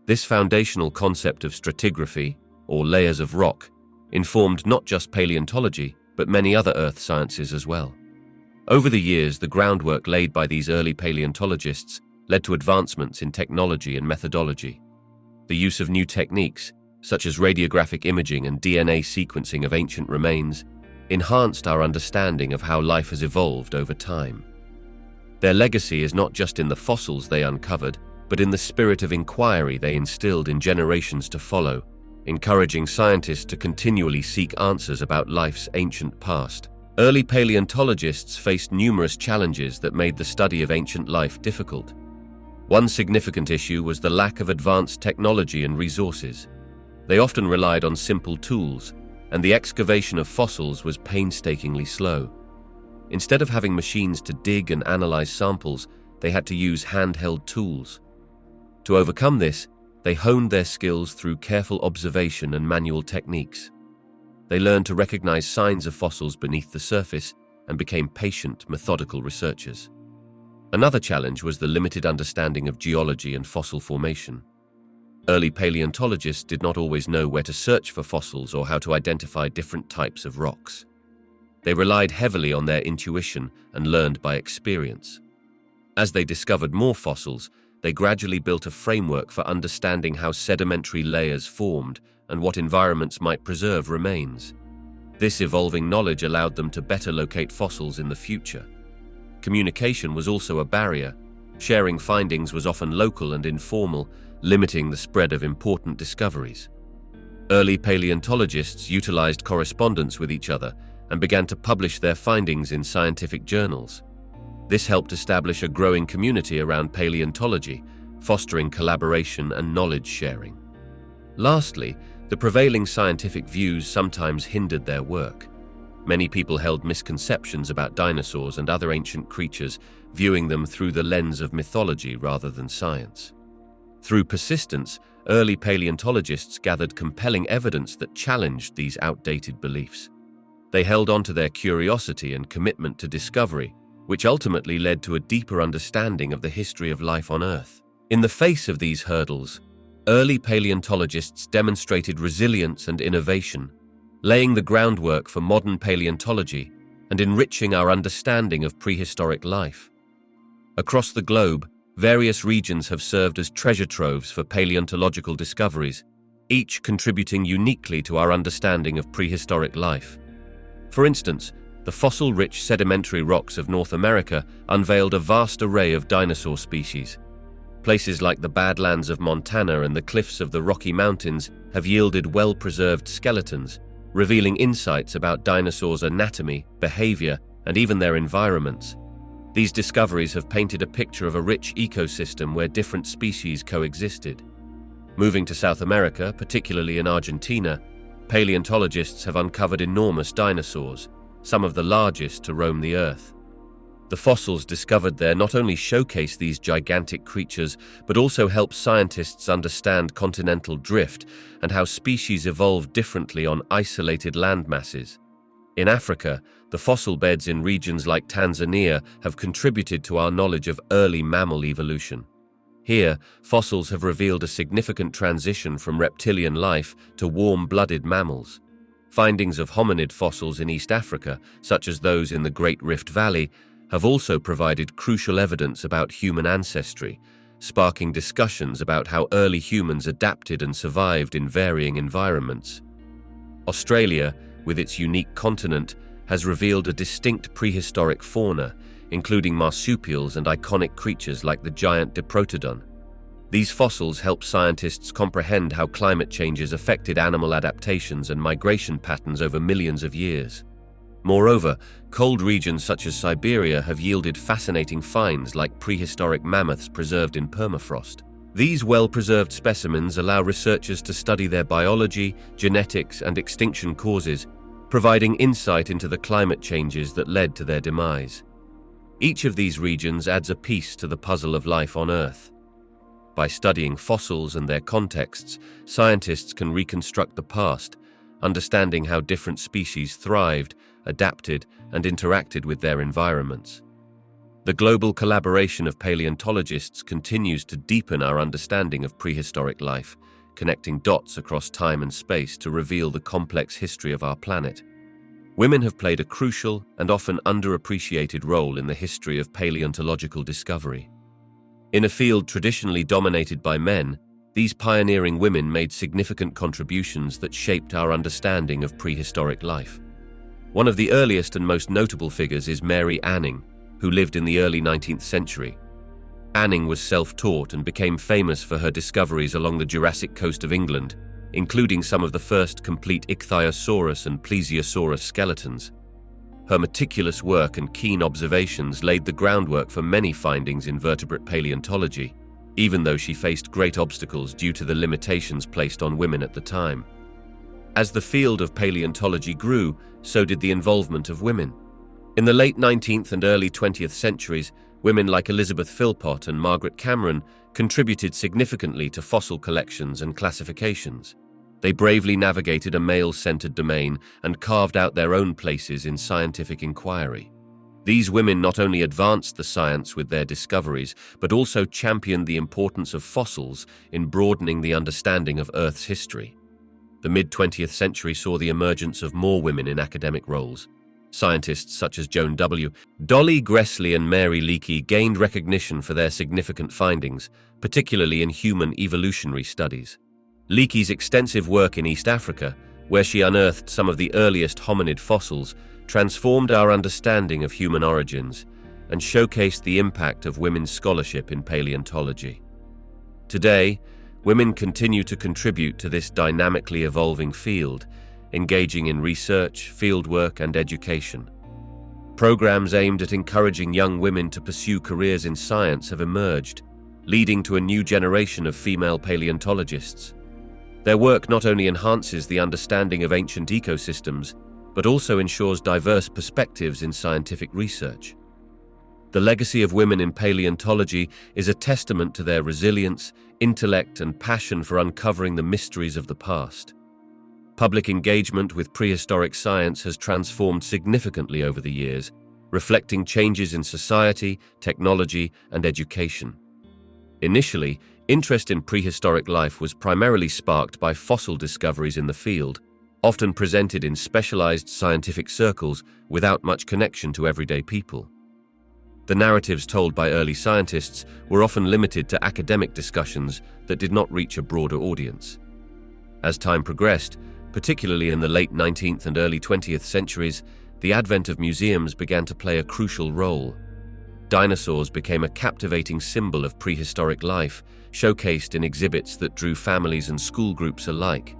This foundational concept of stratigraphy, or layers of rock, informed not just paleontology, but many other Earth sciences as well. Over the years, the groundwork laid by these early paleontologists led to advancements in technology and methodology. The use of new techniques, such as radiographic imaging and DNA sequencing of ancient remains, enhanced our understanding of how life has evolved over time. Their legacy is not just in the fossils they uncovered, but in the spirit of inquiry they instilled in generations to follow, encouraging scientists to continually seek answers about life's ancient past. Early paleontologists faced numerous challenges that made the study of ancient life difficult. One significant issue was the lack of advanced technology and resources. They often relied on simple tools, and the excavation of fossils was painstakingly slow. Instead of having machines to dig and analyze samples, they had to use handheld tools. To overcome this, they honed their skills through careful observation and manual techniques. They learned to recognize signs of fossils beneath the surface and became patient, methodical researchers. Another challenge was the limited understanding of geology and fossil formation. Early paleontologists did not always know where to search for fossils or how to identify different types of rocks. They relied heavily on their intuition and learned by experience. As they discovered more fossils, they gradually built a framework for understanding how sedimentary layers formed and what environments might preserve remains. This evolving knowledge allowed them to better locate fossils in the future. Communication was also a barrier. Sharing findings was often local and informal, limiting the spread of important discoveries. Early paleontologists utilized correspondence with each other and began to publish their findings in scientific journals. This helped establish a growing community around paleontology, fostering collaboration and knowledge sharing. Lastly, the prevailing scientific views sometimes hindered their work. Many people held misconceptions about dinosaurs and other ancient creatures, viewing them through the lens of mythology rather than science. Through persistence, early paleontologists gathered compelling evidence that challenged these outdated beliefs. They held on to their curiosity and commitment to discovery, which ultimately led to a deeper understanding of the history of life on Earth. In the face of these hurdles, early paleontologists demonstrated resilience and innovation, laying the groundwork for modern paleontology and enriching our understanding of prehistoric life. Across the globe, various regions have served as treasure troves for paleontological discoveries, each contributing uniquely to our understanding of prehistoric life. For instance, the fossil-rich sedimentary rocks of North America unveiled a vast array of dinosaur species. Places like the Badlands of Montana and the cliffs of the Rocky Mountains have yielded well-preserved skeletons, revealing insights about dinosaurs' anatomy, behavior, and even their environments. These discoveries have painted a picture of a rich ecosystem where different species coexisted. Moving to South America, particularly in Argentina, paleontologists have uncovered enormous dinosaurs, some of the largest to roam the Earth. The fossils discovered there not only showcase these gigantic creatures, but also help scientists understand continental drift and how species evolved differently on isolated landmasses. In Africa, the fossil beds in regions like Tanzania have contributed to our knowledge of early mammal evolution. Here, fossils have revealed a significant transition from reptilian life to warm-blooded mammals. Findings of hominid fossils in East Africa, such as those in the Great Rift Valley, have also provided crucial evidence about human ancestry, sparking discussions about how early humans adapted and survived in varying environments. Australia, with its unique continent, has revealed a distinct prehistoric fauna, including marsupials and iconic creatures like the giant Diprotodon. These fossils help scientists comprehend how climate changes affected animal adaptations and migration patterns over millions of years. Moreover, cold regions such as Siberia have yielded fascinating finds like prehistoric mammoths preserved in permafrost. These well-preserved specimens allow researchers to study their biology, genetics, and extinction causes, providing insight into the climate changes that led to their demise. Each of these regions adds a piece to the puzzle of life on Earth. By studying fossils and their contexts, scientists can reconstruct the past, understanding how different species thrived, adapted, and interacted with their environments. The global collaboration of paleontologists continues to deepen our understanding of prehistoric life, connecting dots across time and space to reveal the complex history of our planet. Women have played a crucial and often underappreciated role in the history of paleontological discovery. In a field traditionally dominated by men, these pioneering women made significant contributions that shaped our understanding of prehistoric life. One of the earliest and most notable figures is Mary Anning, who lived in the early 19th century. Anning was self-taught and became famous for her discoveries along the Jurassic coast of England, including some of the first complete Ichthyosaurus and Plesiosaurus skeletons. Her meticulous work and keen observations laid the groundwork for many findings in vertebrate paleontology, even though she faced great obstacles due to the limitations placed on women at the time. As the field of paleontology grew, so did the involvement of women. In the late 19th and early 20th centuries, women like Elizabeth Philpott and Margaret Cameron contributed significantly to fossil collections and classifications. They bravely navigated a male-centered domain and carved out their own places in scientific inquiry. These women not only advanced the science with their discoveries, but also championed the importance of fossils in broadening the understanding of Earth's history. The mid-20th century saw the emergence of more women in academic roles. Scientists such as Joan W. Dolly Gressley and Mary Leakey gained recognition for their significant findings, particularly in human evolutionary studies. Leakey's extensive work in East Africa, where she unearthed some of the earliest hominid fossils, transformed our understanding of human origins and showcased the impact of women's scholarship in paleontology. Today, women continue to contribute to this dynamically evolving field, engaging in research, fieldwork, and education. Programs aimed at encouraging young women to pursue careers in science have emerged, leading to a new generation of female paleontologists. Their work not only enhances the understanding of ancient ecosystems, but also ensures diverse perspectives in scientific research. The legacy of women in paleontology is a testament to their resilience, intellect, and passion for uncovering the mysteries of the past. Public engagement with prehistoric science has transformed significantly over the years, reflecting changes in society, technology, and education. Initially, interest in prehistoric life was primarily sparked by fossil discoveries in the field, often presented in specialized scientific circles without much connection to everyday people. The narratives told by early scientists were often limited to academic discussions that did not reach a broader audience. As time progressed, particularly in the late 19th and early 20th centuries, the advent of museums began to play a crucial role. Dinosaurs became a captivating symbol of prehistoric life, showcased in exhibits that drew families and school groups alike.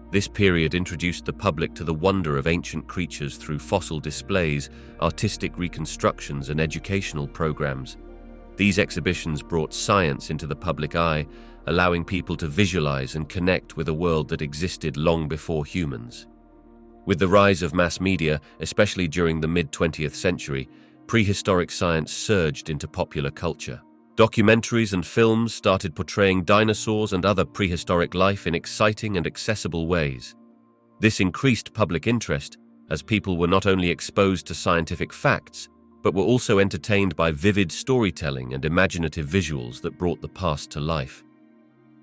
This period introduced the public to the wonder of ancient creatures through fossil displays, artistic reconstructions, and educational programs. These exhibitions brought science into the public eye, allowing people to visualize and connect with a world that existed long before humans. With the rise of mass media, especially during the mid-20th century, prehistoric science surged into popular culture. Documentaries and films started portraying dinosaurs and other prehistoric life in exciting and accessible ways. This increased public interest, as people were not only exposed to scientific facts, but were also entertained by vivid storytelling and imaginative visuals that brought the past to life.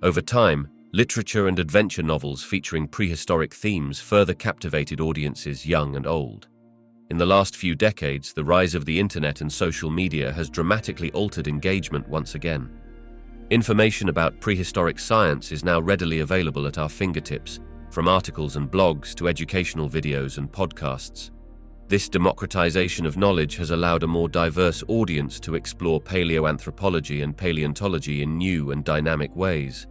Over time, literature and adventure novels featuring prehistoric themes further captivated audiences young and old. In the last few decades, the rise of the internet and social media has dramatically altered engagement once again. Information about prehistoric science is now readily available at our fingertips, from articles and blogs to educational videos and podcasts. This democratization of knowledge has allowed a more diverse audience to explore paleoanthropology and paleontology in new and dynamic ways.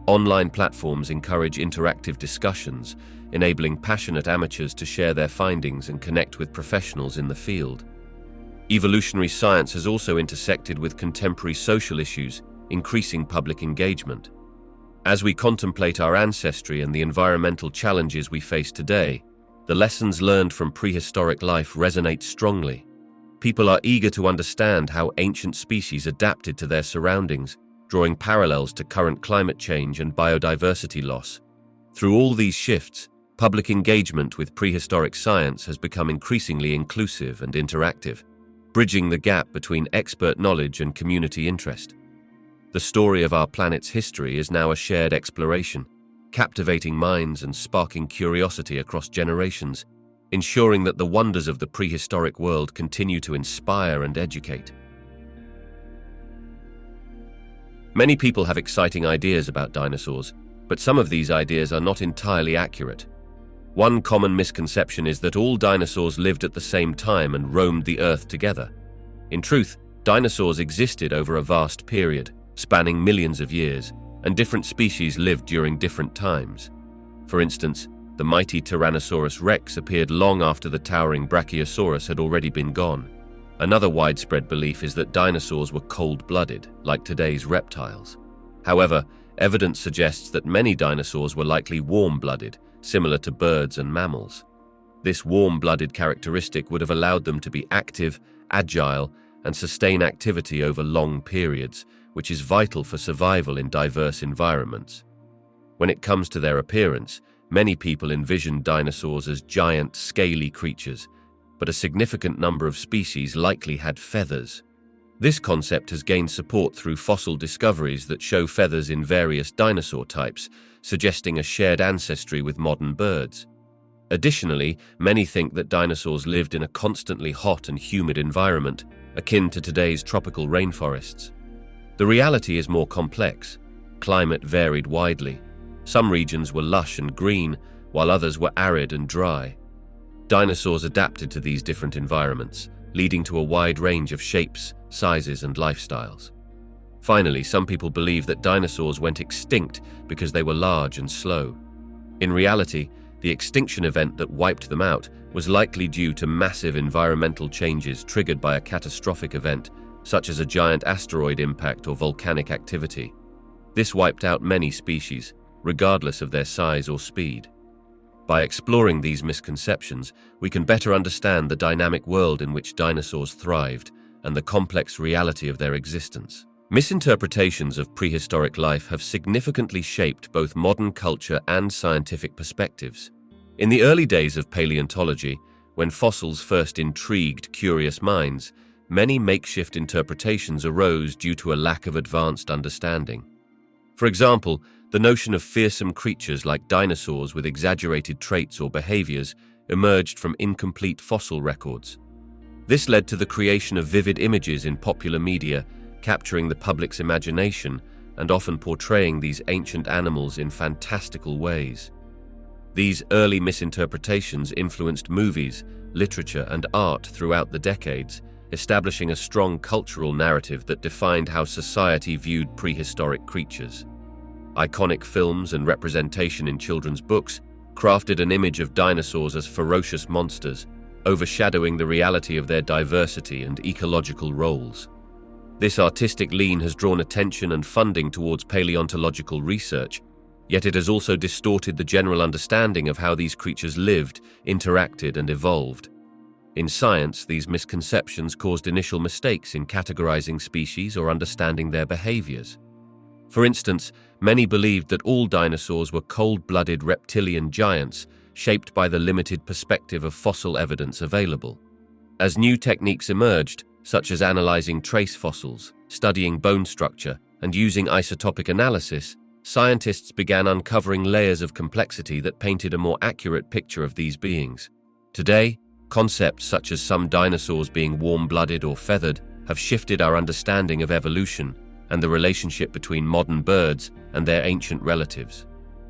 Online platforms encourage interactive discussions, enabling passionate amateurs to share their findings and connect with professionals in the field. Evolutionary science has also intersected with contemporary social issues, increasing public engagement. As we contemplate our ancestry and the environmental challenges we face today, the lessons learned from prehistoric life resonate strongly. People are eager to understand how ancient species adapted to their surroundings, drawing parallels to current climate change and biodiversity loss. Through all these shifts, public engagement with prehistoric science has become increasingly inclusive and interactive, bridging the gap between expert knowledge and community interest. The story of our planet's history is now a shared exploration, captivating minds and sparking curiosity across generations, ensuring that the wonders of the prehistoric world continue to inspire and educate. Many people have exciting ideas about dinosaurs, but some of these ideas are not entirely accurate. One common misconception is that all dinosaurs lived at the same time and roamed the Earth together. In truth, dinosaurs existed over a vast period, spanning millions of years, and different species lived during different times. For instance, the mighty Tyrannosaurus rex appeared long after the towering Brachiosaurus had already been gone. Another widespread belief is that dinosaurs were cold-blooded, like today's reptiles. However, evidence suggests that many dinosaurs were likely warm-blooded, similar to birds and mammals. This warm-blooded characteristic would have allowed them to be active, agile, and sustain activity over long periods, which is vital for survival in diverse environments. When it comes to their appearance, many people envision dinosaurs as giant, scaly creatures, but a significant number of species likely had feathers. This concept has gained support through fossil discoveries that show feathers in various dinosaur types, suggesting a shared ancestry with modern birds. Additionally, many think that dinosaurs lived in a constantly hot and humid environment, akin to today's tropical rainforests. The reality is more complex. Climate varied widely. Some regions were lush and green, while others were arid and dry. Dinosaurs adapted to these different environments, leading to a wide range of shapes, sizes, and lifestyles. Finally, some people believe that dinosaurs went extinct because they were large and slow. In reality, the extinction event that wiped them out was likely due to massive environmental changes triggered by a catastrophic event, such as a giant asteroid impact or volcanic activity. This wiped out many species, regardless of their size or speed. By exploring these misconceptions, we can better understand the dynamic world in which dinosaurs thrived and the complex reality of their existence. Misinterpretations of prehistoric life have significantly shaped both modern culture and scientific perspectives. In the early days of paleontology, when fossils first intrigued curious minds, many makeshift interpretations arose due to a lack of advanced understanding. For example, the notion of fearsome creatures like dinosaurs with exaggerated traits or behaviors emerged from incomplete fossil records. This led to the creation of vivid images in popular media, capturing the public's imagination and often portraying these ancient animals in fantastical ways. These early misinterpretations influenced movies, literature, and art throughout the decades, establishing a strong cultural narrative that defined how society viewed prehistoric creatures. Iconic films and representation in children's books crafted an image of dinosaurs as ferocious monsters, overshadowing the reality of their diversity and ecological roles. This artistic lean has drawn attention and funding towards paleontological research, yet it has also distorted the general understanding of how these creatures lived, interacted, and evolved. In science, these misconceptions caused initial mistakes in categorizing species or understanding their behaviors. For instance, many believed that all dinosaurs were cold-blooded reptilian giants, shaped by the limited perspective of fossil evidence available. As new techniques emerged, such as analyzing trace fossils, studying bone structure, and using isotopic analysis, scientists began uncovering layers of complexity that painted a more accurate picture of these beings. Today, concepts such as some dinosaurs being warm-blooded or feathered have shifted our understanding of evolution and the relationship between modern birds and their ancient relatives.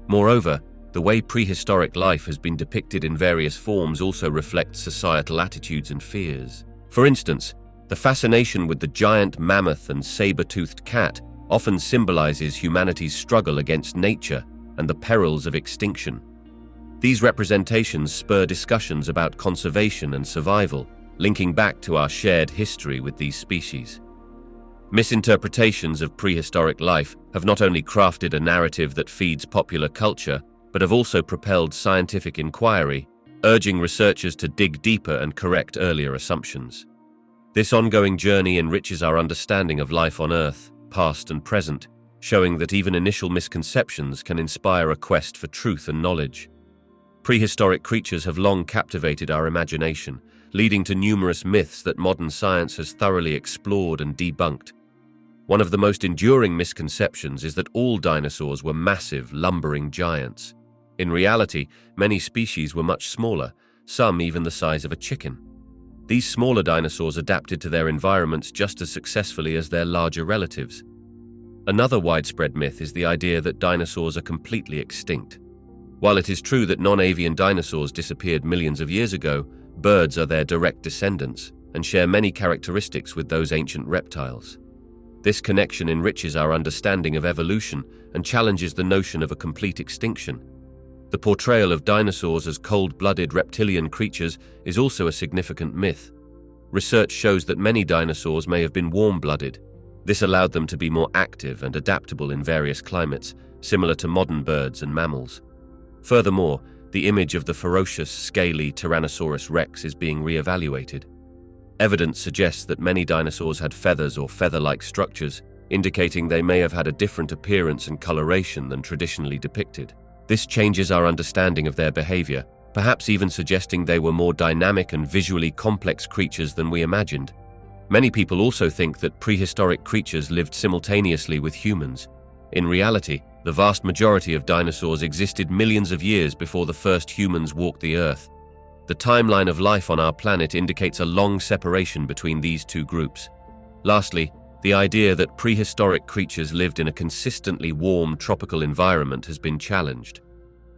Moreover, the way prehistoric life has been depicted in various forms also reflects societal attitudes and fears. For instance, the fascination with the giant mammoth and saber-toothed cat often symbolizes humanity's struggle against nature and the perils of extinction. These representations spur discussions about conservation and survival, linking back to our shared history with these species. Misinterpretations of prehistoric life have not only crafted a narrative that feeds popular culture, but have also propelled scientific inquiry, urging researchers to dig deeper and correct earlier assumptions. This ongoing journey enriches our understanding of life on Earth, past and present, showing that even initial misconceptions can inspire a quest for truth and knowledge. Prehistoric creatures have long captivated our imagination, leading to numerous myths that modern science has thoroughly explored and debunked. One of the most enduring misconceptions is that all dinosaurs were massive, lumbering giants. In reality, many species were much smaller, some even the size of a chicken. These smaller dinosaurs adapted to their environments just as successfully as their larger relatives. Another widespread myth is the idea that dinosaurs are completely extinct. While it is true that non-avian dinosaurs disappeared millions of years ago, birds are their direct descendants and share many characteristics with those ancient reptiles. This connection enriches our understanding of evolution and challenges the notion of a complete extinction. The portrayal of dinosaurs as cold-blooded reptilian creatures is also a significant myth. Research shows that many dinosaurs may have been warm-blooded. This allowed them to be more active and adaptable in various climates, similar to modern birds and mammals. Furthermore, the image of the ferocious, scaly Tyrannosaurus rex is being re-evaluated. Evidence suggests that many dinosaurs had feathers or feather-like structures, indicating they may have had a different appearance and coloration than traditionally depicted. This changes our understanding of their behavior, perhaps even suggesting they were more dynamic and visually complex creatures than we imagined. Many people also think that prehistoric creatures lived simultaneously with humans. In reality, the vast majority of dinosaurs existed millions of years before the first humans walked the Earth. The timeline of life on our planet indicates a long separation between these two groups. Lastly, the idea that prehistoric creatures lived in a consistently warm tropical environment has been challenged.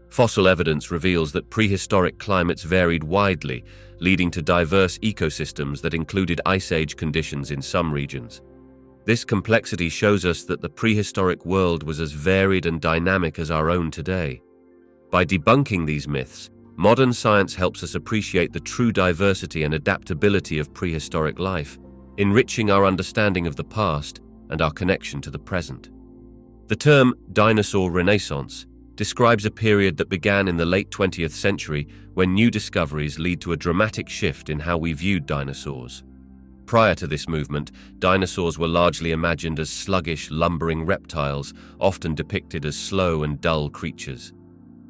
Fossil evidence reveals that prehistoric climates varied widely, leading to diverse ecosystems that included Ice Age conditions in some regions. This complexity shows us that the prehistoric world was as varied and dynamic as our own today. By debunking these myths, modern science helps us appreciate the true diversity and adaptability of prehistoric life, enriching our understanding of the past and our connection to the present. The term dinosaur renaissance describes a period that began in the late 20th century when new discoveries lead to a dramatic shift in how we viewed dinosaurs. Prior to this movement, dinosaurs were largely imagined as sluggish, lumbering reptiles, often depicted as slow and dull creatures.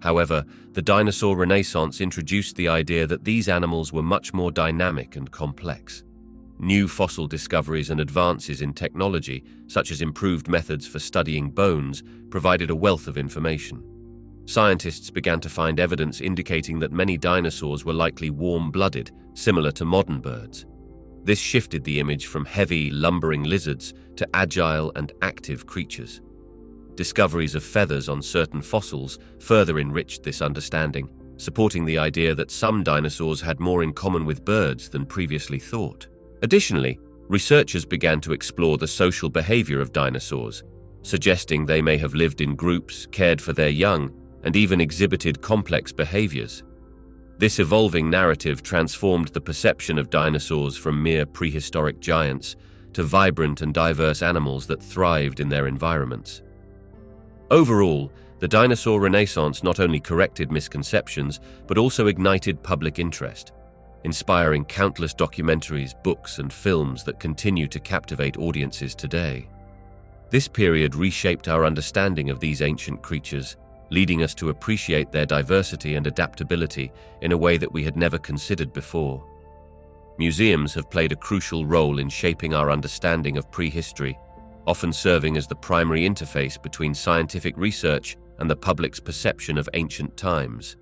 However, the dinosaur renaissance introduced the idea that these animals were much more dynamic and complex. New fossil discoveries and advances in technology, such as improved methods for studying bones, provided a wealth of information. Scientists began to find evidence indicating that many dinosaurs were likely warm-blooded, similar to modern birds. This shifted the image from heavy, lumbering lizards to agile and active creatures. Discoveries of feathers on certain fossils further enriched this understanding, supporting the idea that some dinosaurs had more in common with birds than previously thought. Additionally, researchers began to explore the social behavior of dinosaurs, suggesting they may have lived in groups, cared for their young, and even exhibited complex behaviors. This evolving narrative transformed the perception of dinosaurs from mere prehistoric giants to vibrant and diverse animals that thrived in their environments. Overall, the dinosaur renaissance not only corrected misconceptions, but also ignited public interest, inspiring countless documentaries, books, and films that continue to captivate audiences today. This period reshaped our understanding of these ancient creatures, leading us to appreciate their diversity and adaptability in a way that we had never considered before. Museums have played a crucial role in shaping our understanding of prehistory, often serving as the primary interface between scientific research and the public's perception of ancient times.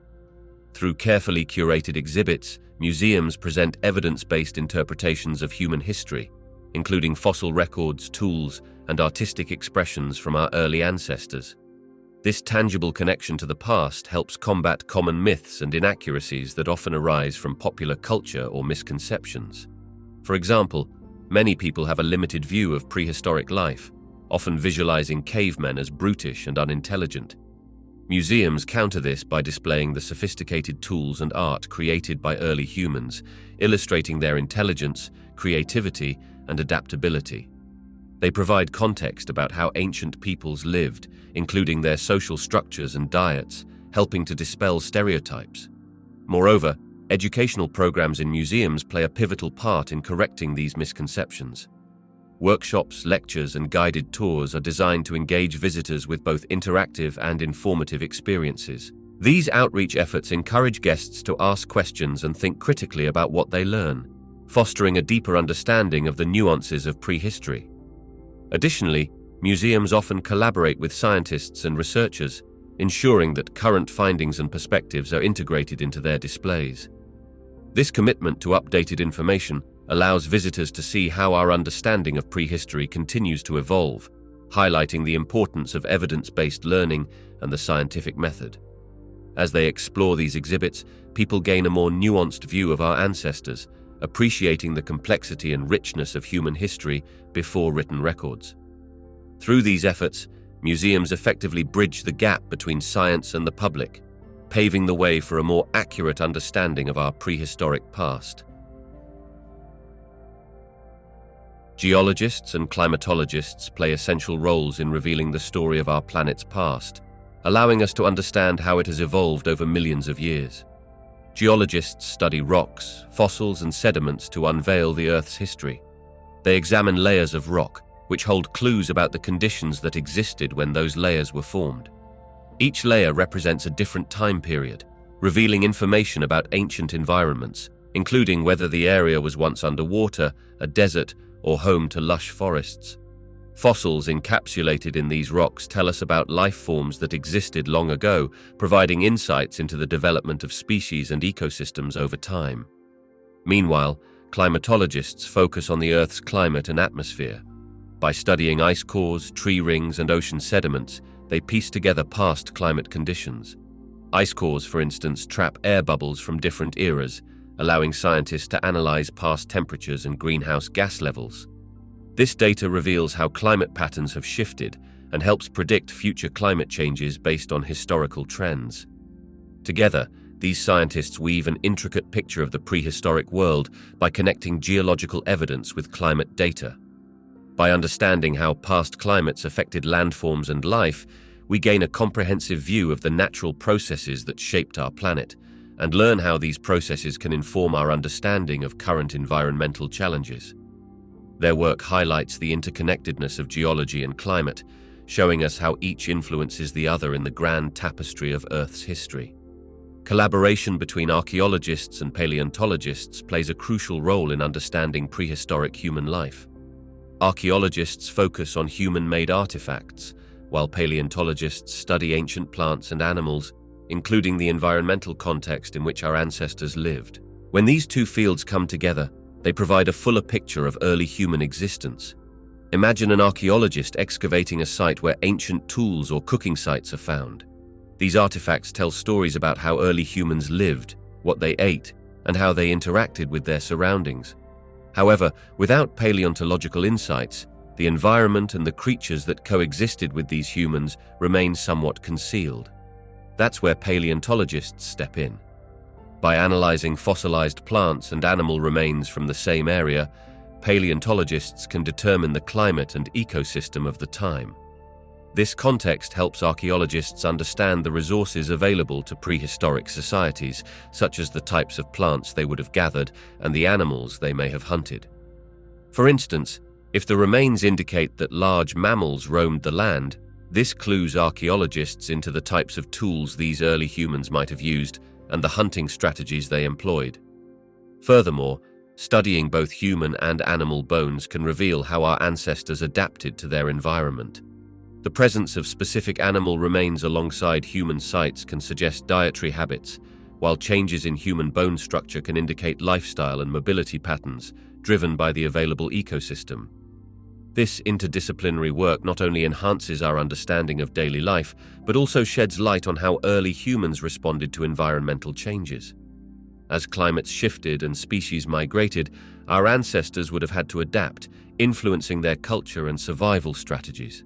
Through carefully curated exhibits, museums present evidence-based interpretations of human history, including fossil records, tools, and artistic expressions from our early ancestors. This tangible connection to the past helps combat common myths and inaccuracies that often arise from popular culture or misconceptions. For example, many people have a limited view of prehistoric life, often visualizing cavemen as brutish and unintelligent. Museums counter this by displaying the sophisticated tools and art created by early humans, illustrating their intelligence, creativity, and adaptability. They provide context about how ancient peoples lived, including their social structures and diets, helping to dispel stereotypes. Moreover, educational programs in museums play a pivotal part in correcting these misconceptions. Workshops, lectures, and guided tours are designed to engage visitors with both interactive and informative experiences. These outreach efforts encourage guests to ask questions and think critically about what they learn, fostering a deeper understanding of the nuances of prehistory. Additionally, museums often collaborate with scientists and researchers, ensuring that current findings and perspectives are integrated into their displays. This commitment to updated information allows visitors to see how our understanding of prehistory continues to evolve, highlighting the importance of evidence-based learning and the scientific method. As they explore these exhibits, people gain a more nuanced view of our ancestors, appreciating the complexity and richness of human history before written records. Through these efforts, museums effectively bridge the gap between science and the public, paving the way for a more accurate understanding of our prehistoric past. Geologists and climatologists play essential roles in revealing the story of our planet's past, allowing us to understand how it has evolved over millions of years. Geologists study rocks, fossils, and sediments to unveil the Earth's history. They examine layers of rock, which hold clues about the conditions that existed when those layers were formed. Each layer represents a different time period, revealing information about ancient environments, including whether the area was once underwater, a desert, or home to lush forests. Fossils encapsulated in these rocks tell us about life forms that existed long ago, providing insights into the development of species and ecosystems over time. Meanwhile, climatologists focus on the Earth's climate and atmosphere. By studying ice cores, tree rings, and ocean sediments, they piece together past climate conditions. Ice cores, for instance, trap air bubbles from different eras, allowing scientists to analyze past temperatures and greenhouse gas levels. This data reveals how climate patterns have shifted and helps predict future climate changes based on historical trends. Together, these scientists weave an intricate picture of the prehistoric world by connecting geological evidence with climate data. By understanding how past climates affected landforms and life, we gain a comprehensive view of the natural processes that shaped our planet, and learn how these processes can inform our understanding of current environmental challenges. Their work highlights the interconnectedness of geology and climate, showing us how each influences the other in the grand tapestry of Earth's history. Collaboration between archaeologists and paleontologists plays a crucial role in understanding prehistoric human life. Archaeologists focus on human-made artifacts, while paleontologists study ancient plants and animals, including the environmental context in which our ancestors lived. When these two fields come together, they provide a fuller picture of early human existence. Imagine an archaeologist excavating a site where ancient tools or cooking sites are found. These artifacts tell stories about how early humans lived, what they ate, and how they interacted with their surroundings. However, without paleontological insights, the environment and the creatures that coexisted with these humans remain somewhat concealed. That's where paleontologists step in. By analyzing fossilized plants and animal remains from the same area, paleontologists can determine the climate and ecosystem of the time. This context helps archaeologists understand the resources available to prehistoric societies, such as the types of plants they would have gathered and the animals they may have hunted. For instance, if the remains indicate that large mammals roamed the land, this clues archaeologists into the types of tools these early humans might have used and the hunting strategies they employed. Furthermore, studying both human and animal bones can reveal how our ancestors adapted to their environment. The presence of specific animal remains alongside human sites can suggest dietary habits, while changes in human bone structure can indicate lifestyle and mobility patterns driven by the available ecosystem. This interdisciplinary work not only enhances our understanding of daily life, but also sheds light on how early humans responded to environmental changes. As climates shifted and species migrated, our ancestors would have had to adapt, influencing their culture and survival strategies.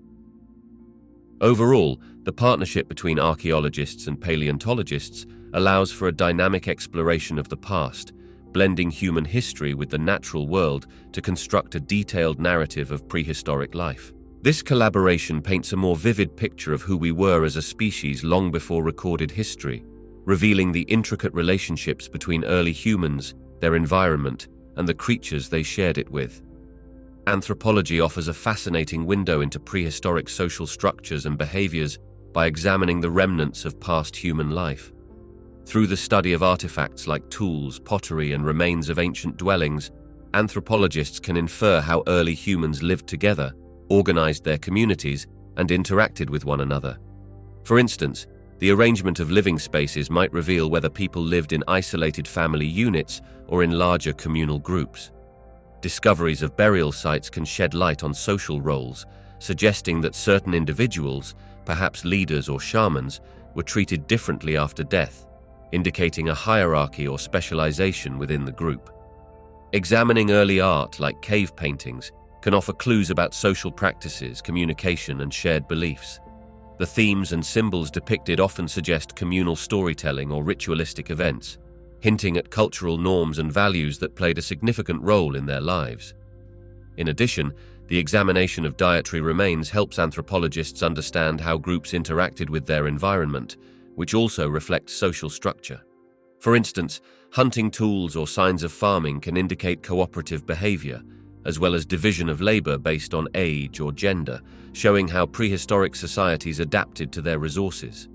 Overall, the partnership between archaeologists and paleontologists allows for a dynamic exploration of the past, blending human history with the natural world to construct a detailed narrative of prehistoric life. This collaboration paints a more vivid picture of who we were as a species long before recorded history, revealing the intricate relationships between early humans, their environment, and the creatures they shared it with. Anthropology offers a fascinating window into prehistoric social structures and behaviors by examining the remnants of past human life. Through the study of artifacts like tools, pottery, and remains of ancient dwellings, anthropologists can infer how early humans lived together, organized their communities, and interacted with one another. For instance, the arrangement of living spaces might reveal whether people lived in isolated family units or in larger communal groups. Discoveries of burial sites can shed light on social roles, suggesting that certain individuals, perhaps leaders or shamans, were treated differently after death, indicating a hierarchy or specialization within the group. Examining early art like cave paintings can offer clues about social practices, communication, and shared beliefs. The themes and symbols depicted often suggest communal storytelling or ritualistic events, hinting at cultural norms and values that played a significant role in their lives. In addition, the examination of dietary remains helps anthropologists understand how groups interacted with their environment, which also reflects social structure. For instance, hunting tools or signs of farming can indicate cooperative behavior, as well as division of labor based on age or gender, showing how prehistoric societies adapted to their resources.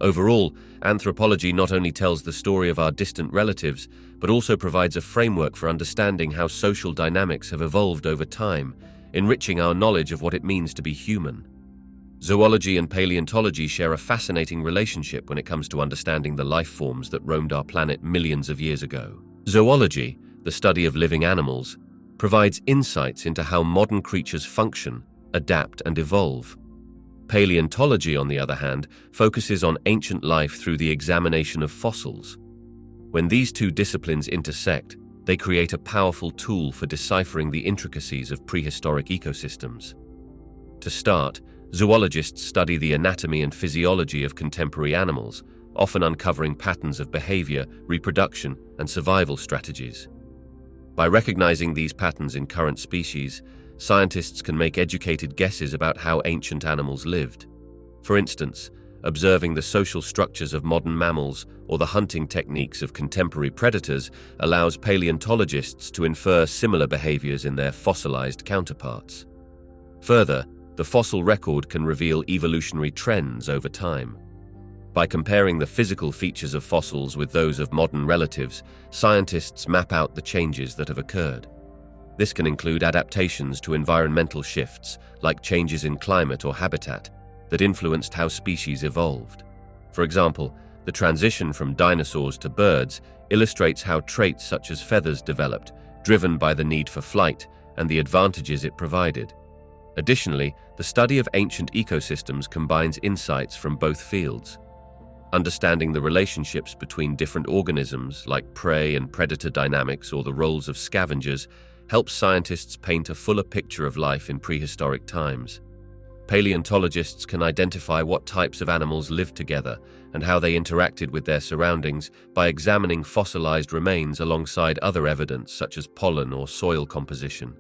Overall, anthropology not only tells the story of our distant relatives, but also provides a framework for understanding how social dynamics have evolved over time, enriching our knowledge of what it means to be human. Zoology and paleontology share a fascinating relationship when it comes to understanding the life forms that roamed our planet millions of years ago. Zoology, the study of living animals, provides insights into how modern creatures function, adapt, and evolve. Paleontology, on the other hand, focuses on ancient life through the examination of fossils. When these two disciplines intersect, they create a powerful tool for deciphering the intricacies of prehistoric ecosystems. To start, zoologists study the anatomy and physiology of contemporary animals, often uncovering patterns of behavior, reproduction, and survival strategies. By recognizing these patterns in current species, scientists can make educated guesses about how ancient animals lived. For instance, observing the social structures of modern mammals or the hunting techniques of contemporary predators allows paleontologists to infer similar behaviors in their fossilized counterparts. Further, the fossil record can reveal evolutionary trends over time. By comparing the physical features of fossils with those of modern relatives, scientists map out the changes that have occurred. This can include adaptations to environmental shifts, like changes in climate or habitat, that influenced how species evolved. For example, the transition from dinosaurs to birds illustrates how traits such as feathers developed, driven by the need for flight and the advantages it provided. Additionally, the study of ancient ecosystems combines insights from both fields. Understanding the relationships between different organisms, like prey and predator dynamics or the roles of scavengers, helps scientists paint a fuller picture of life in prehistoric times. Paleontologists can identify what types of animals lived together and how they interacted with their surroundings by examining fossilized remains alongside other evidence such as pollen or soil composition.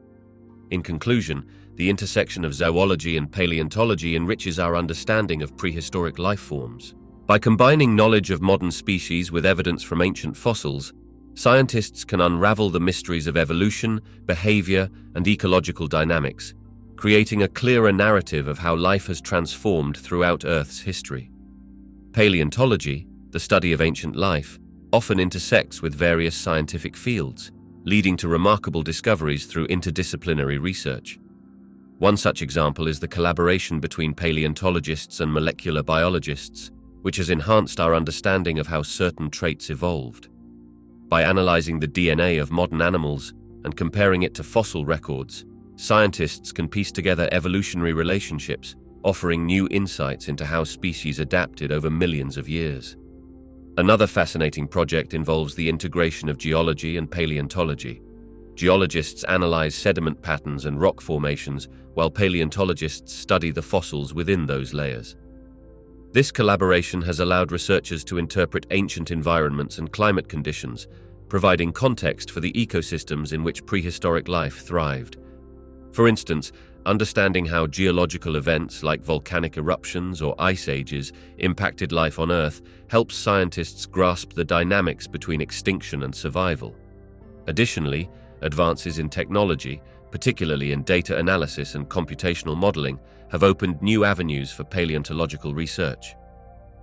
In conclusion, the intersection of zoology and paleontology enriches our understanding of prehistoric life forms. By combining knowledge of modern species with evidence from ancient fossils, scientists can unravel the mysteries of evolution, behavior, and ecological dynamics, creating a clearer narrative of how life has transformed throughout Earth's history. Paleontology, the study of ancient life, often intersects with various scientific fields, leading to remarkable discoveries through interdisciplinary research. One such example is the collaboration between paleontologists and molecular biologists, which has enhanced our understanding of how certain traits evolved. By analyzing the DNA of modern animals and comparing it to fossil records, scientists can piece together evolutionary relationships, offering new insights into how species adapted over millions of years. Another fascinating project involves the integration of geology and paleontology. Geologists analyze sediment patterns and rock formations, while paleontologists study the fossils within those layers. This collaboration has allowed researchers to interpret ancient environments and climate conditions, providing context for the ecosystems in which prehistoric life thrived. For instance, understanding how geological events like volcanic eruptions or ice ages impacted life on Earth helps scientists grasp the dynamics between extinction and survival. Additionally, advances in technology, particularly in data analysis and computational modeling, have opened new avenues for paleontological research.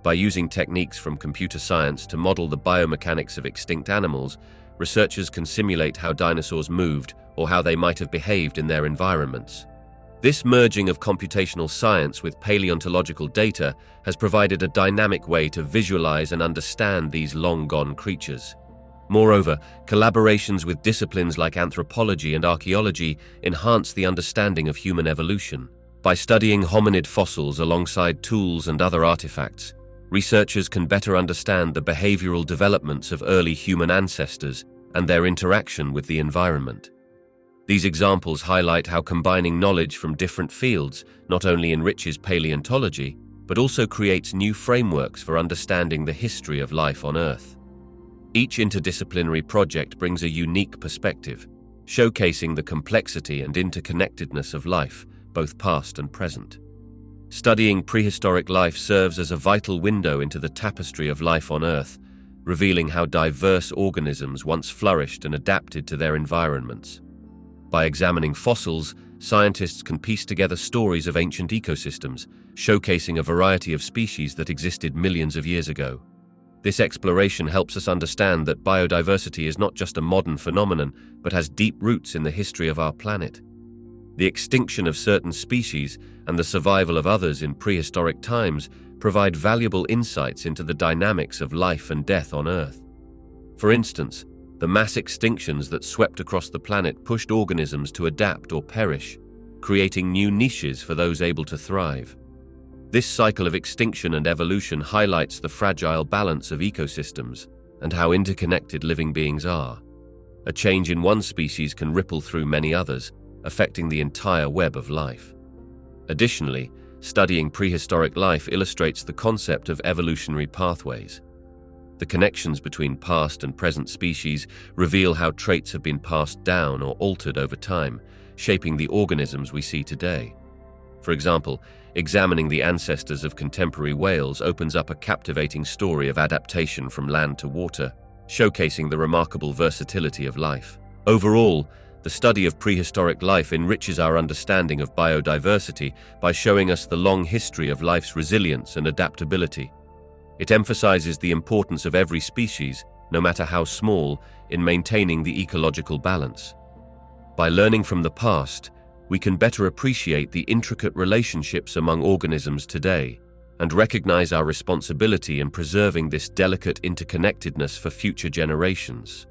By using techniques from computer science to model the biomechanics of extinct animals, researchers can simulate how dinosaurs moved or how they might have behaved in their environments. This merging of computational science with paleontological data has provided a dynamic way to visualize and understand these long-gone creatures. Moreover, collaborations with disciplines like anthropology and archaeology enhance the understanding of human evolution. By studying hominid fossils alongside tools and other artifacts, researchers can better understand the behavioral developments of early human ancestors and their interaction with the environment. These examples highlight how combining knowledge from different fields not only enriches paleontology, but also creates new frameworks for understanding the history of life on Earth. Each interdisciplinary project brings a unique perspective, showcasing the complexity and interconnectedness of life, both past and present. Studying prehistoric life serves as a vital window into the tapestry of life on Earth, revealing how diverse organisms once flourished and adapted to their environments. By examining fossils, scientists can piece together stories of ancient ecosystems, showcasing a variety of species that existed millions of years ago. This exploration helps us understand that biodiversity is not just a modern phenomenon, but has deep roots in the history of our planet. The extinction of certain species and the survival of others in prehistoric times provide valuable insights into the dynamics of life and death on Earth. For instance, the mass extinctions that swept across the planet pushed organisms to adapt or perish, creating new niches for those able to thrive. This cycle of extinction and evolution highlights the fragile balance of ecosystems and how interconnected living beings are. A change in one species can ripple through many others, affecting the entire web of life. Additionally, studying prehistoric life illustrates the concept of evolutionary pathways. The connections between past and present species reveal how traits have been passed down or altered over time, shaping the organisms we see today. For example, examining the ancestors of contemporary whales opens up a captivating story of adaptation from land to water, showcasing the remarkable versatility of life. Overall, the study of prehistoric life enriches our understanding of biodiversity by showing us the long history of life's resilience and adaptability. It emphasizes the importance of every species, no matter how small, in maintaining the ecological balance. By learning from the past, we can better appreciate the intricate relationships among organisms today and recognize our responsibility in preserving this delicate interconnectedness for future generations.